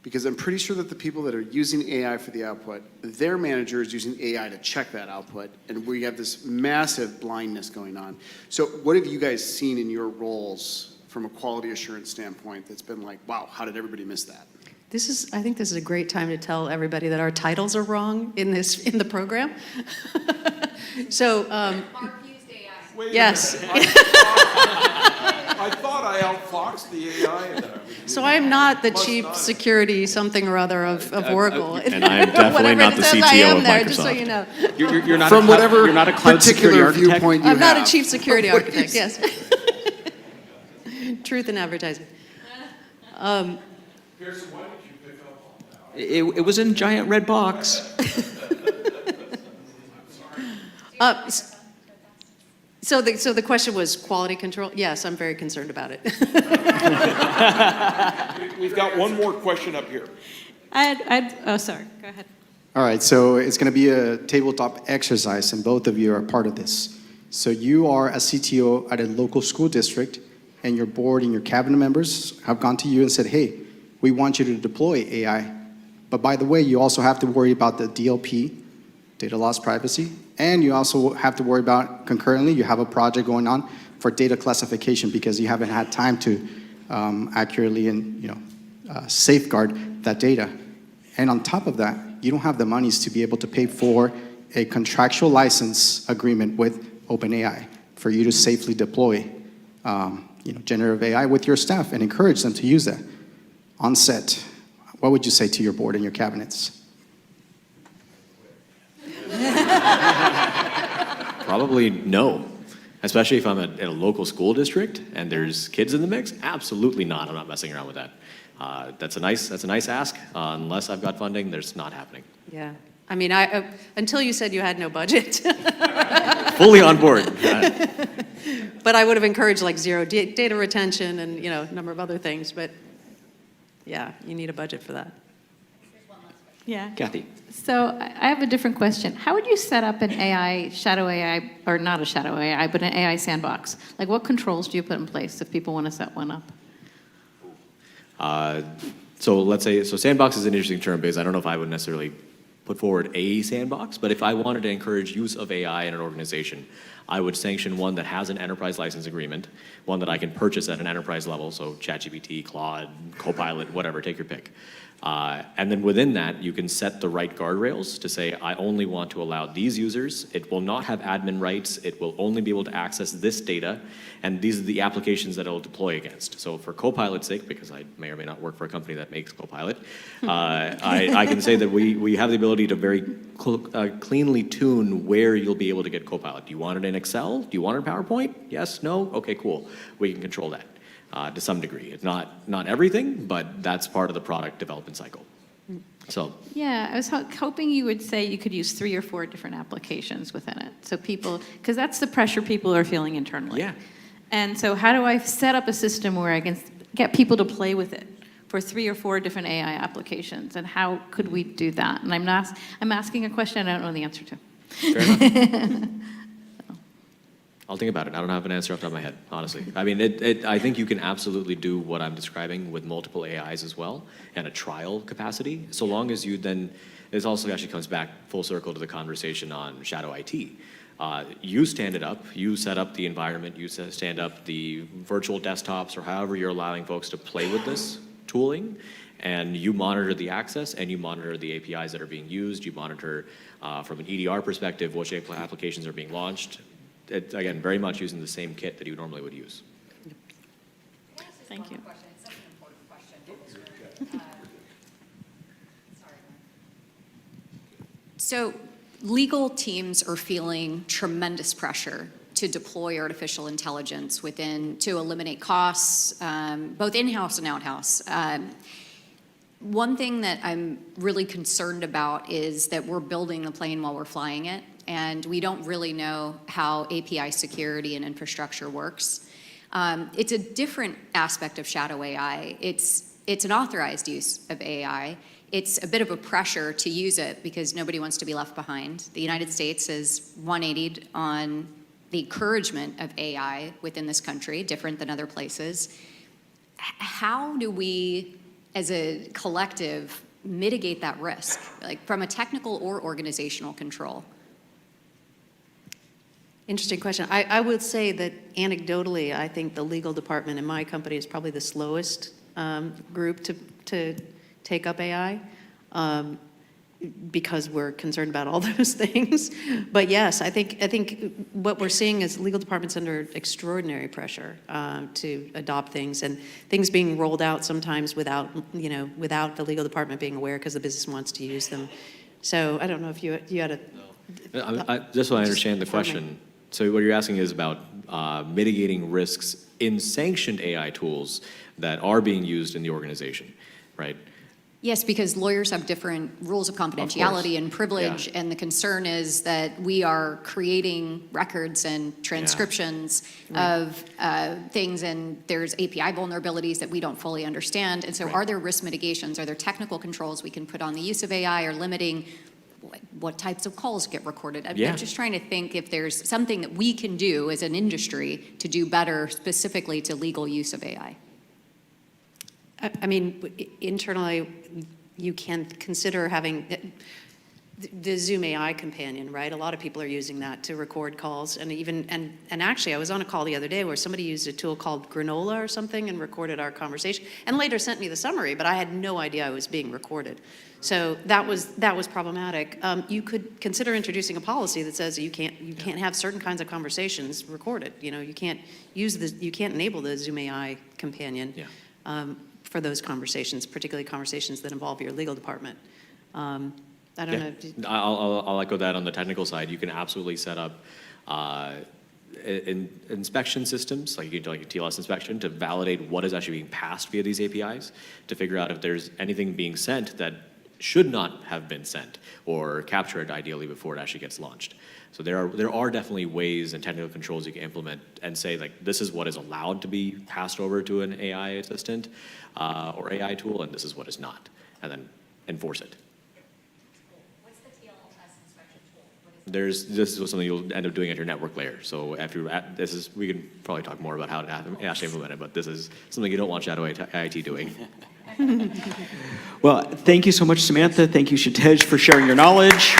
Because I'm pretty sure that the people that are using AI for the output, their manager is using AI to check that output, and we have this massive blindness going on. So what have you guys seen in your roles from a quality assurance standpoint that's been like, wow, how did everybody miss that? I think this is a great time to tell everybody that our titles are wrong in the program. So, yes. I thought I outfoxed the AI there. So I'm not the chief security something or other of Oracle. And I am definitely not the CTO of Microsoft. Just so you know. You're not From whatever you're not a cloud security particular architect. viewpoint you I'm have. not a chief security architect, yes. Truth in advertising. Pearson, why did you pick up on that? It was in a giant red box. So the question was quality control? Yes, I'm very concerned about it. We've got one more question up here. Oh, sorry, go ahead. All right, so it's going to be a tabletop exercise, and both of you are part of this. So you are a CTO at a local school district, and your board and your cabinet members have gone to you and said, hey, we want you to deploy AI. But by the way, you also have to worry about the DLP, data loss privacy, and you also have to worry about, concurrently, you have a project going on for data classification because you haven't had time to accurately and safeguard that data. And on top of that, you don't have the monies to be able to pay for a contractual license agreement with OpenAI for you to safely deploy generative AI with your staff and encourage them to use that on set. What would you say to your board and your cabinets? Probably no, especially if I'm in a local school district and there's kids in the mix. Absolutely not. I'm not messing around with that. That's a nice ask. Unless I've got funding, there's not happening. Yeah. I mean, until you said you had no budget. Fully on board. But I would have encouraged like zero data retention and a number of other things. But yeah, you need a budget for that. Yeah. Kathy. So I have a different question. How would you set up an AI, shadow AI, or not a shadow AI, but an AI sandbox? Like what controls do you put in place if people want to set one up? So let's say, so sandbox is an interesting term because I don't know if I would necessarily put forward a sandbox, but if I wanted to encourage use of AI in an organization, I would sanction one that has an enterprise license agreement, one that I can purchase at an enterprise level, so ChatGPT, Claude, Copilot, whatever, take your pick. And then within that, you can set the right guardrails to say, I only want to allow these users. It will not have admin rights. It will only be able to access this data. And these are the applications that it'll deploy against. So for Copilot's sake, because I may or may not work for a company that makes Copilot, I can say that we have the ability to very cleanly tune where you'll be able to get Copilot. Do you want it in Excel? Do you want it in PowerPoint? Yes, no? Okay, cool. We can control that. To some degree. It's not everything, but that's part of the product development cycle. So. Yeah, I was hoping you would say you could use 3 or 4 different applications within it. So people, because that's the pressure people are feeling internally. Yeah. And so how do I set up a system where I can get people to play with it for 3 or 4 different AI applications? And how could we do that? And I'm asking a question I don't know the answer to. Fair enough. I'll think about it. I don't have an answer off the top of my head, honestly. I mean, I think you can absolutely do what I'm describing with multiple AIs as well, and a trial capacity, so long as you then, this also actually comes back full circle to the conversation on shadow IT. You stand it up, you set up the environment, you stand up the virtual desktops, or however you're allowing folks to play with this tooling, and you monitor the access, and you monitor the APIs that are being used, you monitor from an EDR perspective which applications are being launched. It's, again, very much using the same kit that you normally would use. Thank you. It's such an important question. So legal teams are feeling tremendous pressure to deploy artificial intelligence to eliminate costs, both in-house and out-house. One thing that I'm really concerned about is that we're building the plane while we're flying it, and we don't really know how API security and infrastructure works. It's a different aspect of shadow AI. It's an authorized use of AI. It's a bit of a pressure to use it because nobody wants to be left behind. The United States is 180'd on the encouragement of AI within this country, different than other places. How do we, as a collective, mitigate that risk, like from a technical or organizational control? Interesting question. I would say that anecdotally, I think the legal department in my company is probably the slowest group to take up AI because we're concerned about all those things. But yes, I think what we're seeing is legal departments under extraordinary pressure to adopt things, and things being rolled out sometimes without the legal department being aware because the business wants to use them. So I don't know if you had a. No, just so I understand the question. So what you're asking is about mitigating risks in sanctioned AI tools that are being used in the organization, right? Yes, because lawyers have different rules of confidentiality and privilege, and the concern is that we are creating records and transcriptions of things, and there's API vulnerabilities that we don't fully understand. And so are there risk mitigations? Are there technical controls we can put on the use of AI, or limiting what types of calls get recorded? I'm just trying to think if there's something that we can do as an industry to do better specifically to legal use of AI. I mean, internally, you can consider having the Zoom AI companion, right? A lot of people are using that to record calls, and actually, I was on a call the other day where somebody used a tool called Granola or something and recorded our conversation, and later sent me the summary, but I had no idea I was being recorded. So that was problematic. You could consider introducing a policy that says you can't have certain kinds of conversations recorded. You can't enable the Zoom AI companion. For those conversations, particularly conversations that involve your legal department. I don't know. I'll echo that on the technical side. You can absolutely set up inspection systems, like you can do like a TLS inspection, to validate what is actually being passed via these APIs, to figure out if there's anything being sent that should not have been sent, or captured ideally before it actually gets launched. So there are definitely ways and technical controls you can implement and say, like, this is what is allowed to be passed over to an AI assistant or AI tool, and this is what is not, and then enforce it. What's the TLS inspection tool? This is something you'll end up doing at your network layer. So after we can probably talk more about how to actually implement it, but this is something you don't want shadow IT doing. Well, thank you so much, Samantha. Thank you, Shatej, for sharing your knowledge.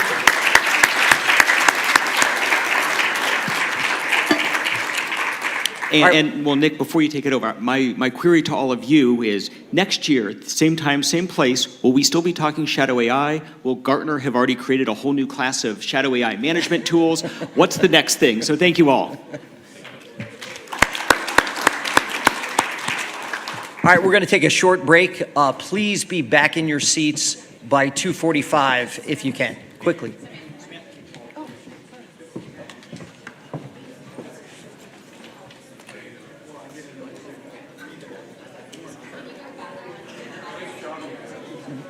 And well, Nick, before you take it over, my query to all of you is, next year, same time, same place, will we still be talking shadow AI? Will Gartner have already created a whole new class of shadow AI management tools? What's the next thing? So thank you all. All right, we're going to take a short break. Please be back in your seats by 2:45 if you can, quickly.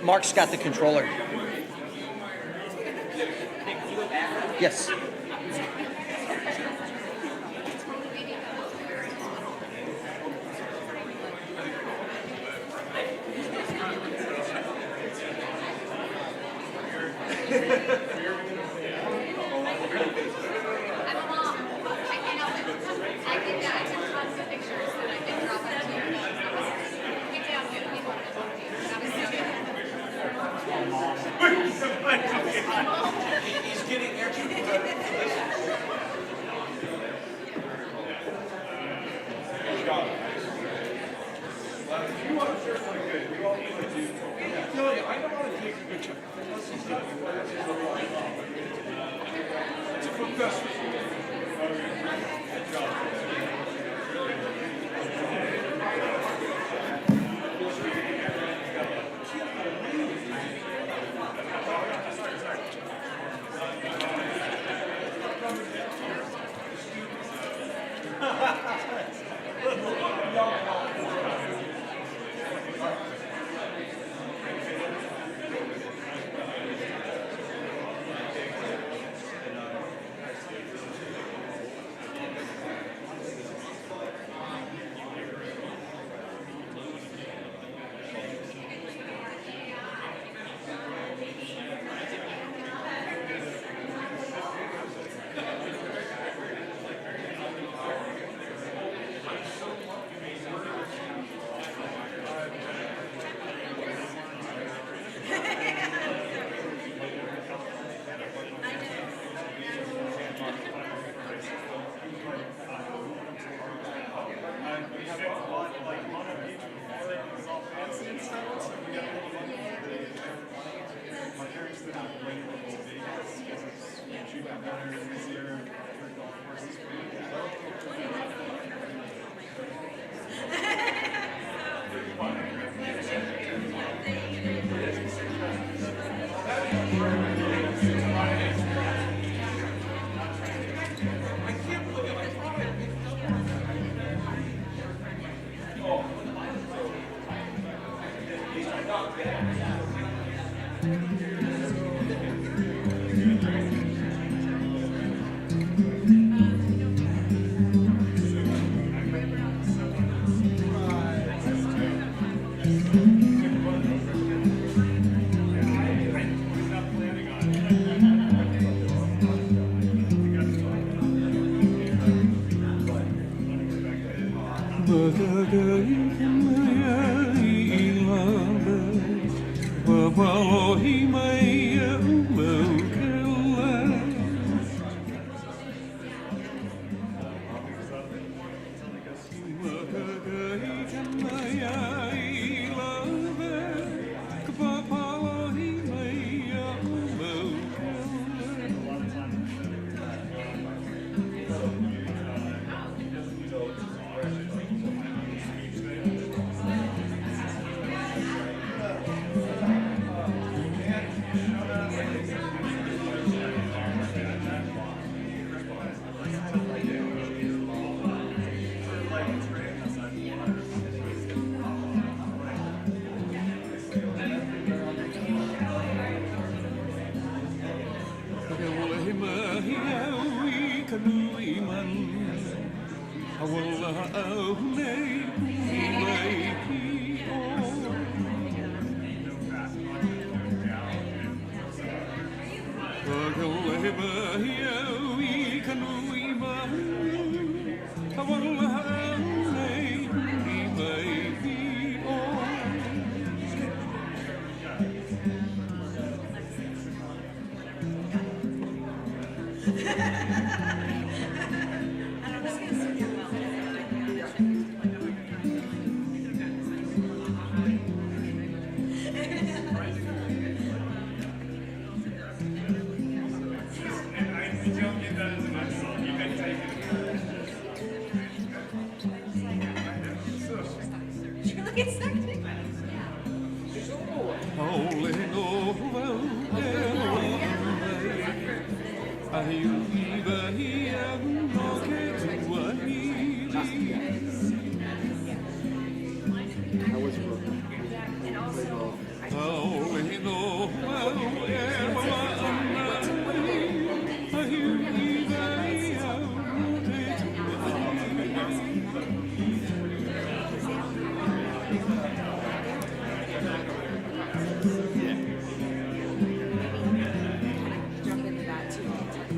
Mark's got the controller. Yes.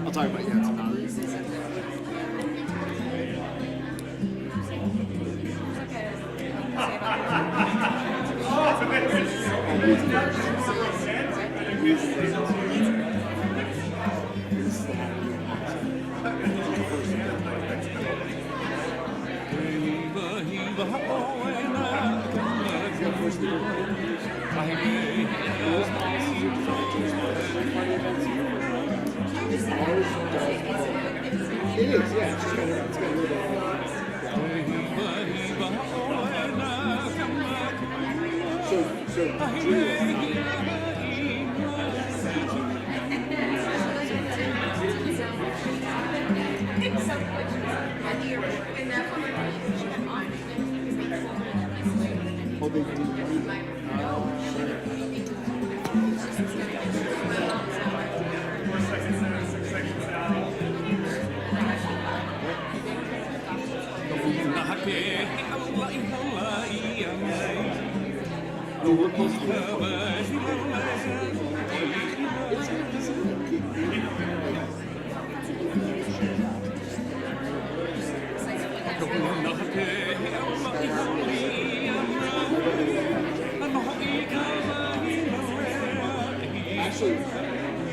I'll talk about yes and no. It is, yeah. It's got a little bit.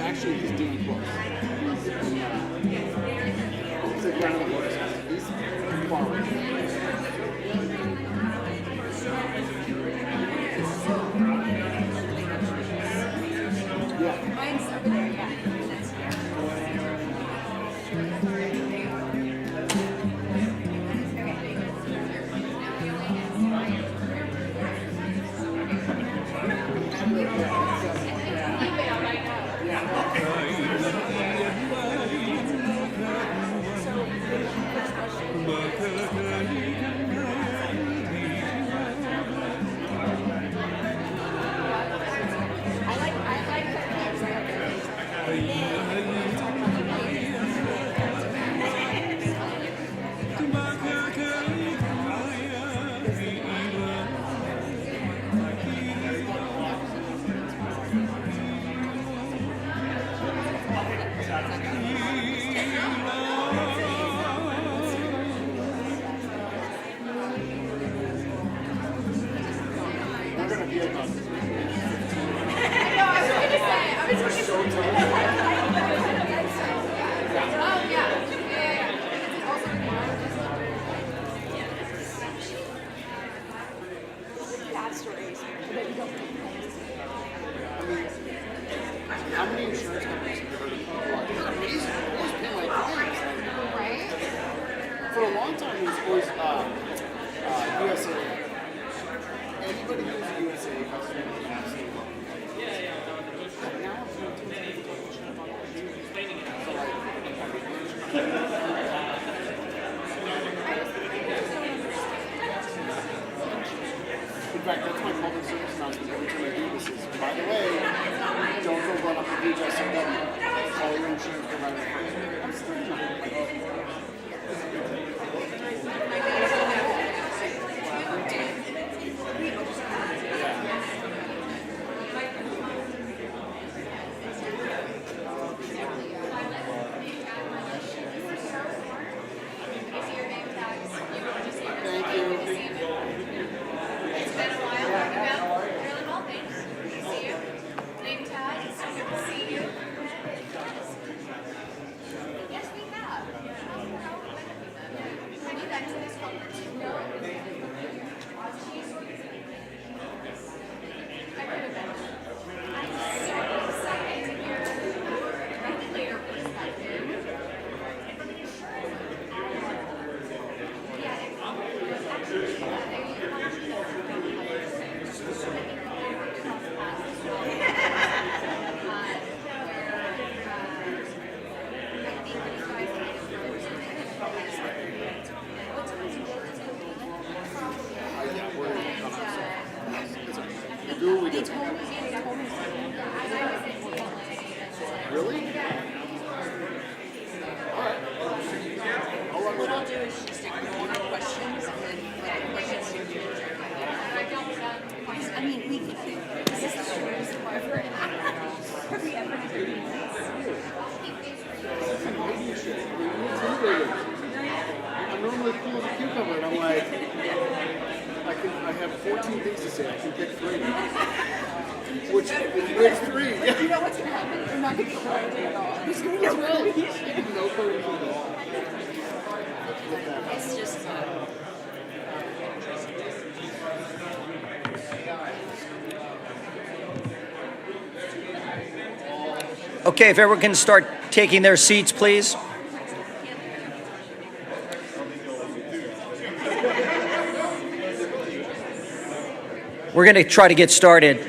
Actually, he's doing close. It's like round of applause. He's far away. Mine's over there, yeah. How many insurance companies have you heard of? It's amazing. It always been like this. For a long time, it was always USA. Anybody who's a USA customer is absolutely welcome. But now, it's not too many people talking about it. So, in fact, that's my public service announcement every time I do this is, by the way, don't go run up the BJSW. Call your insurance provider first. I'm still not. Thank you. It's been a while. Really well, thanks. Good to see you. Name tag. Good to see you. Yes, we have. Really? What I'll do is just ignore questions and then let the questions I mean, we can, this is the shortest ever. Have we ever had I'm normally cool as a cucumber, and I'm like, I have 14 things to say. I can pick 3. Which is 3. You know what's going to happen? We're not going to be coordinated at all. There's going to be no coordination. No coordination at all. It's just, Okay, if everyone can start taking their seats, please. We're going to try to get started.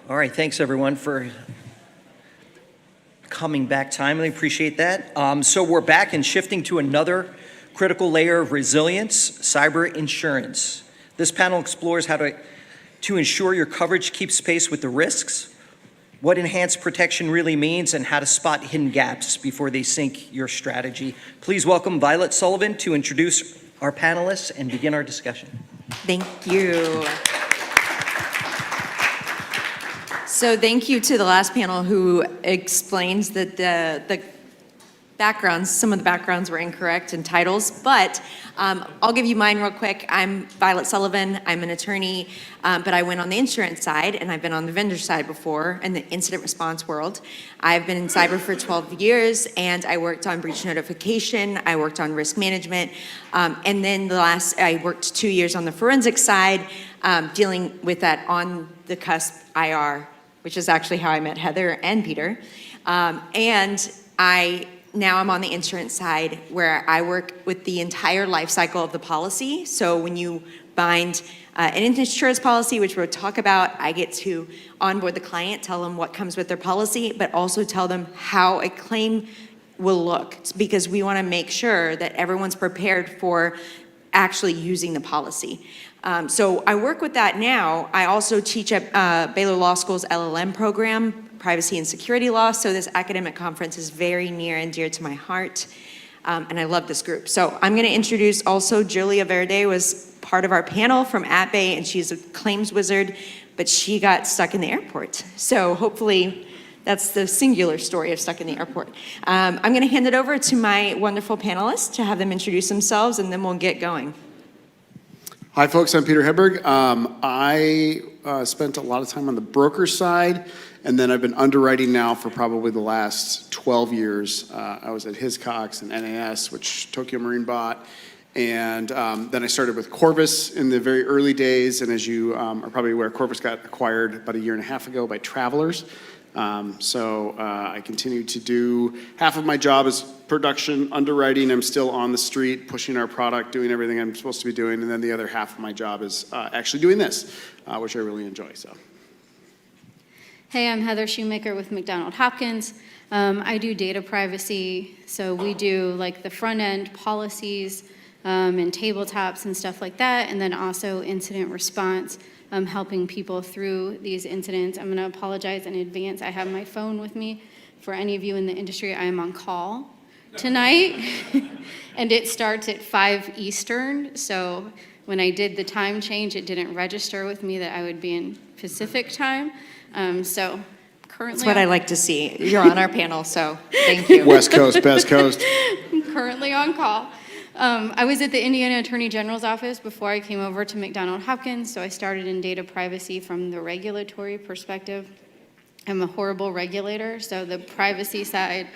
All right, thanks everyone for coming back timely. Appreciate that. So we're back and shifting to another critical layer of resilience, cyber insurance. This panel explores how to ensure your coverage keeps pace with the risks, what enhanced protection really means, and how to spot hidden gaps before they sink your strategy. Please welcome Violet Sullivan to introduce our panelists and begin our discussion. thank you. So thank you to the last panel who explains that the backgrounds, some of the backgrounds were incorrect in titles, but I'll give you mine real quick. I'm Violet Sullivan. I'm an attorney, but I went on the insurance side, and I've been on the vendor side before in the incident response world. I've been in cyber for 12 years, and I worked on breach notification. I worked on risk management, and then I worked 2 years on the forensic side, dealing with that on the cusp IR, which is actually how I met Heather and Peter. And now I'm on the insurance side where I work with the entire life cycle of the policy. So when you bind an insurance policy, which we'll talk about, I get to onboard the client, tell them what comes with their policy, but also tell them how a claim will look, because we want to make sure that everyone's prepared for actually using the policy. So I work with that now. I also teach at Baylor Law School's LLM program, Privacy and Security Law, so this academic conference is very near and dear to my heart, and I love this group. So I'm going to introduce also Julia Verde was part of our panel from AtBay, and she's a claims wizard, but she got stuck in the airport. So hopefully that's the singular story of stuck in the airport. I'm going to hand it over to my wonderful panelists to have them introduce themselves, and then we'll get going. Hi, folks. I'm Peter Hedberg. I spent a lot of time on the broker side, and then I've been underwriting now for probably the last 12 years. I was at Hiscox and NAS, which Tokyo Marine bought, and then I started with Corvus in the very early days, and as you are probably aware, Corvus got acquired about 1.5 years ago by Travelers. So I continue to do, half of my job is production, underwriting. I'm still on the street, pushing our product, doing everything I'm supposed to be doing. And then the other half of my job is actually doing this, which I really enjoy. So. Hey, I'm Heather Shoemaker with McDonald Hopkins. I do data privacy. So we do like the front end policies and tabletops and stuff like that. And then also incident response. Helping people through these incidents. I'm going to apologize in advance. I have my phone with me. For any of you in the industry, I am on call tonight, and it starts at 5 Eastern. So when I did the time change, it didn't register with me that I would be in Pacific time. So currently, That's what I like to see. You're on our panel, so thank you. West Coast, best coast. I'm currently on call. I was at the Indiana Attorney General's office before I came over to McDonald Hopkins, so I started in data privacy from the regulatory perspective. I'm a horrible regulator, so the privacy side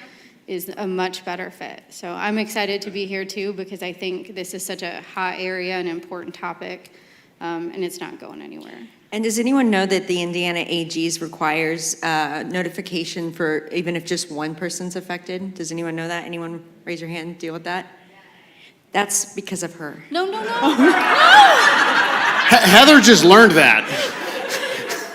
is a much better fit. So I'm excited to be here too, because I think this is such a hot area and important topic and it's not going anywhere. And does anyone know that the Indiana AGs requires notification for even if just one person's affected? Does anyone know that? Anyone raise your hand, deal with that? That's because of her. No, no, no. Heather just learned that.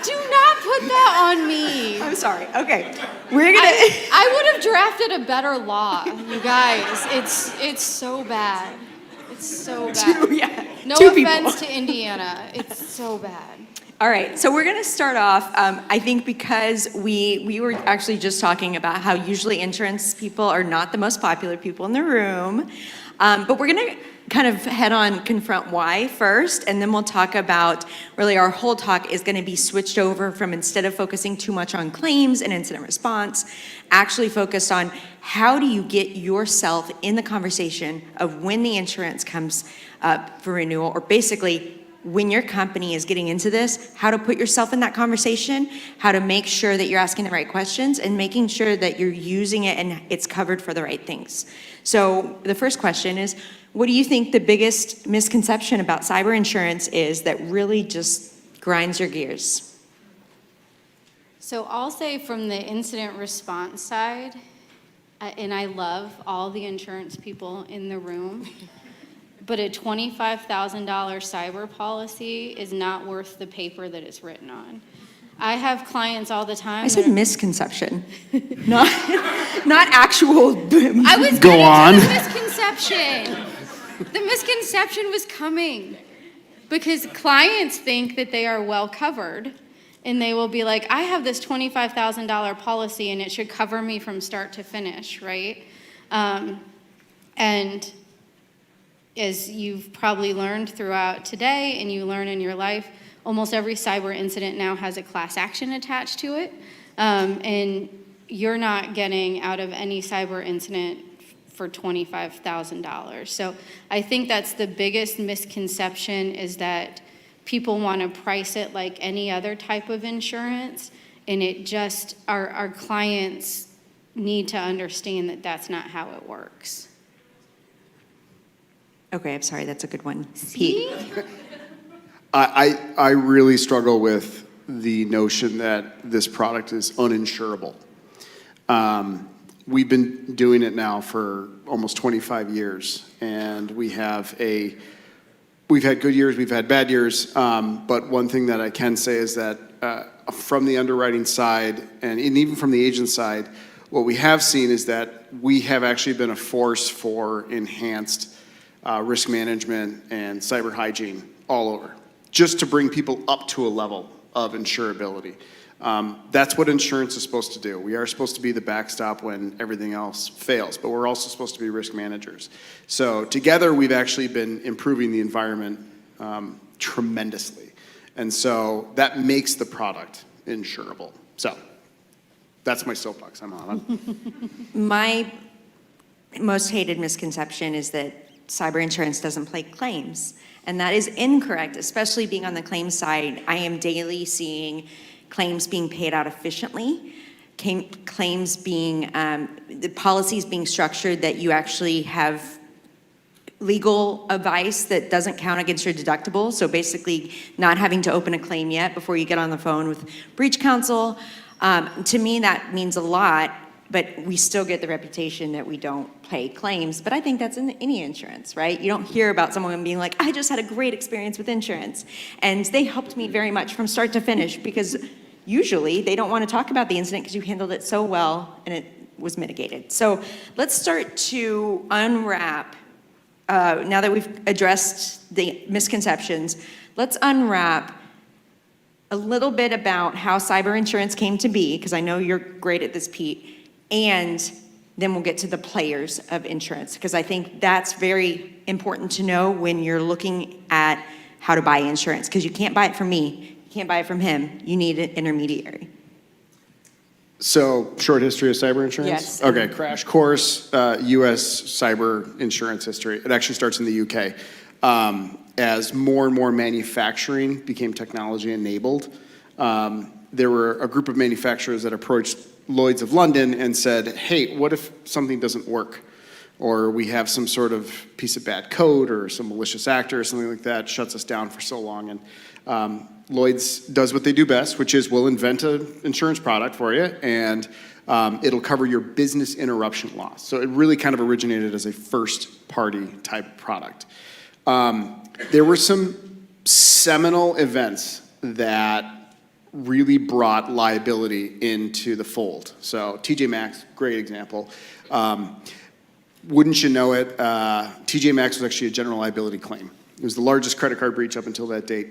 Do not put that on me. I'm sorry. Okay. We're gonna. I would have drafted a better law, you guys. It's so bad. It's so bad. No two people. offense to Indiana. It's so bad. All right, so we're going to start off, I think because we were actually just talking about how usually insurance people are not the most popular people in the room, but we're going to kind of head on confront why first, and then we'll talk about, really our whole talk is going to be switched over from instead of focusing too much on claims and incident response, actually focused on how do you get yourself in the conversation of when the insurance comes up for renewal, or basically when your company is getting into this, how to put yourself in that conversation, how to make sure that you're asking the right questions and making sure that you're using it and it's covered for the right things. So the first question is, what do you think the biggest misconception about cyber insurance is that really just grinds your gears? So I'll say from the incident response side, and I love all the insurance people in the room, but a $25,000 cyber policy is not worth the paper that it's written on. I have clients all the time. I said misconception, not actual. I was go on. The misconception. The misconception was coming because clients think that they are well covered, and they will be like, I have this $25,000 policy, and it should cover me from start to finish, right? And as you've probably learned throughout today and you learn in your life, almost every cyber incident now has a class action attached to it. And you're not getting out of any cyber incident for $25,000. So I think that's the biggest misconception, is that people want to price it like any other type of insurance. And it just, our clients need to understand that that's not how it works. Okay, I'm sorry, that's a good one. See? Pete. I really struggle with the notion that this product is uninsurable. We've been doing it now for almost 25 years, and we've had good years, we've had bad years, but one thing that I can say is that from the underwriting side and even from the agent side, what we have seen is that we have actually been a force for enhanced risk management and cyber hygiene all over, just to bring people up to a level of insurability. That's what insurance is supposed to do. We are supposed to be the backstop when everything else fails, but we're also supposed to be risk managers. So together, we've actually been improving the environment tremendously. And so that makes the product insurable. So that's my soapbox. I'm on. My most hated misconception is that cyber insurance doesn't pay claims. And that is incorrect, especially being on the claims side. I am daily seeing claims being paid out efficiently, claims being, the policies being structured that you actually have legal advice that doesn't count against your deductible. So basically not having to open a claim yet before you get on the phone with breach counsel. To me, that means a lot, but we still get the reputation that we don't pay claims. But I think that's in any insurance, right? You don't hear about someone being like, I just had a great experience with insurance, and they helped me very much from start to finish, because usually they don't want to talk about the incident because you handled it so well and it was mitigated. So let's start to unwrap, now that we've addressed the misconceptions, let's unwrap a little bit about how cyber insurance came to be, because I know you're great at this, Pete, and then we'll get to the players of insurance, because I think that's very important to know when you're looking at how to buy insurance, because you can't buy it from me, you can't buy it from him, you need an intermediary. So, short history of cyber insurance? Yes. Okay, crash course, US cyber insurance history. It actually starts in the UK. As more and more manufacturing became technology enabled, there were a group of manufacturers that approached Lloyd's of London and said, hey, what if something doesn't work? or we have some sort of piece of bad code or some malicious actor or something like that shuts us down for so long. And Lloyd's does what they do best, which is we'll invent an insurance product for you, and it'll cover your business interruption loss. So it really kind of originated as a first-party type product. There were some seminal events that really brought liability into the fold. So TJ Maxx, great example. Wouldn't you know it, TJ Maxx was actually a general liability claim. It was the largest credit card breach up until that date.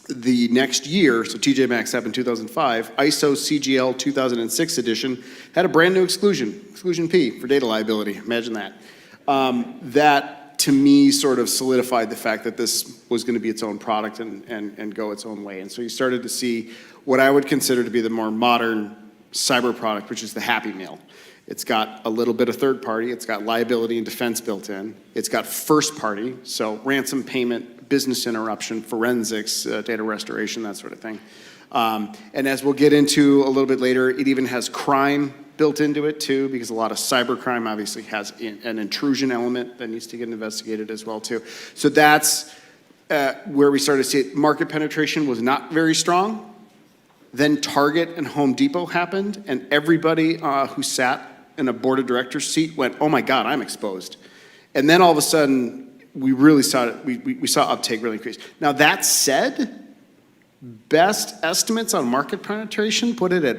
The next year, so TJ Maxx happened in 2005, ISO CGL 2006 edition had a brand new exclusion P for data liability. Imagine that. That, to me, sort of solidified the fact that this was going to be its own product and go its own way. And so you started to see what I would consider to be the more modern cyber product, which is the Happy Meal. It's got a little bit of third party. It's got liability and defense built in. It's got first party, so ransom payment, business interruption, forensics, data restoration, that sort of thing. And as we'll get into a little bit later, it even has crime built into it too, because a lot of cybercrime obviously has an intrusion element that needs to get investigated as well too. So that's where we started to see it. Market penetration was not very strong. Then Target and Home Depot happened, and everybody who sat in a board of directors seat went, oh my God, I'm exposed. And then all of a sudden, we really saw it, we saw uptake really increase. Now that said, best estimates on market penetration put it at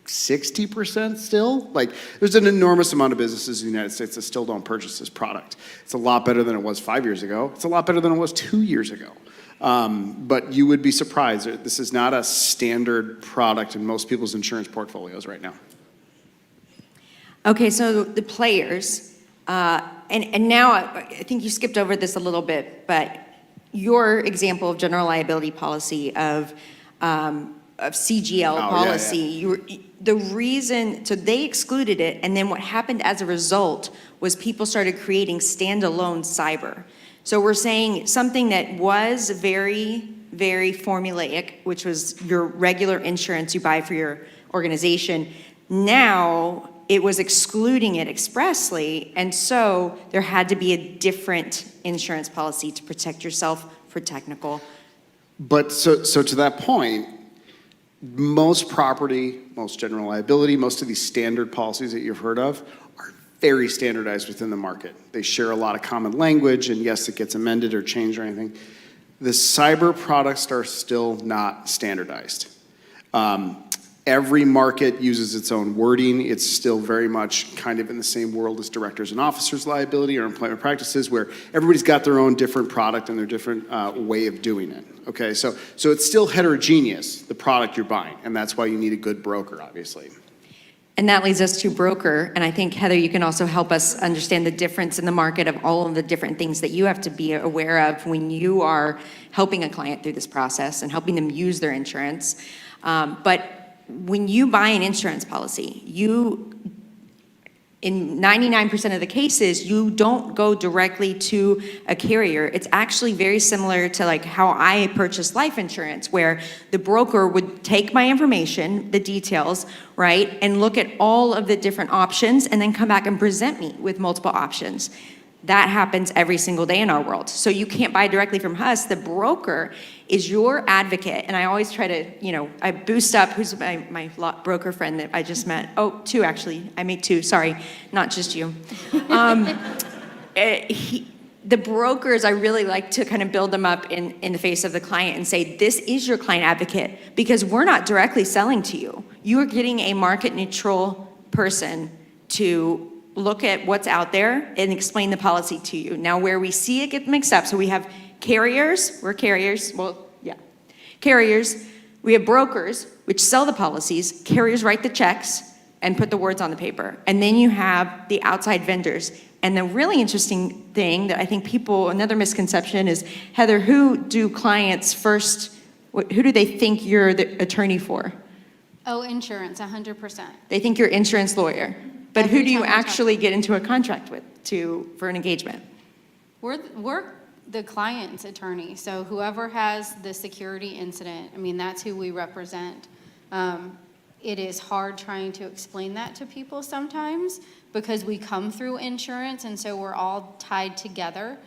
60% still. Like, there's an enormous amount of businesses in the United States that still don't purchase this product. It's a lot better than it was 5 years ago. It's a lot better than it was 2 years ago. But you would be surprised. This is not a standard product in most people's insurance portfolios right now. Okay, so the players, and now I think you skipped over this a little bit, but your example of general liability policy of CGL policy, the reason, so they excluded it, and then what happened as a result was people started creating standalone cyber. So we're saying something that was very, very formulaic, which was your regular insurance you buy for your organization. Now it was excluding it expressly, and so there had to be a different insurance policy to protect yourself for technical. But so to that point, most property, most general liability, most of these standard policies that you've heard of are very standardized within the market. They share a lot of common language, and yes, it gets amended or changed or anything. The cyber products are still not standardized. Every market uses its own wording. It's still very much kind of in the same world as directors and officers liability or employment practices, where everybody's got their own different product and their different way of doing it. Okay, so it's still heterogeneous, the product you're buying, and that's why you need a good broker, obviously. And that leads us to broker, and I think, Heather, you can also help us understand the difference in the market of all of the different things that you have to be aware of when you are helping a client through this process and helping them use their insurance. But when you buy an insurance policy, in 99% of the cases, you don't go directly to a carrier. It's actually very similar to like how I purchase life insurance, where the broker would take my information, the details, right, and look at all of the different options and then come back and present me with multiple options. That happens every single day in our world. So you can't buy directly from us. The broker is your advocate. And I always try to, I boost up, who's my broker friend that I just met? Oh, two actually. I made two, sorry, not just you. The brokers, I really like to kind of build them up in the face of the client and say, this is your client advocate, because we're not directly selling to you. You are getting a market neutral person to look at what's out there and explain the policy to you. Now, where we see it get mixed up, so we have carriers, carriers, we have brokers, which sell the policies, carriers write the checks and put the words on the paper. And then you have the outside vendors. And the really interesting thing that I think another misconception is, Heather, who do clients first, who do they think you're the attorney for? Oh, insurance, 100%. They think you're insurance lawyer. But who do you actually get into a contract with for an engagement? We're the client's attorney. So whoever has the security incident, I mean, that's who we represent. it is hard trying to explain that to people sometimes because we come through insurance and so we're all tied together.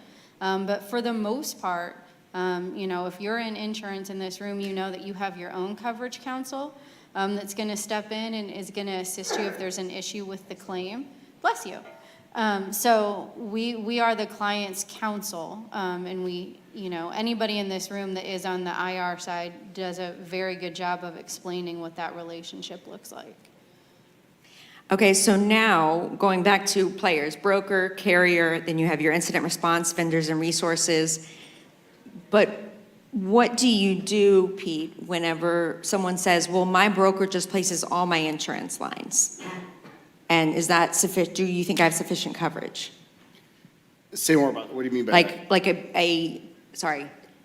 But for the most part, if you're in insurance in this room, you know that you have your own coverage counsel that's going to step in and is going to assist you if there's an issue with the claim. Bless you. So we are the client's counsel, and anybody in this room that is on the IR side does a very good job of explaining what that relationship looks like. Okay, so now going back to players, broker, carrier, then you have your incident response, vendors and resources. But what do you do, Pete, whenever someone says, well, my broker just places all my insurance lines? And is that sufficient? Do you think I have sufficient coverage? Say more about it. What do you mean by that? Like a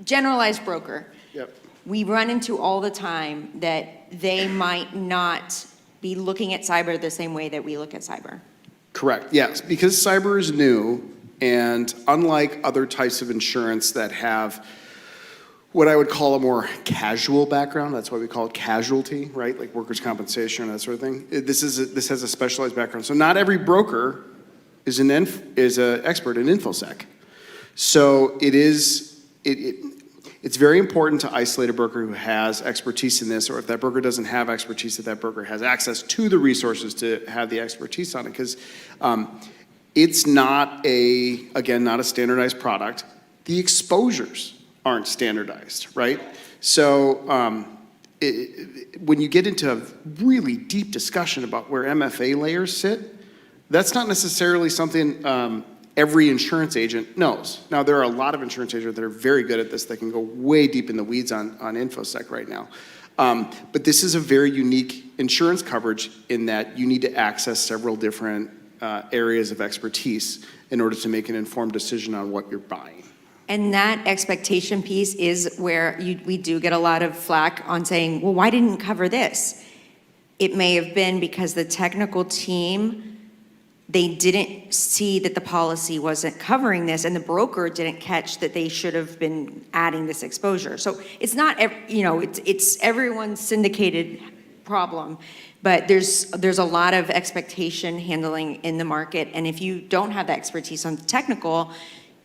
generalized broker. Yep. We run into all the time that they might not be looking at cyber the same way that we look at cyber. Correct, yes, because cyber is new, and unlike other types of insurance that have what I would call a more casual background, that's why we call it casualty, right? Like workers' compensation and that sort of thing. This has a specialized background. So not every broker is an expert in InfoSec. So it's very important to isolate a broker who has expertise in this, or if that broker doesn't have expertise, that broker has access to the resources to have the expertise on it, because it's not not a standardized product. The exposures aren't standardized, right? So when you get into a really deep discussion about where MFA layers sit, that's not necessarily something every insurance agent knows. Now, there are a lot of insurance agents that are very good at this that can go way deep in the weeds on InfoSec right now. But this is a very unique insurance coverage in that you need to access several different areas of expertise in order to make an informed decision on what you're buying. And that expectation piece is where we do get a lot of flack on saying, well, why didn't you cover this? It may have been because the technical team, they didn't see that the policy wasn't covering this, and the broker didn't catch that they should have been adding this exposure. So it's not, it's everyone's syndicated problem, but there's a lot of expectation handling in the market, and if you don't have the expertise on the technical,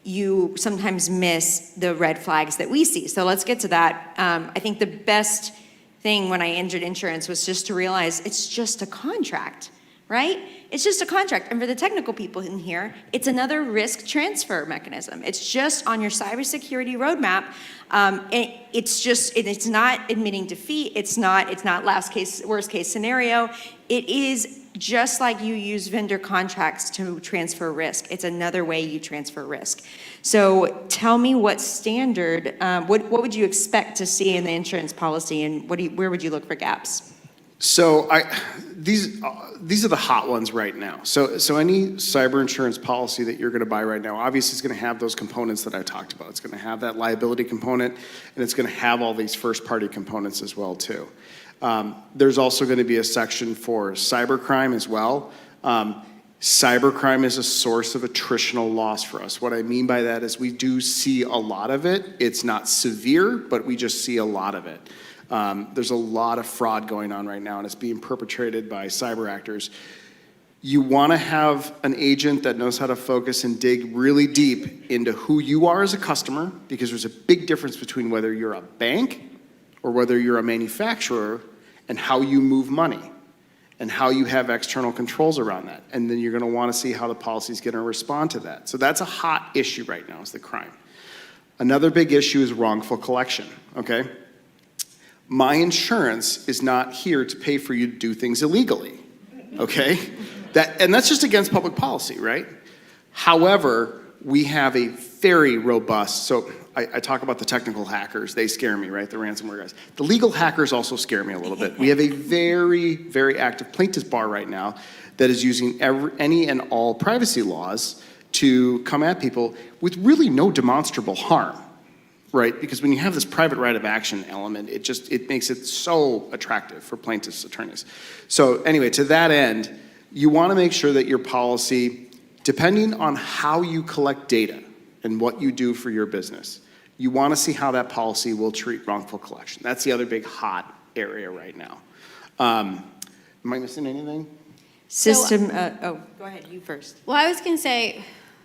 you sometimes miss the red flags that we see. So let's get to that. I think the best thing when I entered insurance was just to realize it's just a contract, right? It's just a contract. And for the technical people in here, it's another risk transfer mechanism. It's just on your cybersecurity roadmap. It's not admitting defeat. It's not worst case scenario. It is just like you use vendor contracts to transfer risk. It's another way you transfer risk. So tell me what standard, what would you expect to see in the insurance policy, and where would you look for gaps? So these are the hot ones right now. So any cyber insurance policy that you're going to buy right now, obviously, is going to have those components that I talked about. It's going to have that liability component, and it's going to have all these first-party components as well too. There's also going to be a section for cybercrime as well. Cybercrime is a source of attritional loss for us. What I mean by that is we do see a lot of it. It's not severe, but we just see a lot of it. There's a lot of fraud going on right now, and it's being perpetrated by cyber actors. You want to have an agent that knows how to focus and dig really deep into who you are as a customer, because there's a big difference between whether you're a bank or whether you're a manufacturer, and how you move money and how you have external controls around that. And then you're going to want to see how the policy is going to respond to that. So that's a hot issue right now, is the crime. Another big issue is wrongful collection, okay? My insurance is not here to pay for you to do things illegally, okay? And that's just against public policy, right? However, we have a very robust, so I talk about the technical hackers, they scare me, right? The ransomware guys. The legal hackers also scare me a little bit. We have a very, very active plaintiffs bar right now that is using any and all privacy laws to come at people with really no demonstrable harm, right? Because when you have this private right of action element, it makes it so attractive for plaintiffs' attorneys. So anyway, to that end, you want to make sure that your policy, depending on how you collect data and what you do for your business, you want to see how that policy will treat wrongful collection. That's the other big hot area right now. Am I missing anything? System, go ahead, you first. Well, I was going to say,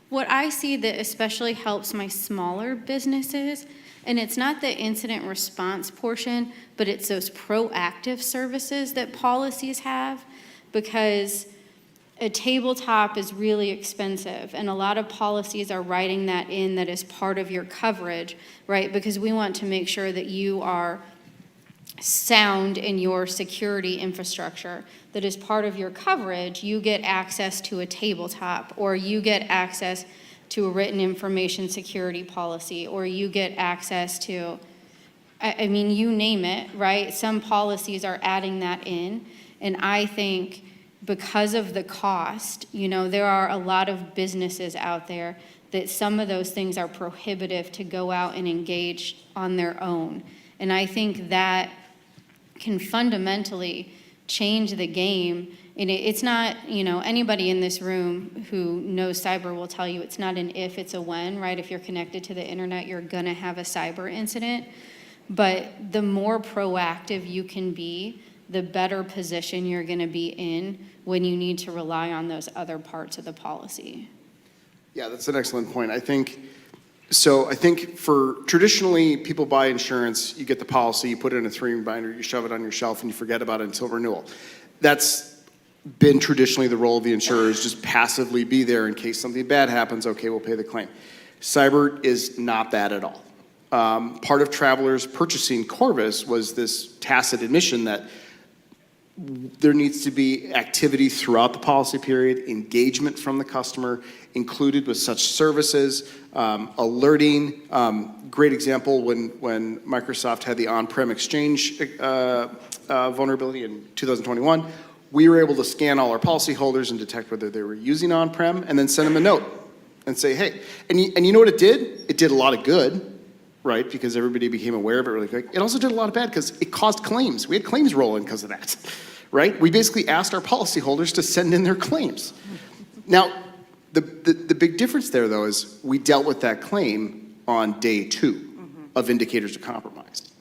what I see that especially helps my smaller businesses, and it's not the incident response portion, but it's those proactive services that policies have, because a tabletop is really expensive, and a lot of policies are writing that in that is part of your coverage, right? Because we want to make sure that you are sound in your security infrastructure, that as part of your coverage, you get access to a tabletop, or you get access to a written information security policy, or you get access to, I mean, you name it, right? Some policies are adding that in, and I think because of the cost, there are a lot of businesses out there that some of those things are prohibitive to go out and engage on their own. And I think that can fundamentally change the game. And it's not, anybody in this room who knows cyber will tell you it's not an if, it's a when, right? If you're connected to the internet, you're gonna have a cyber incident. But the more proactive you can be, the better position you're gonna be in when you need to rely on those other parts of the policy. Yeah, that's an excellent point. I think for traditionally, people buy insurance, you get the policy, you put it in a 3-ring binder, you shove it on your shelf, and you forget about it until renewal. That's been traditionally the role of the insurers, just passively be there in case something bad happens, okay, we'll pay the claim. Cyber is not that at all. Part of Travelers purchasing Corvus was this tacit admission that there needs to be activity throughout the policy period, engagement from the customer, included with such services, alerting. Great example when Microsoft had the on-prem Exchange vulnerability in 2021, we were able to scan all our policyholders and detect whether they were using on-prem, and then send them a note and say, hey, and you know what it did? It did a lot of good, right? Because everybody became aware of it really quick. It also did a lot of bad because it caused claims. We had claims rolling because of that, right? We basically asked our policyholders to send in their claims. Now, the big difference there, though, is we dealt with that claim on day 2 of indicators of compromise.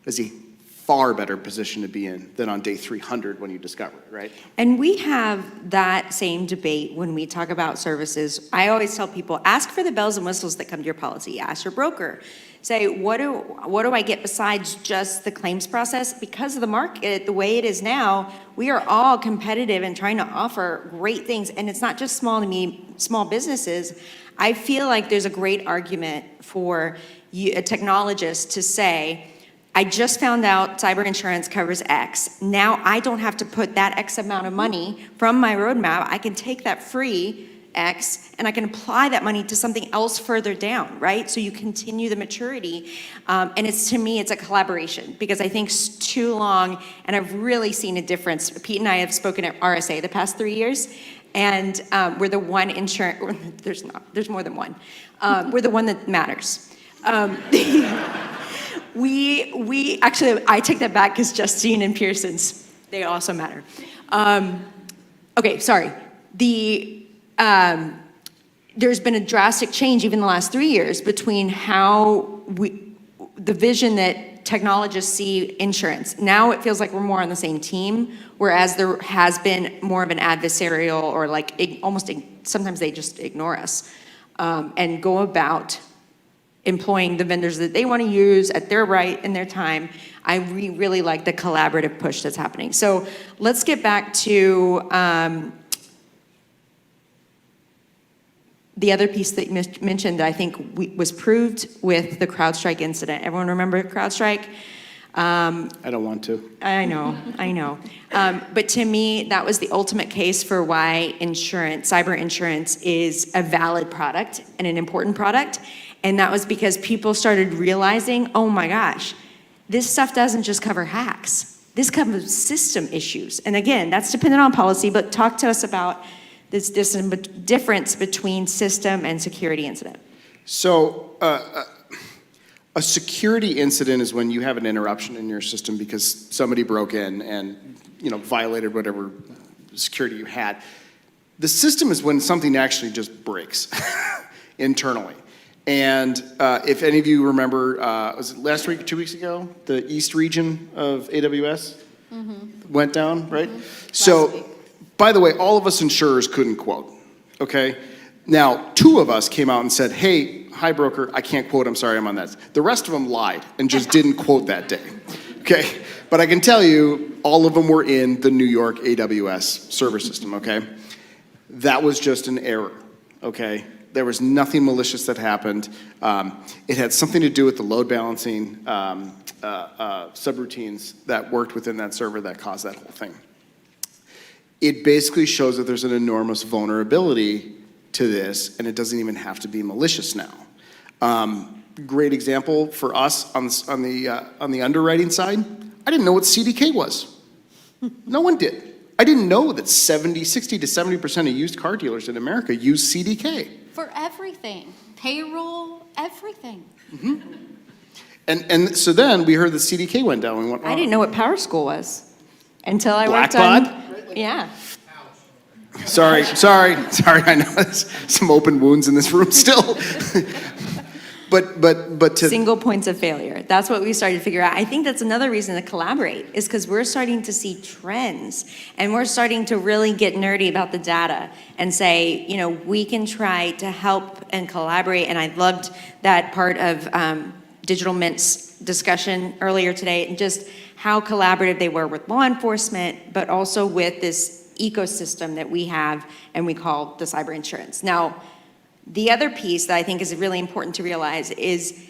That's a far better position to be in than on day 300 when you discover it, right? And we have that same debate when we talk about services. I always tell people, ask for the bells and whistles that come to your policy. Ask your broker. Say, what do I get besides just the claims process? Because of the market, the way it is now, we are all competitive and trying to offer great things. And it's not just small businesses. I feel like there's a great argument for a technologist to say, I just found out cyber insurance covers X. Now I don't have to put that X amount of money from my roadmap. I can take that free X and I can apply that money to something else further down, right? So you continue the maturity. And to me, it's a collaboration because I think it's too long and I've really seen a difference. Pete and I have spoken at RSA the past 3 years and we're the one insurance, there's more than one. We're the one that matters. We actually, I take that back because Justine and Pearson's, they also matter. Okay, sorry. There's been a drastic change even in the last 3 years between how the vision that technologists see insurance. Now it feels like we're more on the same team, whereas there has been more of an adversarial or sometimes they just ignore us and go about employing the vendors that they want to use at their right and their time. I really like the collaborative push that's happening. So let's get back to the other piece that you mentioned that I think was proved with the CrowdStrike incident. Everyone remember CrowdStrike? I don't want to. I know. But to me, that was the ultimate case for why cyber insurance is a valid product and an important product. And that was because people started realizing, oh my gosh, this stuff doesn't just cover hacks. This covers system issues. And again, that's dependent on policy, but talk to us about this difference between system and security incident. So a security incident is when you have an interruption in your system because somebody broke in and violated whatever security you had. The system is when something actually just breaks internally. And if any of you remember, was it last week or 2 weeks ago, the East region of AWS went down, right? So, by the way, all of us insurers couldn't quote, okay? Now, 2 of us came out and said, hey, hi broker, I can't quote, I'm sorry, I'm on that. The rest of them lied and just didn't quote that day, okay? But I can tell you, all of them were in the New York AWS server system, okay? That was just an error, okay? There was nothing malicious that happened. It had something to do with the load balancing subroutines that worked within that server that caused that whole thing. It basically shows that there's an enormous vulnerability to this, and it doesn't even have to be malicious now. Great example for us on the underwriting side. I didn't know what CDK was. No one did. I didn't know that 60 to 70% of used car dealers in America use CDK. For everything, payroll, everything. And so then we heard the CDK went down. We went, I didn't know what Power School was until I worked Blackbaud? on. Yeah. Sorry. I know there's some open wounds in this room still. But to Single points of failure. That's what we started to figure out. I think that's another reason to collaborate, is because we're starting to see trends and we're starting to really get nerdy about the data and say, you know, we can try to help and collaborate. And I loved that part of Digital Mint's discussion earlier today, and just how collaborative they were with law enforcement, but also with this ecosystem that we have and we call the cyber insurance. Now, the other piece that I think is really important to realize is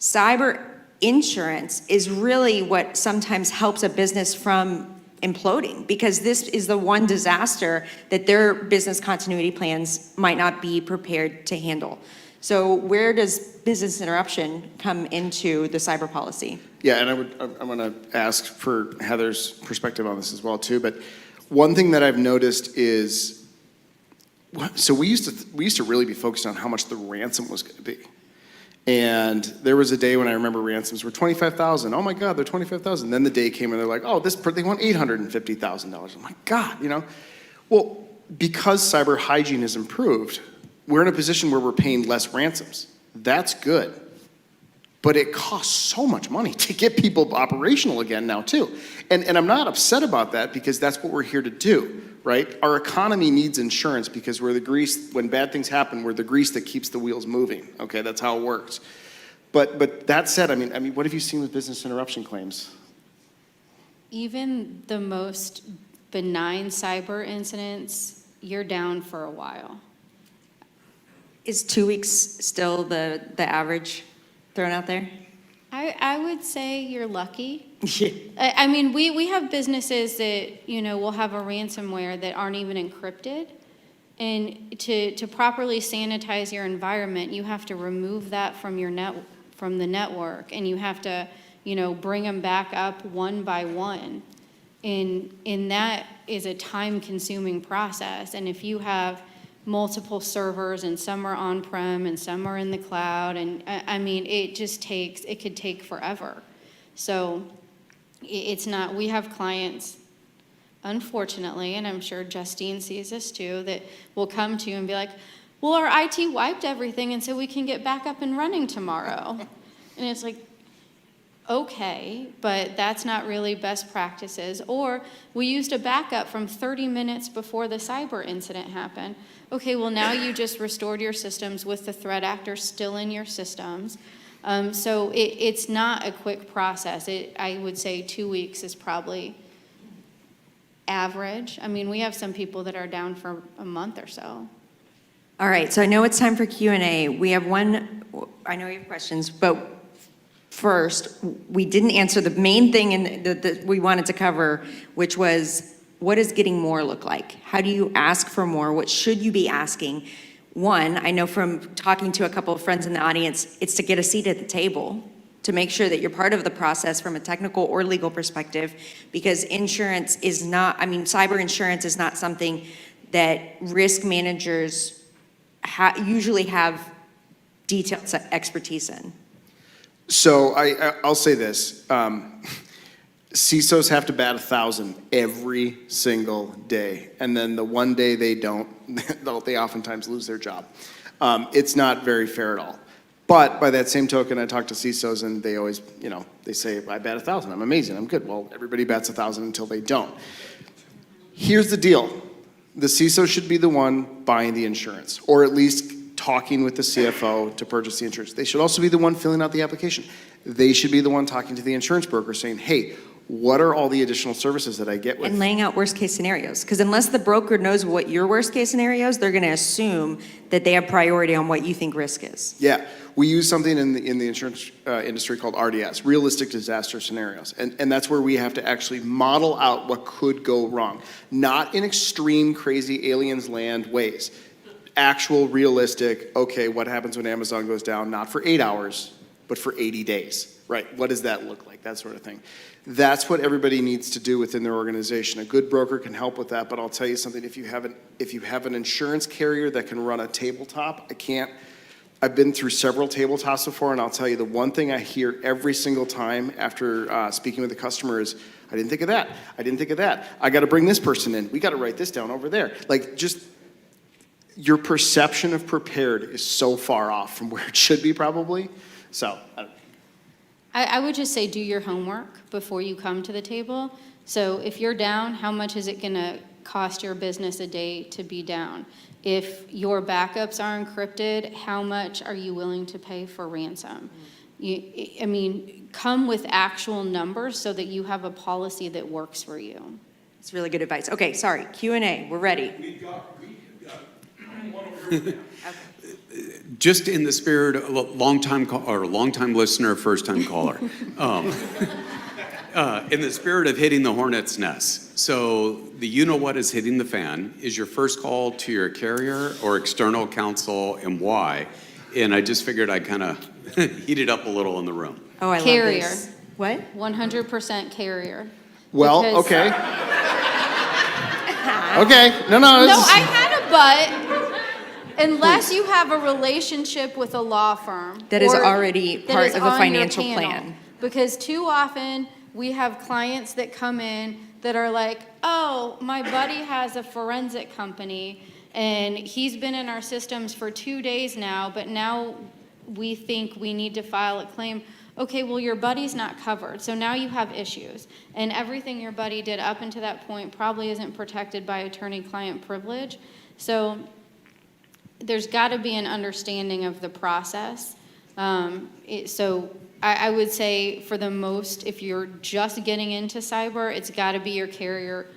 cyber insurance is really what sometimes helps a business from imploding, because this is the one disaster that their business continuity plans might not be prepared to handle. So where does business interruption come into the cyber policy? Yeah, and I'm going to ask for Heather's perspective on this as well too. But one thing that I've noticed is, so we used to really be focused on how much the ransom was going to be. And there was a day when I remember ransoms were $25,000. Oh my God, they're $25,000. Then the day came and they're like, oh, they want $850,000. Oh my God, you know? Well, because cyber hygiene has improved, we're in a position where we're paying less ransoms. That's good. But it costs so much money to get people operational again now too. And I'm not upset about that, because that's what we're here to do, right? Our economy needs insurance because we're the grease, when bad things happen, we're the grease that keeps the wheels moving, okay? That's how it works. But that said, I mean, what have you seen with business interruption claims? Even the most benign cyber incidents, you're down for a while. Is 2 weeks still the average thrown out there? I would say you're lucky. I mean, we have businesses that, you know, will have a ransomware that aren't even encrypted. And to properly sanitize your environment, you have to remove that from the network, and you have to, you know, bring them back up one by one. And that is a time-consuming process. And if you have multiple servers and some are on-prem and some are in the cloud, and I mean, it could take forever. So it's not, we have clients, unfortunately, and I'm sure Justine sees this too, that will come to you and be like, well, our IT wiped everything and so we can get back up and running tomorrow. And it's like, okay, but that's not really best practices. Or we used a backup from 30 minutes before the cyber incident happened. Okay, well now you just restored your systems with the threat actor still in your systems. So it's not a quick process. I would say 2 weeks is probably average. I mean, we have some people that are down for a month or so. All right, so I know it's time for Q&A. We have one, I know you have questions, but first, we didn't answer the main thing that we wanted to cover, which was, what does getting more look like? How do you ask for more? What should you be asking? One, I know from talking to a couple of friends in the audience, it's to get a seat at the table, to make sure that you're part of the process from a technical or legal perspective, because insurance is not, I mean, cyber insurance is not something that risk managers usually have detailed expertise in. So I'll say this. CISOs have to bat 1,000 every single day. And then the one day they don't, they oftentimes lose their job. It's not very fair at all. But by that same token, I talk to CISOs and they always, they say, I bet 1,000, I'm amazing, I'm good. Well, everybody bets 1,000 until they don't. Here's the deal. The CISO should be the one buying the insurance, or at least talking with the CFO to purchase the insurance. They should also be the one filling out the application. They should be the one talking to the insurance broker saying, hey, what are all the additional services that I get with? And laying out worst case scenarios. Because unless the broker knows what your worst case scenarios, they're going to assume that they have priority on what you think risk is. Yeah, we use something in the insurance industry called RDS, realistic disaster scenarios. And that's where we have to actually model out what could go wrong. Not in extreme, crazy aliens land ways. Actual, realistic, okay, what happens when Amazon goes down? Not for 8 hours, but for 80 days, right? What does that look like? That sort of thing. That's what everybody needs to do within their organization. A good broker can help with that, but I'll tell you something, if you have an insurance carrier that can run a tabletop, I've been through several tabletops before, and I'll tell you the one thing I hear every single time after speaking with the customer is, I didn't think of that, I didn't think of that, I gotta bring this person in, we gotta write this down over there. Like, just, your perception of prepared is so far off from where it should be probably, so. I would just say do your homework before you come to the table. So if you're down, how much is it going to cost your business a day to be down? If your backups are encrypted, how much are you willing to pay for ransom? Come with actual numbers so that you have a policy that works for you. It's really good advice. Okay, sorry, Q&A, we're ready. Just in the spirit of long-time listener, first-time caller. In the spirit of hitting the hornet's nest. So the you-know-what is hitting the fan. Is your first call to your carrier or external counsel, and why? And I just figured I'd kind of heat it up a little in the room. Oh, I love Carrier. this. What? 100% carrier. Well, Because- okay. Okay, no. No, I had a but. Unless you have a relationship with a law firm. That is or already that part is of a on your financial panel. plan. Because too often, we have clients that come in that are like, oh, my buddy has a forensic company, and he's been in our systems for 2 days now, but now we think we need to file a claim. Okay, well, your buddy's not covered, so now you have issues. And everything your buddy did up until that point probably isn't protected by attorney-client privilege. So there's got to be an understanding of the process. So I would say for the most, if you're just getting into cyber, it's got to be your carrier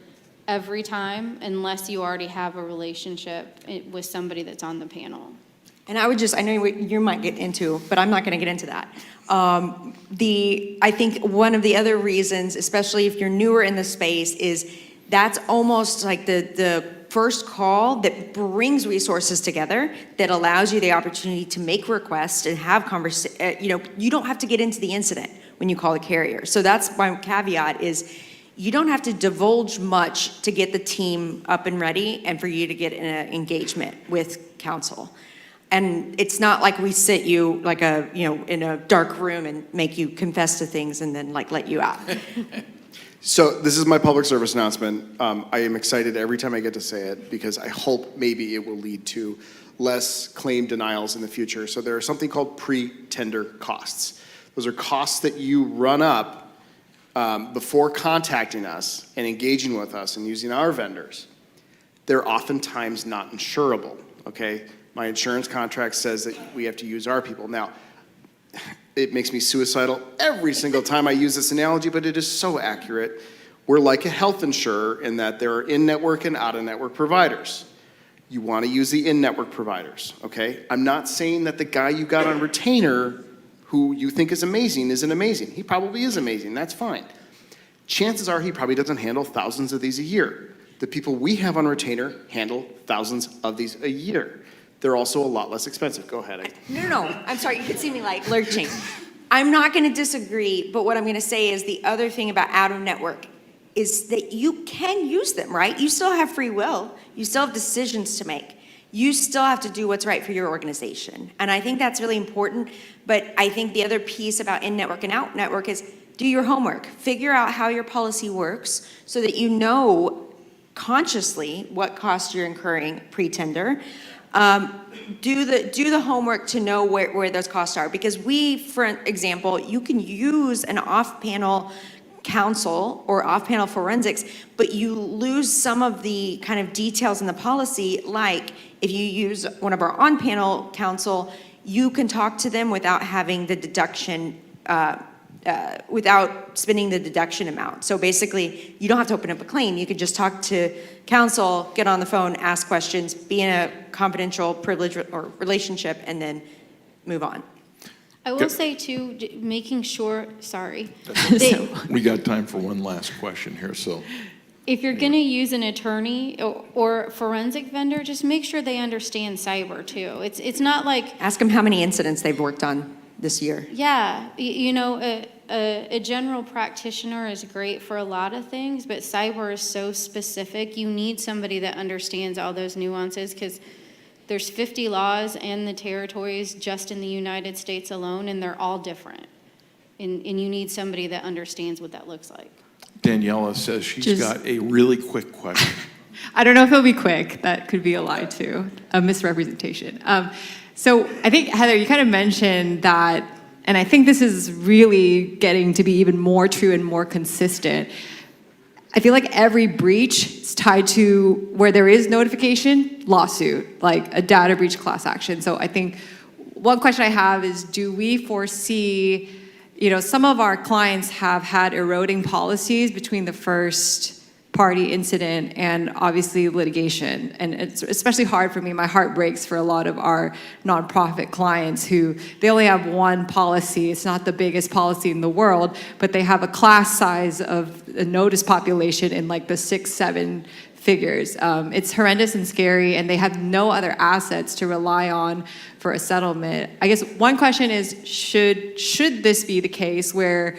every time, unless you already have a relationship with somebody that's on the panel. And I know you might get into, but I'm not going to get into that. I think one of the other reasons, especially if you're newer in the space, is that's almost like the first call that brings resources together, that allows you the opportunity to make requests and have you don't have to get into the incident when you call the carrier. So that's my caveat is you don't have to divulge much to get the team up and ready and for you to get an engagement with counsel. And it's not like we sit you like in a dark room and make you confess to things and then let you out. So this is my public service announcement. I am excited every time I get to say it because I hope maybe it will lead to less claim denials in the future. So there is something called pre-tender costs. Those are costs that you run up before contacting us and engaging with us and using our vendors. They're oftentimes not insurable, okay? My insurance contract says that we have to use our people. Now, it makes me suicidal every single time I use this analogy, but it is so accurate. We're like a health insurer in that there are in-network and out-of-network providers. You want to use the in-network providers, okay? I'm not saying that the guy you got on retainer who you think is amazing isn't amazing. He probably is amazing, that's fine. Chances are he probably doesn't handle thousands of these a year. The people we have on retainer handle thousands of these a year. They're also a lot less expensive. Go ahead. No. I'm sorry. You can see me lurching. I'm not going to disagree, but what I'm going to say is the other thing about out-of-network is that you can use them, right? You still have free will. You still have decisions to make. You still have to do what's right for your organization. And I think that's really important. But I think the other piece about in-network and out-network is do your homework. Figure out how your policy works so that you know consciously what costs you're incurring pre-tender. Do the homework to know where those costs are. Because for example, you can use an off-panel counsel or off-panel forensics, but you lose some of the kind of details in the policy, like if you use one of our on-panel counsel, you can talk to them without having the deduction, without spending the deduction amount. So basically, you don't have to open up a claim. You could just talk to counsel, get on the phone, ask questions, be in a confidential privilege or relationship, and then move on. I will say too, making sure, sorry. We got time for one last question here, so. If you're going to use an attorney or forensic vendor, just make sure they understand cyber too. It's not like... Ask them how many incidents they've worked on this year. Yeah, you know, a general practitioner is great for a lot of things, but cyber is so specific. You need somebody that understands all those nuances, because there's 50 laws and the territories just in the United States alone, and they're all different. And you need somebody that understands what that looks like. Daniela says she's got a really quick question. I don't know if it'll be quick. That could be a lie too, a misrepresentation. So I think, Heather, you kind of mentioned that, and I think this is really getting to be even more true and more consistent. I feel like every breach is tied to where there is notification, lawsuit, like a data breach class action. So I think one question I have is, do we foresee, you know, some of our clients have had eroding policies between the first party incident and obviously litigation. And it's especially hard for me. My heart breaks for a lot of our nonprofit clients who, they only have one policy. It's not the biggest policy in the world, but they have a class size of a notice population in like the 6-7 figures. It's horrendous and scary, and they have no other assets to rely on for a settlement. I guess one question is, should this be the case where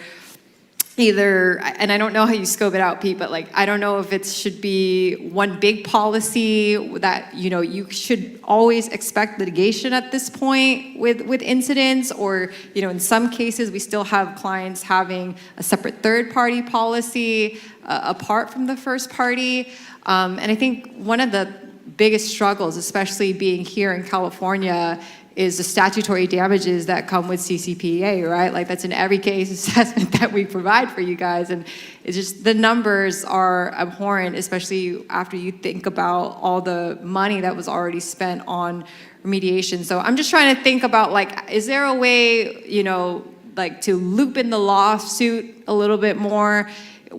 either, and I don't know how you scope it out, Pete, but like, I don't know if it should be one big policy that, you know, you should always expect litigation at this point with incidents, or, you know, in some cases, we still have clients having a separate third-party policy apart from the first party. And I think one of the biggest struggles, especially being here in California, is the statutory damages that come with CCPA, right? Like, that's in every case assessment that we provide for you guys. And it's just, the numbers are abhorrent, especially after you think about all the money that was already spent on remediation. So I'm just trying to think about, like, is there a way, you know, like, to loop in the lawsuit a little bit more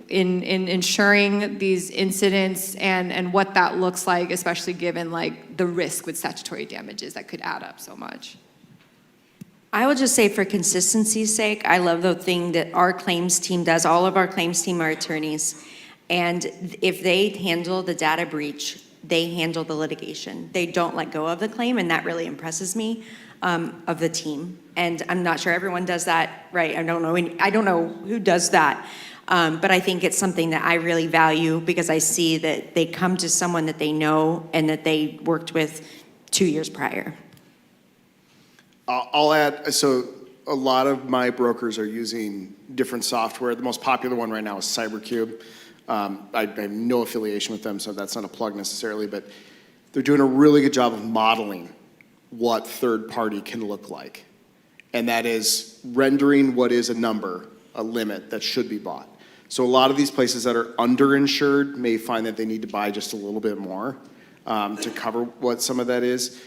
in ensuring these incidents and what that looks like, especially given like the risk with statutory damages that could add up so much? I will just say, for consistency's sake, I love the thing that our claims team does. All of our claims team are attorneys. And if they handle the data breach, they handle the litigation. They don't let go of the claim, and that really impresses me, of the team. And I'm not sure everyone does that, right? I don't know who does that. But I think it's something that I really value, because I see that they come to someone that they know and that they worked with 2 years prior. I'll add, so a lot of my brokers are using different software. The most popular one right now is CyberCube. I have no affiliation with them, so that's not a plug necessarily, but they're doing a really good job of modeling what third party can look like. And that is rendering what is a number, a limit that should be bought. So a lot of these places that are underinsured may find that they need to buy just a little bit more to cover what some of that is.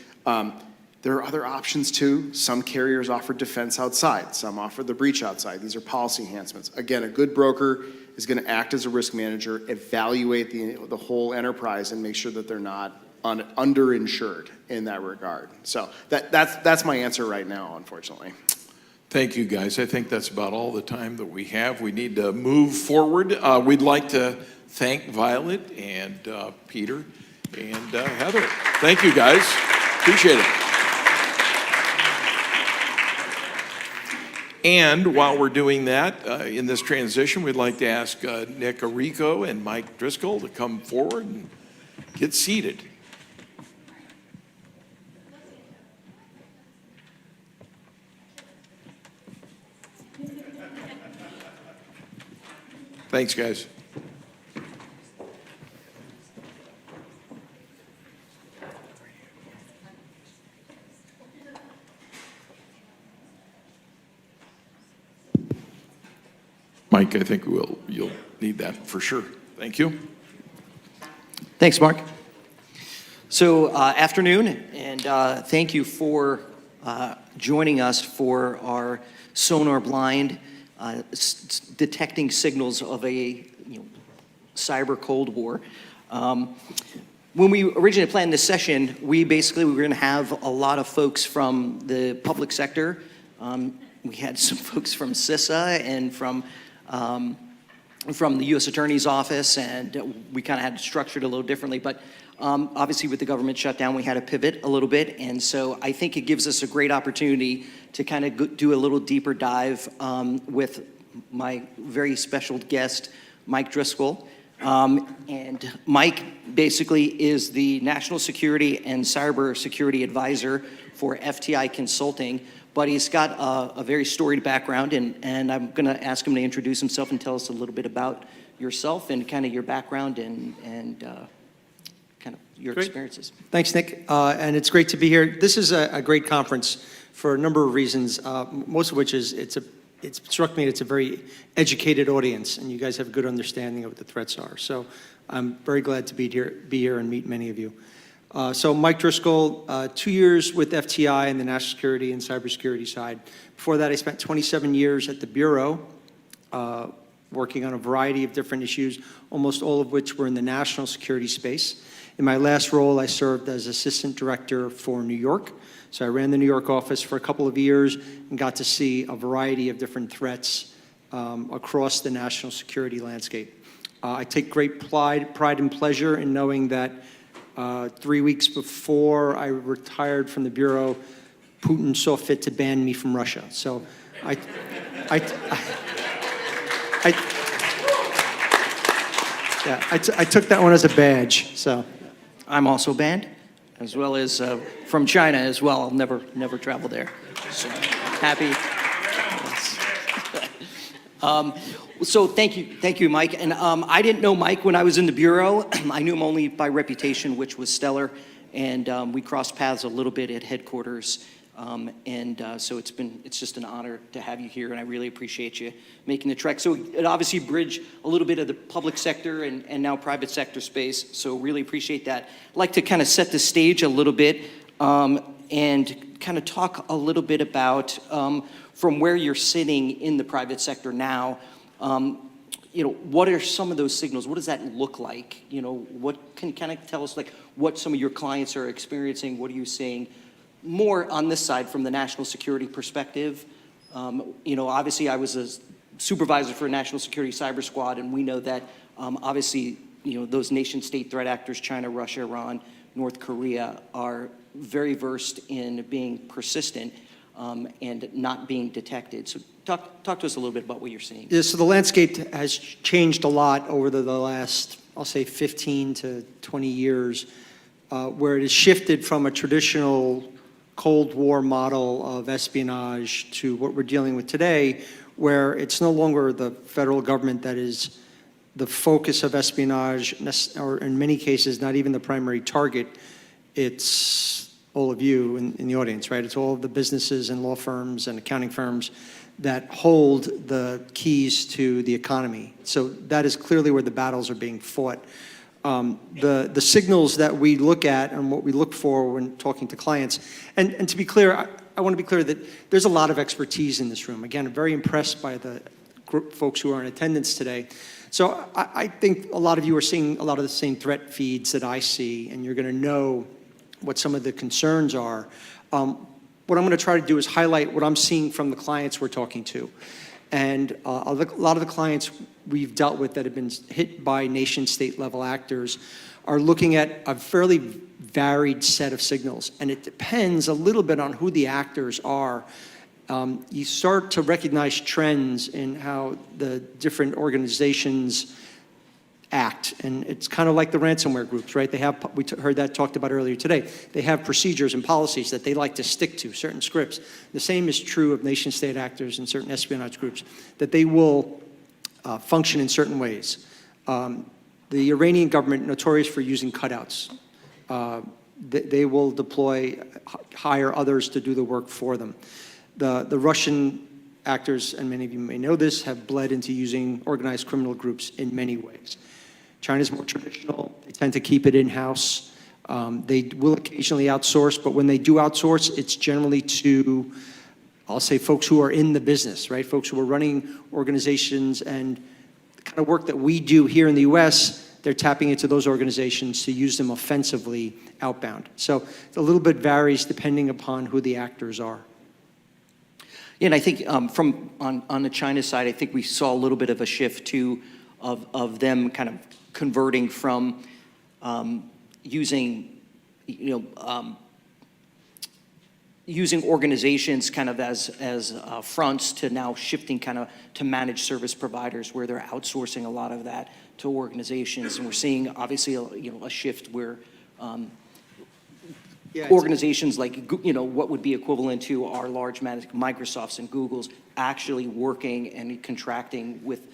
There are other options too. Some carriers offer defense outside. Some offer the breach outside. These are policy enhancements. Again, a good broker is going to act as a risk manager, evaluate the whole enterprise, and make sure that they're not underinsured in that regard. So that's my answer right now, unfortunately. Thank you, guys. I think that's about all the time that we have. We need to move forward. We'd like to thank Violet and Peter and Heather. Thank you, guys. Appreciate it. And while we're doing that, in this transition, we'd like to ask Nick Arrico and Mike Driscoll to come forward and get seated. Thanks, guys. Mike, I think you'll need that for sure. Thank you. Thanks, Mark. So, afternoon, and thank you for joining us for our sonar blind detecting signals of a cyber Cold War. When we originally planned this session, we were going to have a lot of folks from the public sector. We had some folks from CISA and from the U.S. Attorney's Office, and we kind of had to structure it a little differently. But obviously, with the government shutdown, we had to pivot a little bit. And so I think it gives us a great opportunity to kind of do a little deeper dive with my very special guest, Mike Driscoll. And Mike basically is the National Security and Cyber Security Advisor for FTI Consulting. But he's got a very storied background, and I'm going to ask him to introduce himself and tell us a little bit about yourself and kind of your background and kind of your experiences. Thanks, Nick. And it's great to be here. This is a great conference for a number of reasons, most of which is it's struck me it's a very educated audience, and you guys have a good understanding of what the threats are. So I'm very glad to be here and meet many of you. So Mike Driscoll, 2 years with FTI in the national security and cybersecurity side. Before that, I spent 27 years at the Bureau, working on a variety of different issues, almost all of which were in the national security space. In my last role, I served as Assistant Director for New York. So I ran the New York office for a couple of years and got to see a variety of different threats across the national security landscape. I take great pride and pleasure in knowing that 3 weeks before I retired from the Bureau, Putin saw fit to ban me from Russia. So I took that one as a badge. So I'm also banned, as well as from China as well. I'll never travel there. So happy. So thank you, Mike. And I didn't know Mike when I was in the Bureau. I knew him only by reputation, which was stellar. And we crossed paths a little bit at headquarters. So it's just an honor to have you here, and I really appreciate you making the trek. So it obviously bridged a little bit of the public sector and now private sector space. So really appreciate that. I'd like to kind of set the stage a little bit and kind of talk a little bit about from where you're sitting in the private sector now. What are some of those signals? What does that look like? What can you kind of tell us, like, what some of your clients are experiencing? What are you seeing? More on this side from the national security perspective. Obviously I was a supervisor for a national security cyber squad, and we know that obviously, those nation state threat actors, China, Russia, Iran, North Korea, are very versed in being persistent and not being detected. So talk to us a little bit about what you're seeing. Yeah, so the landscape has changed a lot over the last, I'll say 15 to 20 years, where it has shifted from a traditional Cold War model of espionage to what we're dealing with today, where it's no longer the federal government that is the focus of espionage, or in many cases, not even the primary target. It's all of you in the audience, right? It's all of the businesses and law firms and accounting firms that hold the keys to the economy. So that is clearly where the battles are being fought. The signals that we look at and what we look for when talking to clients, and to be clear, I want to be clear that there's a lot of expertise in this room. Again, I'm very impressed by the group folks who are in attendance today. So I think a lot of you are seeing a lot of the same threat feeds that I see, and you're going to know what some of the concerns are. What I'm going to try to do is highlight what I'm seeing from the clients we're talking to. And a lot of the clients we've dealt with that have been hit by nation-state level actors are looking at a fairly varied set of signals. And it depends a little bit on who the actors are. You start to recognize trends in how the different organizations act. And it's kind of like the ransomware groups, right? We heard that talked about earlier today. They have procedures and policies that they like to stick to, certain scripts. The same is true of nation-state actors and certain espionage groups, that they will function in certain ways. The Iranian government, notorious for using cutouts. They will hire others to do the work for them. The Russian actors, and many of you may know this, have bled into using organized criminal groups in many ways. China's more traditional. They tend to keep it in-house. They will occasionally outsource, but when they do outsource, it's generally to, I'll say, folks who are in the business, right? Folks who are running organizations, and the kind of work that we do here in the US, they're tapping into those organizations to use them offensively outbound. So a little bit varies depending upon who the actors are. Yeah, and I think on the China side, I think we saw a little bit of a shift too of them kind of converting from using, using organizations kind of as fronts to now shifting kind of to managed service providers, where they're outsourcing a lot of that to organizations, and we're seeing obviously a shift where organizations like what would be equivalent to our large Microsofts and Googles actually working and contracting with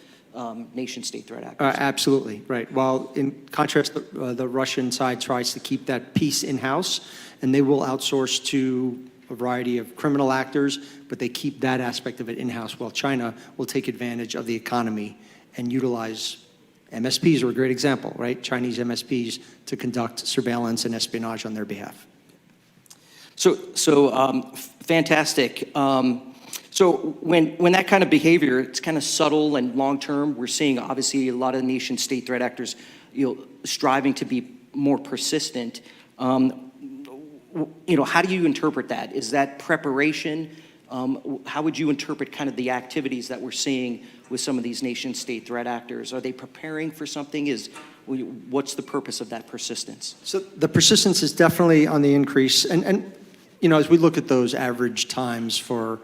nation-state threat actors. Absolutely, right. While in contrast, the Russian side tries to keep that piece in-house, and they will outsource to a variety of criminal actors, but they keep that aspect of it in-house, while China will take advantage of the economy and utilize MSPs are a great example, right? Chinese MSPs to conduct surveillance and espionage on their behalf. So fantastic. So when that kind of behavior, it's kind of subtle and long-term, we're seeing obviously a lot of nation-state threat actors, striving to be more persistent. How do you interpret that? Is that preparation? How would you interpret kind of the activities that we're seeing with some of these nation-state threat actors? Are they preparing for something? What's the purpose of that persistence? So the persistence is definitely on the increase, and as we look at those average times for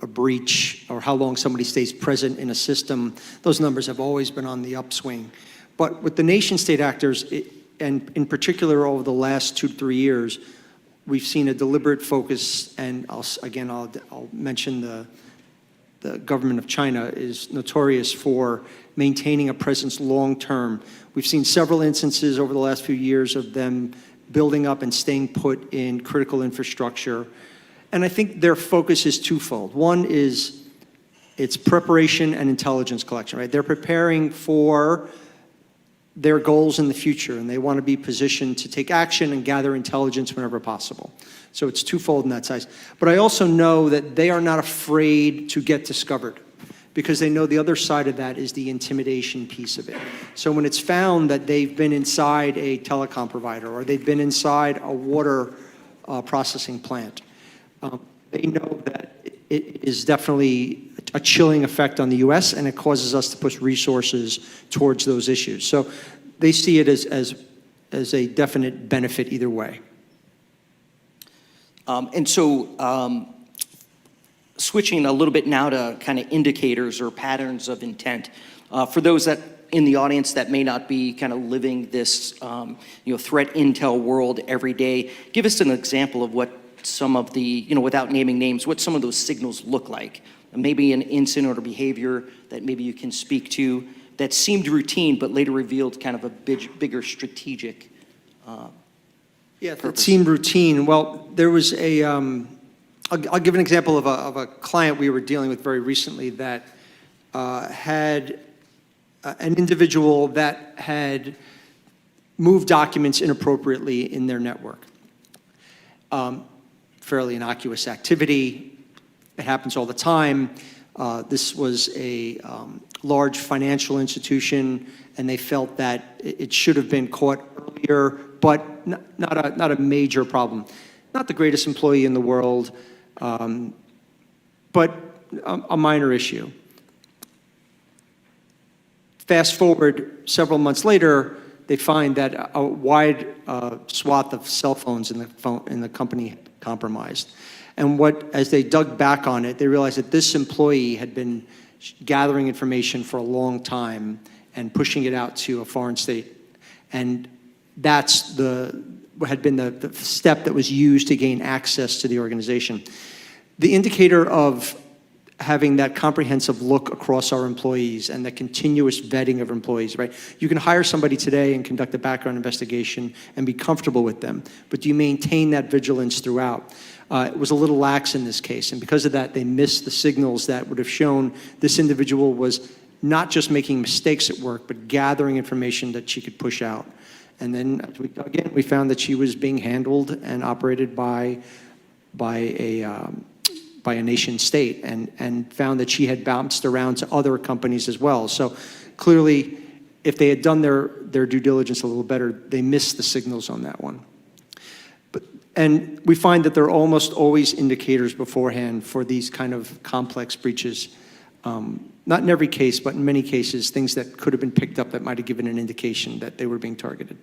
a breach or how long somebody stays present in a system, those numbers have always been on the upswing. But with the nation-state actors, and in particular over the last 2 to 3 years, we've seen a deliberate focus, and I'll mention the government of China is notorious for maintaining a presence long-term. We've seen several instances over the last few years of them building up and staying put in critical infrastructure. And I think their focus is twofold. One is it's preparation and intelligence collection, right? They're preparing for their goals in the future, and they want to be positioned to take action and gather intelligence whenever possible. So it's twofold in that size. But I also know that they are not afraid to get discovered, because they know the other side of that is the intimidation piece of it. So when it's found that they've been inside a telecom provider or they've been inside a water processing plant, they know that it is definitely a chilling effect on the U.S., and it causes us to push resources towards those issues. So they see it as a definite benefit either way. Switching a little bit now to kind of indicators or patterns of intent. For those that in the audience that may not be kind of living this threat intel world every day, give us an example of what some of the, without naming names, what some of those signals look like. Maybe an incident or behavior that maybe you can speak to that seemed routine but later revealed kind of a bigger strategic It seemed routine. Well, there was I'll give an example of a client we were dealing with very recently that had an individual that had moved documents inappropriately in their network. Fairly innocuous activity. It happens all the time. This was a large financial institution, and they felt that it should have been caught earlier, but not a major problem. Not the greatest employee in the world, but a minor issue. Fast forward several months later, they find that a wide swath of cell phones in the company compromised. And as they dug back on it, they realized that this employee had been gathering information for a long time and pushing it out to a foreign state. And that's had been the step that was used to gain access to the organization. The indicator of having that comprehensive look across our employees and the continuous vetting of employees, right? You can hire somebody today and conduct a background investigation and be comfortable with them, but do you maintain that vigilance throughout? was a little lax in this case. And because of that, they missed the signals that would have shown this individual was not just making mistakes at work, but gathering information that she could push out. And then, again, we found that she was being handled and operated by a nation state, and found that she had bounced around to other companies as well. So clearly, if they had done their due diligence a little better, they missed the signals on that one. And we find that there are almost always indicators beforehand for these kind of complex breaches. Not in every case, but in many cases, things that could have been picked up that might have given an indication that they were being targeted.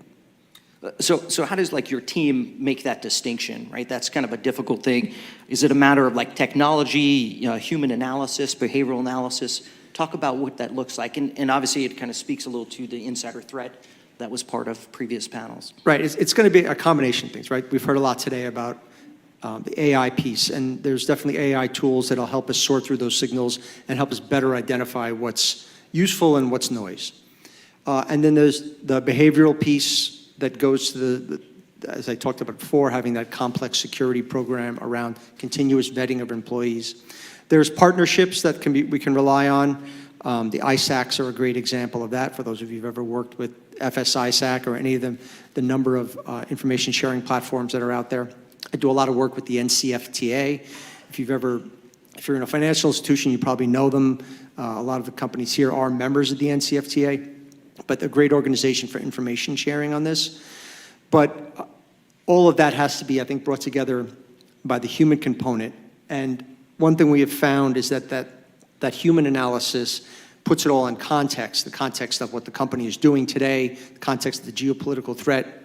So how does like your team make that distinction, right? That's kind of a difficult thing. Is it a matter of like technology, human analysis, behavioral analysis? Talk about what that looks like. And obviously it kind of speaks a little to the insider threat that was part of previous panels. Right, it's going to be a combination of things, right? We've heard a lot today about the AI piece, and there's definitely AI tools that'll help us sort through those signals and help us better identify what's useful and what's noise. And then there's the behavioral piece that goes to the, as I talked about before, having that complex security program around continuous vetting of employees. There's partnerships that we can rely on. The ISACs are a great example of that. For those of you who've ever worked with FS-ISAC or any of them, the number of information sharing platforms that are out there. I do a lot of work with the NCFTA. If you're in a financial institution, you probably know them. A lot of the companies here are members of the NCFTA, but a great organization for information sharing on this. But all of that has to be, I think, brought together by the human component. And one thing we have found is that human analysis puts it all in context, the context of what the company is doing today, the context of the geopolitical threat,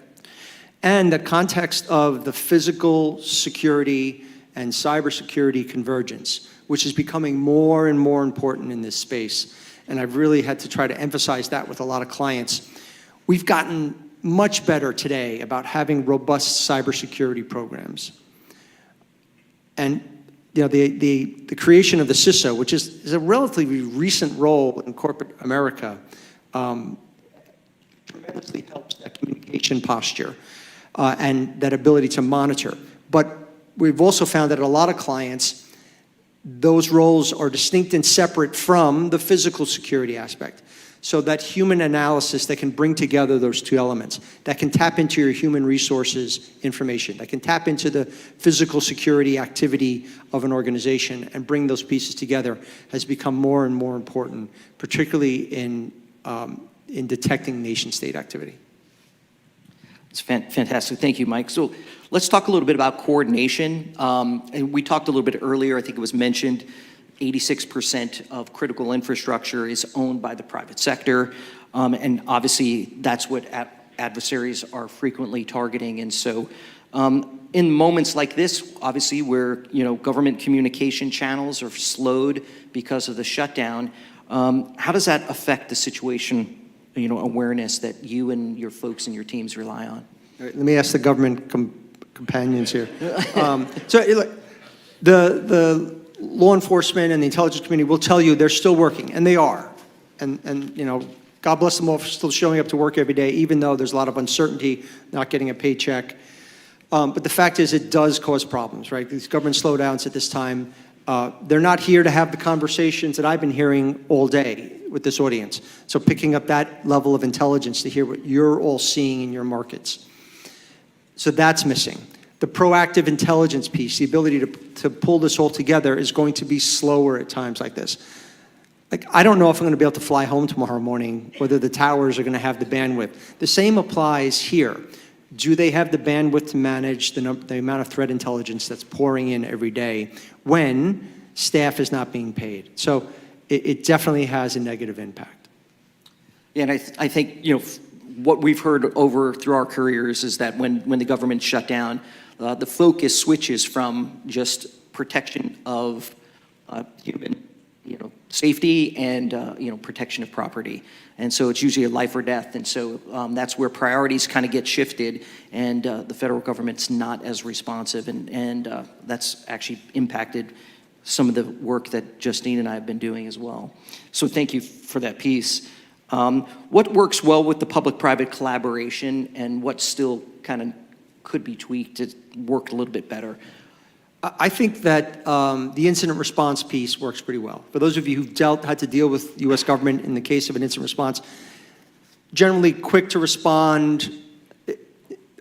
and the context of the physical security and cybersecurity convergence, which is becoming more and more important in this space. And I've really had to try to emphasize that with a lot of clients. We've gotten much better today about having robust cybersecurity programs. And the creation of the CISO, which is a relatively recent role in corporate America, tremendously helps that communication posture and that ability to monitor. But we've also found that a lot of clients, those roles are distinct and separate from the physical security aspect. So that human analysis that can bring together those two elements, that can tap into your human resources information, that can tap into the physical security activity of an organization and bring those pieces together, has become more and more important, particularly in detecting nation-state activity. It's fantastic. Thank you, Mike. So let's talk a little bit about coordination. And we talked a little bit earlier, I think it was mentioned, 86% of critical infrastructure is owned by the private sector. And obviously, that's what adversaries are frequently targeting. And so in moments like this, obviously, where government communication channels are slowed because of the shutdown, how does that affect the situation awareness that you and your folks and your teams rely on? All right, let me ask the government companions here. So the law enforcement and the intelligence community will tell you they're still working, and they are. And God bless them all for still showing up to work every day, even though there's a lot of uncertainty, not getting a paycheck. But the fact is it does cause problems, right? These government slowdowns at this time, they're not here to have the conversations that I've been hearing all day with this audience. So picking up that level of intelligence to hear what you're all seeing in your markets. So that's missing. The proactive intelligence piece, the ability to pull this all together, is going to be slower at times like this. Like, I don't know if I'm going to be able to fly home tomorrow morning, whether the towers are going to have the bandwidth. The same applies here. Do they have the bandwidth to manage the amount of threat intelligence that's pouring in every day when staff is not being paid? So it definitely has a negative impact. Yeah, and I think, what we've heard through our careers is that when the government shut down, the focus switches from just protection of human safety and protection of property. And so it's usually a life or death. And so that's where priorities kind of get shifted, and the federal government's not as responsive. And that's actually impacted some of the work that Justine and I have been doing as well. So thank you for that piece. What works well with the public-private collaboration, and what still kind of could be tweaked to work a little bit better? I think that the incident response piece works pretty well. For those of you who've had to deal with U.S. government in the case of an incident response, generally quick to respond.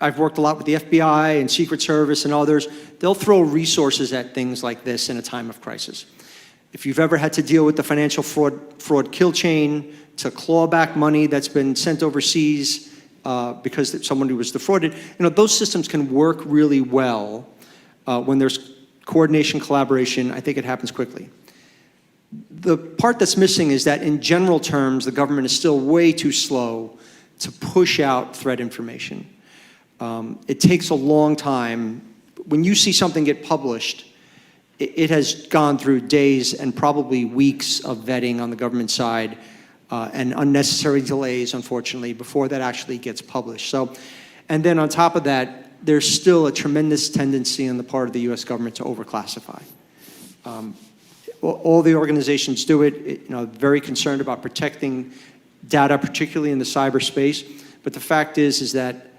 I've worked a lot with the FBI and Secret Service and others. They'll throw resources at things like this in a time of crisis. If you've ever had to deal with the financial fraud kill chain to claw back money that's been sent overseas because someone who was defrauded, those systems can work really well when there's coordination, collaboration. I think it happens quickly. The part that's missing is that in general terms, the government is still way too slow to push out threat information. It takes a long time. When you see something get published, it has gone through days and probably weeks of vetting on the government side and unnecessary delays, unfortunately, before that actually gets published. And then on top of that, there's still a tremendous tendency on the part of the U.S. government to overclassify. All the organizations do it. Very concerned about protecting data, particularly in the cyberspace. But the fact is that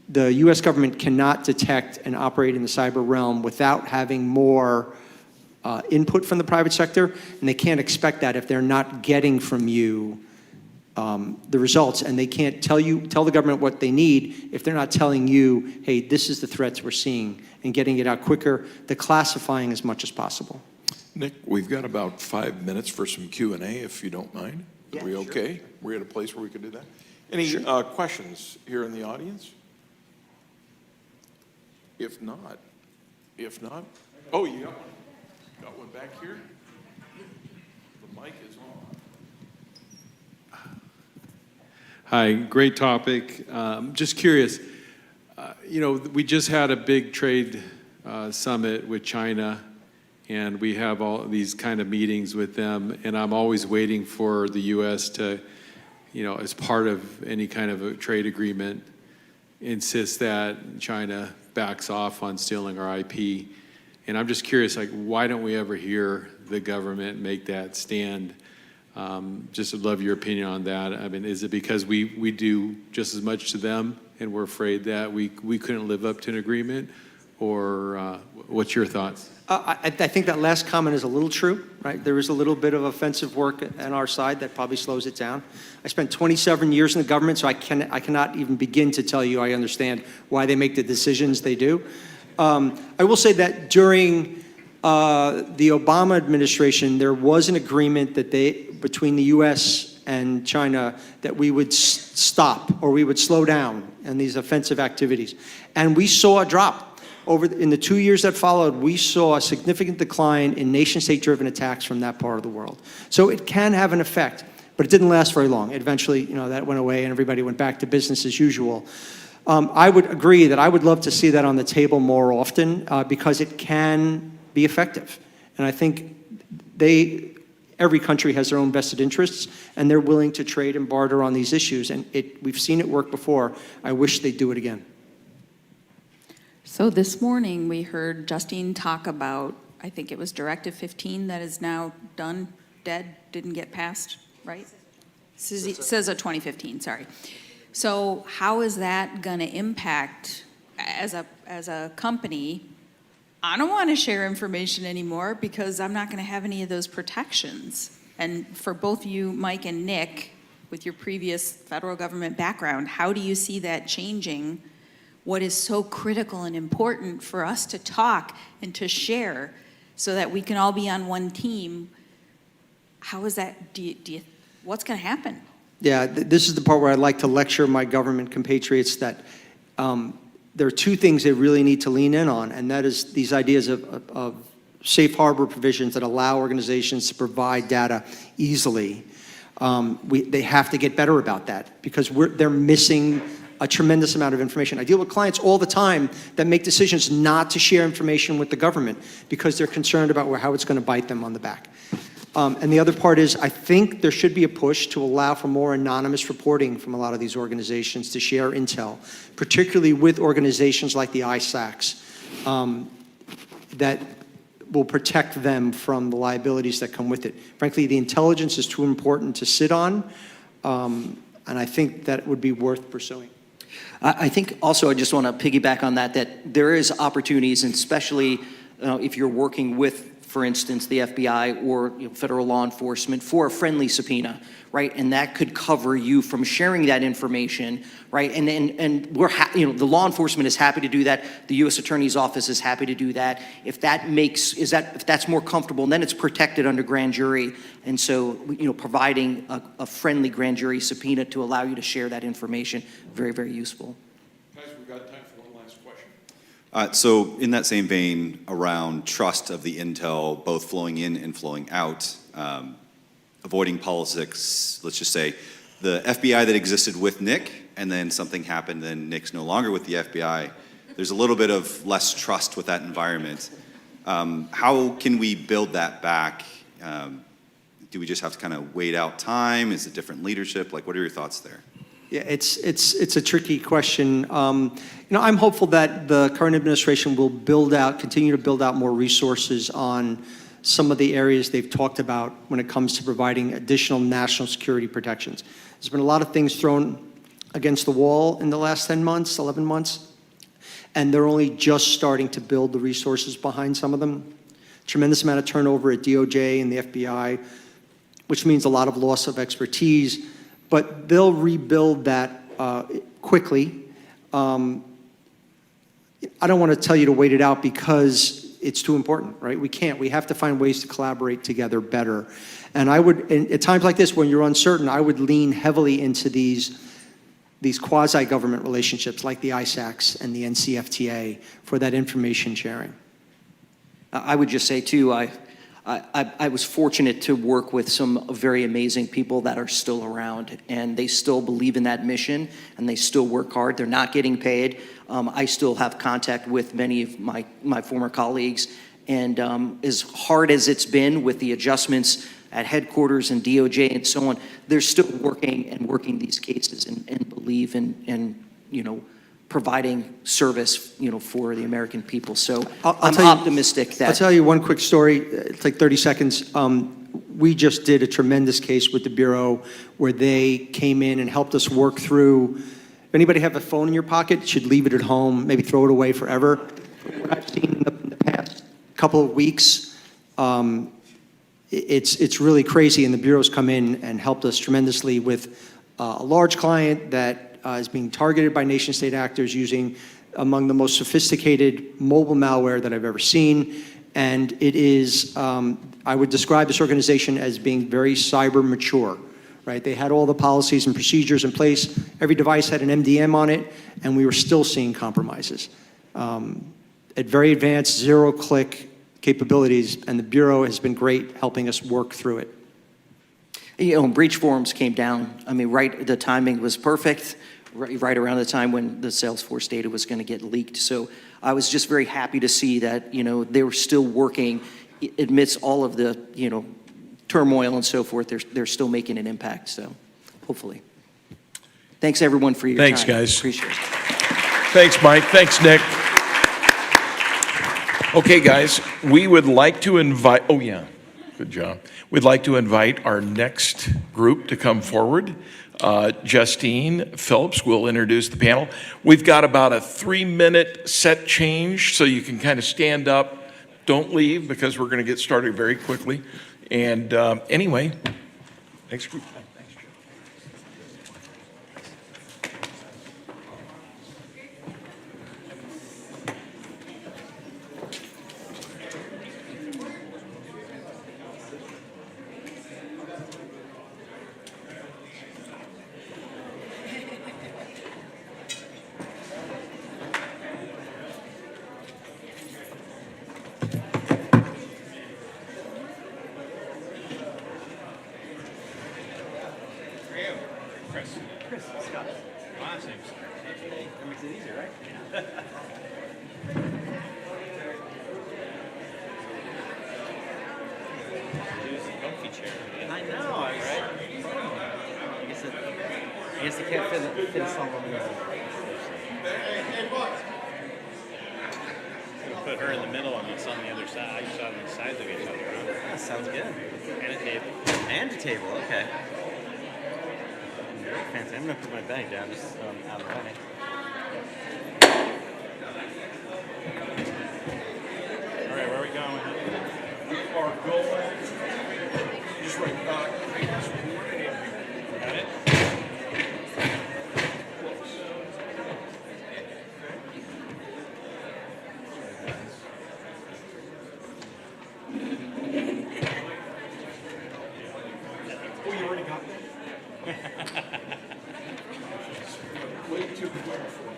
the U.S. government cannot detect and operate in the cyber realm without having more input from the private sector, and they can't expect that if they're not getting from you the results, and they can't tell the government what they need if they're not telling you, hey, this is the threats we're seeing, and getting it out quicker, declassifying as much as possible. Nick, we've got about 5 minutes for some Q&A, if you don't mind. Are we okay? We're at a place where we could do that? Any questions here in the audience? If not, oh, you got one. Got one back here? The mic is on. Hi, great topic. Just curious, we just had a big trade summit with China, and we have all these kind of meetings with them, and I'm always waiting for the U.S. to, as part of any kind of a trade agreement, insist that China backs off on stealing our IP. And I'm just curious, why don't we ever hear the government make that stand? Just would love your opinion on that. I mean, is it because we do just as much to them and we're afraid that we couldn't live up to an agreement? Or what's your thoughts? I think that last comment is a little true, right? There is a little bit of offensive work on our side that probably slows it down. I spent 27 years in the government, so I cannot even begin to tell you I understand why they make the decisions they do. I will say that during the Obama administration, there was an agreement that between the U.S. and China that we would stop or we would slow down in these offensive activities. And we saw a drop. In the 2 years that followed, we saw a significant decline in nation-state-driven attacks from that part of the world. So it can have an effect, but it didn't last very long. Eventually, that went away and everybody went back to business as usual. I would agree that I would love to see that on the table more often because it can be effective. And I think every country has their own vested interests, and they're willing to trade and barter on these issues. And we've seen it work before. I wish they'd do it again. So this morning, we heard Justine talk about, I think it was Directive 15 that is now done, dead, didn't get passed, right? Says a 2015, sorry. So how is that going to impact, as a company, I don't want to share information anymore because I'm not going to have any of those protections. And for both you, Mike and Nick, with your previous federal government background, how do you see that changing what is so critical and important for us to talk and to share so that we can all be on one team? How is that, what's going to happen? Yeah, this is the part where I'd like to lecture my government compatriots that there are two things they really need to lean in on, and that is these ideas of safe harbor provisions that allow organizations to provide data easily. They have to get better about that because they're missing a tremendous amount of information. I deal with clients all the time that make decisions not to share information with the government because they're concerned about how it's going to bite them on the back. And the other part is I think there should be a push to allow for more anonymous reporting from a lot of these organizations to share intel, particularly with organizations like the ISACs that will protect them from the liabilities that come with it. Frankly, the intelligence is too important to sit on, and I think that would be worth pursuing. I think also I just want to piggyback on that there is opportunities, and especially if you're working with, for instance, the FBI or federal law enforcement for a friendly subpoena, right? And that could cover you from sharing that information, right? And we're the law enforcement is happy to do that. The U.S. Attorney's Office is happy to do that. If that's more comfortable, then it's protected under grand jury. And so providing a friendly grand jury subpoena to allow you to share that information, very, very useful. Guys, we've got time for one last question. So in that same vein, around trust of the intel, both flowing in and flowing out, avoiding politics, let's just say the FBI that existed with Nick, and then something happened, then Nick's no longer with the FBI. There's a little bit of less trust with that environment. How can we build that back? Do we just have to kind of wait out time? Is it different leadership? Like, what are your thoughts there? Yeah, it's a tricky question. I'm hopeful that the current administration will continue to build out more resources on some of the areas they've talked about when it comes to providing additional national security protections. There's been a lot of things thrown against the wall in the last 10 months, 11 months, and they're only just starting to build the resources behind some of them. Tremendous amount of turnover at DOJ and the FBI, which means a lot of loss of expertise, but they'll rebuild that quickly. I don't want to tell you to wait it out because it's too important, right? We can't. We have to find ways to collaborate together better. And at times like this, when you're uncertain, I would lean heavily into these quasi-government relationships like the ISACs and the NCFTA for that information sharing. I would just say, too, I was fortunate to work with some very amazing people that are still around, and they still believe in that mission, and they still work hard. They're not getting paid. I still have contact with many of my former colleagues, and as hard as it's been with the adjustments at headquarters and DOJ and so on, they're still working these cases and believe in providing service, for the American people. So I'm optimistic that. I'll tell you one quick story. It's like 30 seconds. We just did a tremendous case with the Bureau where they came in and helped us work through. If anybody have a phone in your pocket, you should leave it at home, maybe throw it away forever. What I've seen in the past couple of weeks, it's really crazy, and the Bureau's come in and helped us tremendously with a large client that is being targeted by nation-state actors using among the most sophisticated mobile malware that I've ever seen. And it is, I would describe this organization as being very cyber mature, right? They had all the policies and procedures in place. Every device had an MDM on it, and we were still seeing compromises. At very advanced zero-click capabilities, and the Bureau has been great helping us work through it. Breach forms came down. I mean, the timing was perfect, right around the time when the Salesforce data was going to get leaked. So I was just very happy to see that, they were still working amidst all of the, turmoil and so forth. They're still making an impact. So hopefully. Thanks, everyone, for your time. Thanks, guys. Appreciate it. Thanks, Mike. Thanks, Nick. Okay, guys, we would like to invite, oh yeah, good job. We'd like to invite our next group to come forward. Justine Phillips will introduce the panel. We've got about a 3-minute set change, so you can kind of stand up. Don't leave, because we're going to get started very quickly. And anyway, next group. Put her in the middle and it's on the other side. I saw on the sides of each other. That sounds good. And a table. And a table, okay. Very fancy. I'm going to put my bag down just out of the way. are going, just right, got it? Oh, you already got that? Way too quick for me.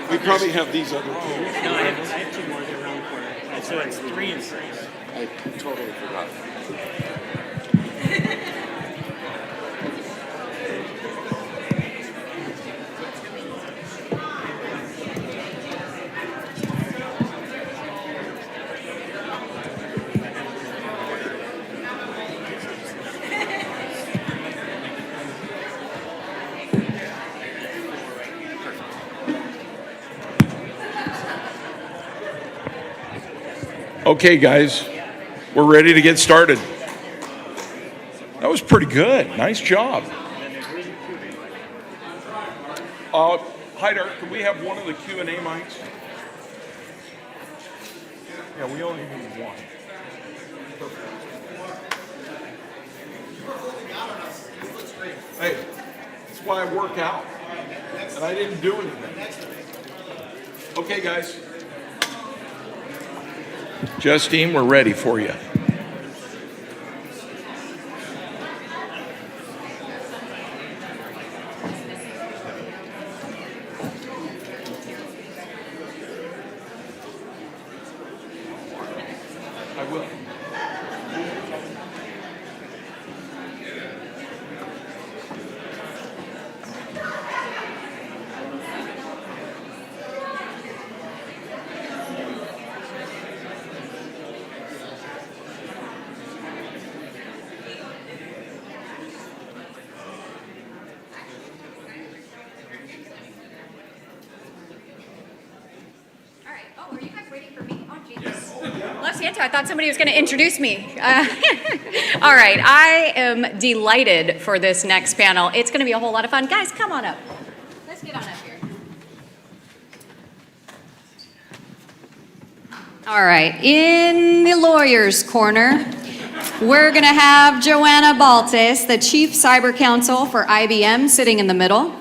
We probably have these other two. No, I have two more. They're around the corner. So it's 3 and 6. I totally forgot. Okay, guys, we're ready to get started. That was pretty good. Nice job. Haidar, can we have one of the Q&A mics? Yeah, we only need one. Hey, that's why I work out. And I didn't do anything. Okay, guys. Justine, we're ready for you. I will. I thought somebody was going to introduce me. All right, I am delighted for this next panel. It's going to be a whole lot of fun. Guys, come on up. Let's get on up here. All right, in the lawyer's corner, we're going to have Joanna Baltes, the Chief Cyber Counsel for IBM, sitting in the middle.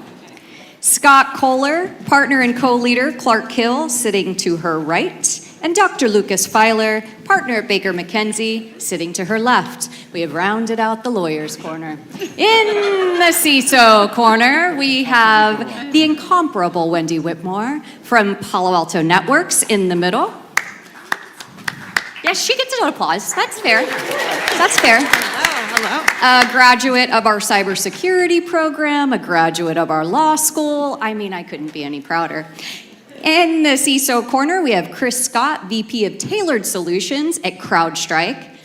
Scott Kohler, partner and co-leader, Clark Hill, sitting to her right. And Dr. Lucas Filer, partner at Baker McKenzie, sitting to her left. We have rounded out the lawyer's corner. In the CISO corner, we have the incomparable Wendy Whitmore from Palo Alto Networks in the middle. Yes, she gets an applause. That's fair. That's fair. Hello. A graduate of our cybersecurity program, a graduate of our law school. I mean, I couldn't be any prouder. In the CISO corner, we have Chris Scott, VP of Tailored Solutions at CrowdStrike.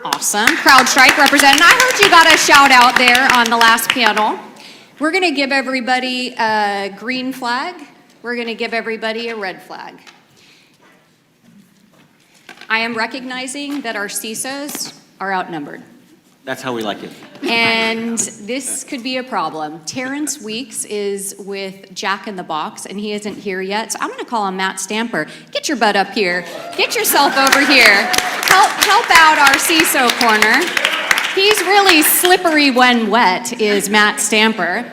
Awesome. CrowdStrike representing. I heard you got a shout out there on the last panel. We're going to give everybody a green flag. We're going to give everybody a red flag. I am recognizing that our CISOs are outnumbered. That's how we like it. And this could be a problem. Terrence Weeks is with Jack in the Box, and he isn't here yet. So I'm going to call on Matt Stamper. Get your butt up here. Get yourself over here. help out our CISO corner. He's really slippery when wet, is Matt Stamper.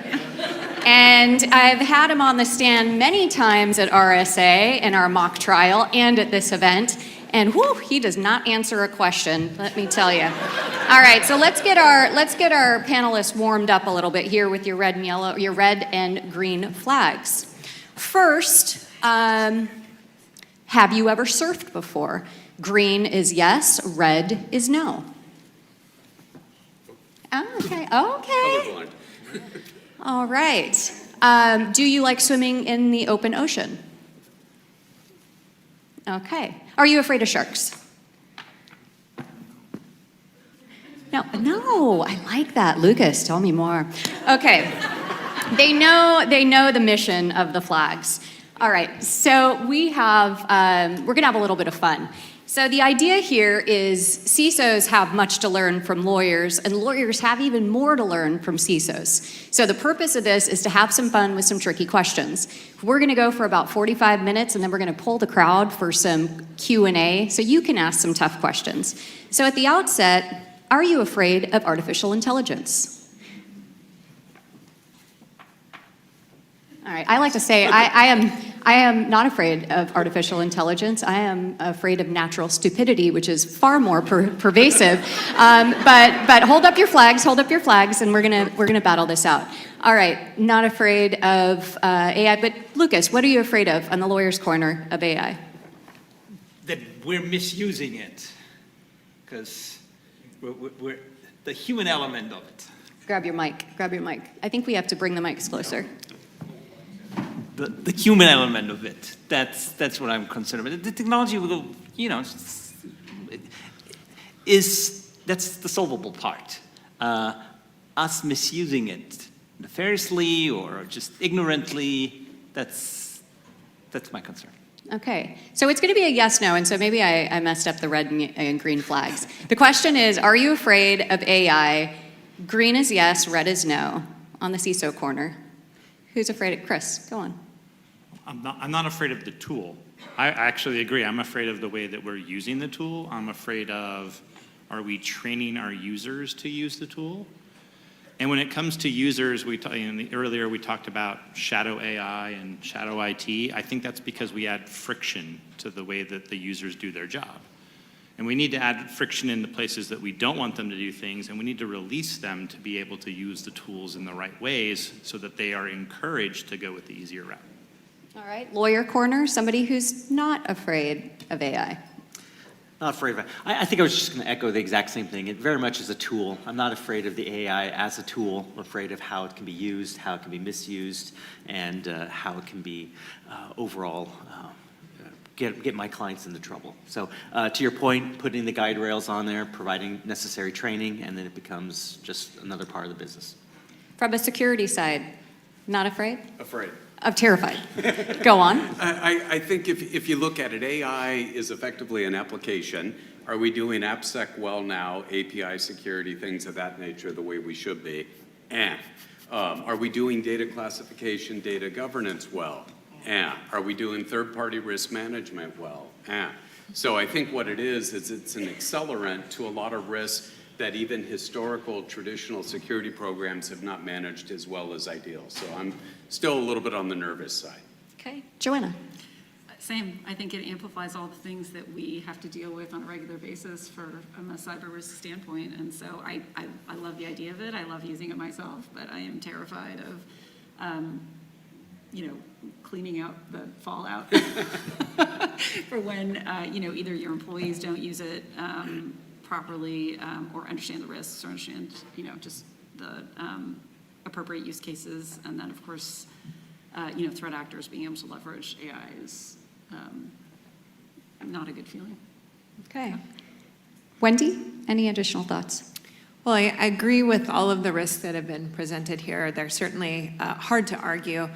And I've had him on the stand many times at RSA in our mock trial and at this event. And whew, he does not answer a question, let me tell you. All right, so let's get our panelists warmed up a little bit here with your red and yellow, your red and green flags. First, have you ever surfed before? Green is yes, red is no. Okay. Colorblind. All right. Do you like swimming in the open ocean? Okay. Are you afraid of sharks? No, I like that. Lucas, tell me more. Okay. They know the mission of the flags. All right, so we're gonna have a little bit of fun. So the idea here is CISOs have much to learn from lawyers, and lawyers have even more to learn from CISOs. So the purpose of this is to have some fun with some tricky questions. We're gonna go for about 45 minutes, and then we're gonna poll the crowd for some Q&A, so you can ask some tough questions. So at the outset, are you afraid of artificial intelligence? All right, I like to say I am not afraid of artificial intelligence. I am afraid of natural stupidity, which is far more pervasive. But hold up your flags, and we're gonna battle this out. All right, not afraid of AI, but Lucas, what are you afraid of on the lawyer's corner of AI? That we're misusing it, because we're the human element of it. Grab your mic. I think we have to bring the mics closer. The human element of it. That's what I'm concerned about. The technology will, that's the solvable part. Us misusing it nefariously or just ignorantly, that's my concern. Okay, so it's going to be a yes, no, and so maybe I messed up the red and green flags. The question is, are you afraid of AI? Green is yes, red is no, on the CISO corner. Who's afraid of Chris? Go on. I'm not afraid of the tool. I actually agree. I'm afraid of the way that we're using the tool. I'm afraid of, are we training our users to use the tool? And when it comes to users, earlier we talked about shadow AI and shadow IT. I think that's because we add friction to the way that the users do their job. And we need to add friction in the places that we don't want them to do things, and we need to release them to be able to use the tools in the right ways so that they are encouraged to go with the easier route. All right, lawyer corner, somebody who's not afraid of AI. Not afraid of it. I think I was just going to echo the exact same thing. It very much is a tool. I'm not afraid of the AI as a tool. I'm afraid of how it can be used, how it can be misused, and how it can be overall get my clients into trouble. So to your point, putting the guide rails on there, providing necessary training, and then it becomes just another part of the business. From a security side, not afraid? Afraid. Of terrified. Go on. I think if you look at it, AI is effectively an application. Are we doing AppSec well now, API security, things of that nature, the way we should be? Are we doing data classification, data governance well? Are we doing third-party risk management well? So I think what it is it's an accelerant to a lot of risks that even historical traditional security programs have not managed as well as ideal. So I'm still a little bit on the nervous side. Okay, Joanna. Same. I think it amplifies all the things that we have to deal with on a regular basis from a cyber risk standpoint. And so I love the idea of it. I love using it myself, but I am terrified of, cleaning out the fallout for when, either your employees don't use it properly or understand the risks or understand, just the appropriate use cases. And then, of course, threat actors being able to leverage AI is not a good feeling. Okay. Wendy, any additional thoughts? Well, I agree with all of the risks that have been presented here. They're certainly hard to argue.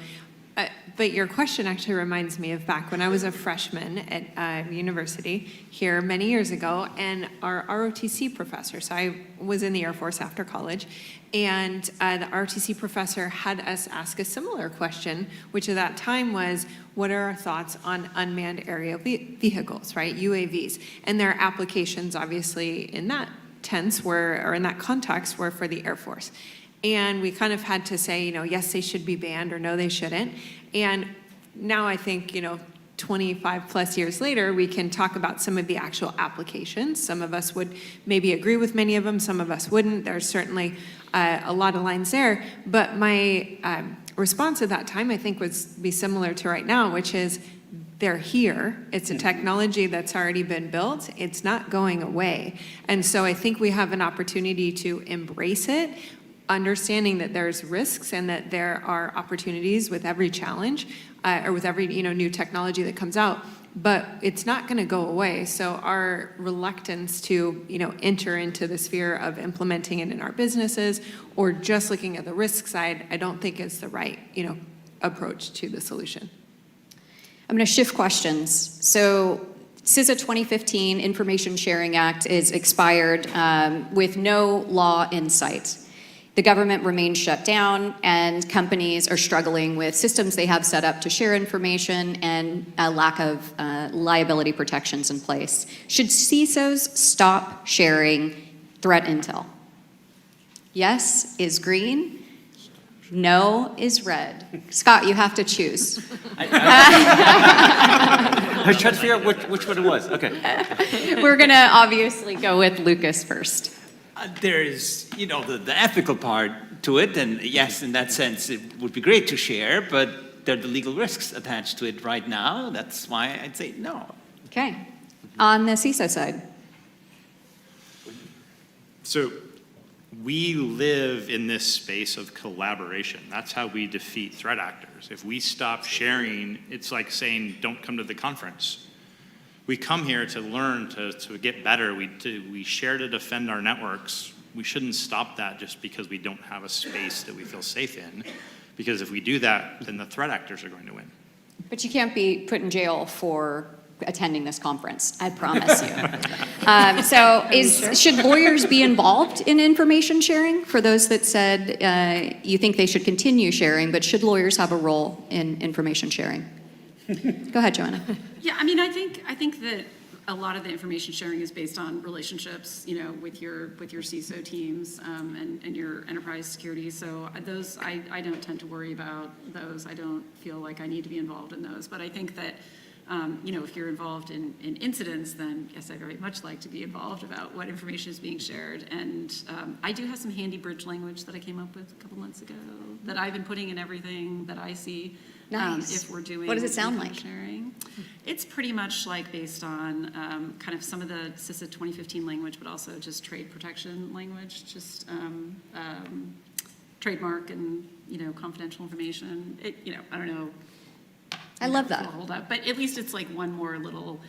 But your question actually reminds me of back when I was a freshman at university here many years ago, and our ROTC professor, so I was in the Air Force after college, and the ROTC professor had us ask a similar question, which at that time was, what are our thoughts on unmanned aerial vehicles, right, UAVs? And their applications, obviously, in that tense or in that context, were for the Air Force. And we kind of had to say, yes, they should be banned, or no, they shouldn't. And now I think, 25 plus years later, we can talk about some of the actual applications. Some of us would maybe agree with many of them, some of us wouldn't. There's certainly a lot of lines there. But my response at that time, I think, would be similar to right now, which is, they're here. It's a technology that's already been built. It's not going away. And so I think we have an opportunity to embrace it, understanding that there's risks and that there are opportunities with every challenge or with every new technology that comes out, but it's not going to go away. So our reluctance to enter into the sphere of implementing it in our businesses or just looking at the risk side, I don't think is the right approach to the solution. I'm going to shift questions. So CISA 2015 Information Sharing Act is expired with no law in sight. The government remains shut down, and companies are struggling with systems they have set up to share information and a lack of liability protections in place. Should CISOs stop sharing threat intel? Yes is green. No is red. Scott, you have to choose. I was trying to figure out which one it was. Okay. We're going to obviously go with Lucas first. There's, the ethical part to it, and yes, in that sense, it would be great to share, but there are the legal risks attached to it right now. That's why I'd say no. Okay. On the CISO side. So we live in this space of collaboration. That's how we defeat threat actors. If we stop sharing, it's like saying, don't come to the conference. We come here to learn, to get better. We share to defend our networks. We shouldn't stop that just because we don't have a space that we feel safe in. Because if we do that, then the threat actors are going to win. But you can't be put in jail for attending this conference, I promise you. Should lawyers be involved in information sharing? For those that said you think they should continue sharing, but should lawyers have a role in information sharing? Go ahead, Joanna. Yeah, I think that a lot of the information sharing is based on relationships, with your CISO teams and your enterprise security. So those, I don't tend to worry about those. I don't feel like I need to be involved in those. But I think that, if you're involved in incidents, then yes, I'd very much like to be involved about what information is being shared. And I do have some handy bridge language that I came up with a couple months ago that I've been putting in everything that I see. Nice. If we're doing. What does it sound like? Sharing. It's pretty much like based on kind of some of the CISA 2015 language, but also just trade protection language, just trademark and confidential information. I don't know. I love that. Hold up, but at least it's like one more little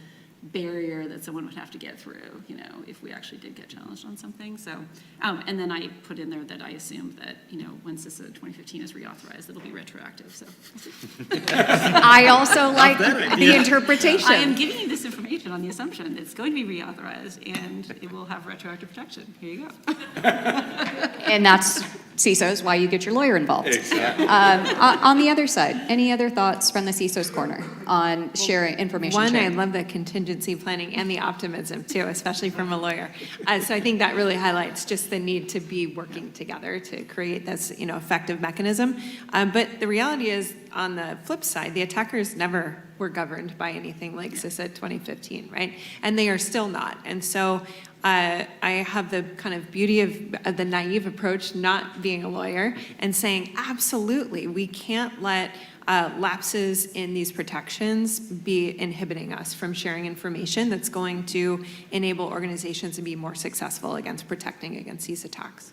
barrier that someone would have to get through, if we actually did get challenged on something. So, and then I put in there that I assumed that, when CISA 2015 is reauthorized, it'll be retroactive, so. I also like the interpretation. I am giving you this information on the assumption it's going to be reauthorized and it will have retroactive protection. Here you go. And that's CISOs, why you get your lawyer involved. Exactly. On the other side, any other thoughts from the CISO's corner on sharing information sharing? I love the contingency planning and the optimism too, especially from a lawyer. So I think that really highlights just the need to be working together to create this, effective mechanism. But the reality is, on the flip side, the attackers never were governed by anything like CISA 2015, right? And they are still not. And so I have the kind of beauty of the naive approach, not being a lawyer, and saying, absolutely, we can't let lapses in these protections be inhibiting us from sharing information that's going to enable organizations to be more successful against protecting against these attacks.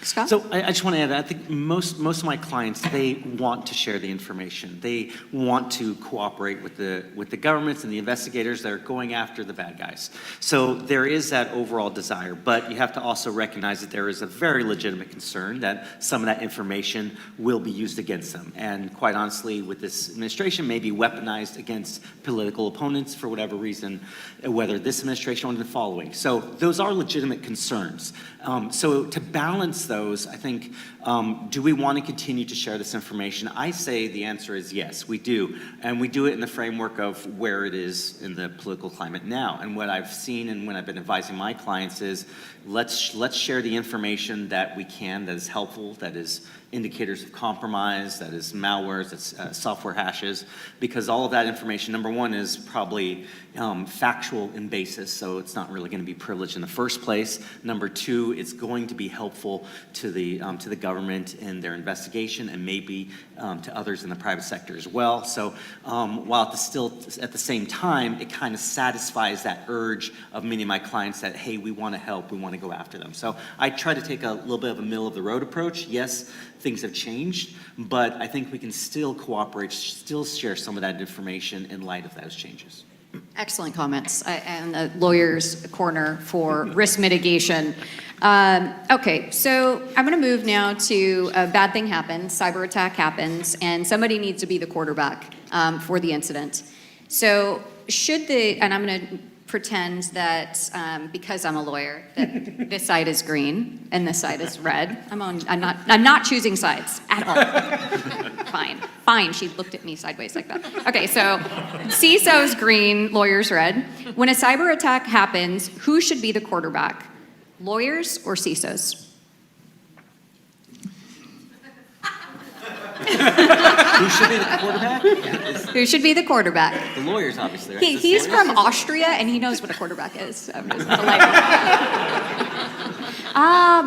Scott? So I just want to add, I think most of my clients, they want to share the information. They want to cooperate with the governments and the investigators that are going after the bad guys. So there is that overall desire, but you have to also recognize that there is a very legitimate concern that some of that information will be used against them. And quite honestly, with this administration, may be weaponized against political opponents for whatever reason, whether this administration or the following. So those are legitimate concerns. So to balance those, I think, do we want to continue to share this information? I say the answer is yes, we do. And we do it in the framework of where it is in the political climate now. And what I've seen and when I've been advising my clients is let's share the information that we can, that is helpful, that is indicators of compromise, that is malwares, that's software hashes, because all of that information, number one, is probably factual in basis, so it's not really going to be privileged in the first place. Number two, it's going to be helpful to the government in their investigation and maybe to others in the private sector as well. So while at the same time, it kind of satisfies that urge of many of my clients that, hey, we want to help, we want to go after them. So I try to take a little bit of a middle of the road approach. Yes, things have changed, but I think we can still cooperate, still share some of that information in light of those changes. Excellent comments, and the lawyer's corner for risk mitigation. Okay, so I'm going to move now to a bad thing happens, cyber attack happens, and somebody needs to be the quarterback for the incident. So and I'm going to pretend that because I'm a lawyer, that this side is green and this side is red. I'm not choosing sides at all. Fine. She looked at me sideways like that. Okay, so CISO's green, lawyer's red. When a cyber attack happens, who should be the quarterback? Lawyers or CISOs? Who should be the quarterback? Who should be the quarterback? The lawyers, obviously. Right? He's from Austria, and he knows what a quarterback is. I'm just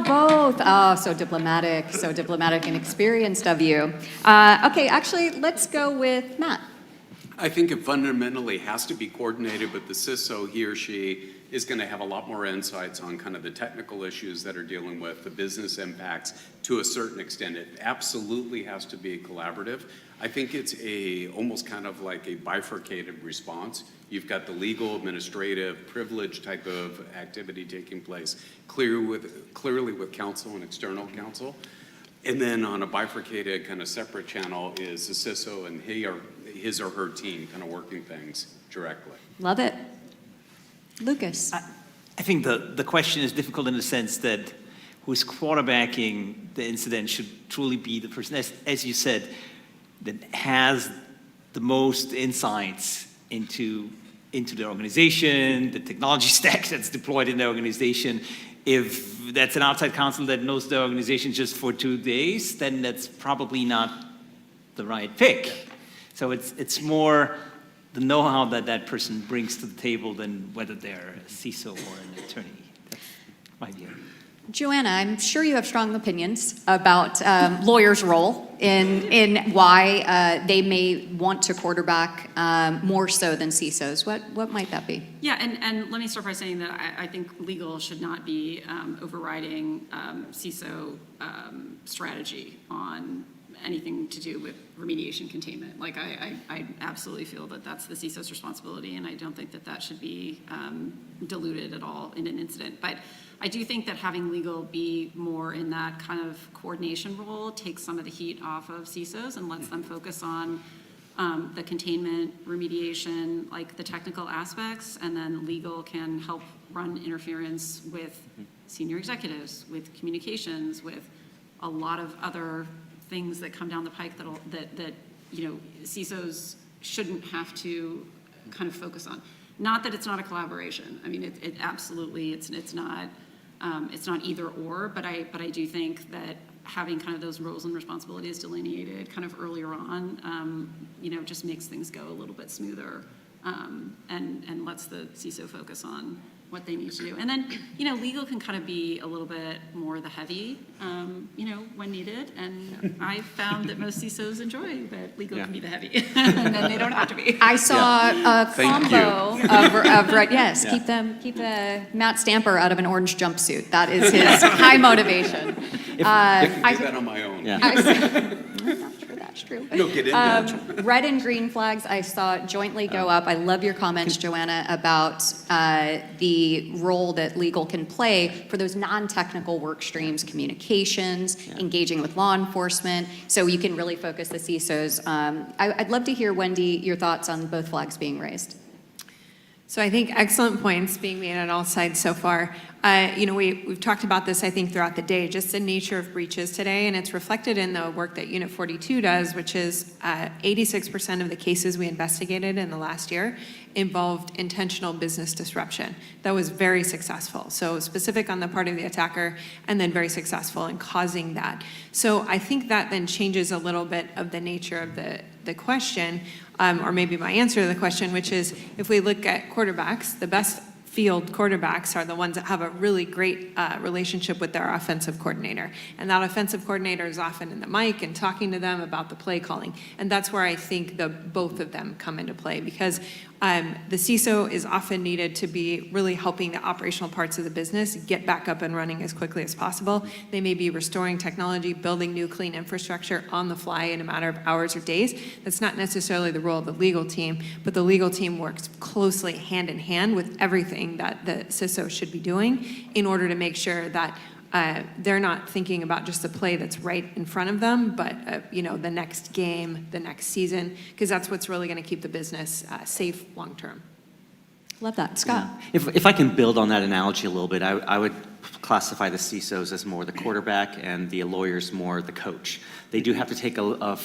both. Oh, so diplomatic and experienced of you. Okay, actually, let's go with Matt. I think it fundamentally has to be coordinated with the CISO. He or she is going to have a lot more insights on kind of the technical issues that are dealing with the business impacts to a certain extent. It absolutely has to be collaborative. I think it's almost kind of like a bifurcated response. You've got the legal, administrative, privilege type of activity taking place, clearly with counsel and external counsel. And then on a bifurcated kind of separate channel is the CISO and his or her team kind of working things directly. Love it. Lucas. I think the question is difficult in the sense that who's quarterbacking the incident should truly be the person, as you said, that has the most insights into the organization, the technology stack that's deployed in the organization. If that's an outside counsel that knows the organization just for 2 days, then that's probably not the right pick. So it's more the know-how that person brings to the table than whether they're a CISO or an attorney. That's my view. Joanna, I'm sure you have strong opinions about lawyers' role in why they may want to quarterback more so than CISOs. What might that be? Yeah, and let me start by saying that I think legal should not be overriding CISO strategy on anything to do with remediation containment. Like, I absolutely feel that that's the CISO's responsibility, and I don't think that should be diluted at all in an incident. But I do think that having legal be more in that kind of coordination role takes some of the heat off of CISOs and lets them focus on the containment, remediation, like the technical aspects, and then legal can help run interference with senior executives, with communications, with a lot of other things that come down the pike that CISOs shouldn't have to kind of focus on. Not that it's not a collaboration. I mean, it absolutely it's not either or. But I do think that having kind of those roles and responsibilities delineated kind of earlier on, just makes things go a little bit smoother, and lets the CISO focus on what they need to do. And then, legal can kind of be a little bit more the heavy, when needed. And I found that most CISOs enjoy that legal can be the heavy, and then they don't have to be. I saw a combo of right. Yes, keep the Matt Stamper out of an orange jumpsuit. That is his high motivation. I can do that on my own. Yeah. I'm not sure that's true. No, get into it. Red and green flags I saw jointly go up. I love your comments, Joanna, about the role that legal can play for those non-technical work streams, communications, engaging with law enforcement, so you can really focus the CISOs. I'd love to hear, Wendy, your thoughts on both flags being raised. So I think excellent points being made on all sides so far. We've talked about this, I think, throughout the day, just the nature of breaches today, and it's reflected in the work that Unit 42 does, which is 86% of the cases we investigated in the last year involved intentional business disruption. That was very successful. So specific on the part of the attacker, and then very successful in causing that. So I think that then changes a little bit of the nature of the question, or maybe my answer to the question, which is, if we look at quarterbacks, the best field quarterbacks are the ones that have a really great relationship with their offensive coordinator. And that offensive coordinator is often in the mic and talking to them about the play calling. And that's where I think both of them come into play, because the CISO is often needed to be really helping the operational parts of the business get back up and running as quickly as possible. They may be restoring technology, building new clean infrastructure on the fly in a matter of hours or days. That's not necessarily the role of the legal team, but the legal team works closely hand in hand with everything that the CISO should be doing in order to make sure that they're not thinking about just the play that's right in front of them, but the next game, the next season, because that's what's really going to keep the business safe long term. Love that. Scott? If I can build on that analogy a little bit, I would classify the CISOs as more the quarterback and the lawyers more the coach. They do have to take a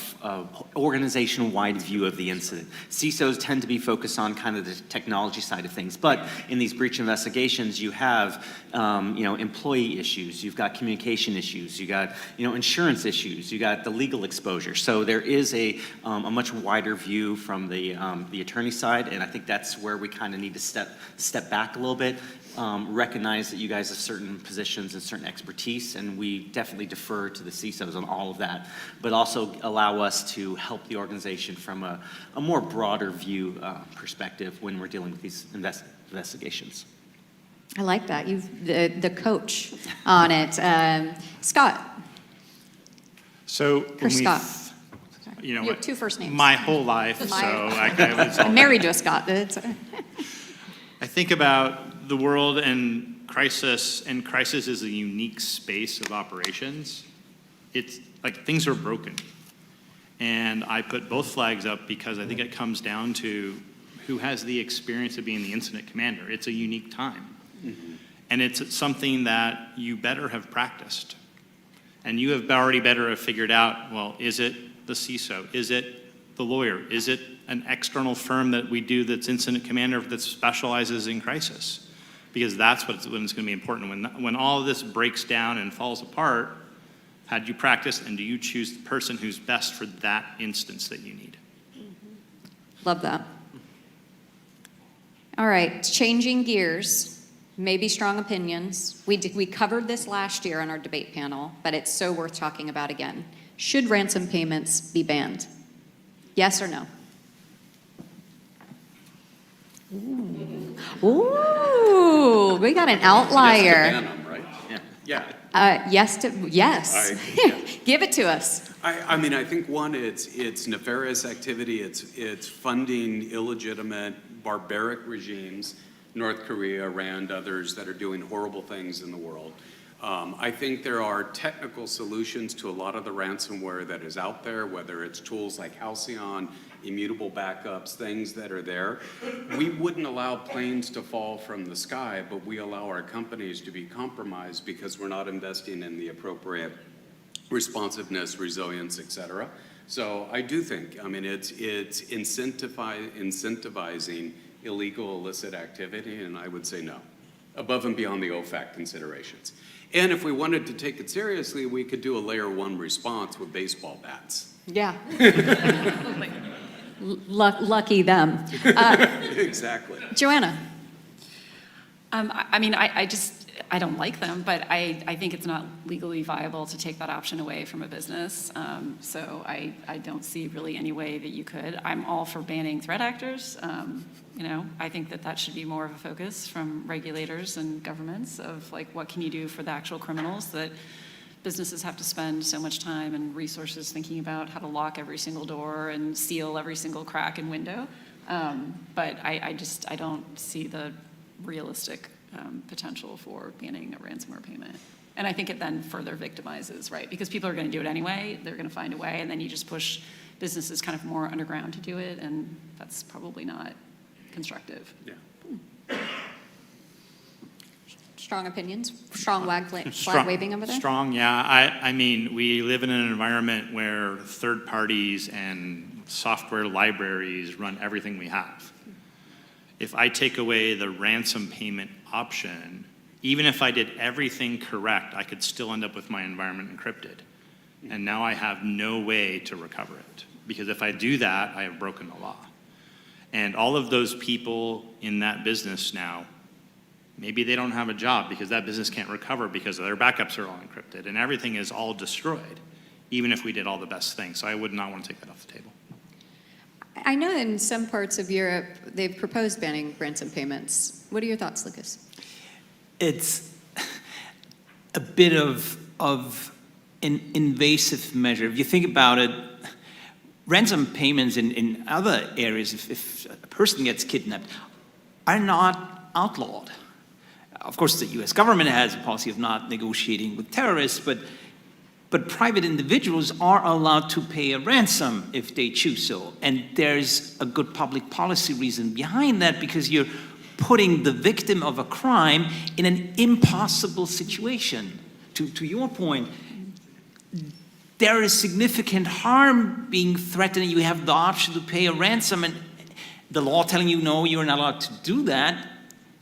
organization-wide view of the incident. CISOs tend to be focused on kind of the technology side of things, but in these breach investigations, you have employee issues, you've got communication issues, you got insurance issues, you got the legal exposure. So there is a much wider view from the attorney side, and I think that's where we kind of need to step back a little bit. Recognize that you guys have certain positions and certain expertise, and we definitely defer to the CISOs on all of that, but also allow us to help the organization from a more broader view perspective when we're dealing with these investigations. I like that. You've the coach on it. Scott? So Or Scott. You have two first names. My whole life, so I was I'm married to a Scott. I think about the world and crisis is a unique space of operations. It's like things are broken. And I put both flags up because I think it comes down to who has the experience of being the incident commander. It's a unique time. Mm-hmm. And it's something that you better have practiced. And you have already better have figured out, well, is it the CISO? Is it the lawyer? Is it an external firm that we do that's incident commander that specializes in crisis? Because that's when it's going to be important. When all of this breaks down and falls apart, how do you practice, and do you choose the person who's best for that instance that you need? Love that. All right, changing gears, maybe strong opinions. We covered this last year on our debate panel, but it's so worth talking about again. Should ransom payments be banned? Yes or no? Ooh, we got an outlier. Yes to ban them, right? Yeah. Yes. Give it to us. I mean, I think one, it's nefarious activity. It's funding illegitimate, barbaric regimes, North Korea, Iran, others that are doing horrible things in the world. I think there are technical solutions to a lot of the ransomware that is out there, whether it's tools like Halcyon, immutable backups, things that are there. We wouldn't allow planes to fall from the sky, but we allow our companies to be compromised because we're not investing in the appropriate responsiveness, resilience, et cetera. So I do think, I mean, it's incentivizing illegal, illicit activity, and I would say no, above and beyond the OFAC considerations. And if we wanted to take it seriously, we could do a layer 1 response with baseball bats. Yeah. Lucky them. Exactly. Joanna? I mean, I don't like them, but I think it's not legally viable to take that option away from a business. So I don't see really any way that you could. I'm all for banning threat actors. I think that should be more of a focus from regulators and governments of like, what can you do for the actual criminals that businesses have to spend so much time and resources thinking about how to lock every single door and seal every single crack and window. But I don't see the realistic potential for banning a ransomware payment. And I think it then further victimizes, right? Because people are going to do it anyway, they're going to find a way, and then you just push businesses kind of more underground to do it, and that's probably not constructive. Yeah. Strong opinions? Strong flag waving over there? Strong, yeah. I mean, we live in an environment where third parties and software libraries run everything we have. If I take away the ransom payment option, even if I did everything correct, I could still end up with my environment encrypted. And now I have no way to recover it. Because if I do that, I have broken the law. And all of those people in that business now, maybe they don't have a job because that business can't recover because their backups are all encrypted and everything is all destroyed, even if we did all the best things. So I would not want to take that off the table. I know in some parts of Europe, they've proposed banning ransom payments. What are your thoughts, Lucas? It's a bit of an invasive measure. If you think about it, ransom payments in other areas, if a person gets kidnapped, are not outlawed. Of course, the US government has a policy of not negotiating with terrorists, but private individuals are allowed to pay a ransom if they choose so. And there's a good public policy reason behind that, because you're putting the victim of a crime in an impossible situation. To your point, there is significant harm being threatened, and you have the option to pay a ransom, and the law telling you, no, you're not allowed to do that.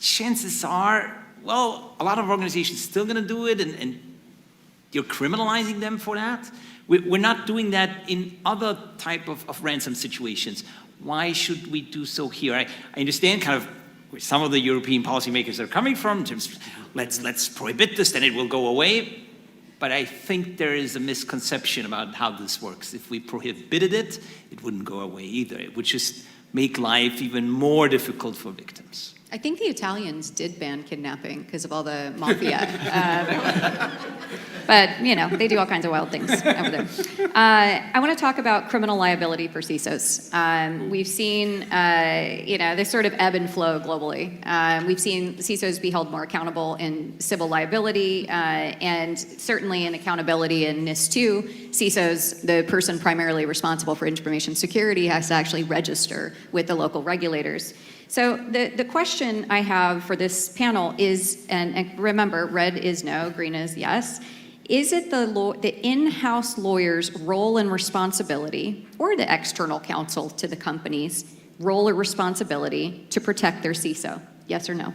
Chances are, well, a lot of organizations still going to do it, and you're criminalizing them for that. We're not doing that in other type of ransom situations. Why should we do so here? I understand kind of where some of the European policymakers are coming from. Let's prohibit this, then it will go away. But I think there is a misconception about how this works. If we prohibited it, it wouldn't go away either. It would just make life even more difficult for victims. I think the Italians did ban kidnapping because of all the mafia. But, you know, they do all kinds of wild things over there. I want to talk about criminal liability for CISOs. We've seen, they sort of ebb and flow globally. We've seen CISOs be held more accountable in civil liability, and certainly in accountability in NIS2, CISOs, the person primarily responsible for information security, has to actually register with the local regulators. So the question I have for this panel is, and remember, red is no, green is yes, is it the in-house lawyer's role and responsibility, or the external counsel to the company's role or responsibility to protect their CISO? Yes or no?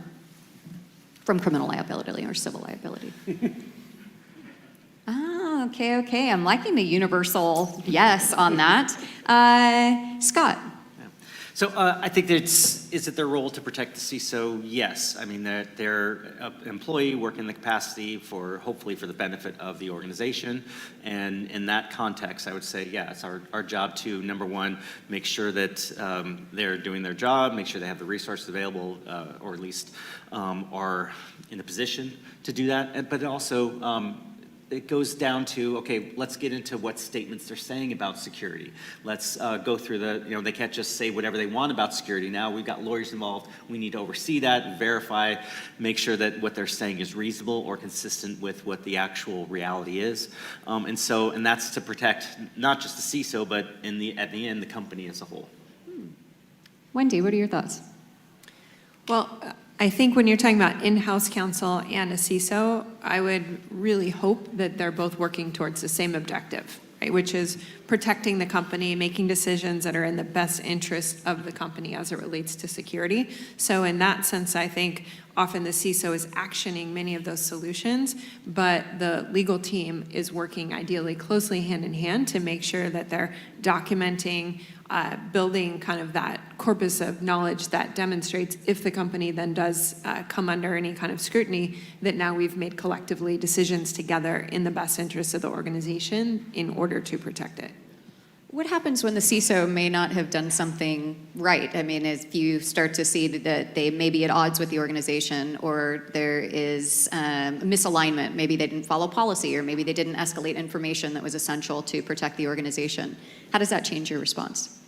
From criminal liability or civil liability? Okay. I'm liking the universal yes on that. Scott? So I think is it their role to protect the CISO? Yes. I mean, they're an employee working in the capacity hopefully for the benefit of the organization. And in that context, I would say, yeah, it's our job to, number one, make sure that they're doing their job, make sure they have the resources available, or at least are in a position to do that. But also, it goes down to, okay, let's get into what statements they're saying about security. Let's go through they can't just say whatever they want about security. Now we've got lawyers involved. We need to oversee that and verify, make sure that what they're saying is reasonable or consistent with what the actual reality is. And that's to protect not just the CISO, but at the end, the company as a whole. Wendy, what are your thoughts? Well, I think when you're talking about in-house counsel and a CISO, I would really hope that they're both working towards the same objective, right? Which is protecting the company, making decisions that are in the best interest of the company as it relates to security. So in that sense, I think often the CISO is actioning many of those solutions, but the legal team is working ideally closely hand in hand to make sure that they're documenting, building kind of that corpus of knowledge that demonstrates if the company then does come under any kind of scrutiny, that now we've made collectively decisions together in the best interest of the organization in order to protect it. What happens when the CISO may not have done something right? I mean, if you start to see that they may be at odds with the organization, or there is misalignment, maybe they didn't follow policy, or maybe they didn't escalate information that was essential to protect the organization. How does that change your response?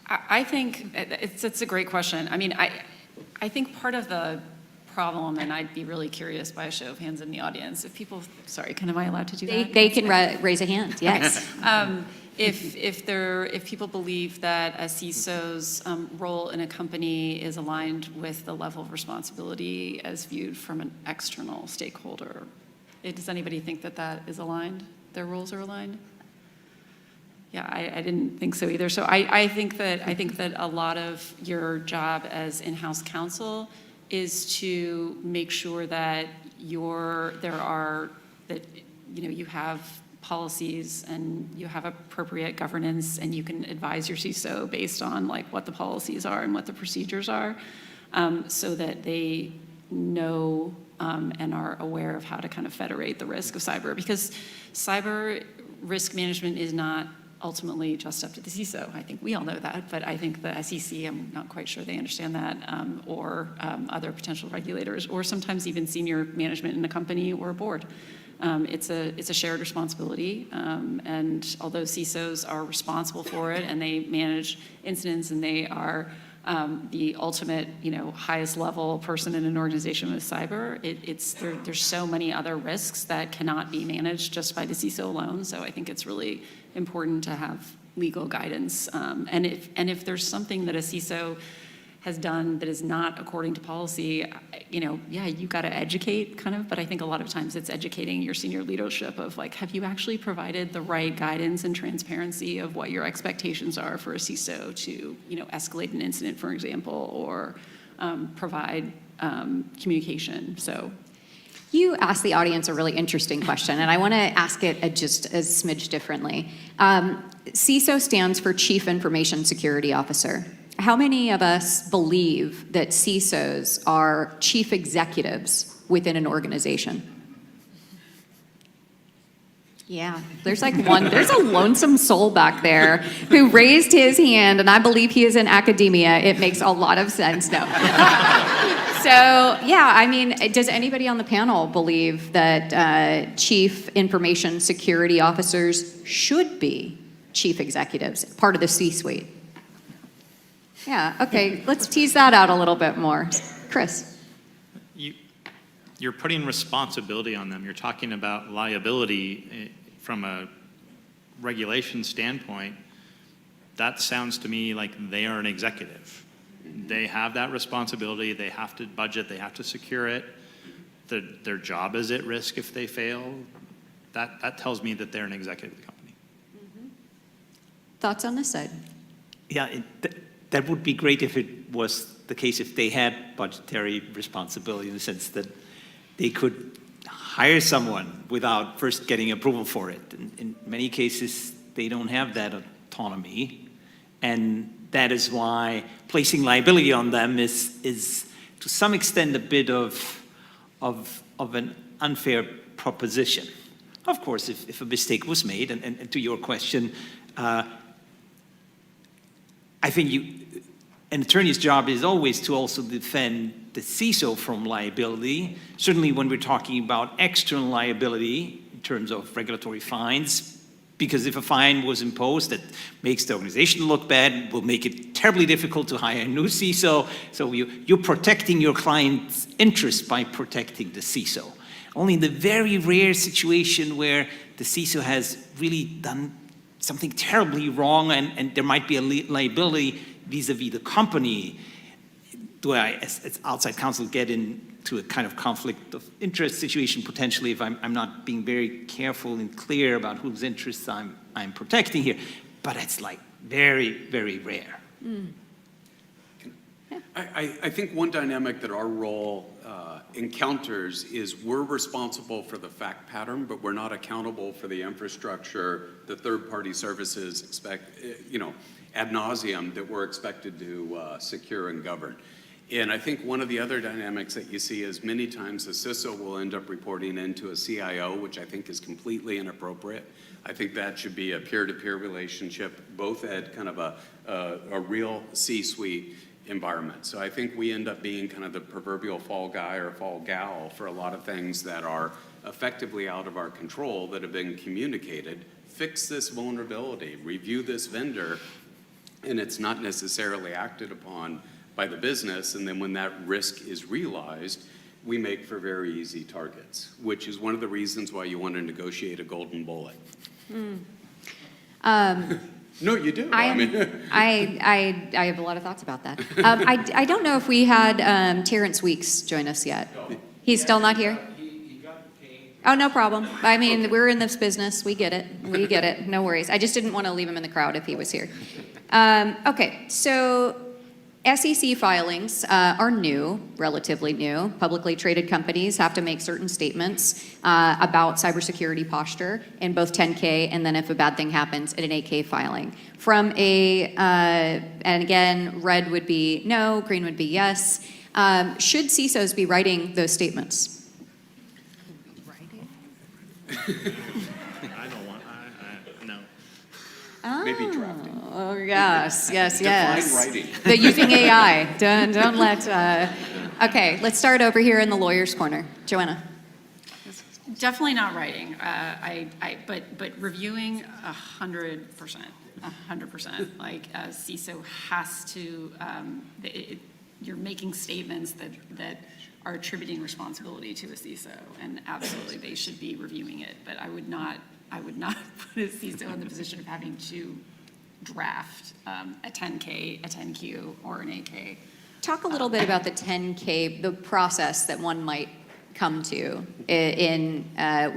I think it's a great question. I mean, I think part of the problem, and I'd be really curious by a show of hands in the audience, if people, sorry, am I allowed to do that? They can raise a hand, yes. If people believe that a CISO's role in a company is aligned with the level of responsibility as viewed from an external stakeholder, does anybody think that that is aligned? Their roles are aligned? Yeah, I didn't think so either. So I think that a lot of your job as in-house counsel is to make sure that you have policies and you have appropriate governance, and you can advise your CISO based on like what the policies are and what the procedures are, so that they know and are aware of how to kind of federate the risk of cyber, because cyber risk management is not ultimately just up to the CISO. I think we all know that, but I think the SEC, I'm not quite sure they understand that, or other potential regulators, or sometimes even senior management in a company or a board. It's a shared responsibility, and although CISOs are responsible for it and they manage incidents and they are the ultimate, highest level person in an organization with cyber, there's so many other risks that cannot be managed just by the CISO alone. So I think it's really important to have legal guidance. And if there's something that a CISO has done that is not according to policy, you got to educate kind of, but I think a lot of times it's educating your senior leadership of like, have you actually provided the right guidance and transparency of what your expectations are for a CISO to, escalate an incident, for example, or provide communication. So. You asked the audience a really interesting question, and I want to ask it just a smidge differently. CISO stands for Chief Information Security Officer. How many of us believe that CISOs are chief executives within an organization? Yeah, there's there's a lonesome soul back there who raised his hand, and I believe he is in academia. It makes a lot of sense. No. So, yeah, I mean, does anybody on the panel believe that chief information security officers should be chief executives, part of the C-suite? Yeah, okay, let's tease that out a little bit more. Chris. You're putting responsibility on them. You're talking about liability from a regulation standpoint. That sounds to me like they are an executive. They have that responsibility. They have to budget. They have to secure it. Their job is at risk if they fail. That tells me that they're an executive of the company. Mm-hmm. Thoughts on this side? Yeah, that would be great if it was the case, if they had budgetary responsibility in the sense that they could hire someone without first getting approval for it. In many cases, they don't have that autonomy, and that is why placing liability on them is to some extent a bit of an unfair proposition. Of course, if a mistake was made, and to your question, I think an attorney's job is always to also defend the CISO from liability, certainly when we're talking about external liability in terms of regulatory fines, because if a fine was imposed that makes the organization look bad, will make it terribly difficult to hire a new CISO. So you're protecting your client's interest by protecting the CISO. Only in the very rare situation where the CISO has really done something terribly wrong and there might be a liability vis-a-vis the company, do I, as outside counsel, get into a kind of conflict of interest situation potentially if I'm not being very careful and clear about whose interests I'm protecting here? But it's like very, very rare. Mm. I think one dynamic that our role encounters is we're responsible for the fact pattern, but we're not accountable for the infrastructure, the third-party services expect, ad nauseum that we're expected to secure and govern. And I think one of the other dynamics that you see is many times the CISO will end up reporting into a CIO, which I think is completely inappropriate. I think that should be a peer-to-peer relationship, both at kind of a real C-suite environment. So I think we end up being kind of the proverbial fall guy or fall gal for a lot of things that are effectively out of our control that have been communicated. Fix this vulnerability, review this vendor, and it's not necessarily acted upon by the business, and then when that risk is realized, we make for very easy targets, which is one of the reasons why you want to negotiate a golden bullet. No, you do. I have a lot of thoughts about that. I don't know if we had Terrence Weeks join us yet. He's still not here? Oh, no problem. I mean, we're in this business. We get it. We get it. No worries. I just didn't want to leave him in the crowd if he was here. Okay, so SEC filings are new, relatively new. Publicly traded companies have to make certain statements about cybersecurity posture in both 10K and then if a bad thing happens in an 8K filing. From and again, red would be no, green would be yes. Should CISOs be writing those statements? I don't want, no. Maybe drafting. Oh, yes, yes, Define yes. writing. The using AI. Don't let, okay, let's start over here in the lawyer's corner. Joanna. Definitely not writing, but reviewing 100%, 100%. Like CISO has to, you're making statements that are attributing responsibility to a CISO, and absolutely they should be reviewing it. But I would not put a CISO in the position of having to draft a 10K, a 10Q, or an 8K. Talk a little bit about the 10K, the process that one might come to in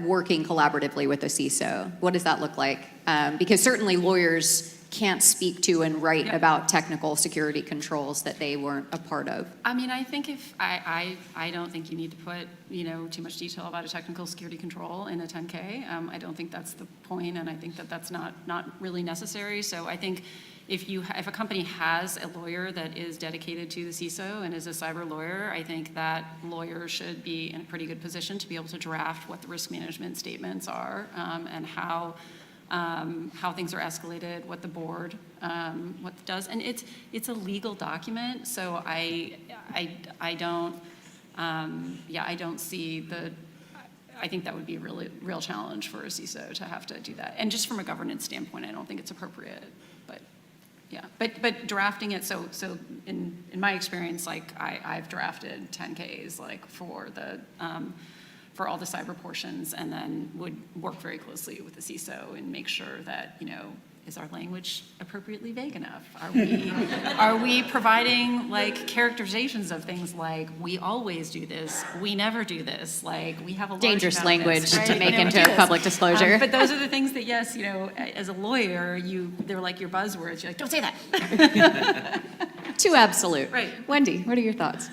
working collaboratively with a CISO. What does that look like? Because certainly lawyers can't speak to and write about technical security controls that they weren't a part of. I mean, I think I don't think you need to put, too much detail about a technical security control in a 10K. I don't think that's the point, and I think that that's not really necessary. So I think if a company has a lawyer that is dedicated to the CISO and is a cyber lawyer, I think that lawyer should be in a pretty good position to be able to draft what the risk management statements are, and how things are escalated, what the board what does, and it's a legal document. So I don't see I think that would be a real challenge for a CISO to have to do that. And just from a governance standpoint, I don't think it's appropriate. But yeah, but drafting it. So in my experience, like I've drafted 10Ks like for all the cyber portions, and then would work very closely with the CISO and make sure that, is our language appropriately vague enough? Are we providing like characterizations of things like, we always do this, we never do this, like we have a large Dangerous amount of language this, right? to make into a public disclosure. But those are the things that, yes, as a lawyer, they're like your buzzwords. You're like, don't say that. Too absolute. Right. Wendy, what are your thoughts?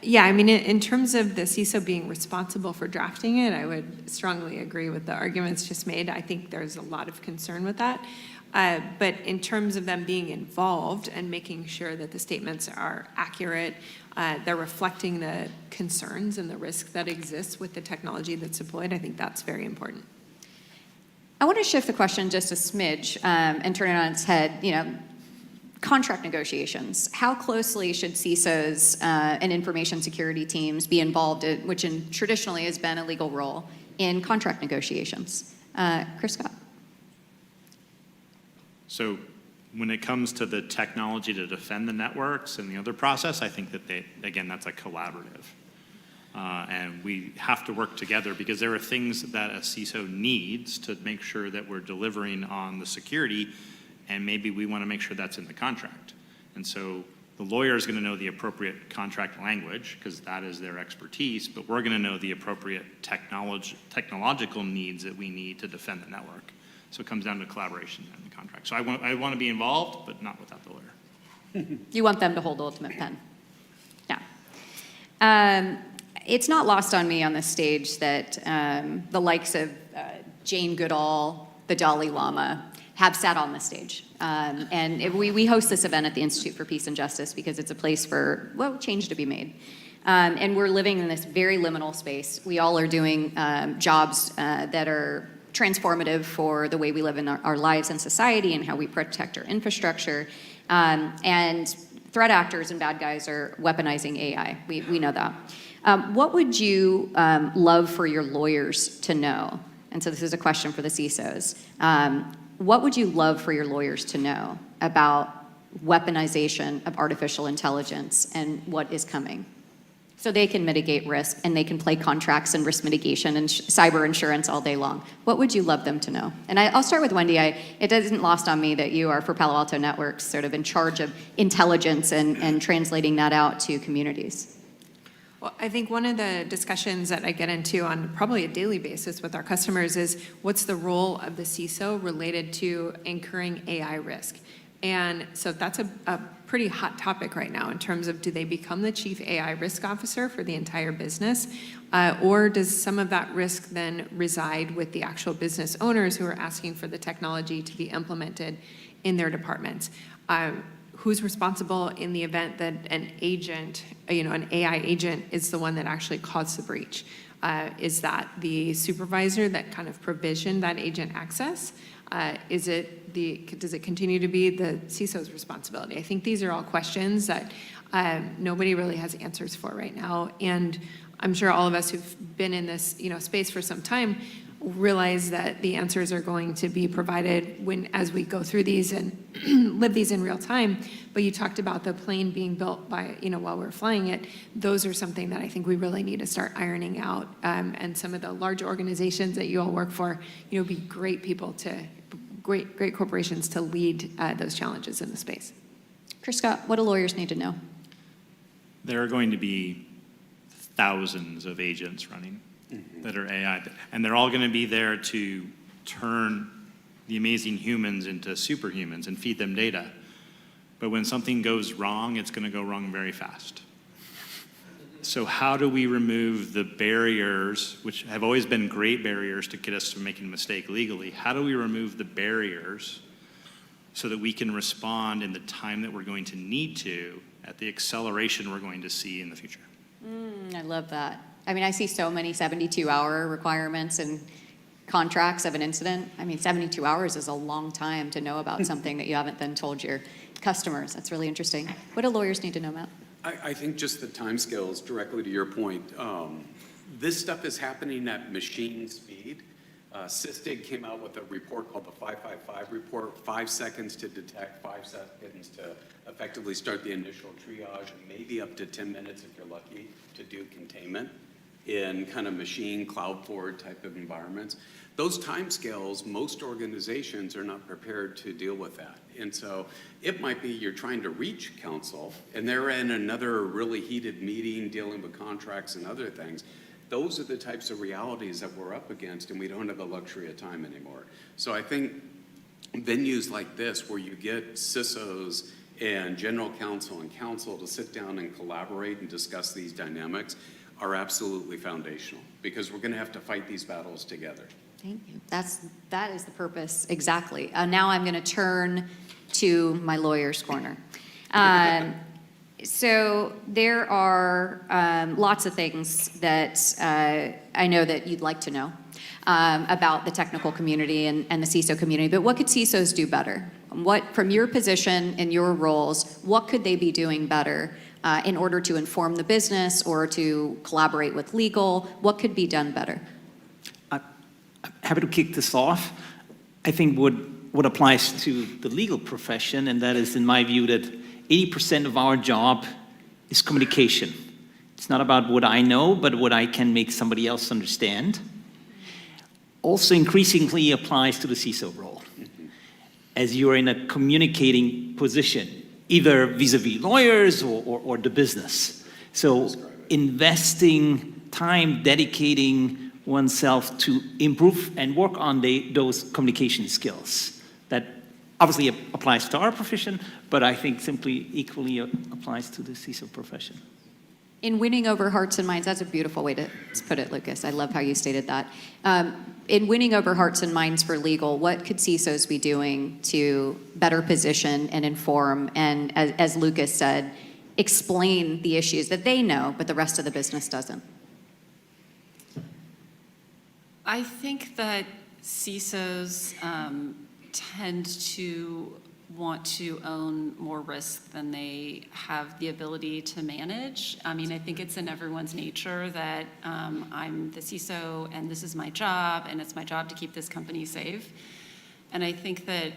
Yeah, I mean, in terms of the CISO being responsible for drafting it, I would strongly agree with the arguments just made. I think there's a lot of concern with that. But in terms of them being involved and making sure that the statements are accurate, they're reflecting the concerns and the risk that exists with the technology that's deployed, I think that's very important. I want to shift the question just a smidge and turn it on its head. Contract negotiations. How closely should CISOs and information security teams be involved, which traditionally has been a legal role, in contract negotiations? Chris Scott. So when it comes to the technology to defend the networks and the other process, I think that that's a collaborative. And we have to work together because there are things that a CISO needs to make sure that we're delivering on the security, and maybe we want to make sure that's in the contract. And so the lawyer is going to know the appropriate contract language because that is their expertise, but we're going to know the appropriate technological needs that we need to defend the network. So it comes down to collaboration in the contract. So I want to be involved, but not without the lawyer. You want them to hold the ultimate pen. Yeah. It's not lost on me on this stage that the likes of Jane Goodall, the Dalai Lama, have sat on this stage. We host this event at the Institute for Peace and Justice because it's a place for, well, change to be made. And we're living in this very liminal space. We all are doing jobs that are transformative for the way we live in our lives and society and how we protect our infrastructure. And threat actors and bad guys are weaponizing AI. We know that. What would you love for your lawyers to know? And so this is a question for the CISOs. What would you love for your lawyers to know about weaponization of artificial intelligence and what is coming? So they can mitigate risk and they can play contracts and risk mitigation and cyber insurance all day long. What would you love them to know? And I'll start with Wendy. It isn't lost on me that you are, for Palo Alto Networks, sort of in charge of intelligence and translating that out to communities. Well, I think one of the discussions that I get into on probably a daily basis with our customers is what's the role of the CISO related to incurring AI risk? And so that's a pretty hot topic right now in terms of, do they become the chief AI risk officer for the entire business? Or does some of that risk then reside with the actual business owners who are asking for the technology to be implemented in their departments? Who's responsible in the event that an agent, an AI agent is the one that actually caused the breach? Is that the supervisor that kind of provisioned that agent access? Does it continue to be the CISO's responsibility? I think these are all questions that nobody really has answers for right now. And I'm sure all of us who've been in this space for some time realize that the answers are going to be provided as we go through these and live these in real time. But you talked about the plane being built by, while we're flying it. Those are something that I think we really need to start ironing out. And some of the large organizations that you all work for, be great people great corporations to lead those challenges in the space. Chris Scott, what do lawyers need to know? There are going to be thousands of agents running that are AI, and they're all going to be there to turn the amazing humans into superhumans and feed them data. But when something goes wrong, it's going to go wrong very fast. So how do we remove the barriers, which have always been great barriers to get us from making a mistake legally? How do we remove the barriers so that we can respond in the time that we're going to need to at the acceleration we're going to see in the future? I love that. I mean, I see so many 72-hour requirements and contracts of an incident. I mean, 72 hours is a long time to know about something that you haven't then told your customers. That's really interesting. What do lawyers need to know, Matt? I think just the timescales, directly to your point. This stuff is happening at machine speed. SysDig came out with a report called the 555 report, 5 seconds to detect, 5 seconds to effectively start the initial triage, and maybe up to 10 minutes if you're lucky to do containment in kind of machine cloud forward type of environments. Those timescales, most organizations are not prepared to deal with that. And so it might be you're trying to reach counsel and they're in another really heated meeting dealing with contracts and other things. Those are the types of realities that we're up against, and we don't have the luxury of time anymore. So I think venues like this, where you get CISOs and general counsel and counsel to sit down and collaborate and discuss these dynamics, are absolutely foundational, because we're going to have to fight these battles together. Thank you. That is the purpose, exactly. Now I'm going to turn to my lawyer's corner. So there are lots of things that I know that you'd like to know about the technical community and the CISO community, but what could CISOs do better? From your position and your roles, what could they be doing better in order to inform the business or to collaborate with legal? What could be done better? I'm happy to kick this off. I think what applies to the legal profession, and that is, in my view, that 80% of our job is communication. It's not about what I know, but what I can make somebody else understand. Also increasingly applies to the CISO role. As you're in a communicating position, either vis-a-vis lawyers or the business. So investing time, dedicating oneself to improve and work on those communication skills. That obviously applies to our profession, but I think simply equally applies to the CISO profession. In winning over hearts and minds, that's a beautiful way to put it, Lucas. I love how you stated that. in winning over hearts and minds for legal, what could CISOs be doing to better position and inform and, as Lucas said, explain the issues that they know, but the rest of the business doesn't? I think that CISOs tend to want to own more risk than they have the ability to manage. I mean, I think it's in everyone's nature that I'm the CISO and this is my job and it's my job to keep this company safe. And I think that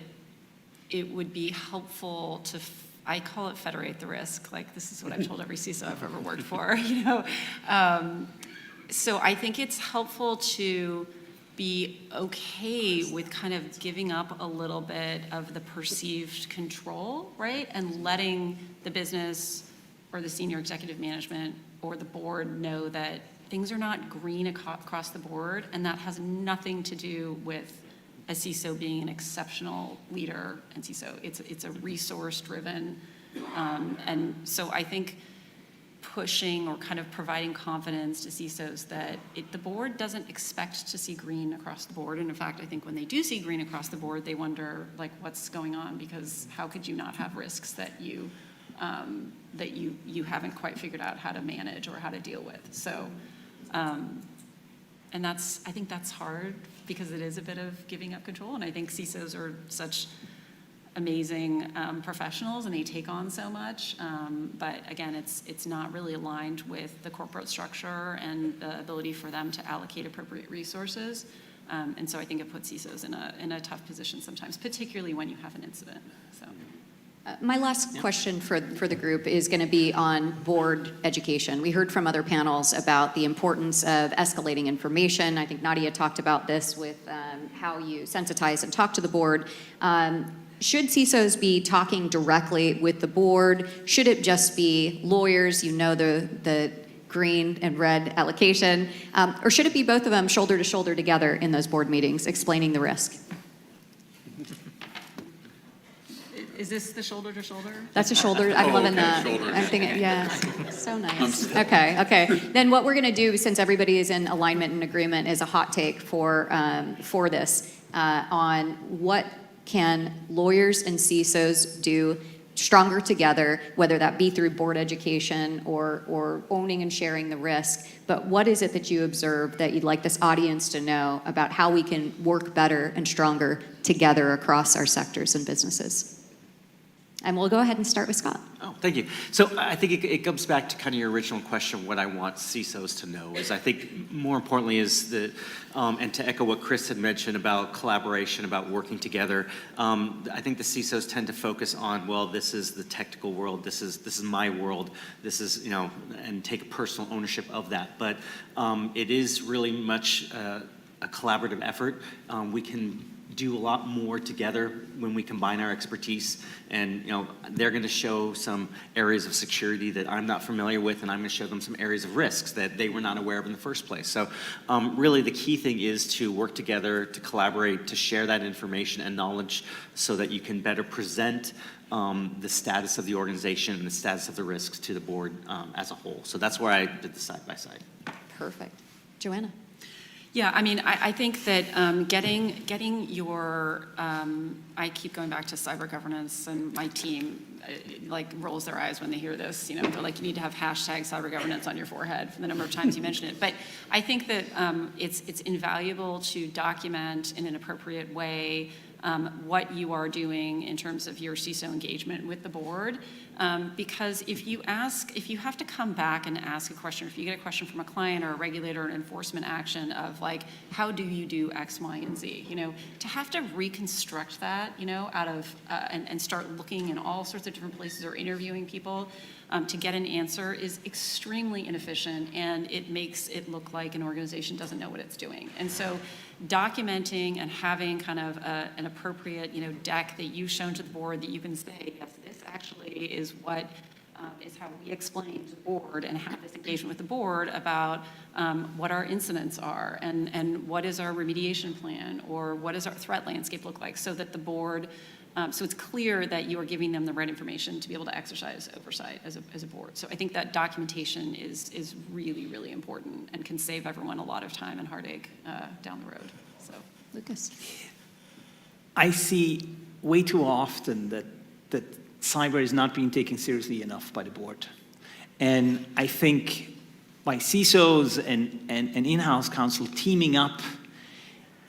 it would be helpful to, I call it federate the risk. Like, this is what I've told every CISO I've ever worked for, you know? So I think it's helpful to be okay with kind of giving up a little bit of the perceived control, right? And letting the business or the senior executive management or the board know that things are not green across the board, and that has nothing to do with a CISO being an exceptional leader and CISO. It's a resource-driven, and so I think pushing or kind of providing confidence to CISOs that the board doesn't expect to see green across the board. And in fact, I think when they do see green across the board, they wonder, like, what's going on? Because how could you not have risks that you haven't quite figured out how to manage or how to deal with? So, and I think that's hard because it is a bit of giving up control. And I think CISOs are such amazing professionals and they take on so much, but again, it's not really aligned with the corporate structure and the ability for them to allocate appropriate resources, and so I think it puts CISOs in a tough position sometimes, particularly when you have an incident. So. My last question for the group is going to be on board education. We heard from other panels about the importance of escalating information. I think Nadia talked about this with how you sensitize and talk to the board. Should CISOs be talking directly with the board? Should it just be lawyers, you know, the green and red allocation? Or should it be both of them shoulder to shoulder together in those board meetings, explaining the risk? Is this the shoulder to shoulder? That's a shoulder. I'm loving that. Shoulder. I'm thinking, yeah, so nice. Okay. Then what we're going to do, since everybody is in alignment and agreement, is a hot take for this on what can lawyers and CISOs do stronger together, whether that be through board education or owning and sharing the risk. But what is it that you observe that you'd like this audience to know about how we can work better and stronger together across our sectors and businesses? And we'll go ahead and start with Scott. Oh, thank you. So I think it comes back to kind of your original question, what I want CISOs to know is, I think more importantly is that, and to echo what Chris had mentioned about collaboration, about working together, I think the CISOs tend to focus on, well, this is the technical world, this is my world, this is, you know, and take personal ownership of that. But it is really much a collaborative effort. We can do a lot more together when we combine our expertise, and you know, they're going to show some areas of security that I'm not familiar with, and I'm going to show them some areas of risks that they were not aware of in the first place. So really the key thing is to work together, to collaborate, to share that information and knowledge so that you can better present the status of the organization and the status of the risks to the board as a whole. So that's where I did the side by side. Perfect. Joanna. Yeah, I mean, I think that getting your, I keep going back to cyber governance, and my team like rolls their eyes when they hear this. You know, they're like, you need to have hashtag cyber governance on your forehead for the number of times you mention it. But I think that it's invaluable to document in an appropriate way what you are doing in terms of your CISO engagement with the board. Because if you have to come back and ask a question, or if you get a question from a client or a regulator or an enforcement action of like, how do you do X, Y, and Z? You know, to have to reconstruct that, you know, out of, and start looking in all sorts of different places or interviewing people to get an answer is extremely inefficient, and it makes it look like an organization doesn't know what it's doing. And so documenting and having kind of an appropriate, you know, deck that you've shown to the board that you can say, yes, this actually is what is how we explain to the board and have this engagement with the board about what our incidents are and what is our remediation plan, or what does our threat landscape look like, so that the board, so it's clear that you are giving them the right information to be able to exercise oversight as a board. So I think that documentation is really, really important and can save everyone a lot of time and heartache down the road. So. So, Lucas. I see way too often that cyber is not being taken seriously enough by the board. And I think by CISOs and in-house counsel teaming up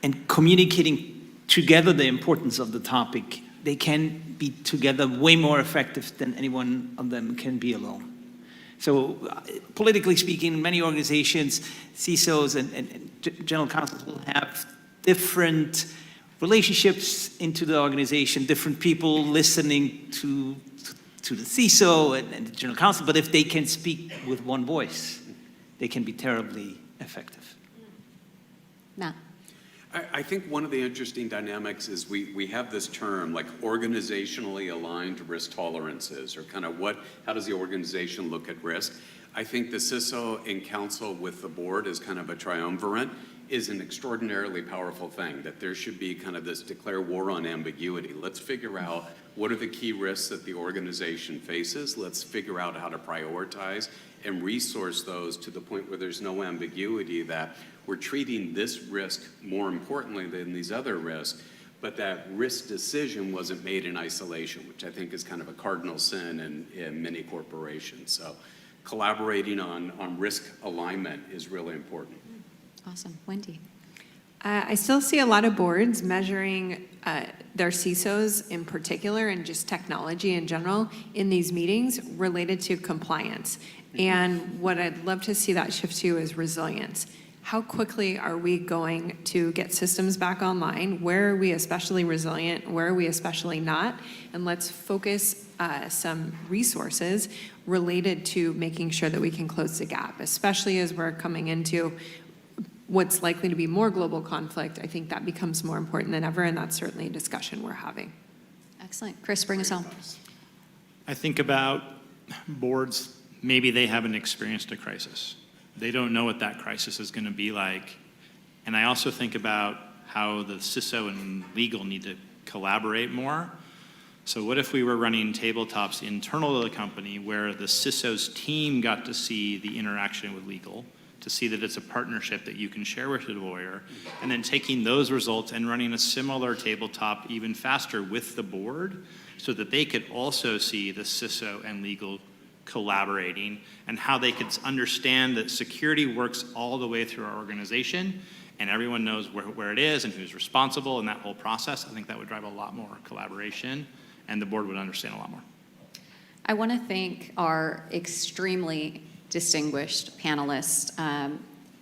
and communicating together the importance of the topic, they can be together way more effective than any one of them can be alone. So politically speaking, many organizations, CISOs and general counsels will have different relationships into the organization, different people listening to the CISO and the general counsel, but if they can speak with one voice, they can be terribly effective. Matt. I think one of the interesting dynamics is we have this term like organizationally aligned risk tolerances, or kind of how does the organization look at risk? I think the CISO in council with the board as kind of a triumvirate is an extraordinarily powerful thing, that there should be kind of this declare war on ambiguity. Let's figure out what are the key risks that the organization faces. Let's figure out how to prioritize and resource those to the point where there's no ambiguity that we're treating this risk more importantly than these other risks, but that risk decision wasn't made in isolation, which I think is kind of a cardinal sin in many corporations. So collaborating on risk alignment is really important. Awesome. Wendy. I still see a lot of boards measuring their CISOs in particular, and just technology in general, in these meetings related to compliance. And what I'd love to see that shift to is resilience. How quickly are we going to get systems back online? Where are we especially resilient? Where are we especially not? And let's focus some resources related to making sure that we can close the gap, especially as we're coming into what's likely to be more global conflict. I think that becomes more important than ever, and that's certainly a discussion we're having. Excellent. Chris, bring us home. I think about boards, maybe they haven't experienced a crisis. They don't know what that crisis is going to be like. And I also think about how the CISO and legal need to collaborate more. So what if we were running tabletops internal to the company where the CISO's team got to see the interaction with legal, to see that it's a partnership that you can share with the lawyer, and then taking those results and running a similar tabletop even faster with the board so that they could also see the CISO and legal collaborating and how they could understand that security works all the way through our organization and everyone knows where it is and who's responsible in that whole process. I think that would drive a lot more collaboration and the board would understand a lot more. I want to thank our extremely distinguished panelists.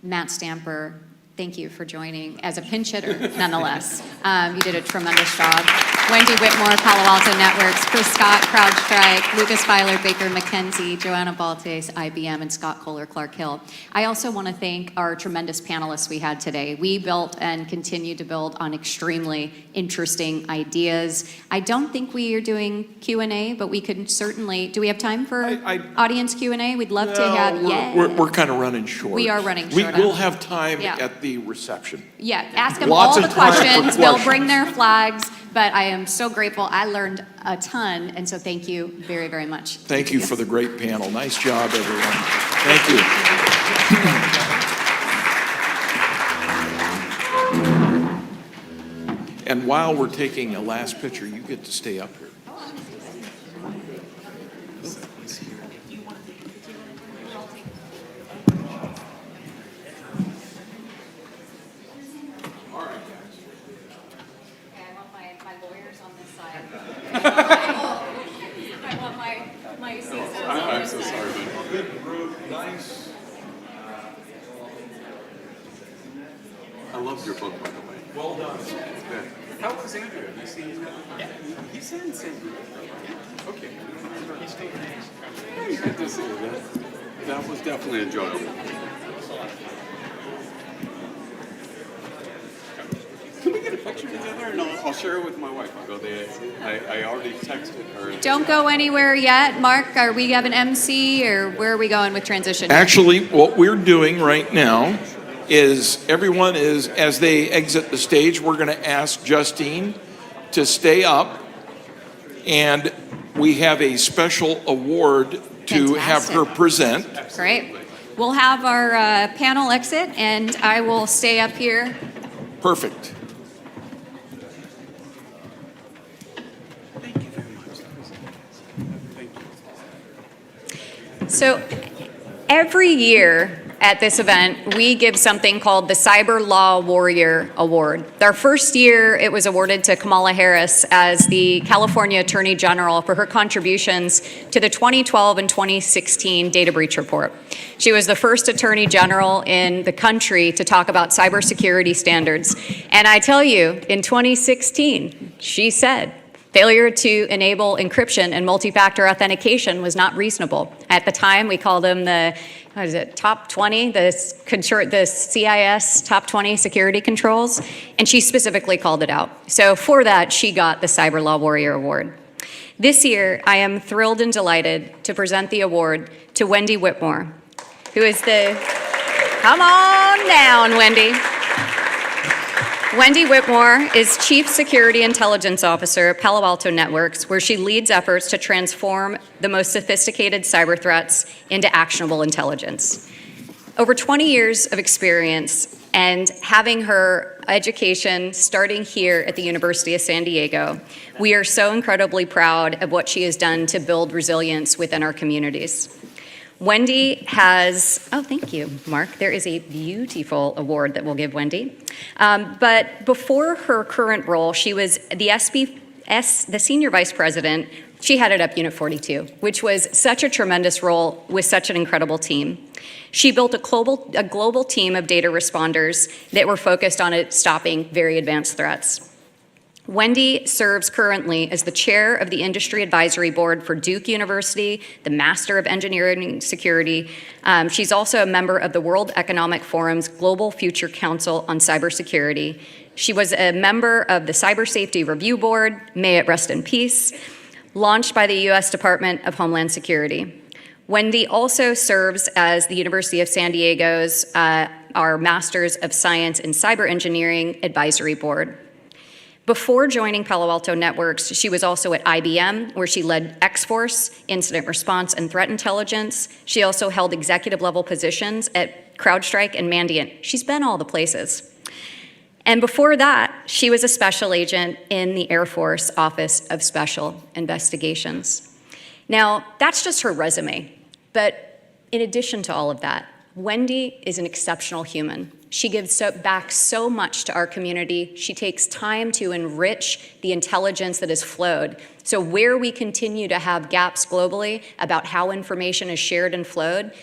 Matt Stamper, thank you for joining as a pinch hitter, nonetheless. You did a tremendous job. Wendy Whitmore, Palo Alto Networks, Chris Scott, CrowdStrike, Lucas Feiler, Baker McKenzie, Joanna Baltes, IBM, and Scott Kohler, Clark Hill. I also want to thank our tremendous panelists we had today. We built and continue to build on extremely interesting ideas. I don't think we are doing Q&A, but we could certainly, do we have time for audience Q&A? We'd love to have, We're kind of running short. We are running short. We'll have time Yeah. at the reception. Yeah, ask them Lots all of the time for questions. They'll questions. bring their flags, but I am so grateful. I learned a ton, and so thank you very, very much. Thank you for the great panel. Nice job, everyone. Thank you. And while we're taking a last picture, you get to stay up here. I'm so sorry, but good group, nice. I love your book, by the way. Well done. How was Andrew? Have you seen him? Yeah. He's in St. Louis. Okay. He's good to see you. That was definitely enjoyable. Can we get a picture together? And I'll share it with my wife. I'll go there. I already texted her. Don't go anywhere yet. Mark, are we have an MC, or where are we going with transition? Actually, what we're doing right now is everyone is, as they exit the stage, we're going to ask Justine to stay up, and we have a special award to have her present. Great. We'll have our panel exit, and I will stay up here Perfect. So every year at this event, we give something called the Cyber Law Warrior Award. Our first year, it was awarded to Kamala Harris as the California Attorney General for her contributions to the 2012 and 2016 data breach report. She was the first Attorney General in the country to talk about cybersecurity standards. And I tell you, in 2016, she said, failure to enable encryption and multi-factor authentication was not reasonable. At the time, we called them the, what is it, top 20, the CIS top 20 security controls, and she specifically called it out. So for that, she got the Cyber Law Warrior Award. This year, I am thrilled and delighted to present the award to Wendy Whitmore, who is the, come on down, Wendy. Wendy Whitmore is Chief Security Intelligence Officer at Palo Alto Networks, where she leads efforts to transform the most sophisticated cyber threats into actionable intelligence. Over 20 years of experience and having her education starting here at the University of San Diego, we are so incredibly proud of what she has done to build resilience within our communities. Wendy has, oh, thank you, Mark. There is a beautiful award that we'll give Wendy. But before her current role, she was the Senior Vice President. She headed up Unit 42, which was such a tremendous role with such an incredible team. She built a global team of data responders that were focused on stopping very advanced threats. Wendy serves currently as the chair of the Industry Advisory Board for Duke University, the Master of Engineering Security. She's also a member of the World Economic Forum's Global Future Council on Cybersecurity. She was a member of the Cyber Safety Review Board, may it rest in peace, launched by the U.S. Department of Homeland Security. Wendy also serves as the University of San Diego's our Masters of Science in Cyber Engineering Advisory Board. Before joining Palo Alto Networks, she was also at IBM, where she led X-Force, incident response and threat intelligence. She also held executive level positions at CrowdStrike and Mandiant. She's been all the places. And before that, she was a special agent in the Air Force Office of Special Investigations. Now, that's just her resume. But in addition to all of that, Wendy is an exceptional human. She gives back so much to our community. She takes time to enrich the intelligence that has flowed. So where we continue to have gaps globally about how information is shared and flowed,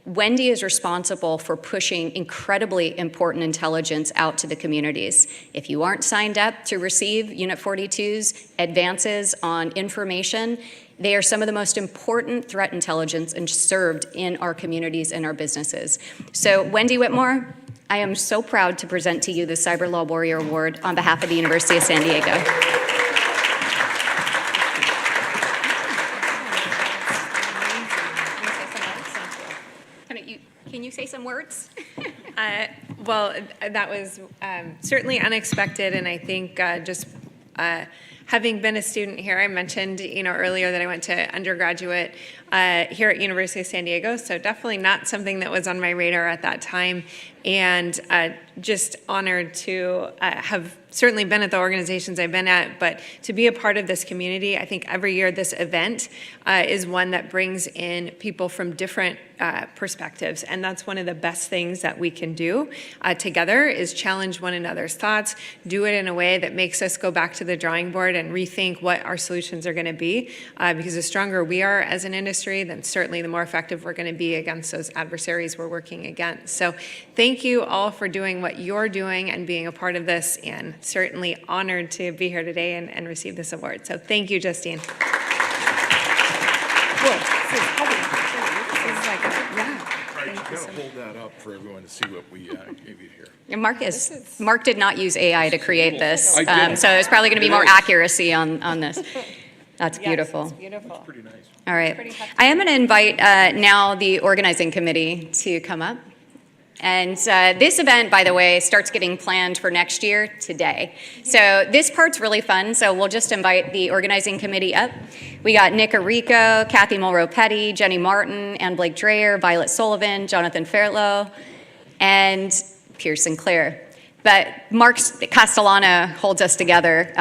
Wendy is responsible for pushing incredibly important intelligence out to the communities. If you aren't signed up to receive Unit 42's advances on information, they are some of the most important threat intelligence and served in our communities and our businesses. So Wendy Whitmore, I am so proud to present to you the Cyber Law Warrior Award on behalf of the University of San Diego. Can you say some words? Well, that was certainly unexpected, and I think just having been a student here, I mentioned earlier that I went to undergraduate here at University of San Diego, so definitely not something that was on my radar at that time, and just honored to have certainly been at the organizations I've been at, but to be a part of this community. I think every year this event is one that brings in people from different perspectives, and that's one of the best things that we can do together is challenge one another's thoughts, do it in a way that makes us go back to the drawing board and rethink what our solutions are going to be, because the stronger we are as an industry, then certainly the more effective we're going to be against those adversaries we're working against. So thank you all for doing what you're doing and being a part of this, and certainly honored to be here today and receive this award. So thank you, Justine. Hold that up for everyone to see what we gave you here. And Mark did not use AI to create this, I did. so there's probably going to be more accuracy on this. That's beautiful. Yes, it's beautiful. That's pretty nice. All right. I am going to invite now the organizing committee to come up. And this event, by the way, starts getting planned for next year today. So this part's really fun, so we'll just invite the organizing committee up. We got Nick Arrico, Kathy Mulrow-Petty, Jenny Martin, Ann Blake Dreyer, Violet Sullivan, Jonathan Fairlow, and Pierce Sinclair. but Mark Castellano holds us together.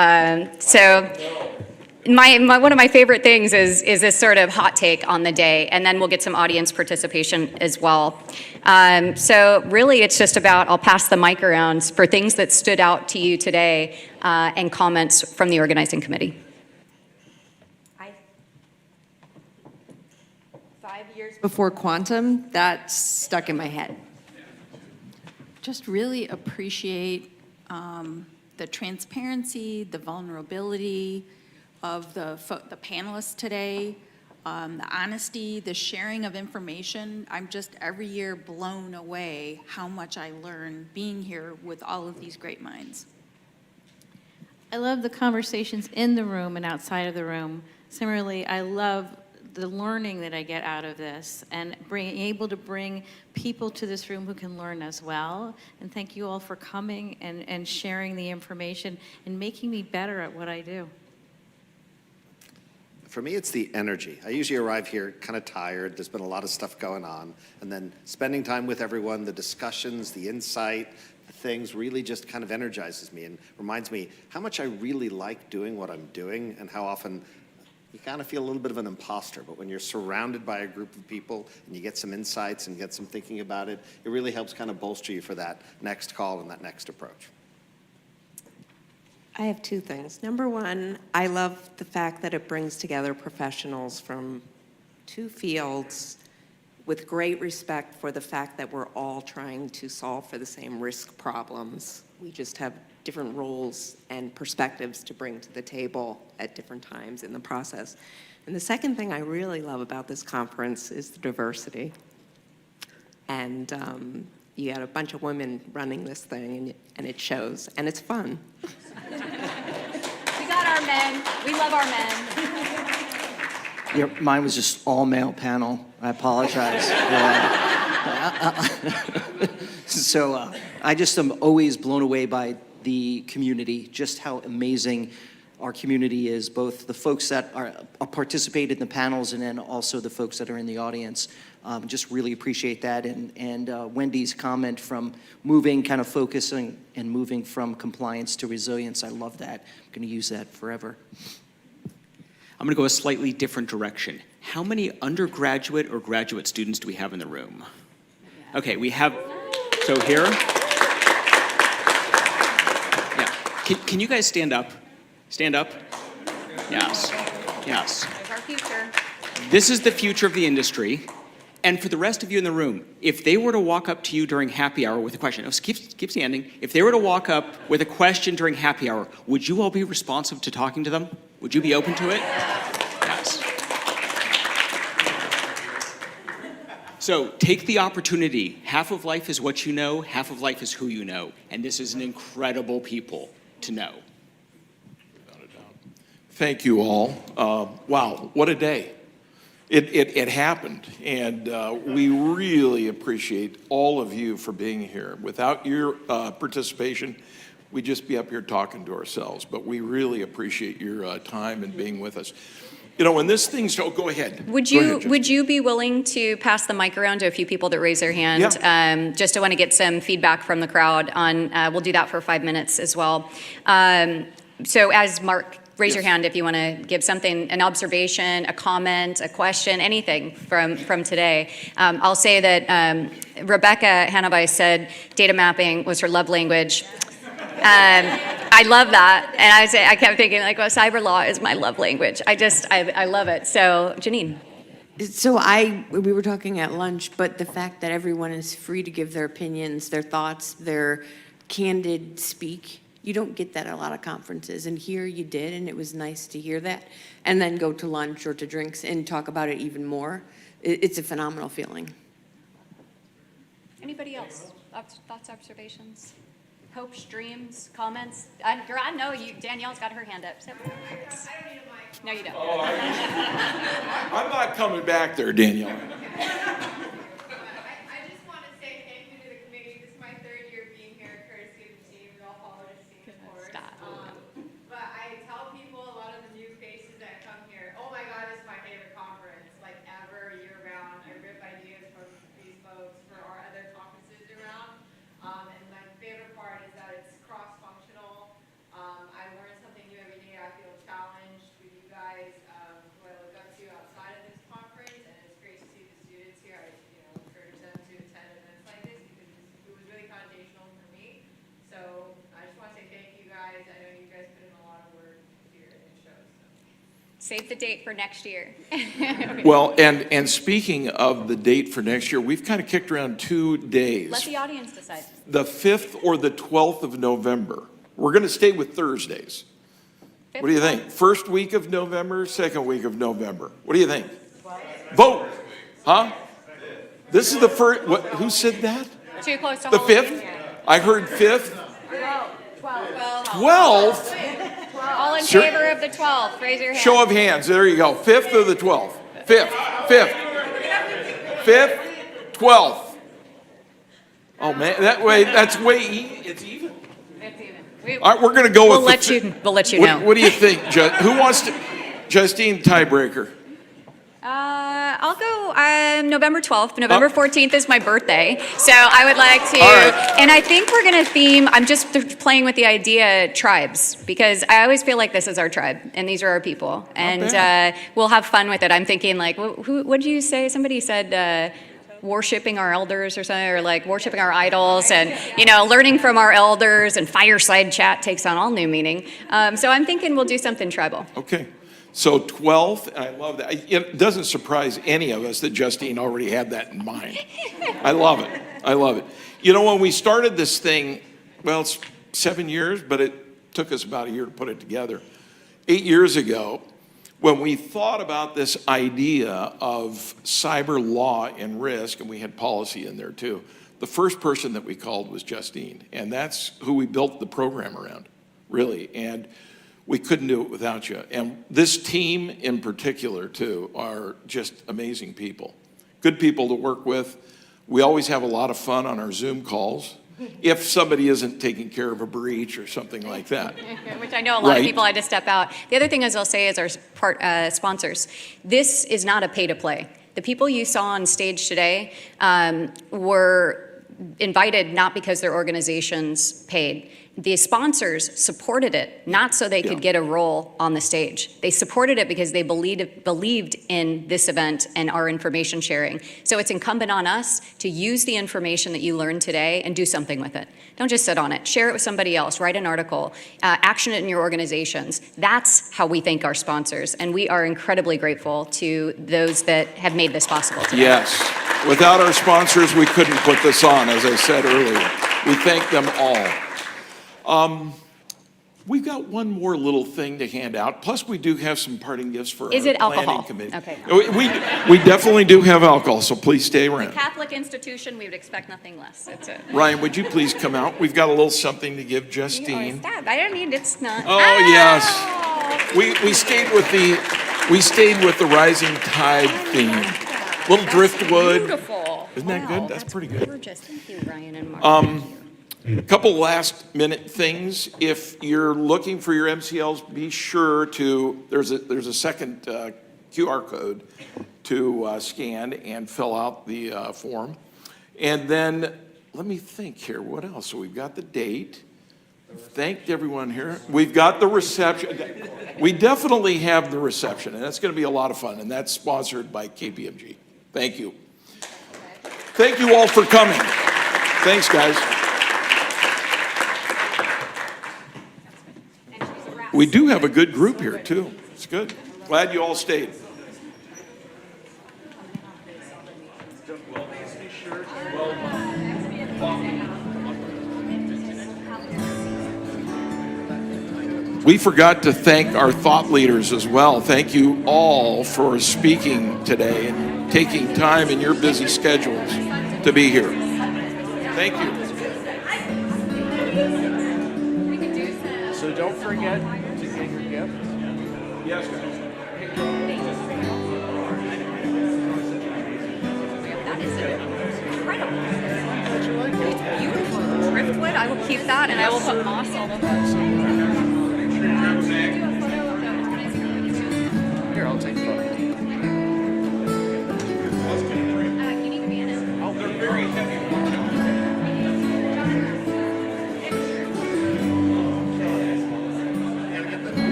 One of my favorite things is this sort of hot take on the day, and then we'll get some audience participation as well. So really, it's just about, I'll pass the mic around for things that stood out to you today and comments from the organizing committee. 5 years before quantum, that stuck in my head. Just really appreciate the transparency, the vulnerability of the panelists today, the honesty, the sharing of information. I'm just every year blown away how much I learn being here with all of these great minds. I love the conversations in the room and outside of the room. Similarly, I love the learning that I get out of this and being able to bring people to this room who can learn as well. And thank you all for coming and sharing the information and making me better at what I do. For me, it's the energy. I usually arrive here kind of tired. There's been a lot of stuff going on. And then spending time with everyone, the discussions, the insight, the things really just kind of energizes me and reminds me how much I really like doing what I'm doing and how often you kind of feel a little bit of an imposter. But when you're surrounded by a group of people and you get some insights and get some thinking about it, it really helps kind of bolster you for that next call and that next approach. I have two things. Number one, I love the fact that it brings together professionals from two fields with great respect for the fact that we're all trying to solve for the same risk problems. We just have different roles and perspectives to bring to the table at different times in the process. And the second thing I really love about this conference is the diversity. And you got a bunch of women running this thing, and it shows, and it's fun. We got our men. We love our men. Mine was just all male panel. I apologize. So I just am always blown away by the community, just how amazing our community is, both the folks that are participate in the panels and then also the folks that are in the audience. Just really appreciate that. And Wendy's comment from moving, kind of focusing and moving from compliance to resilience, I love that. I'm going to use that forever. I'm going to go a slightly different direction. How many undergraduate or graduate students do we have in the room? Okay, we have, so here. Yeah, can you guys stand up? Stand up? Yes, yes. There's our future. This is the future of the industry. And for the rest of you in the room, if they were to walk up to you during happy hour with a question, keep standing. If they were to walk up with a question during happy hour, would you all be responsive to talking to them? Would you be open to it? Yes. So take the opportunity. Half of life is what you know, half of life is who you know. And this is an incredible people to know. Thank you all. Wow, what a day. It happened, and we really appreciate all of you for being here. Without your participation, we'd just be up here talking to ourselves, but we really appreciate your time and being with us. You know, when this thing's, oh, go ahead. Would you be willing to pass the mic around to a few people that raise their hand? Yeah. Just to want to get some feedback from the crowd on, we'll do that for 5 minutes as well. So as Mark, raise your hand if you want to give something, an observation, a comment, a question, anything from today. I'll say that Rebecca Hanabai said data mapping was her love language. I love that. And I kept thinking, like, well, cyber law is my love language. I love it. So, Janine. So we were talking at lunch, but the fact that everyone is free to give their opinions, their thoughts, their candid speak, you don't get that at a lot of conferences. And here you did, and it was nice to hear that. And then go to lunch or to drinks and talk about it even more. It's a phenomenal feeling. Anybody else? Thoughts, observations? Hopes, dreams, comments? I know you. Danielle's got her hand up. So. No, you don't. Oh, I'm not coming back there, Danielle. I just want to say thank you to the committee. This is my third year being here, courtesy of the team. We all follow this team, of course. But I tell people, a lot of the new faces that come here, oh my God, this is my favorite conference, like ever, year round. I rip ideas from these folks for our other conferences around. And my favorite part is that Save the date for next year. Well, and speaking of the date for next year, we've kind of kicked around 2 days. Let the audience decide. The 5th or the 12th of November. We're going to stay with Thursdays. What do you think? First week of November, second week of November? What do you think? Vote. Huh? This is the first, what, who said that? Too close to The Halloween? 5th? I heard 5th. 12th? All in Sure. favor of the 12th, raise your hand. Show of hands. There you go. 5th or the 12th? 5th. 12th. Oh man, that's way it's even. It's even. All right, we're going to go We'll with let you know. What do you think? Who wants to? Justine, tiebreaker. I'll go November 12th. November 14th is my birthday. So I would like to, All right. and I think we're going to theme, I'm just playing with the idea, tribes, because I always feel like this is our tribe, and these are our people. And we'll have fun with it. I'm thinking like, what did you say? Somebody said, worshiping our elders or something, or like worshiping our idols, and learning from our elders, and fireside chat takes on all new meaning. So I'm thinking we'll do something tribal. Okay. So 12th, and I love that. It doesn't surprise any of us that Justine already had that in mind. I love it. I love it. When we started this thing, well, it's 7 years, but it took us about a year to put it together. 8 years ago, when we thought about this idea of cyber law and risk, and we had policy in there too, the first person that we called was Justine, and that's who we built the program around, really. And we couldn't do it without you. And this team in particular, too, are just amazing people. Good people to work with. We always have a lot of fun on our Zoom calls, if somebody isn't taking care of a breach or something like that. Which I know a lot of people had to step out. The other thing, as I'll say, is our sponsors. This is not a pay-to-play. The people you saw on stage today were invited not because their organizations paid. The sponsors supported it, not so they could get a role on the stage. They supported it because they believed in this event and our information sharing. So it's incumbent on us to use the information that you learned today and do something with it. Don't just sit on it. Share it with somebody else. Write an article. Action it in your organizations. That's how we thank our sponsors. And we are incredibly grateful to those that have made this possible today. Yes. Without our sponsors, we couldn't put this on, as I said earlier. We thank them all. We've got one more little thing to hand out. Plus, we do have some parting gifts for Is our it alcohol? planning committee. Okay. We definitely do have alcohol, so please stay around. Catholic institution, we would expect nothing less. That's it. Ryan, would you please come out? We've got a little something to give Justine. Stop. I don't need it's not. Oh, yes. We stayed with the rising tide theme. Little driftwood. Beautiful. Isn't that good? That's pretty good. Gorgeous. Thank you, Ryan and Mark. A couple last minute things. If you're looking for your MCLs, be sure to, there's a second QR code to scan and fill out the form. And then, let me think here, what else? So we've got the date. Thanked everyone here. We've got the reception. We definitely have the reception, and that's going to be a lot of fun, and that's sponsored by KPMG. Thank you. Thank you all for coming. Thanks, guys. We do have a good group here, too. It's good. Glad you all stayed. We forgot to thank our thought leaders as well. Thank you all for speaking today and taking time in your busy schedules to be here. Thank you. So don't forget to get your gift. Yes, That is incredible. It's beautiful. Driftwood, I will keep that, and I will put moss all over. Here, I'll take a photo. Oh, they're very heavy.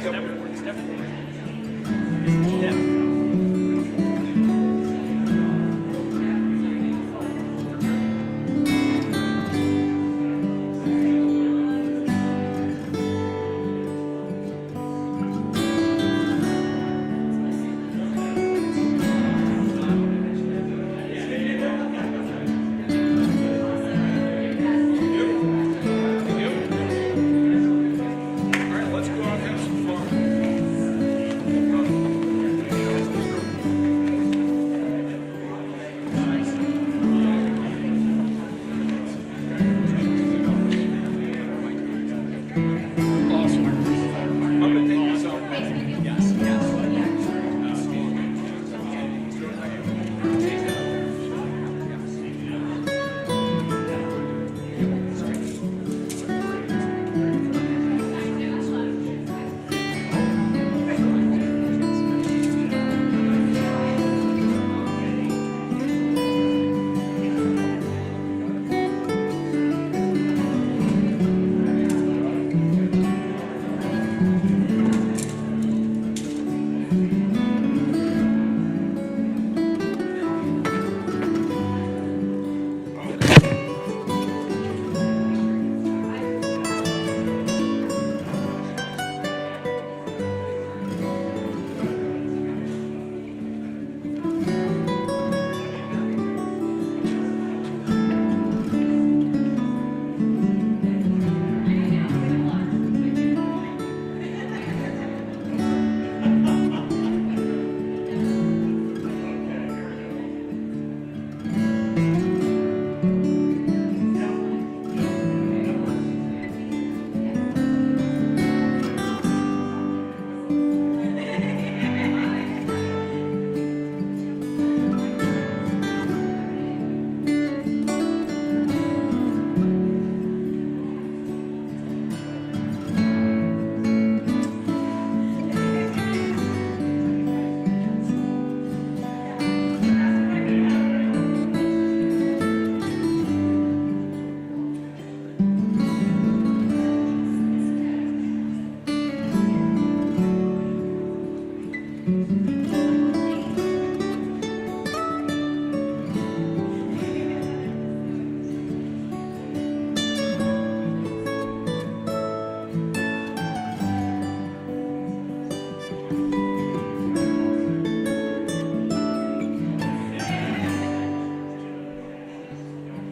Yep.